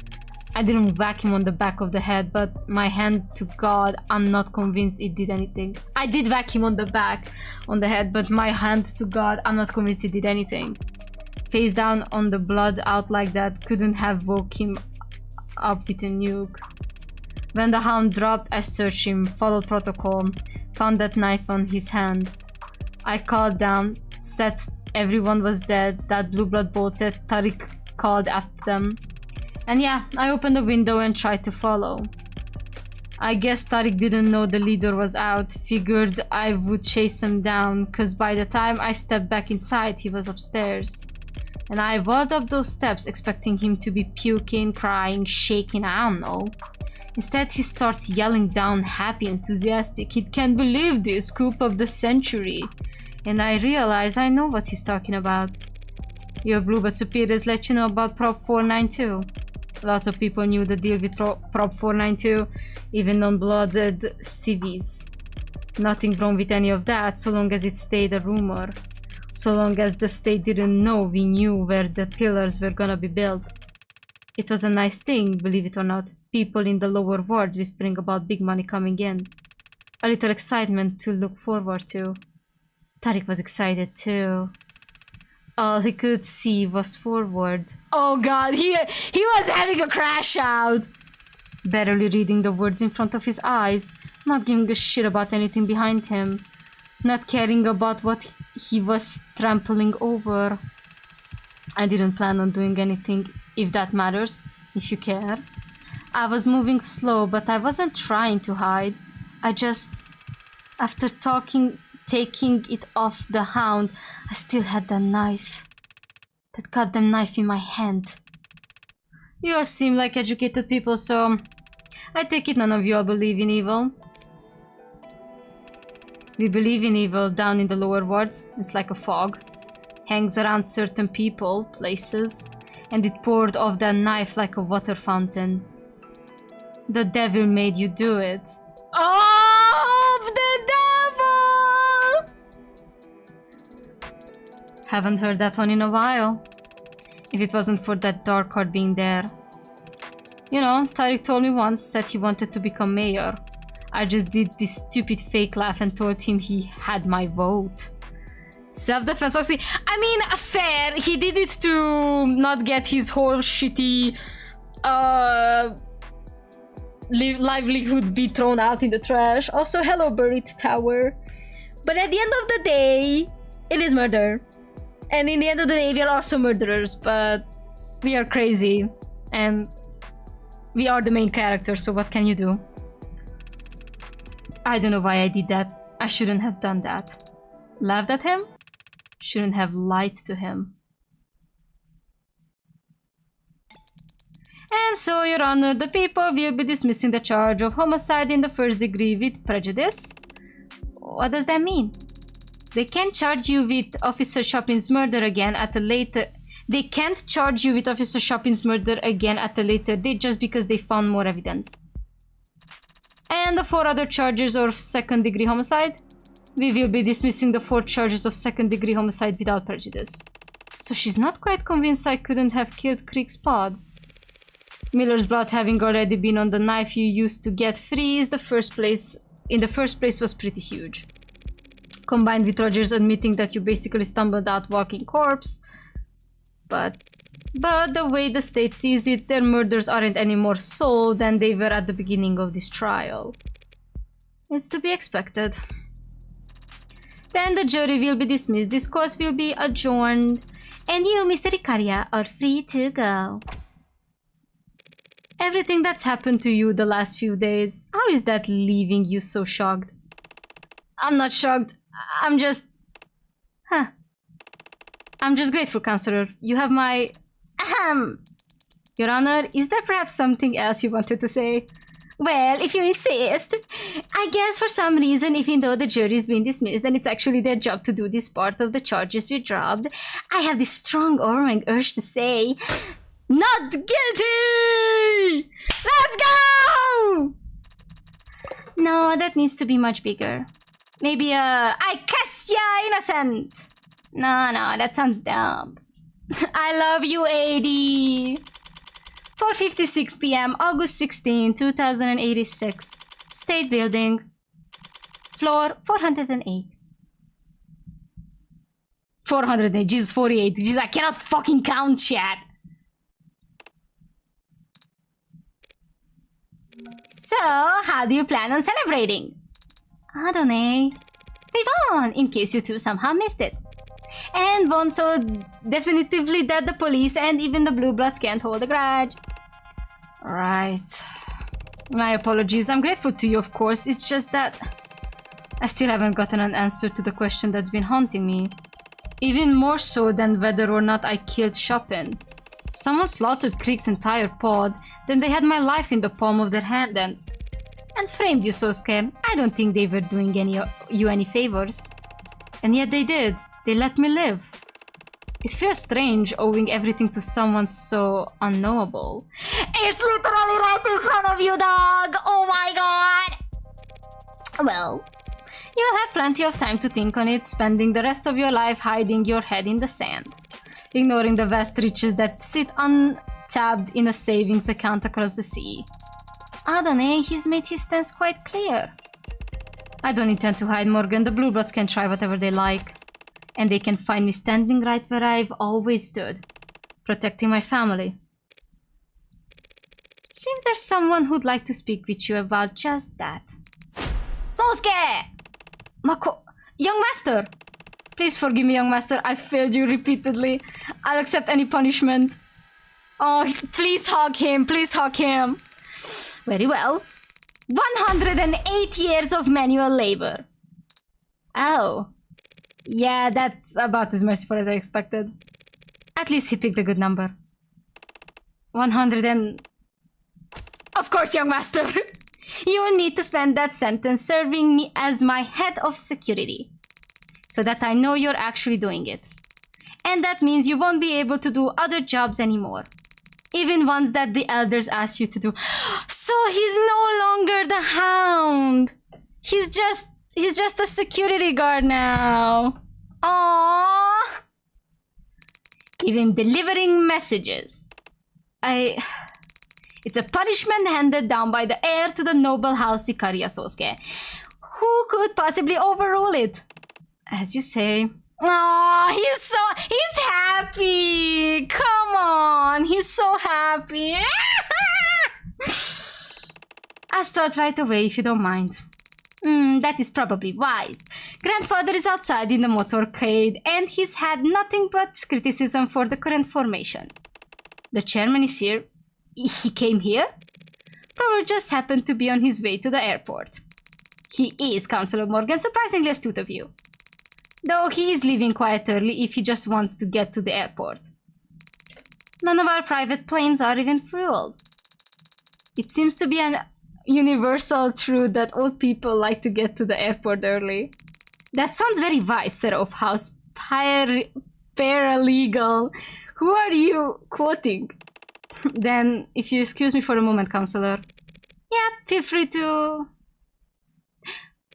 I didn't whack him on the back of the head, but my hand to God, I'm not convinced it did anything. I did whack him on the back, on the head, but my hand to God, I'm not convinced it did anything. Face down on the blood out like that couldn't have woke him up with a nuke. When the hound dropped, I searched him, followed protocol, found that knife on his hand. I called down, said everyone was dead, that blue blood bolted, Tariq called after them. And yeah, I opened the window and tried to follow. I guess Tariq didn't know the leader was out, figured I would chase him down, cause by the time I stepped back inside, he was upstairs. And I walked up those steps expecting him to be puking, crying, shaking, I don't know. Instead, he starts yelling down, happy, enthusiastic. He can't believe this, scoop of the century. And I realize I know what he's talking about. Your Bluebird superiors let you know about Prop 492. Lots of people knew the deal with Prop 492, even non-blooded civvies. Nothing wrong with any of that, so long as it stayed a rumor. So long as the state didn't know we knew where the pillars were gonna be built. It was a nice thing, believe it or not. People in the lower wards whispering about big money coming in. A little excitement to look forward to. Tariq was excited too. All he could see was forward. Oh God, he was having a crash out! Barely reading the words in front of his eyes, not giving a shit about anything behind him. Not caring about what he was trampling over. I didn't plan on doing anything, if that matters, if you care. I was moving slow, but I wasn't trying to hide. I just... After taking it off the hound, I still had that knife. That goddamn knife in my hand. You all seem like educated people, so... I take it none of you all believe in evil. We believe in evil down in the lower wards. It's like a fog. Hangs around certain people, places, and it poured off that knife like a water fountain. The devil made you do it. Of the devil! Haven't heard that one in a while. If it wasn't for that dark card being there. You know, Tariq told me once, said he wanted to become mayor. I just did this stupid fake laugh and told him he had my vote. Self-defense, obviously. I mean, fair. He did it to not get his whole shitty livelihood be thrown out in the trash. Also, hello, buried tower. But at the end of the day, it is murder. And in the end of the day, we are also murderers, but we are crazy. And we are the main character, so what can you do? I don't know why I did that. I shouldn't have done that. Laughed at him? Shouldn't have lied to him. And so, Your Honor, the people will be dismissing the charge of homicide in the 1st degree with prejudice. What does that mean? They can't charge you with Officer Chopin's murder again at a later... They can't charge you with Officer Chopin's murder again at a later date just because they found more evidence. And the 4 other charges of 2nd degree homicide? We will be dismissing the 4 charges of 2nd degree homicide without prejudice. So she's not quite convinced I couldn't have killed Creek's pod. Miller's blood having already been on the knife you used to get free in the first place was pretty huge. Combined with Rogers admitting that you basically stumbled out walking corpse. But the way the state sees it, their murders aren't any more so than they were at the beginning of this trial. It's to be expected. Then the jury will be dismissed, this course will be adjourned, and you, Mr. Ikaria, are free to go. Everything that's happened to you the last few days, how is that leaving you so shocked? I'm not shocked, I'm just... I'm just grateful, Counselor. You have my... Your Honor, is there perhaps something else you wanted to say? Well, if you insist. I guess for some reason, even though the jury's been dismissed and it's actually their job to do this part of the charges we dropped, I have this strong overwhelming urge to say, not guilty! Let's go! No, that needs to be much bigger. Maybe I cast ya innocent. No, that sounds dumb. I love you, AD. 4:56 p.m. August 16, 2086. State Building. Floor 408. 408, Jesus, 48. Jesus, I cannot fucking count, chat. So, how do you plan on celebrating? I don't know. We won, in case you two somehow missed it. And won so definitively that the police and even the Blue Bloods can't hold a grudge. Right. My apologies. I'm grateful to you, of course. It's just that I still haven't gotten an answer to the question that's been haunting me. Even more so than whether or not I killed Chopin. Someone slaughtered Krieg's entire pod, then they had my life in the palm of their hand and framed you, Sosuke. I don't think they were doing you any favors. And yet they did. They let me live. It feels strange owing everything to someone so unknowable. It's literally right in front of you, dog! Oh my god! Well, you'll have plenty of time to think on it, spending the rest of your life hiding your head in the sand. Ignoring the vast riches that sit untapped in a savings account across the sea. Adonai, he's made his stance quite clear. I don't intend to hide, Morgan. The Blue Bloods can try whatever they like. And they can find me standing right where I've always stood. Protecting my family. Seems there's someone who'd like to speak with you about just that. Sosuke! Young Master! Please forgive me, Young Master. I failed you repeatedly. I'll accept any punishment. Oh, please hug him. Please hug him. Very well. 108 years of manual labor. Oh. Yeah, that's about as merciful as I expected. At least he picked a good number. 100 and... Of course, Young Master! You will need to spend that sentence serving me as my head of security. So that I know you're actually doing it. And that means you won't be able to do other jobs anymore. Even ones that the elders ask you to do. So he's no longer the Hound! He's just a security guard now. Aww. Even delivering messages. It's a punishment handed down by the heir to the noble house Ikaria, Sosuke. Who could possibly overrule it? As you say. Aww, he's happy. Come on, he's so happy. I'll start right away if you don't mind. That is probably wise. Grandfather is outside in the motorcade and he's had nothing but criticism for the current formation. The chairman is here. He came here? Probably just happened to be on his way to the airport. He is, Counselor Morgan, surprisingly astute of you. Though he is leaving quite early if he just wants to get to the airport. None of our private planes are even fueled. It seems to be an universal truth that old people like to get to the airport early. That sounds very wise, Sir of House Paralegal. Who are you quoting? Then, if you excuse me for a moment, Counselor. Yeah, feel free to...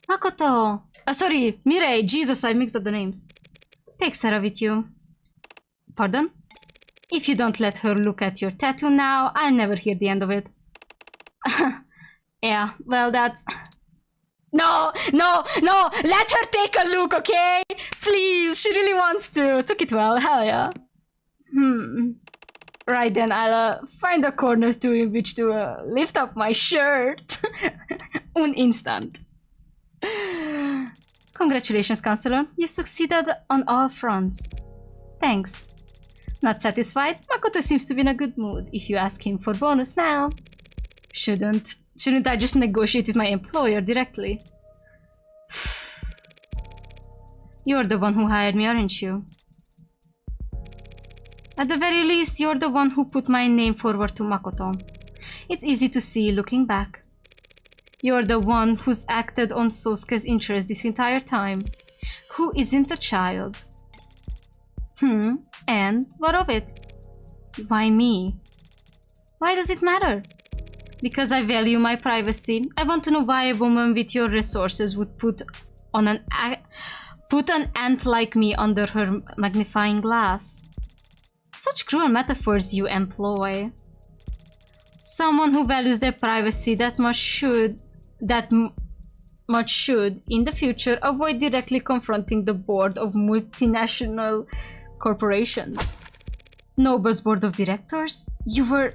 Makoto. Sorry, Mirei. Jesus, I mixed up the names. Take Sarah with you. Pardon? If you don't let her look at your tattoo now, I'll never hear the end of it. Yeah, well, that's... No! Let her take a look, okay? Please, she really wants to. Took it well, hell yeah. Right then, I'll find a corner in which to lift up my shirt. Un instant. Congratulations, Counselor. You succeeded on all fronts. Thanks. Not satisfied? Makoto seems to be in a good mood. If you ask him for bonus now. Shouldn't I just negotiate with my employer directly? You're the one who hired me, aren't you? At the very least, you're the one who put my name forward to Makoto. It's easy to see looking back. You're the one who's acted on Sosuke's interest this entire time. Who isn't a child? And what of it? Why me? Why does it matter? Because I value my privacy. I want to know why a woman with your resources would put an ant like me under her magnifying glass. Such cruel metaphors you employ. Someone who values their privacy that much should, in the future, avoid directly confronting the board of multinational corporations. Noble's board of directors? You were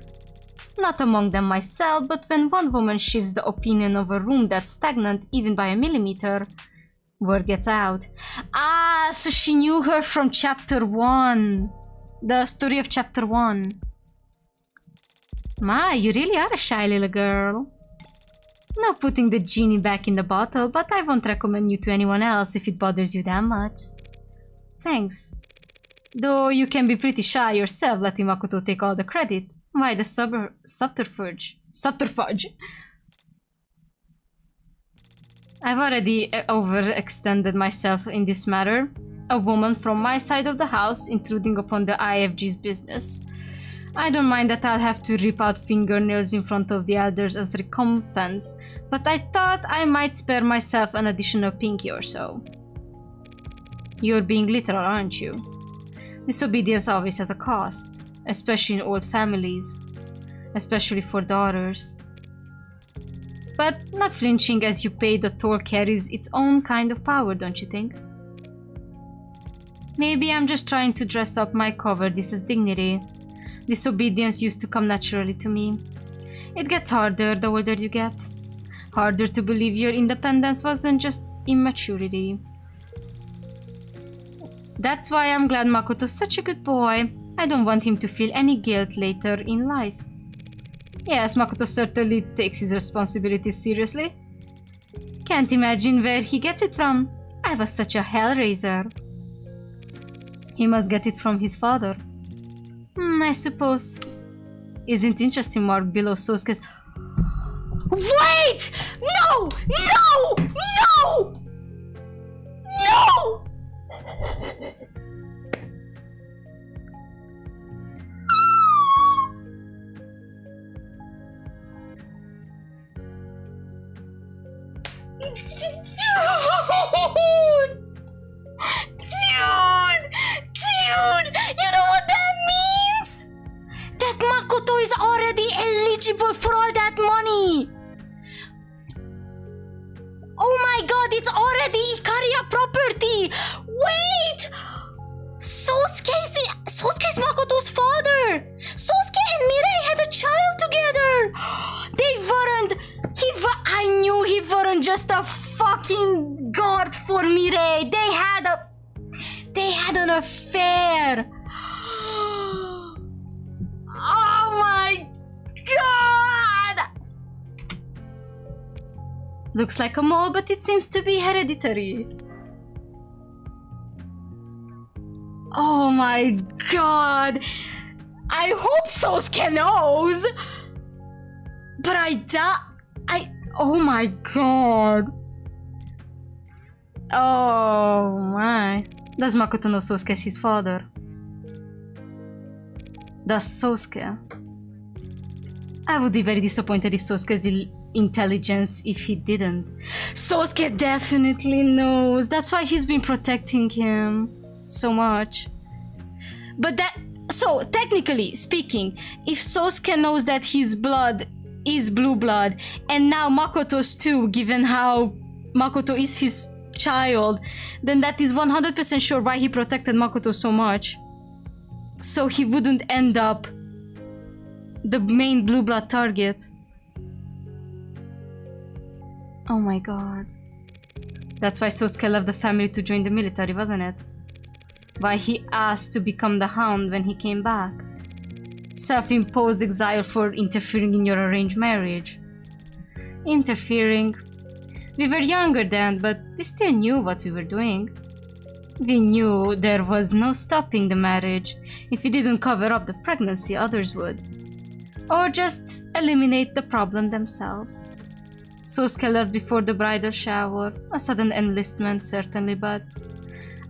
not among them myself, but when one woman shifts the opinion of a room that's stagnant even by a millimeter, word gets out. Ah, so she knew her from chapter 1. The story of chapter 1. My, you really are a shy little girl. No putting the genie back in the bottle, but I won't recommend you to anyone else if it bothers you that much. Thanks. Though you can be pretty shy yourself, letting Makoto take all the credit. Why the subterfuge? I've already overextended myself in this matter. A woman from my side of the house intruding upon the IFG's business. I don't mind that I'll have to rip out fingernails in front of the elders as recompense, but I thought I might spare myself an additional pinky or so. You're being literal, aren't you? Disobedience always has a cost, especially in old families, especially for daughters. But not flinching as you pay the toll carries its own kind of power, don't you think? Maybe I'm just trying to dress up my cowardice as dignity. Disobedience used to come naturally to me. It gets harder the older you get. Harder to believe your independence wasn't just immaturity. That's why I'm glad Makoto's such a good boy. I don't want him to feel any guilt later in life. Yes, Makoto certainly takes his responsibilities seriously. Can't imagine where he gets it from. I was such a hellraiser. He must get it from his father. I suppose. Isn't interesting mark below Sosuke's. Wait! No! No! No! No! Dude! You know what that means? That Makoto is already eligible for all that money! Oh my god, it's already Ikaria property! Wait! Sosuke's Makoto's father! Sosuke and Mirai had a child together! They weren't... I knew he weren't just a fucking guard for Mirai. They had an affair! Oh my god! Looks like a mole, but it seems to be hereditary. Oh my god! I hope Sosuke knows! But oh my god! Oh my. Does Makoto know Sosuke is his father? Does Sosuke? I would be very disappointed if Sosuke's intelligence if he didn't. Sosuke definitely knows. That's why he's been protecting him so much. But so technically speaking, if Sosuke knows that his blood is blue blood, and now Makoto's too, given how Makoto is his child, then that is 100% sure why he protected Makoto so much. So he wouldn't end up the main blue blood target. Oh my god. That's why Sosuke left the family to join the military, wasn't it? Why he asked to become the Hound when he came back. Self-imposed exile for interfering in your arranged marriage. Interfering. We were younger then, but we still knew what we were doing. We knew there was no stopping the marriage. If we didn't cover up the pregnancy, others would. Or just eliminate the problem themselves. Sosuke left before the bridal shower. A sudden enlistment, certainly, but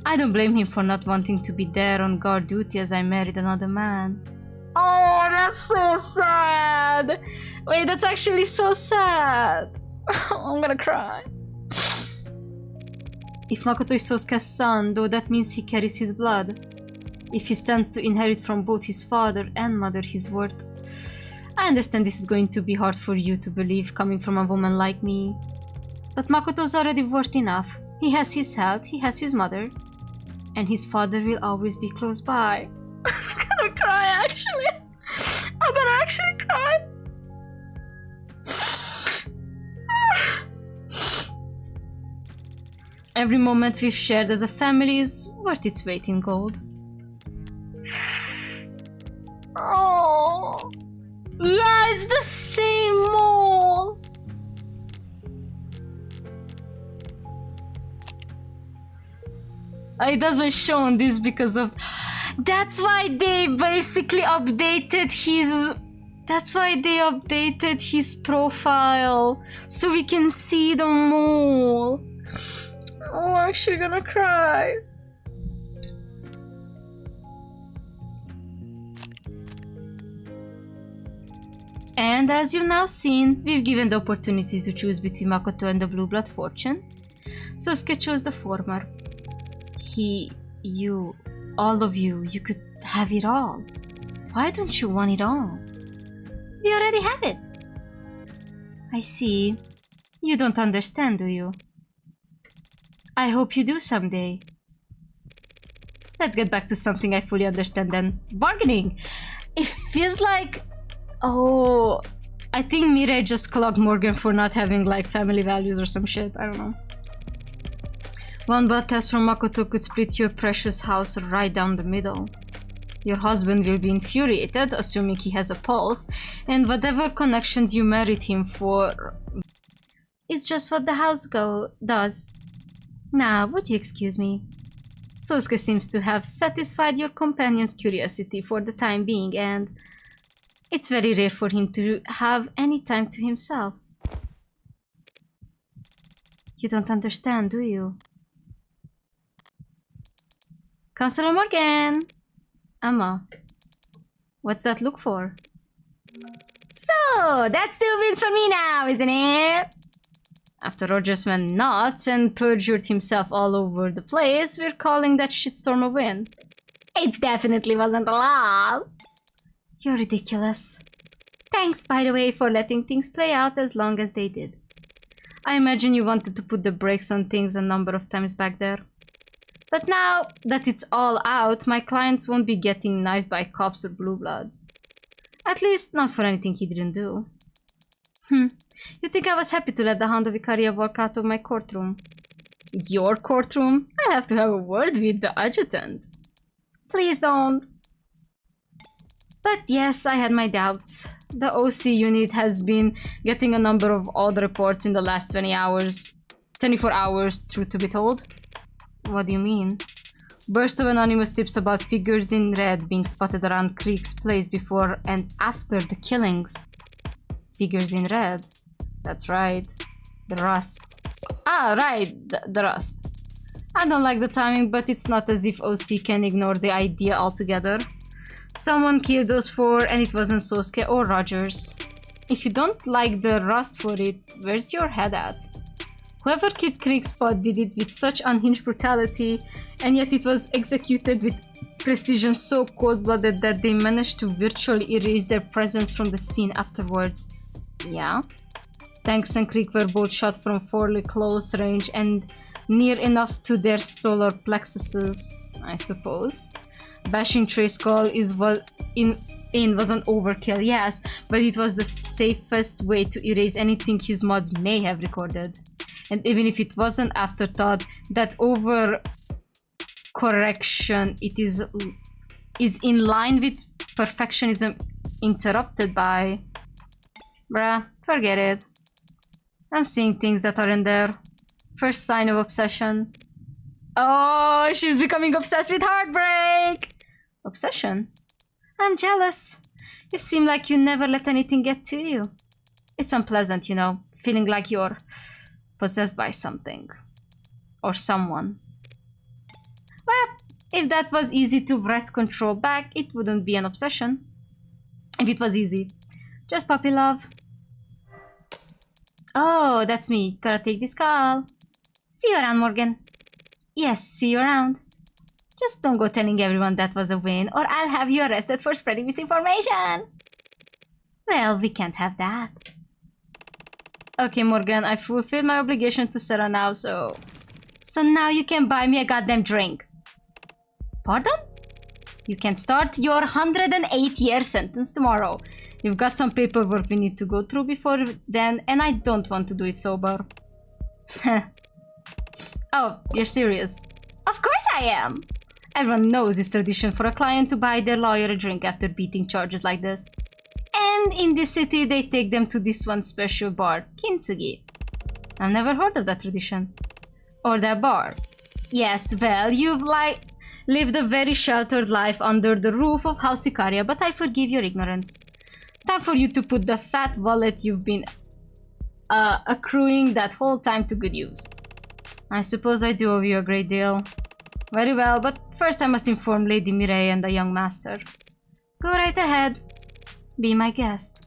I don't blame him for not wanting to be there on guard duty as I married another man. Oh, that's so sad! Wait, that's actually so sad! I'm gonna cry. If Makoto is Sosuke's son, though that means he carries his blood. If he stands to inherit from both his father and mother his worth. I understand this is going to be hard for you to believe coming from a woman like me. But Makoto's already worth enough. He has his health, he has his mother. And his father will always be close by. I'm gonna cry actually. I'm gonna actually cry. Every moment we've shared as a family is worth its weight in gold. Oh, yeah, it's the same mole. It doesn't show on this because of... That's why they basically updated his... That's why they updated his profile. So we can see the mole. Oh, I'm actually gonna cry. And as you've now seen, we've given the opportunity to choose between Makoto and the Blue Blood fortune. Sosuke chose the former. He, you, all of you could have it all. Why don't you want it all? We already have it. I see. You don't understand, do you? I hope you do someday. Let's get back to something I fully understand then. Bargaining! It feels like... Oh... I think Mirai just clocked Morgan for not having like family values or some shit. I don't know. One blood test from Makoto could split your precious house right down the middle. Your husband will be infuriated, assuming he has a pulse, and whatever connections you married him for... It's just what the house does. Now, would you excuse me? Sosuke seems to have satisfied your companion's curiosity for the time being, and it's very rare for him to have any time to himself. You don't understand, do you? Counselor Morgan! Amma, what's that look for? So, that's 2 wins for me now, isn't it? After Rogers went nuts and perjured himself all over the place, we're calling that shitstorm a win. It definitely wasn't a loss. You're ridiculous. Thanks, by the way, for letting things play out as long as they did. I imagine you wanted to put the brakes on things a number of times back there. But now that it's all out, my clients won't be getting knifed by cops or blue bloods. At least not for anything he didn't do. You think I was happy to let the Hound of Icaria walk out of my courtroom? Your courtroom? I have to have a word with the adjutant. Please don't. But yes, I had my doubts. The OC unit has been getting a number of odd reports in the last 24 hours, truth to be told. What do you mean? Burst of anonymous tips about figures in red being spotted around Creek's place before and after the killings. Figures in red. That's right. The rust. Ah, right. The rust. I don't like the timing, but it's not as if OC can ignore the idea altogether. Someone killed those 4 and it wasn't Sosuke or Rogers. If you don't like the rust for it, where's your head at? Whoever killed Creekspot did it with such unhinged brutality, and yet it was executed with precision so cold-blooded that they managed to virtually erase their presence from the scene afterwards. Yeah? Tanks and Creek were both shot from fairly close range and near enough to their solar plexuses, I suppose. Bashing Trey's skull was an overkill, yes, but it was the safest way to erase anything his mods may have recorded. And even if it was an afterthought, that overcorrection is in line with perfectionism interrupted by... Bruh, forget it. I'm seeing things that aren't there. First sign of obsession. Oh, she's becoming obsessed with heartbreak! Obsession? I'm jealous. You seem like you never let anything get to you. It's unpleasant, you know, feeling like you're possessed by something. Or someone. Well, if that was easy to wrest control back, it wouldn't be an obsession. If it was easy. Just puppy love. Oh, that's me. Gotta take this call. See you around, Morgan. Yes, see you around. Just don't go telling everyone that was a win, or I'll have you arrested for spreading misinformation. Well, we can't have that. Okay, Morgan, I fulfilled my obligation to Sarah now, so... So now you can buy me a goddamn drink. Pardon? You can start your 108-year sentence tomorrow. You've got some paperwork we need to go through before then, and I don't want to do it sober. Oh, you're serious? Of course I am! Everyone knows it's tradition for a client to buy their lawyer a drink after beating charges like this. And in this city, they take them to this one special bar, Kintsugi. I've never heard of that tradition. Or that bar. Yes, well, you've lived a very sheltered life under the roof of House Icaria, but I forgive your ignorance. Time for you to put the fat wallet you've been accruing that whole time to good use. I suppose I do owe you a great deal. Very well, but first I must inform Lady Mireille and the young master. Go right ahead. Be my guest.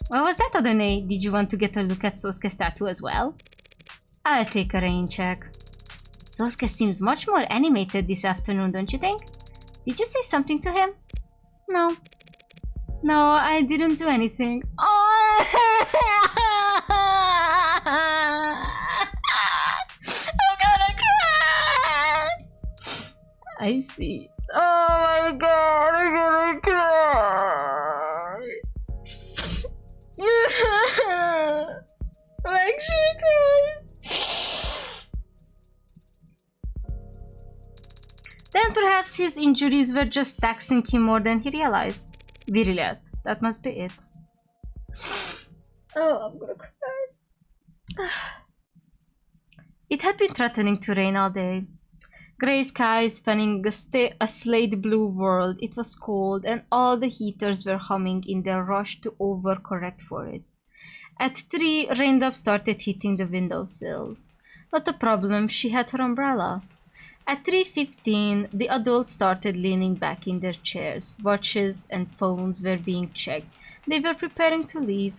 What was that, Adonai? Did you want to get a look at Sosuke's tattoo as well? I'll take a rain check. Sosuke seems much more animated this afternoon, don't you think? Did you say something to him? No. No, I didn't do anything. Oh! I'm gonna cry! I see. Oh my god, I'm gonna cry! I'm actually crying. Then perhaps his injuries were just taxing him more than he realized. We realized. That must be it. Oh, I'm gonna cry. It had been threatening to rain all day. Grey skies spanning a slate blue world. It was cold and all the heaters were humming in their rush to overcorrect for it. At 3, raindrops started hitting the windowsills. Not a problem, she had her umbrella. At 3:15, the adults started leaning back in their chairs. Watches and phones were being checked. They were preparing to leave.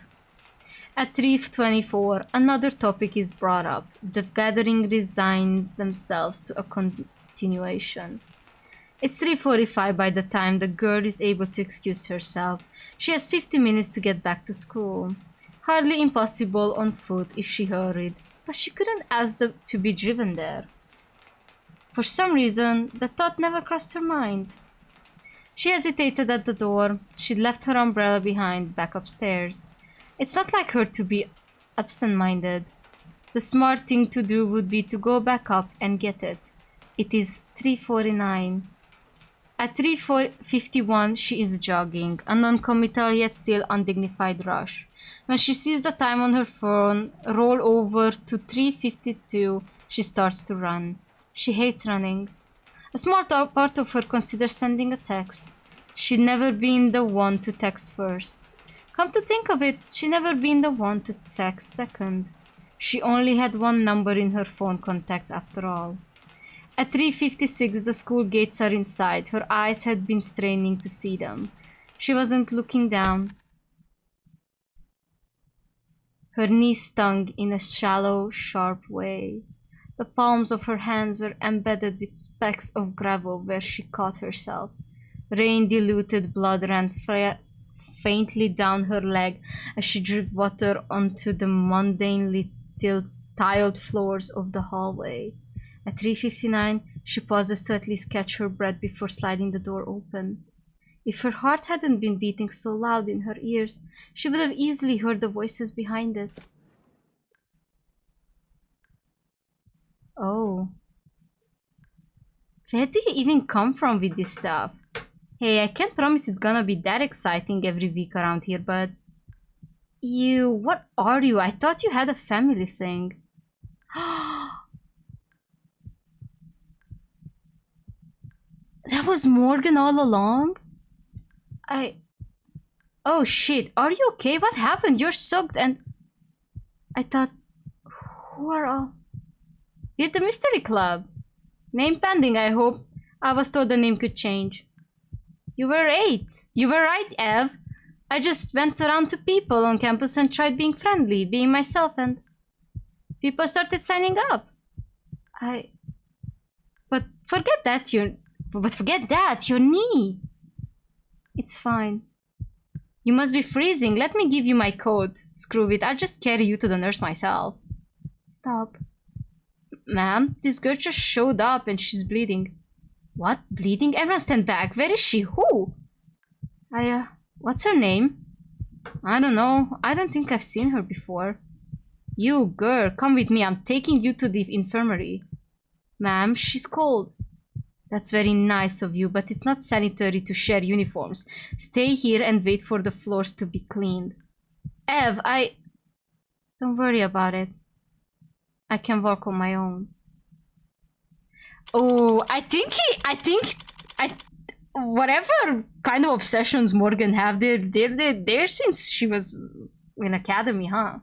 At 3:24, another topic is brought up. The gathering resigns themselves to a continuation. It's 3:45 by the time the girl is able to excuse herself. She has 50 minutes to get back to school. Hardly impossible on foot if she hurried, but she couldn't ask to be driven there. For some reason, the thought never crossed her mind. She hesitated at the door. She'd left her umbrella behind, back upstairs. It's not like her to be absent-minded. The smart thing to do would be to go back up and get it. It is 3:49. At 3:51, she is jogging, a non-committal yet still undignified rush. When she sees the time on her phone roll over to 3:52, she starts to run. She hates running. A small part of her considers sending a text. She'd never been the one to text first. Come to think of it, she'd never been the one to text second. She only had one number in her phone contacts after all. At 3:56, the school gates are inside. Her eyes had been straining to see them. She wasn't looking down. Her knees stung in a shallow, sharp way. The palms of her hands were embedded with specks of gravel where she caught herself. Rain-diluted blood ran faintly down her leg as she dripped water onto the mundanely tiled floors of the hallway. At 3:59, she pauses to at least catch her breath before sliding the door open. If her heart hadn't been beating so loud in her ears, she would have easily heard the voices behind it. Oh. Where do you even come from with this stuff? Hey, I can't promise it's gonna be that exciting every week around here, but... You... What are you? I thought you had a family thing. That was Morgan all along? Oh shit, are you okay? What happened? You're soaked and... I thought... Who are all... You're the Mystery Club. Name pending, I hope. I was told the name could change. You were 8. You were right, Ev. I just went around to people on campus and tried being friendly, being myself, and... people started signing up. But forget that, your knee. It's fine. You must be freezing. Let me give you my coat. Screw it, I'll just carry you to the nurse myself. Stop. Ma'am, this girl just showed up and she's bleeding. What? Bleeding? Everyone stand back. Where is she? Who? What's her name? I don't know. I don't think I've seen her before. You, girl, come with me. I'm taking you to the infirmary. Ma'am, she's cold. That's very nice of you, but it's not sanitary to share uniforms. Stay here and wait for the floors to be cleaned. Ev, Don't worry about it. I can walk on my own. Oh, whatever kind of obsessions Morgan have, they're there since she was in academy, huh?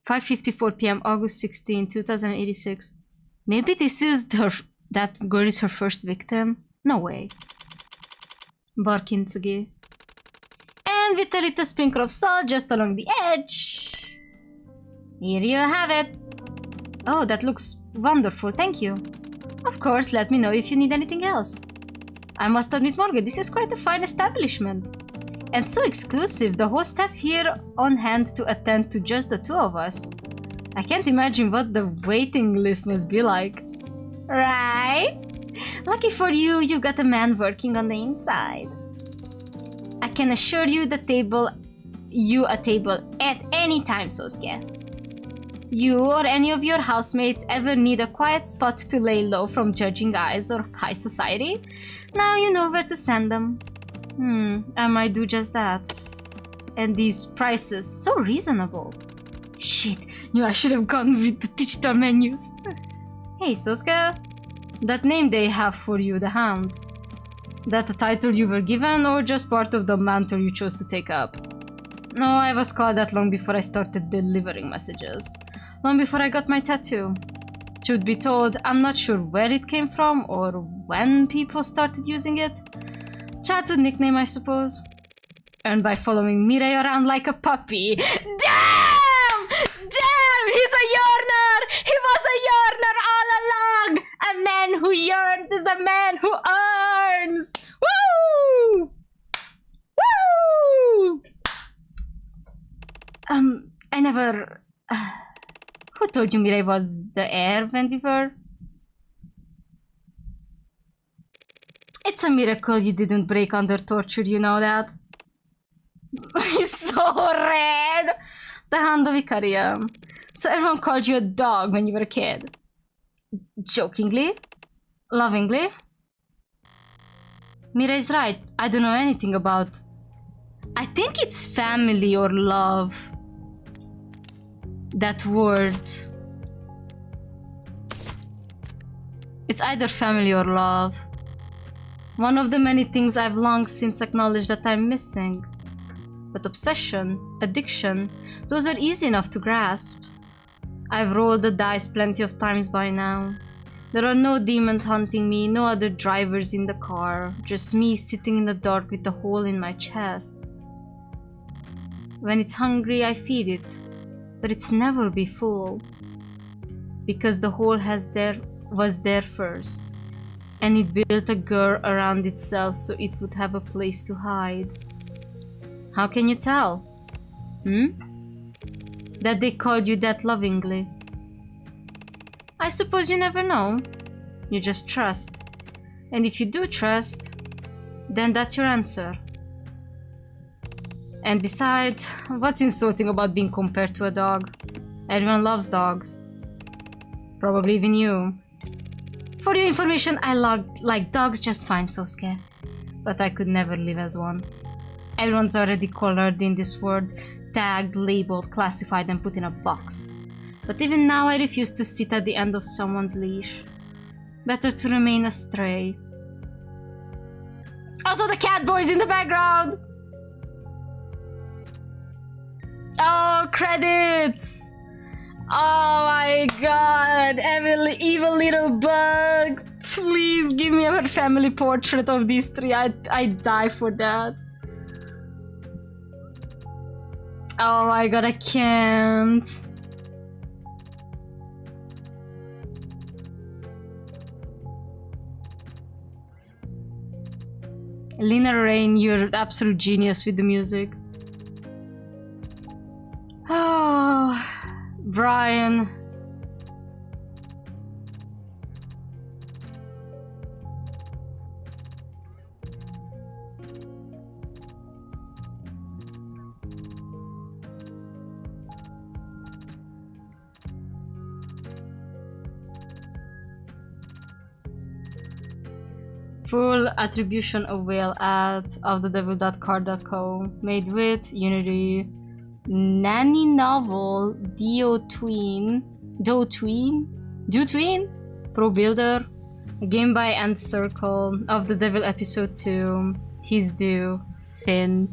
5:54 p.m. August 16, 2086. Maybe this is that girl is her first victim? No way. Barkinsugi. And with a little sprinkle of salt just along the edge. Here you have it. Oh, that looks wonderful, thank you. Of course, let me know if you need anything else. I must admit, Morgan, this is quite a fine establishment. And so exclusive, the whole staff here on hand to attend to just the two of us. I can't imagine what the waiting list must be like. Right? Lucky for you, you got a man working on the inside. I can assure you a table at any time, Sosuke. You or any of your housemates ever need a quiet spot to lay low from judging eyes or high society? Now you know where to send them. I might do just that. And these prices, so reasonable. Shit, knew I should have gone with the digital menus. Hey, Sosuke, that name they have for you, the Hound. That a title you were given or just part of the mantle you chose to take up? No, I was called that long before I started delivering messages. Long before I got my tattoo. Truth be told, I'm not sure where it came from or when people started using it. Childhood nickname, I suppose. Earned by following Mirai around like a puppy. Damn! Damn! He's a yearner! He was a yearner all along! A man who yearns is a man who earns! Woo! Woo! I never... who told you Mirai was the heir when we were? It's a miracle you didn't break under torture, you know that? He's so red! The hand of Icaria. So everyone called you a dog when you were a kid? Jokingly? Lovingly? Mirai's right. I don't know anything about... I think it's family or love. That word. It's either family or love. One of the many things I've long since acknowledged that I'm missing. But obsession, addiction, those are easy enough to grasp. I've rolled the dice plenty of times by now. There are no demons hunting me, no other drivers in the car, just me sitting in the dark with a hole in my chest. When it's hungry, I feed it, but it's never be full. Because the hole was there first, and it built a girl around itself so it would have a place to hide. How can you tell? That they called you that lovingly? I suppose you never know. You just trust. And if you do trust, then that's your answer. And besides, what's insulting about being compared to a dog? Everyone loves dogs. Probably even you. For your information, I logged like dogs just fine, so scared. But I could never live as one. Everyone's already colored in this world, tagged, labeled, classified, and put in a box. But even now, I refuse to sit at the end of someone's leash. Better to remain a stray. Also, the cat boy's in the background! Oh, credits! Oh my god, evil little bug! Please give me a family portrait of these three. I'd die for that. Oh my god, I can't. Lina Rain, you're an absolute genius with the music. Oh, Brian. Full attribution of whale at ofthedevil.card.co made with Unity, Nanny Novel, Do Tween, Pro Builder, a game by Ant Circle, Of the Devil Episode 2, His Due, Finn.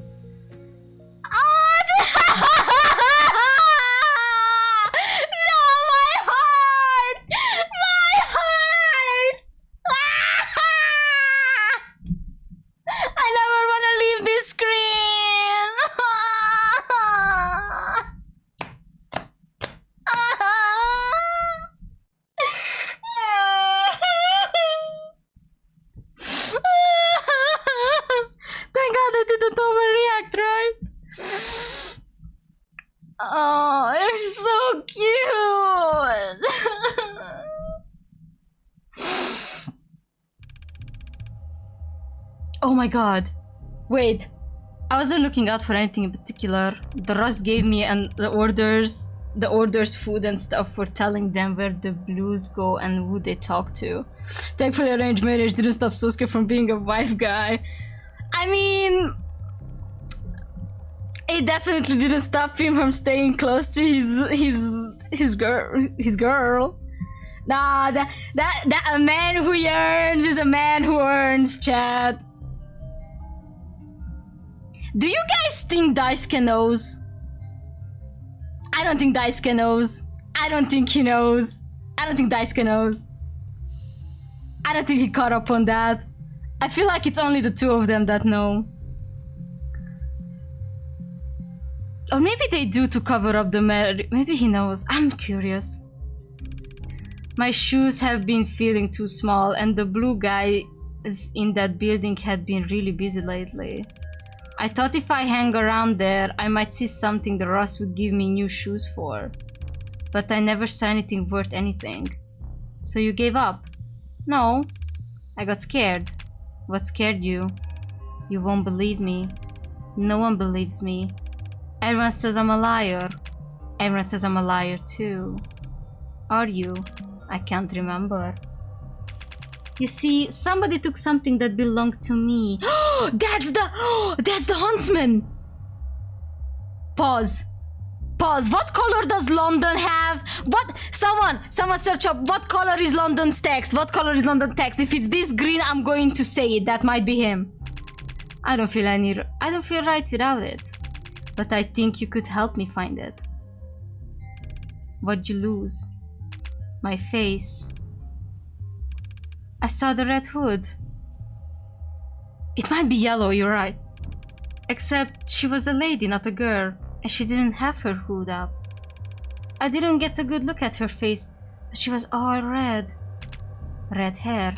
Oh my god. Wait. I wasn't looking out for anything in particular. The Rust gave me the orders, food and stuff for telling them where the blues go and who they talk to. Thankfully, arranged marriage didn't stop Sosuke from being a wife guy. I mean, it definitely didn't stop him from staying close to his girl. Nah, that a man who yearns is a man who earns, chat. Do you guys think Daisuke knows? I don't think Daisuke knows. I don't think he knows. I don't think Daisuke knows. I don't think he caught up on that. I feel like it's only the two of them that know. Or maybe they do to cover up the marriage. Maybe he knows. I'm curious. My shoes have been feeling too small, and the blue guy in that building had been really busy lately. I thought if I hang around there, I might see something the Ross would give me new shoes for. But I never saw anything worth anything. So you gave up? No. I got scared. What scared you? You won't believe me. No one believes me. Everyone says I'm a liar. Everyone says I'm a liar too. Are you? I can't remember. You see, somebody took something that belonged to me. That's the huntsman! Pause. Pause. What color does London have? What? Someone search up what color is London's text? What color is London text? If it's this green, I'm going to say it. That might be him. I don't feel right without it. But I think you could help me find it. What'd you lose? My face. I saw the red hood. It might be yellow, you're right. Except she was a lady, not a girl, and she didn't have her hood up. I didn't get a good look at her face, but she was all red. Red hair.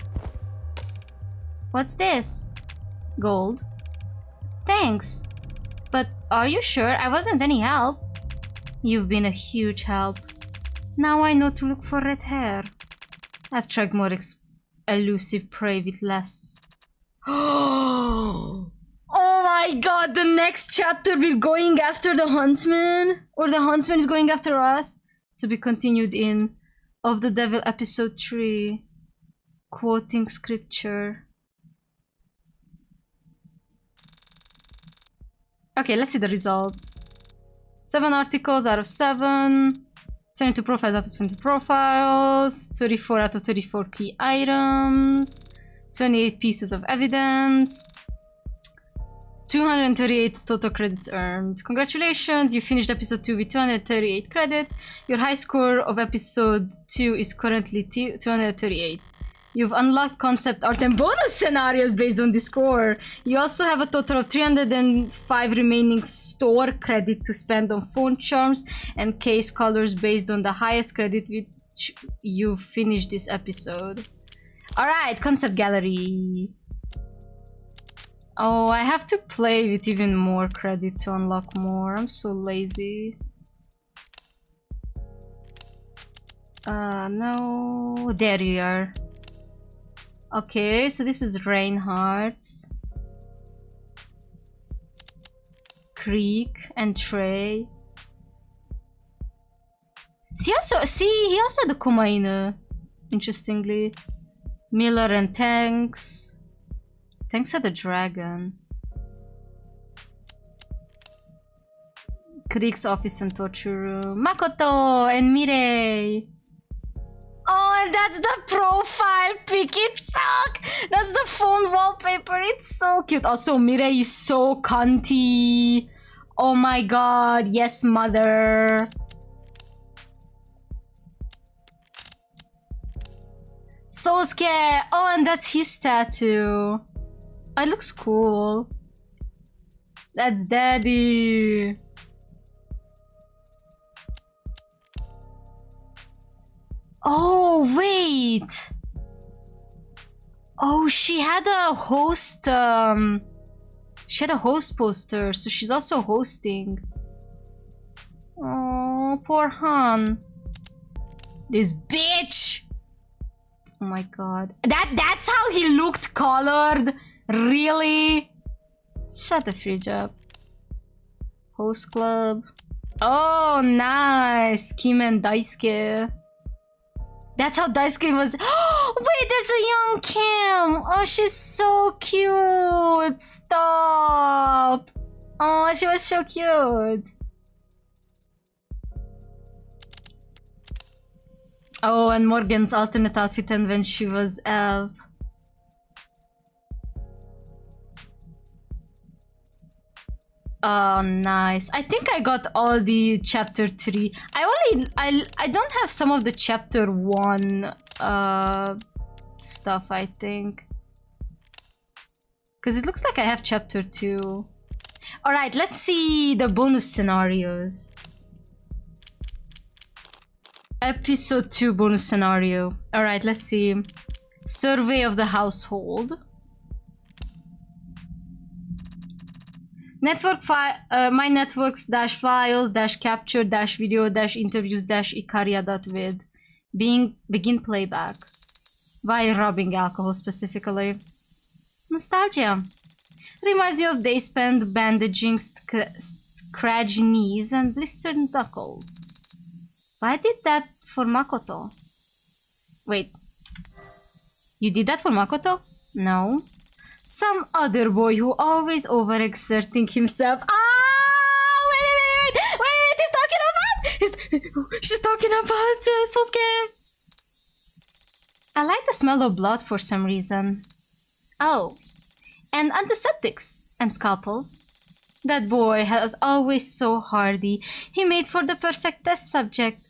What's this? Gold. Thanks. But are you sure I wasn't any help? You've been a huge help. Now I know to look for red hair. I've tried more elusive prey with less. Oh my god, the next chapter we're going after the huntsman? Or the huntsman is going after us? To be continued in of the Devil episode 3. Quoting scripture. Okay, let's see the results. 7 articles out of 7. 22 profiles out of 20 profiles. 34 out of 34 key items. 28 pieces of evidence. 238 total credits earned. Congratulations, you finished episode 2 with 238 credits. Your high score of episode 2 is currently 238. You've unlocked concept art and bonus scenarios based on this score. You also have a total of 305 remaining store credit to spend on phone charms and case colors based on the highest credit which you finished this episode. Alright, concept gallery. Oh, I have to play with even more credit to unlock more. I'm so lazy. No. There you are. Okay, so this is Reinhardt's. Creek and Trey. He also had the Komaine, interestingly. Miller and Tanks. Tanks had a dragon. Creek's office and torture room. Makoto and Mirei. Oh, and that's the profile pic. It's so... That's the phone wallpaper. It's so cute. Also, Mirei is so cunty. Oh my god. Yes, mother. Sosuke. Oh, and that's his tattoo. Oh, it looks cool. That's daddy. Oh, wait. Oh, she had a host, she had a host poster, so she's also hosting. Oh, poor Han. This bitch! Oh my god. That's how he looked colored? Really? Shut the fridge up. Host club. Oh, nice. Kim and Daisuke. That's how Daisuke was. Oh, wait, there's a young Kim. Oh, she's so cute. Stop. Oh, she was so cute. Oh, and Morgan's alternate outfit and when she was elf. Oh, nice. I think I got all the chapter 3. I don't have some of the chapter 1 stuff, I think. Because it looks like I have chapter 2. Alright, let's see the bonus scenarios. Episode 2 bonus scenario. Alright, let's see. Survey of the household. Network my networks dash files dash capture dash video dash interviews dash ikaria.vid. Begin playback. Why rubbing alcohol specifically? Nostalgia. Reminds you of days spent bandaging scratched knees and blistered knuckles. Why did that for Makoto? Wait. You did that for Makoto? No. Some other boy who always overexerting himself. Ah! Wait! She's talking about Sosuke. I like the smell of blood for some reason. Oh, and antiseptics and scalpels. That boy was always so hardy. He made for the perfect test subject.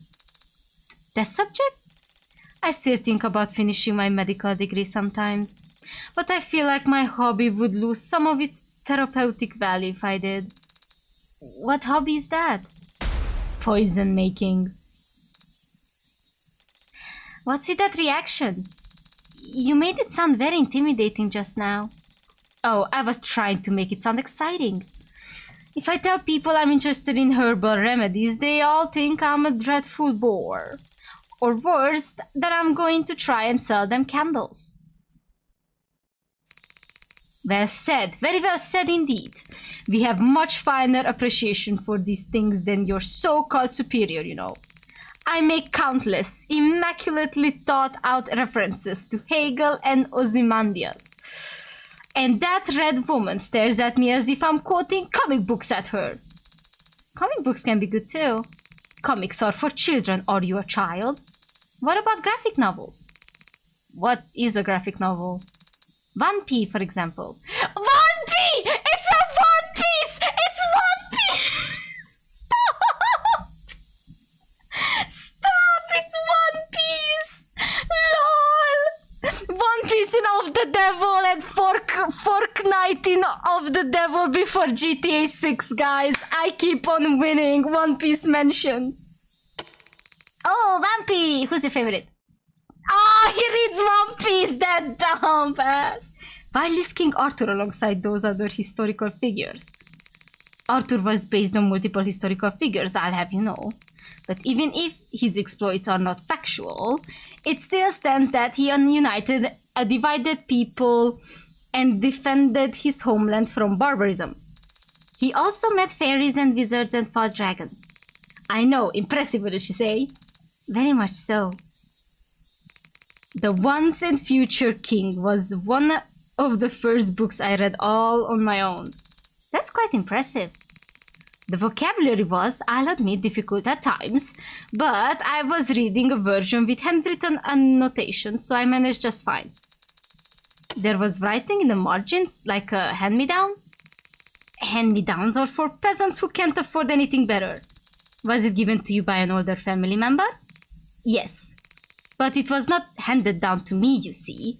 Test subject? I still think about finishing my medical degree sometimes. But I feel like my hobby would lose some of its therapeutic value if I did. What hobby is that? Poison making. What's with that reaction? You made it sound very intimidating just now. Oh, I was trying to make it sound exciting. If I tell people I'm interested in herbal remedies, they all think I'm a dreadful bore. Or worse, that I'm going to try and sell them candles. Well said, very well said indeed. We have much finer appreciation for these things than your so-called superior, you know. I make countless, immaculately thought-out references to Hegel and Ozymandias. And that red woman stares at me as if I'm quoting comic books at her. Comic books can be good too. Comics are for children. Are you a child? What about graphic novels? What is a graphic novel? 1P, for example. 1P! It's a One Piece! It's One Piece! Stop! Stop! It's One Piece! LOL! One Piece in Of the Devil and Fork Night in Of the Devil before GTA 6, guys. I keep on winning. One Piece mention. Oh, Vampy! Who's your favorite? Oh, he reads One Piece, that dumb ass. Why list King Arthur alongside those other historical figures? Arthur was based on multiple historical figures, I'll have you know. But even if his exploits are not factual, it still stands that he united a divided people and defended his homeland from barbarism. He also met fairies and wizards and fought dragons. I know, impressive, wouldn't you say? Very much so. The Once and Future King was one of the first books I read all on my own. That's quite impressive. The vocabulary was, I'll admit, difficult at times, but I was reading a version with handwritten annotations, so I managed just fine. There was writing in the margins, like a hand-me-down. Hand-me-downs are for peasants who can't afford anything better. Was it given to you by an older family member? Yes. But it was not handed down to me, you see.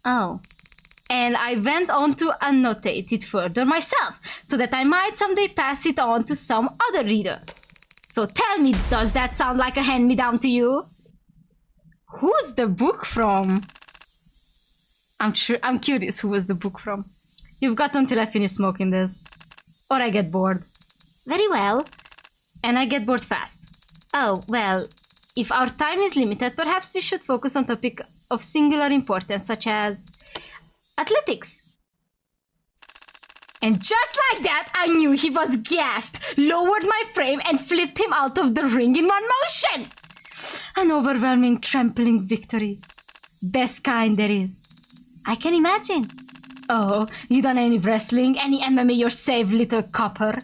Oh. And I went on to annotate it further myself, so that I might someday pass it on to some other reader. So tell me, does that sound like a hand-me-down to you? Who's the book from? I'm curious who was the book from. You've got until I finish smoking this. Or I get bored. Very well. And I get bored fast. Oh, well, if our time is limited, perhaps we should focus on topic of singular importance, such as athletics. And just like that, I knew he was gassed, lowered my frame, and flipped him out of the ring in one motion. An overwhelming, trampling victory. Best kind there is. I can imagine. Oh, you done any wrestling, any MMA yourself, little copper?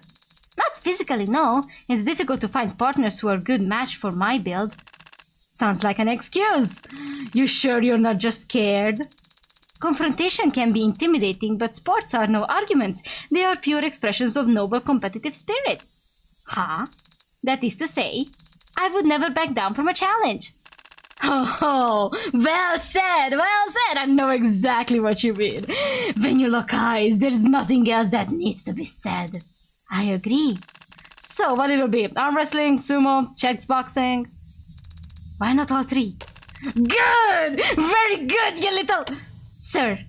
Not physically, no. It's difficult to find partners who are a good match for my build. Sounds like an excuse. You sure you're not just scared? Confrontation can be intimidating, but sports are no arguments. They are pure expressions of noble competitive spirit. Huh? That is to say, I would never back down from a challenge. Oh, well said, well said. I know exactly what you mean. When you lock eyes, there's nothing else that needs to be said. I agree. So, what it'll be? Arm wrestling, sumo, chess boxing? Why not all three? Good! Very good, you little... Sir.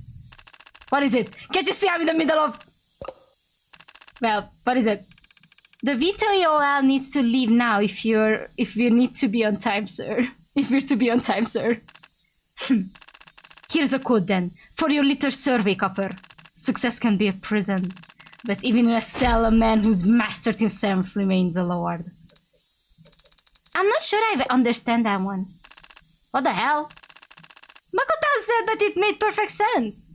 What is it? Can't you see I'm in the middle of... Well, what is it? The VTOL needs to leave now if we need to be on time, sir. If we're to be on time, sir. Here's a code then. For your little survey, copper. Success can be a prison. But even in a cell, a man who's mastered himself remains a lord. I'm not sure I understand that one. What the hell? Makoto said that it made perfect sense.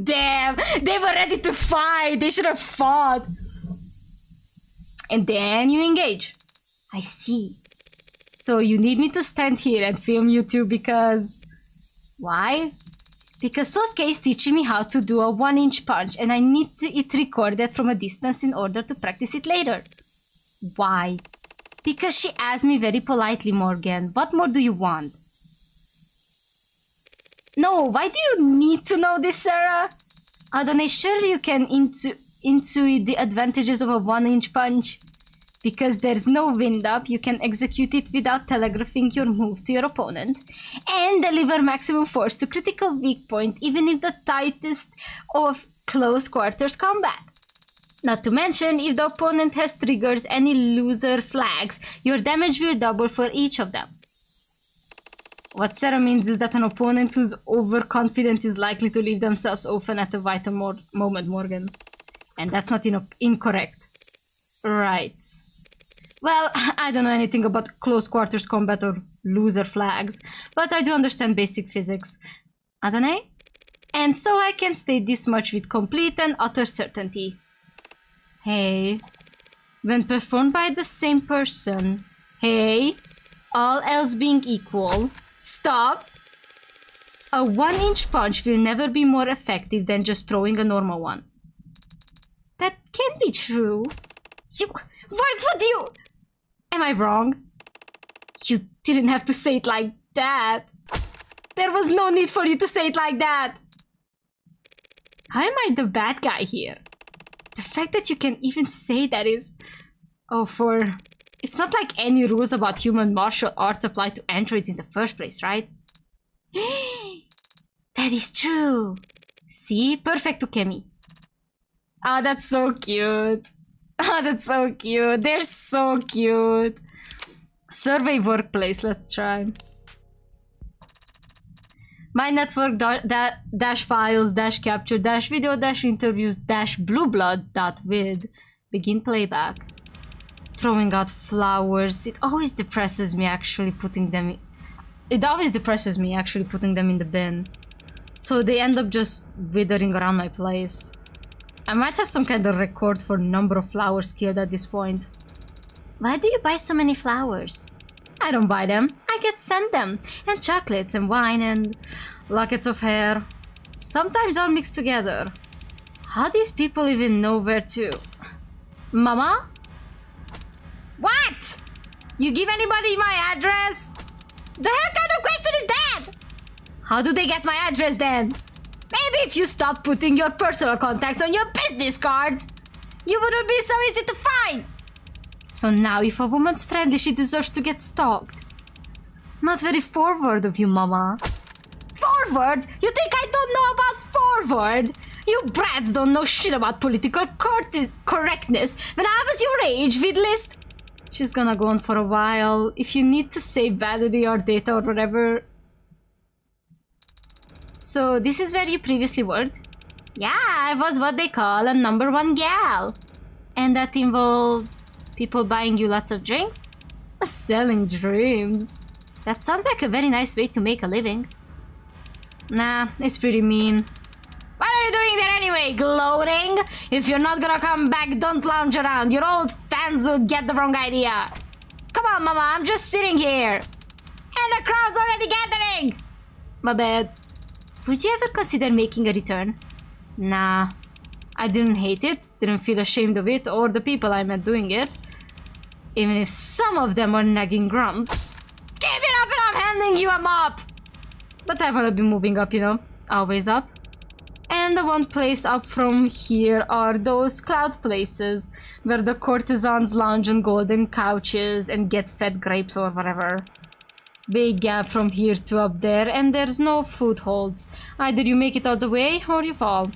Damn, they were ready to fight. They should have fought. And then you engage. I see. So you need me to stand here and film you two because... Why? Because Sosuke is teaching me how to do a 1-inch punch and I need it recorded from a distance in order to practice it later. Why? Because she asked me very politely, Morgan. What more do you want? No, why do you need to know this, Sarah? Adonai, surely you can intuit the advantages of a 1-inch punch. Because there's no wind up, you can execute it without telegraphing your move to your opponent and deliver maximum force to critical weak point even in the tightest of close quarters combat. Not to mention, if the opponent has triggers any loser flags, your damage will double for each of them. What Sarah means is that an opponent who's overconfident is likely to leave themselves open at a vital moment, Morgan. And that's not incorrect. Right. Well, I don't know anything about close quarters combat or loser flags, but I do understand basic physics. Adonai? And so I can state this much with complete and utter certainty. Hey, when performed by the same person, hey, all else being equal, stop. A 1-inch punch will never be more effective than just throwing a normal one. That can't be true. Why would you? Am I wrong? You didn't have to say it like that. There was no need for you to say it like that. How am I the bad guy here? The fact that you can even say that is... It's not like any rules about human martial arts apply to androids in the first place, right? That is true. See? Perfect to Kemi. Oh, that's so cute. Oh, that's so cute. They're so cute. Survey workplace. Let's try. My network dash files dash capture dash video dash interviews dash blueblood.vid. Begin playback. Throwing out flowers. It always depresses me actually putting them in. It always depresses me actually putting them in the bin. So they end up just withering around my place. I might have some kind of record for number of flowers killed at this point. Why do you buy so many flowers? I don't buy them. I get sent them. And chocolates and wine and lockets of hair. Sometimes all mixed together. How these people even know where to... Mama? What? You give anybody my address? The hell kind of question is that? How do they get my address then? Maybe if you stop putting your personal contacts on your business cards, you wouldn't be so easy to find. So now if a woman's friendly, she deserves to get stalked. Not very forward of you, Mama. Forward? You think I don't know about forward? You brats don't know shit about political correctness. When I was your age, we'd list... She's gonna go on for a while. If you need to save battery or data or whatever... So this is where you previously worked? Yeah, I was what they call a #1 gal. And that involved people buying you lots of drinks? Selling dreams. That sounds like a very nice way to make a living. Nah, it's pretty mean. What are you doing there anyway, gloating? If you're not gonna come back, don't lounge around. Your old fans will get the wrong idea. Come on, Mama, I'm just sitting here. And the crowd's already gathering. My bad. Would you ever consider making a return? Nah. I didn't hate it, didn't feel ashamed of it, or the people I met doing it. Even if some of them are nagging grumps. Give it up and I'm handing you a mop! But I wanna be moving up, you know. Always up. And the one place up from here are those cloud places where the courtesans lounge on golden couches and get fed grapes or whatever. Big gap from here to up there, and there's no footholds. Either you make it out the way or you fall.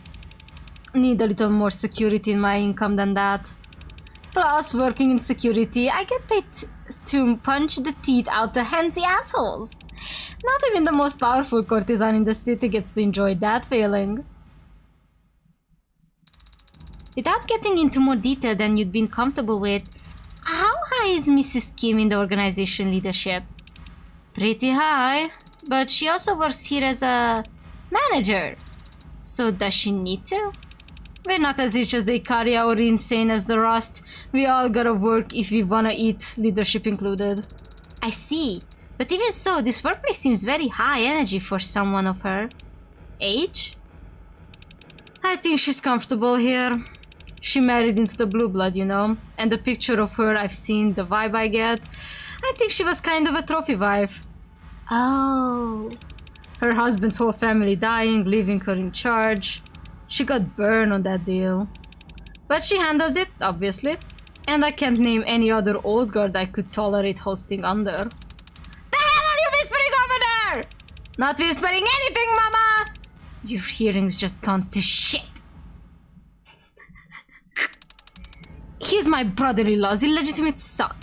Need a little more security in my income than that. Plus, working in security, I get paid to punch the teeth out the handsy assholes. Not even the most powerful courtesan in the city gets to enjoy that feeling. Without getting into more detail than you'd been comfortable with, how high is Mrs. Kim in the organization leadership? Pretty high, but she also works here as a manager. So does she need to? We're not as rich as the Icaria or insane as the Rust. We all gotta work if we wanna eat, leadership included. I see. But even so, this workplace seems very high energy for someone of her age. I think she's comfortable here. She married into the blue blood, you know. And the picture of her I've seen, the vibe I get. I think she was kind of a trophy wife. Oh. Her husband's whole family dying, leaving her in charge. She got burned on that deal. But she handled it, obviously. And I can't name any other old guard I could tolerate hosting under. The hell are you whispering over there? Not whispering anything, Mama! Your hearing's just gone to shit. He's my brother-in-law's illegitimate son.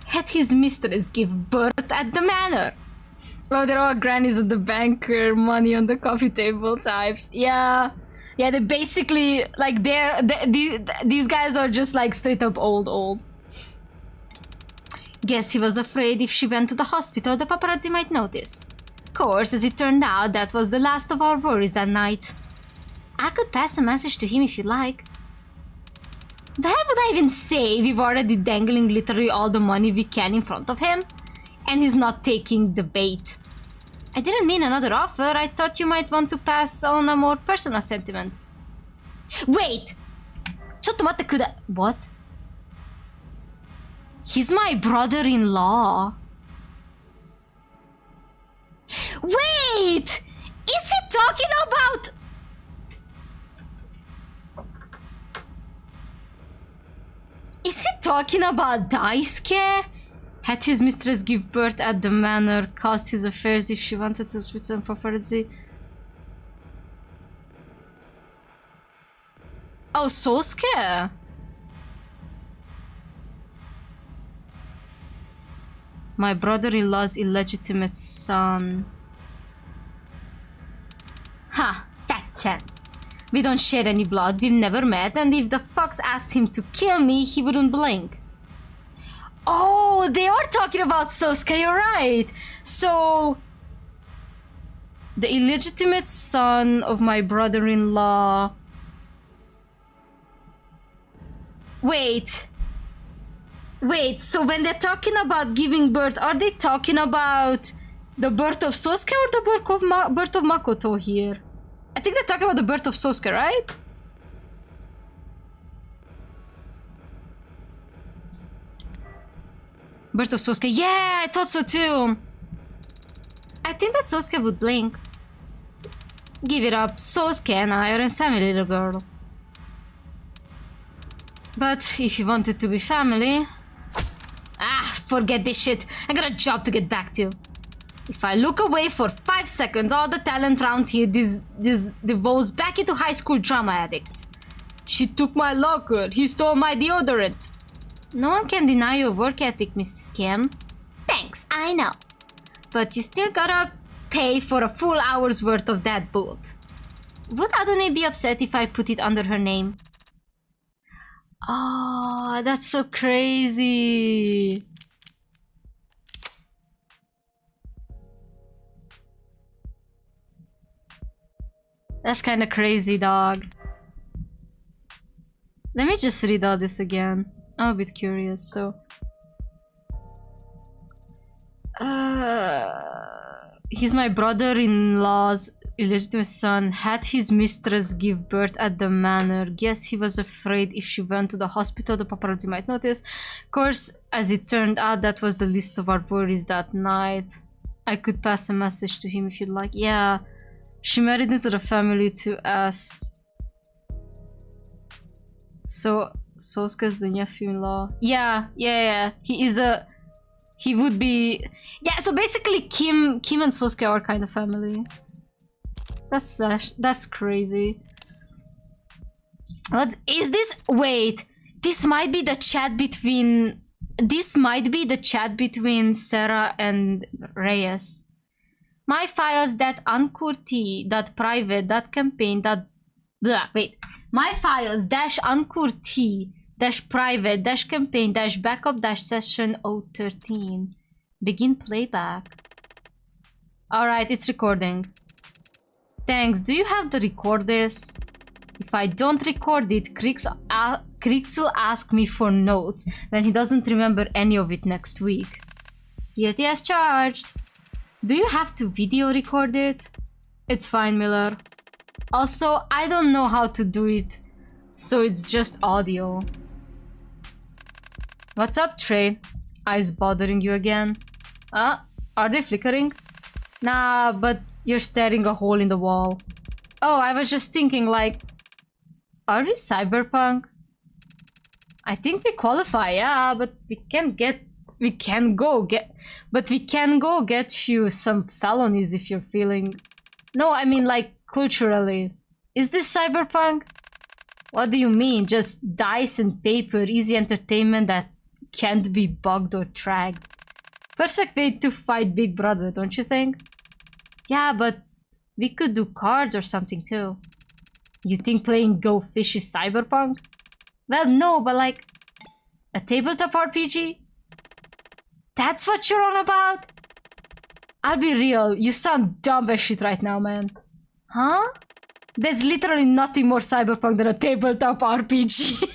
Had his mistress give birth at the manor. Oh, they're all grannies at the banker, money on the coffee table types. Yeah, they basically, like, these guys are just like straight up old. Guess he was afraid if she went to the hospital, the paparazzi might notice. Of course, as it turned out, that was the last of our worries that night. I could pass a message to him if you like. The hell would I even say? We've already dangling literally all the money we can in front of him, and he's not taking the bait. I didn't mean another offer. I thought you might want to pass on a more personal sentiment. Wait! What? He's my brother-in-law. Wait! Is he talking about... Is he talking about dyingisgay? Had his mistress give birth at the manor, caused his affairs if she wanted to switch on paparazzi. Oh, Sosuke! My brother-in-law's illegitimate son. Ha! Fat chance. We don't share any blood, we've never met, and if the fox asked him to kill me, he wouldn't blink. Oh, they are talking about Sosuke, you're right! So... the illegitimate son of my brother-in-law... Wait, so when they're talking about giving birth, are they talking about the birth of Sosuke or the birth of Makoto here? I think they're talking about the birth of Sosuke, right? Birth of Sosuke, yeah, I thought so too. I think that Sosuke would blink. Give it up, Sosuke and I aren't family, little girl. But if you wanted to be family... Ah, forget this shit. I got a job to get back to. If I look away for 5 seconds, all the talent around here devolves back into high school drama addict. She took my locker. He stole my deodorant. No one can deny your work ethic, Mrs. Kim. Thanks, I know. But you still gotta pay for a full hour's worth of that boot. Would Adone be upset if I put it under her name? Oh, that's so crazy. That's kind of crazy, dog. Let me just read all this again. I'm a bit curious, so... he's my brother-in-law's illegitimate son. Had his mistress give birth at the manor. Guess he was afraid if she went to the hospital, the paparazzi might notice. Of course, as it turned out, that was the least of our worries that night. I could pass a message to him if you'd like. Yeah. She married into the family to us. So, Sosuke's the nephew-in-law. Yeah. He would be... Yeah, so basically Kim and Sosuke are kind of family. That's crazy. What is this? Wait, this might be the chat between... This might be the chat between Sarah and Reyes. My files .uncurty, .private, .campaign, wait. My files -uncurty, -private, -campaign, -backup, -session 013. Begin playback. Alright, it's recording. Thanks. Do you have to record this? If I don't record it, Krix will ask me for notes when he doesn't remember any of it next week. Guilty as charged. Do you have to video record it? It's fine, Miller. Also, I don't know how to do it, so it's just audio. What's up, Trey? Eyes bothering you again? Are they flickering? Nah, but you're staring a hole in the wall. Oh, I was just thinking, like... Are we cyberpunk? I think we qualify, yeah, but we can go get you some felonies if you're feeling... No, I mean like culturally. Is this cyberpunk? What do you mean? Just dice and paper, easy entertainment that can't be bugged or tracked. Perfect way to fight Big Brother, don't you think? Yeah, but we could do cards or something too. You think playing Go Fish is cyberpunk? Well, no, but like a tabletop RPG? That's what you're on about? I'll be real, you sound dumb as shit right now, man. Huh? There's literally nothing more cyberpunk than a tabletop RPG.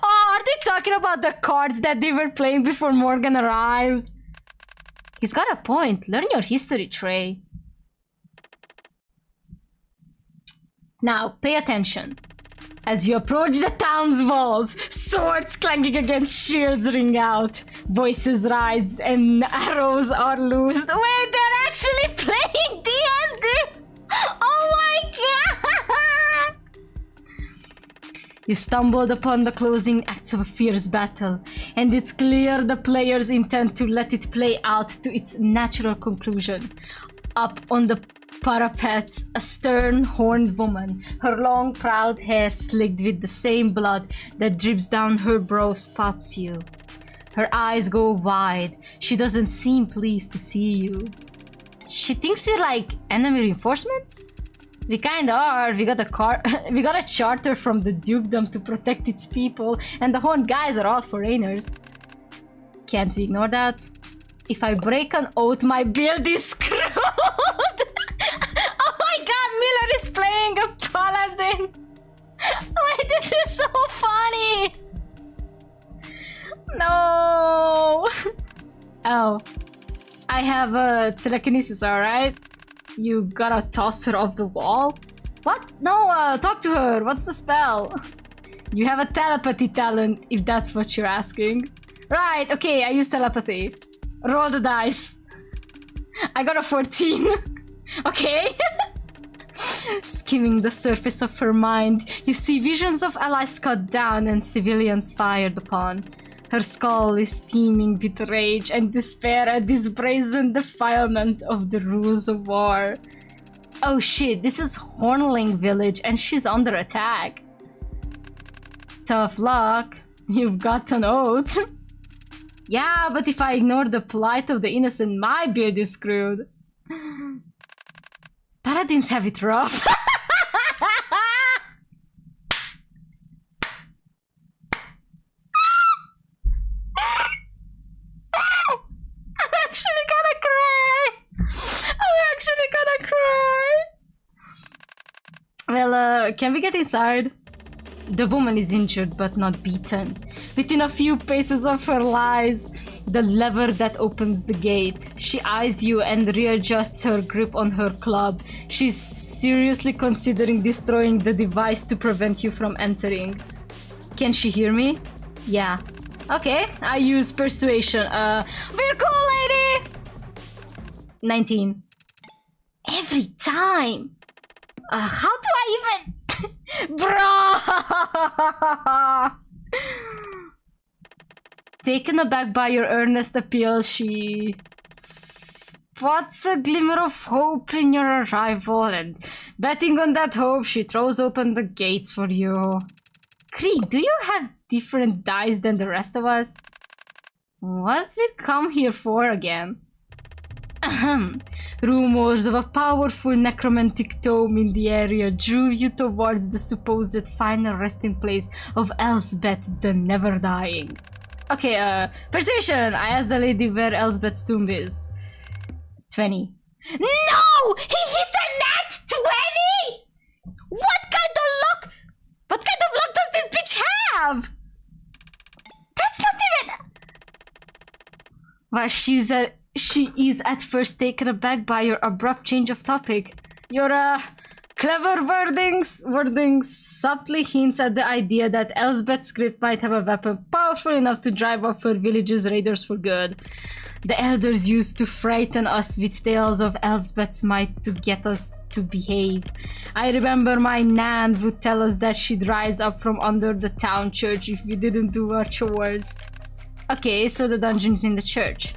Oh, are they talking about the cards that they were playing before Morgan arrived? He's got a point. Learn your history, Trey. Now, pay attention. As you approach the town's walls, swords clanking against shields ring out, voices rise, and arrows are loosed. Wait, they're actually playing D&D! Oh my god! You stumbled upon the closing acts of a fierce battle, and it's clear the players intend to let it play out to its natural conclusion. Up on the parapet, a stern, horned woman, her long, proud hair slicked with the same blood that drips down her brow, spots you. Her eyes go wide. She doesn't seem pleased to see you. She thinks we're like enemy reinforcements? We kinda are. We got a charter from the dukedom to protect its people, and the horned guys are all foreigners. Can't we ignore that? If I break an oath, my build is screwed! Oh my god, Miller is playing a paladin! Wait, this is so funny! No! Oh. I have a telekinesis, alright? You gotta toss her off the wall? What? No, talk to her. What's the spell? You have a telepathy talent, if that's what you're asking. Right, okay, I use telepathy. Roll the dice. I got a 14. Okay. Skimming the surface of her mind, you see visions of allies cut down and civilians fired upon. Her skull is teeming with rage and despair at this brazen defilement of the rules of war. Oh shit, this is Hornling village and she's under attack. Tough luck. You've got an oath. Yeah, but if I ignore the plight of the innocent, my beard is screwed. Paladins have it rough. I'm actually gonna cry. Well, can we get inside? The woman is injured but not beaten. Within a few paces of her lies the lever that opens the gate. She eyes you and readjusts her grip on her club. She's seriously considering destroying the device to prevent you from entering. Can she hear me? Yeah. Okay, I use persuasion. We're cool, lady! 19. Every time! How do I even... Bro! Taken aback by your earnest appeal, she spots a glimmer of hope in your arrival, and betting on that hope, she throws open the gates for you. Krieg, do you have different dice than the rest of us? What we come here for again? Ahem. Rumors of a powerful necromantic tome in the area drew you towards the supposed final resting place of Elsbeth the Never-Dying. Okay, persuasion! I asked the lady where Elsbeth's tomb is. 20. No! He hit a nat 20! What kind of luck? What kind of luck does this bitch have? That's not even... Well, she is at first taken aback by your abrupt change of topic. Your clever wording subtly hints at the idea that Elsbeth's script might have a weapon powerful enough to drive off her village's raiders for good. The elders used to frighten us with tales of Elsbeth's might to get us to behave. I remember my nan would tell us that she'd rise up from under the town church if we didn't do our chores. Okay, so the dungeon's in the church.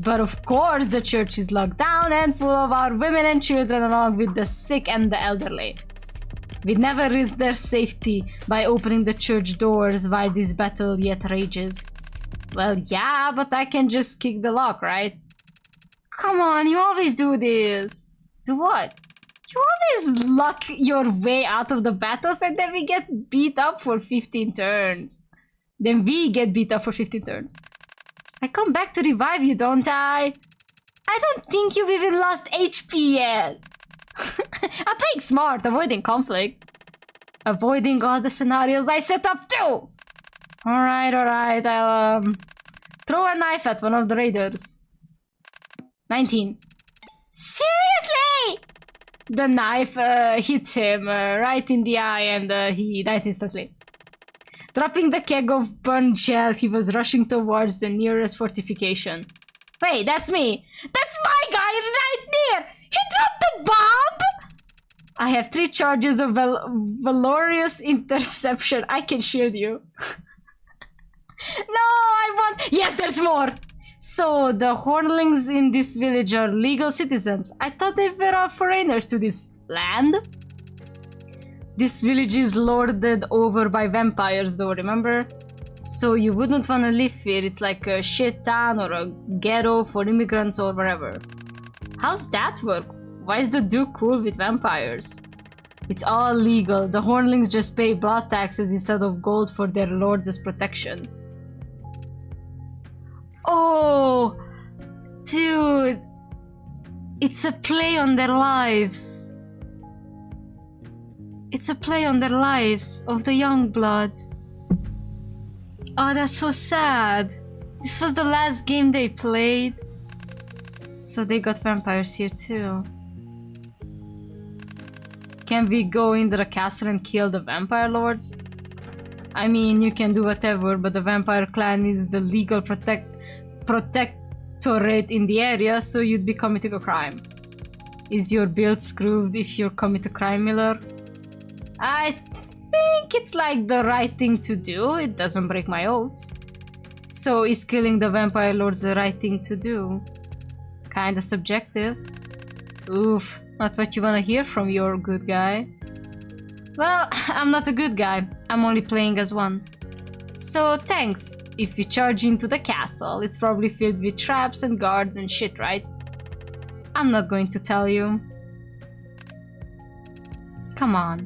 But of course the church is locked down and full of our women and children along with the sick and the elderly. We never risk their safety by opening the church doors while this battle yet rages. Well, yeah, but I can just kick the lock, right? Come on, you always do this. Do what? You always luck your way out of the battles and then we get beat up for 15 turns. Then we get beat up for 15 turns. I come back to revive you, don't I? I don't think you've even lost HP yet. I'm playing smart, avoiding conflict. Avoiding all the scenarios I set up too! Alright, I'll throw a knife at one of the raiders. 19. Seriously?! The knife hits him right in the eye and he dies instantly. Dropping the keg of burned shell, he was rushing towards the nearest fortification. Wait, that's me! That's my guy right there! He dropped the bomb?! I have 3 charges of valorous interception. I can shield you. No, I want... Yes, there's more! So, the Hornlings in this village are legal citizens. I thought they were all foreigners to this land. This village is lorded over by vampires though, remember? So you wouldn't want to live here. It's like a shit town or a ghetto for immigrants or whatever. How's that work? Why is the Duke cool with vampires? It's all legal. The Hornlings just pay blood taxes instead of gold for their lords' protection. Oh, dude. It's a play on their lives. It's a play on their lives of the young bloods. Oh, that's so sad. This was the last game they played. So they got vampires here too. Can we go into the castle and kill the vampire lords? I mean, you can do whatever, but the vampire clan is the legal protectorate in the area, so you'd be committing a crime. Is your build screwed if you commit a crime, Miller? I think it's like the right thing to do. It doesn't break my oath. So is killing the vampire lords the right thing to do? Kinda subjective. Oof, not what you wanna hear from your good guy. Well, I'm not a good guy. I'm only playing as one. So thanks. If you charge into the castle, it's probably filled with traps and guards and shit, right? I'm not going to tell you. Come on.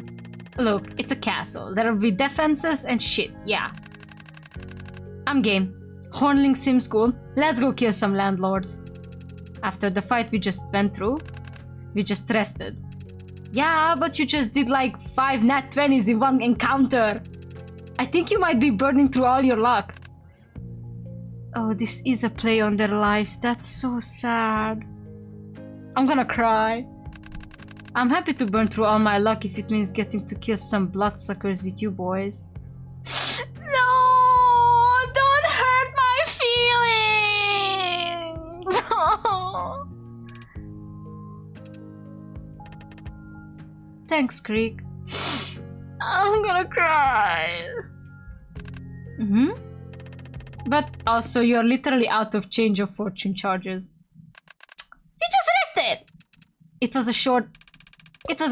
Look, it's a castle. There'll be defenses and shit, yeah. I'm game. Hornling seems cool. Let's go kill some landlords. After the fight we just went through, we just rested. Yeah, but you just did like 5 nat 20s in one encounter. I think you might be burning through all your luck. Oh, this is a play on their lives. That's so sad. I'm gonna cry. I'm happy to burn through all my luck if it means getting to kill some bloodsuckers with you boys. No! Don't hurt my feelings! Thanks, Creek. I'm gonna cry. But also, you're literally out of change of fortune charges. We just rested! It was a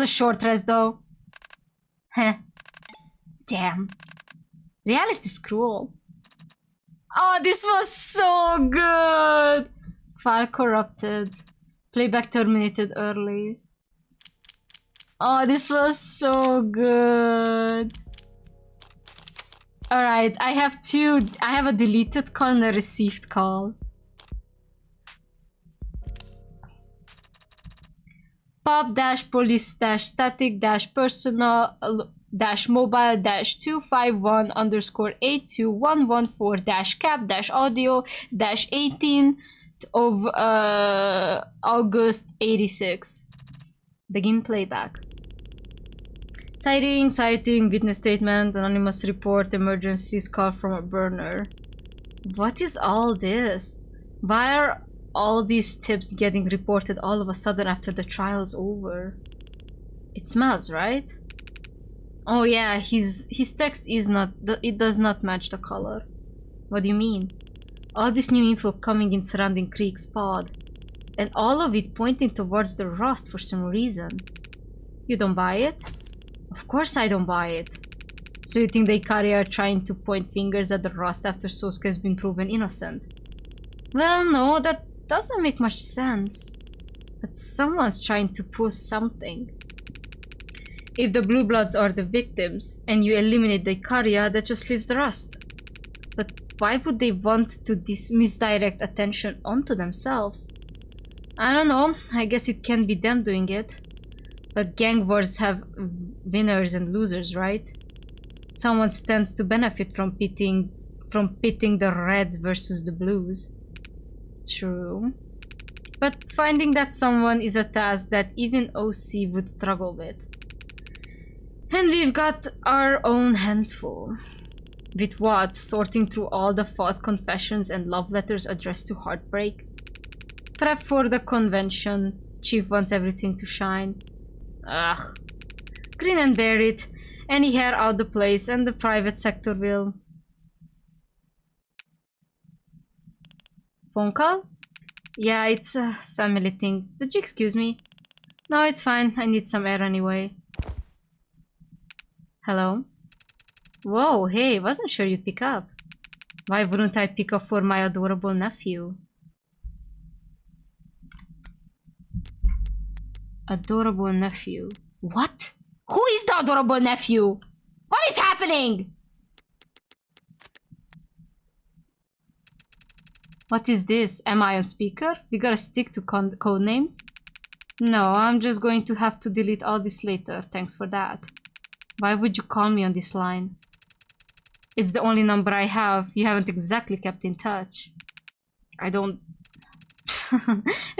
short rest though. Heh. Damn. Reality's cruel. Oh, this was so good! File corrupted. Playback terminated early. Oh, this was so good. Alright, I have a deleted call and a received call. pub-police-static-personal-25114-82114-cap-audio-18th of August 86. Begin playback. Sighting, witness statement, anonymous report, emergencies call from a burner. What is all this? Why are all these tips getting reported all of a sudden after the trial's over? It smells, right? Oh yeah, his text is not, it does not match the color. What do you mean? All this new info coming in surrounding Creek's pod. And all of it pointing towards the rust for some reason. You don't buy it? Of course I don't buy it. So you think the Ikari are trying to point fingers at the rust after Sosuke has been proven innocent? Well, no, that doesn't make much sense. But someone's trying to pull something. If the Blue Bloods are the victims, and you eliminate the Ikari, that just leaves the rust. But why would they want to misdirect attention onto themselves? I don't know. I guess it can be them doing it. But gang wars have winners and losers, right? Someone stands to benefit from pitting the reds versus the blues. True. But finding that someone is a task that even OC would struggle with. And we've got our own hands full. With what? Sorting through all the false confessions and love letters addressed to heartbreak? Prep for the convention. Chief wants everything to shine. Ugh. Grin and bear it. Any hair out the place and the private sector will. Phone call? Yeah, it's a family thing. Would you excuse me? No, it's fine. I need some air anyway. Hello? Whoa, hey, wasn't sure you'd pick up. Why wouldn't I pick up for my adorable nephew? Adorable nephew. What? Who is the adorable nephew? What is happening? What is this? Am I on speaker? We gotta stick to code names? No, I'm just going to have to delete all this later. Thanks for that. Why would you call me on this line? It's the only number I have. You haven't exactly kept in touch. I don't...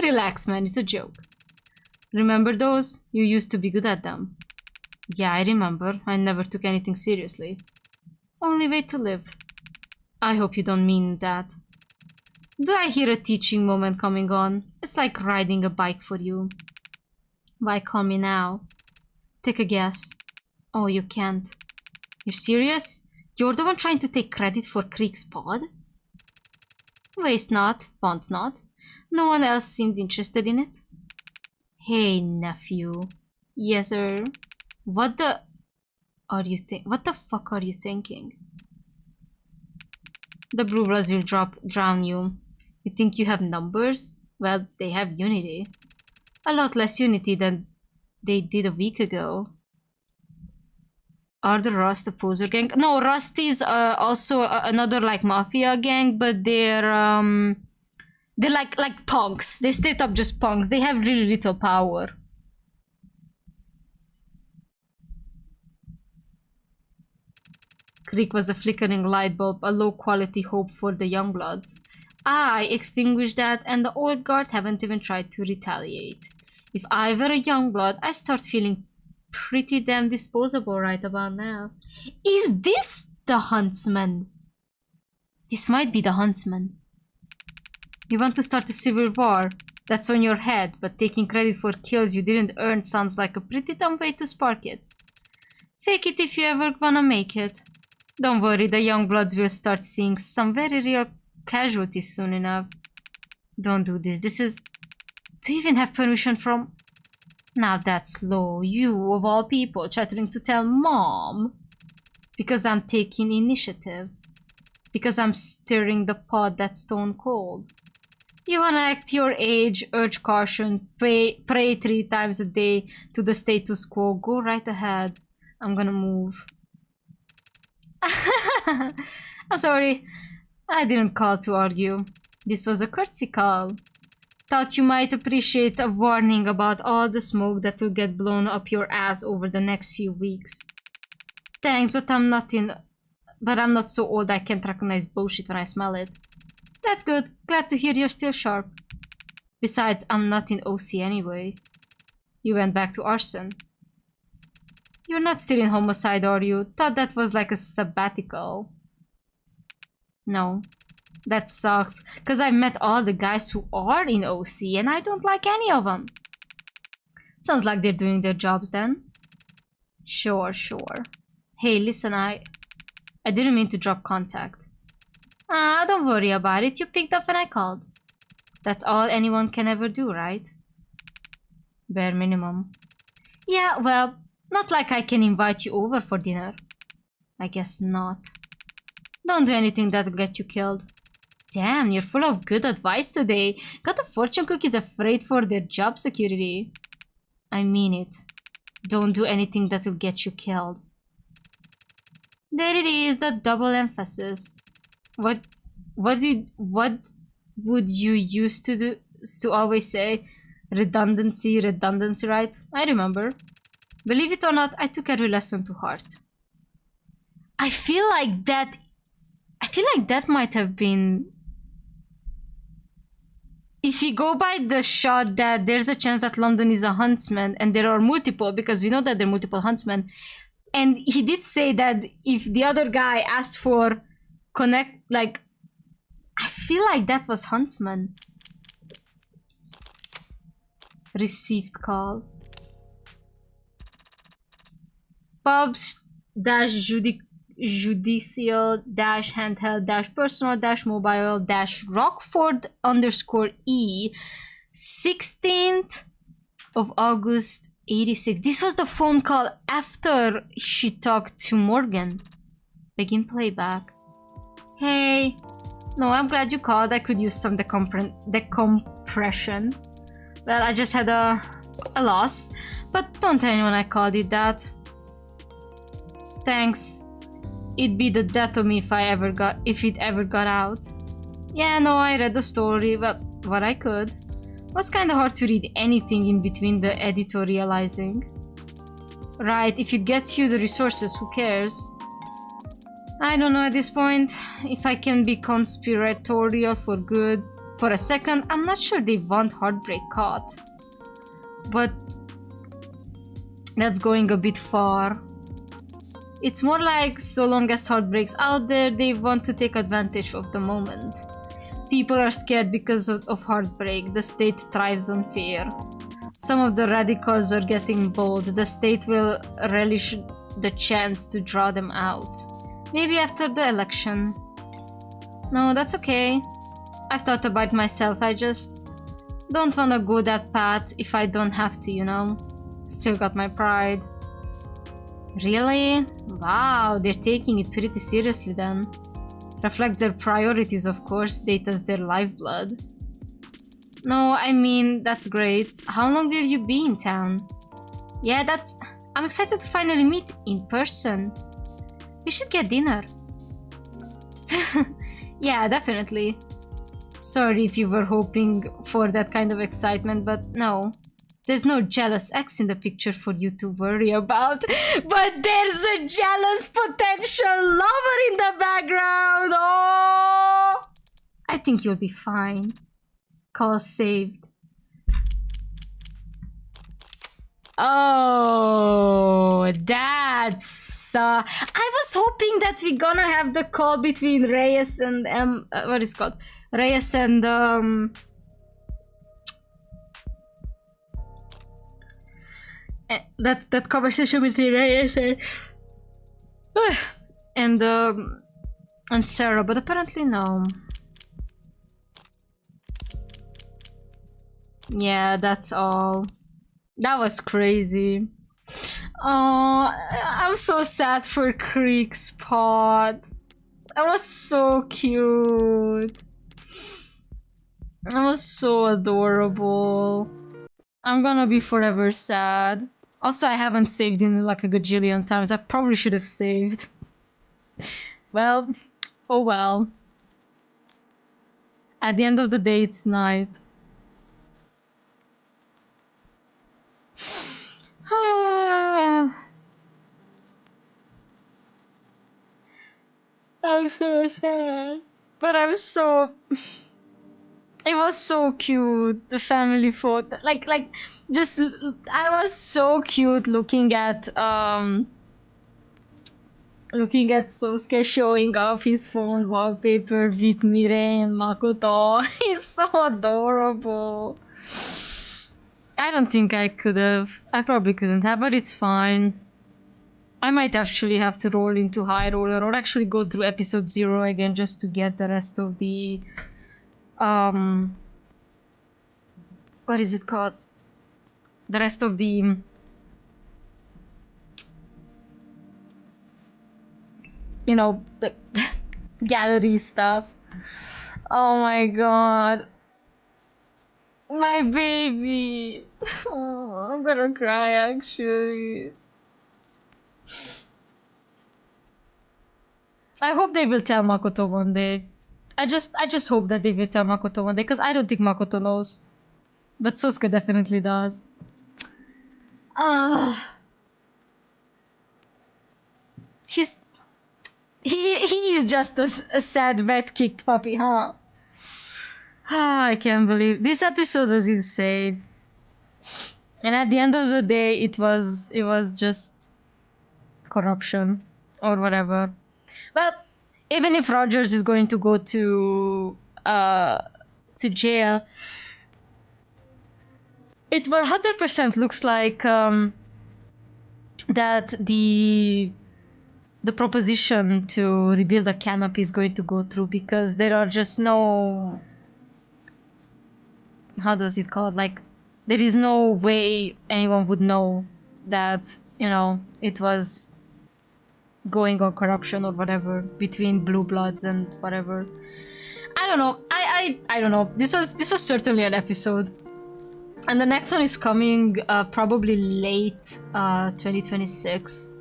Relax, man. It's a joke. Remember those? You used to be good at them. Yeah, I remember. I never took anything seriously. Only way to live. I hope you don't mean that. Do I hear a teaching moment coming on? It's like riding a bike for you. Why call me now? Take a guess. Oh, you can't. You're serious? You're the one trying to take credit for Creek's pod? Waste not, want not. No one else seemed interested in it. Hey, nephew. Yes, sir. What the fuck are you thinking? The Blue Bloods will drown you. You think you have numbers? Well, they have unity. A lot less unity than they did a week ago. Are the Rust a poser gang? No, Rust is also another like mafia gang, but they're like punks. They straight up just punks. They have really little power. Creek was a flickering light bulb, a low-quality hope for the Youngbloods. I extinguished that, and the old guard haven't even tried to retaliate. If I were a Youngblood, I start feeling pretty damn disposable right about now. Is this the Huntsman? This might be the Huntsman. You want to start a civil war? That's on your head, but taking credit for kills you didn't earn sounds like a pretty dumb way to spark it. Fake it if you ever wanna make it. Don't worry, the Youngbloods will start seeing some very real casualties soon enough. Don't do this. This is... Do you even have permission from... Now that's low. You, of all people, chattering to tell Mom. Because I'm taking initiative. Because I'm stirring the pot that's stone cold. You wanna act your age, urge caution, pray 3 times a day to the status quo. Go right ahead. I'm gonna move. I'm sorry. I didn't call to argue. This was a courtesy call. Thought you might appreciate a warning about all the smoke that will get blown up your ass over the next few weeks. Thanks, but I'm not so old I can't recognize bullshit when I smell it. That's good. Glad to hear you're still sharp. Besides, I'm not in OC anyway. You went back to arson. You're not still in homicide, are you? Thought that was like a sabbatical. No. That sucks, because I've met all the guys who are in OC and I don't like any of them. Sounds like they're doing their jobs then. Sure. Hey, listen, I didn't mean to drop contact. Don't worry about it. You picked up when I called. That's all anyone can ever do, right? Bare minimum. Yeah, well, not like I can invite you over for dinner. I guess not. Don't do anything that'll get you killed. Damn, you're full of good advice today. Got the fortune cookies afraid for their job security. I mean it. Don't do anything that'll get you killed. There it is, the double emphasis. What what would you used to do to always say redundancy, right? I remember. Believe it or not, I took every lesson to heart. I feel like that might have been, if you go by the shot that there's a chance that London is a huntsman and there are multiple, because we know that there are multiple huntsmen, and he did say that if the other guy asked for connect, like, I feel like that was huntsman. Received call. Pubs dash judicial dash handheld dash personal dash mobile dash Rockford underscore E 16th of August 86. This was the phone call after she talked to Morgan. Begin playback. Hey. No, I'm glad you called. I could use some decompression. Well, I just had a loss. But don't tell anyone I called it that. Thanks. It'd be the death of me if it ever got out. Yeah, no, I read the story, but what I could. It was kinda hard to read anything in between the editorializing. Right, if it gets you the resources, who cares? I don't know at this point if I can be conspiratorial for good. For a second, I'm not sure they want Heartbreak caught. But that's going a bit far. It's more like so long as Heartbreak's out there, they want to take advantage of the moment. People are scared because of Heartbreak. The state thrives on fear. Some of the radicals are getting bold. The state will relish the chance to draw them out. Maybe after the election. No, that's okay. I've thought about myself. I just don't want to go that path if I don't have to, you know? Still got my pride. Really? Wow, they're taking it pretty seriously then. Reflect their priorities, of course. Data's their lifeblood. No, I mean, that's great. How long will you be in town? Yeah, I'm excited to finally meet in person. We should get dinner. Yeah, definitely. Sorry if you were hoping for that kind of excitement, but no. There's no jealous ex in the picture for you to worry about. But there's a jealous potential lover in the background! Oh! I think you'll be fine. Call saved. Oh, that's... I was hoping that we're gonna have the call between Reyes and... what is it called? Reyes and... that conversation between Reyes and Sarah, but apparently no. Yeah, that's all. That was crazy. Oh, I'm so sad for Creek's pod. That was so cute. That was so adorable. I'm gonna be forever sad. Also, I haven't saved in like a gajillion times. I probably should have saved. Well, oh well. At the end of the day, it's night. I'm so sad. But I'm so... It was so cute, the family photo. Like, just... I was so cute looking at Sosuke showing off his phone wallpaper with Mirai and Makoto. He's so adorable. I don't think I could have. I probably couldn't have, but it's fine. I might actually have to roll into High Roller or actually go through episode 0 again just to get the rest of the... what is it called? The rest of the... you know, the gallery stuff. Oh my god. My baby. Oh, I'm gonna cry actually. I hope they will tell Makoto one day. I just hope that they will tell Makoto one day, because I don't think Makoto knows. But Sosuke definitely does. He's he is just a sad wet kicked puppy, huh? I can't believe this episode was insane. And at the end of the day, it was just corruption or whatever. Well, even if Rogers is going to go to jail, it 100% looks like that the proposition to rebuild a canopy is going to go through, because there are just no, how does it called, like, there is no way anyone would know that, you know, it was going on corruption or whatever between blue bloods and whatever. I don't know. I don't know. This was certainly an episode. And the next one is coming probably late 2026.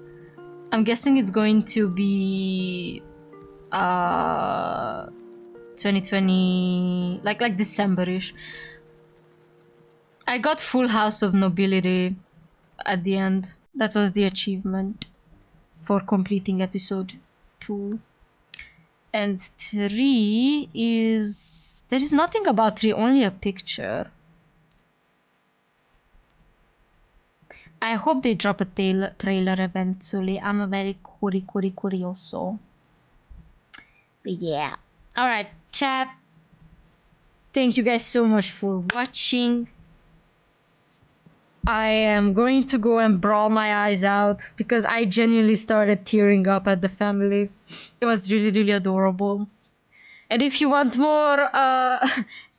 I'm guessing it's going to be 2020, like December-ish. I got full House of Nobility at the end. That was the achievement for completing episode 2. And 3 is... there is nothing about 3, only a picture. I hope they drop a trailer eventually. I'm a very curioso. But yeah. Alright, chat. Thank you guys so much for watching. I am going to go and bawl my eyes out, because I genuinely started tearing up at the family. It was really, really adorable. And if you want more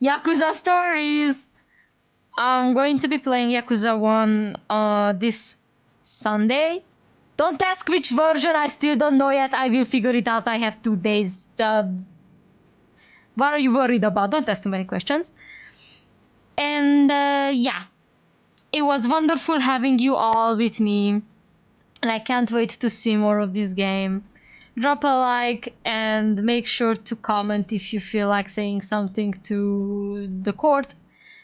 Yakuza stories, I'm going to be playing Yakuza 1 this Sunday. Don't ask which version, I still don't know yet. I will figure it out. I have 2 days. What are you worried about? Don't ask too many questions. And yeah. It was wonderful having you all with me. And I can't wait to see more of this game. Drop a like and make sure to comment if you feel like saying something to the court.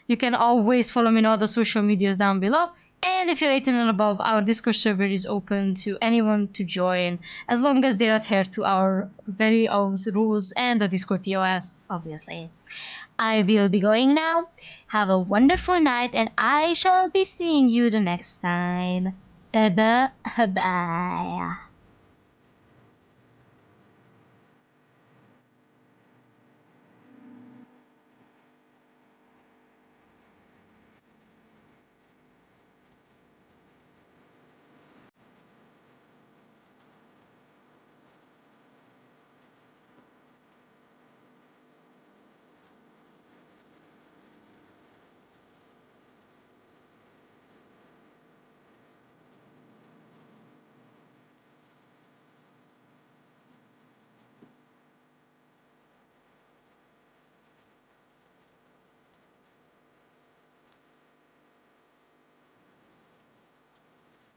You can always follow me on all the social medias down below. And if you're 18 and above, our Discord server is open to anyone to join, as long as they adhere to our very own rules and the Discord TOS, obviously. I will be going now. Have a wonderful night, and I shall be seeing you the next time. Bye-bye.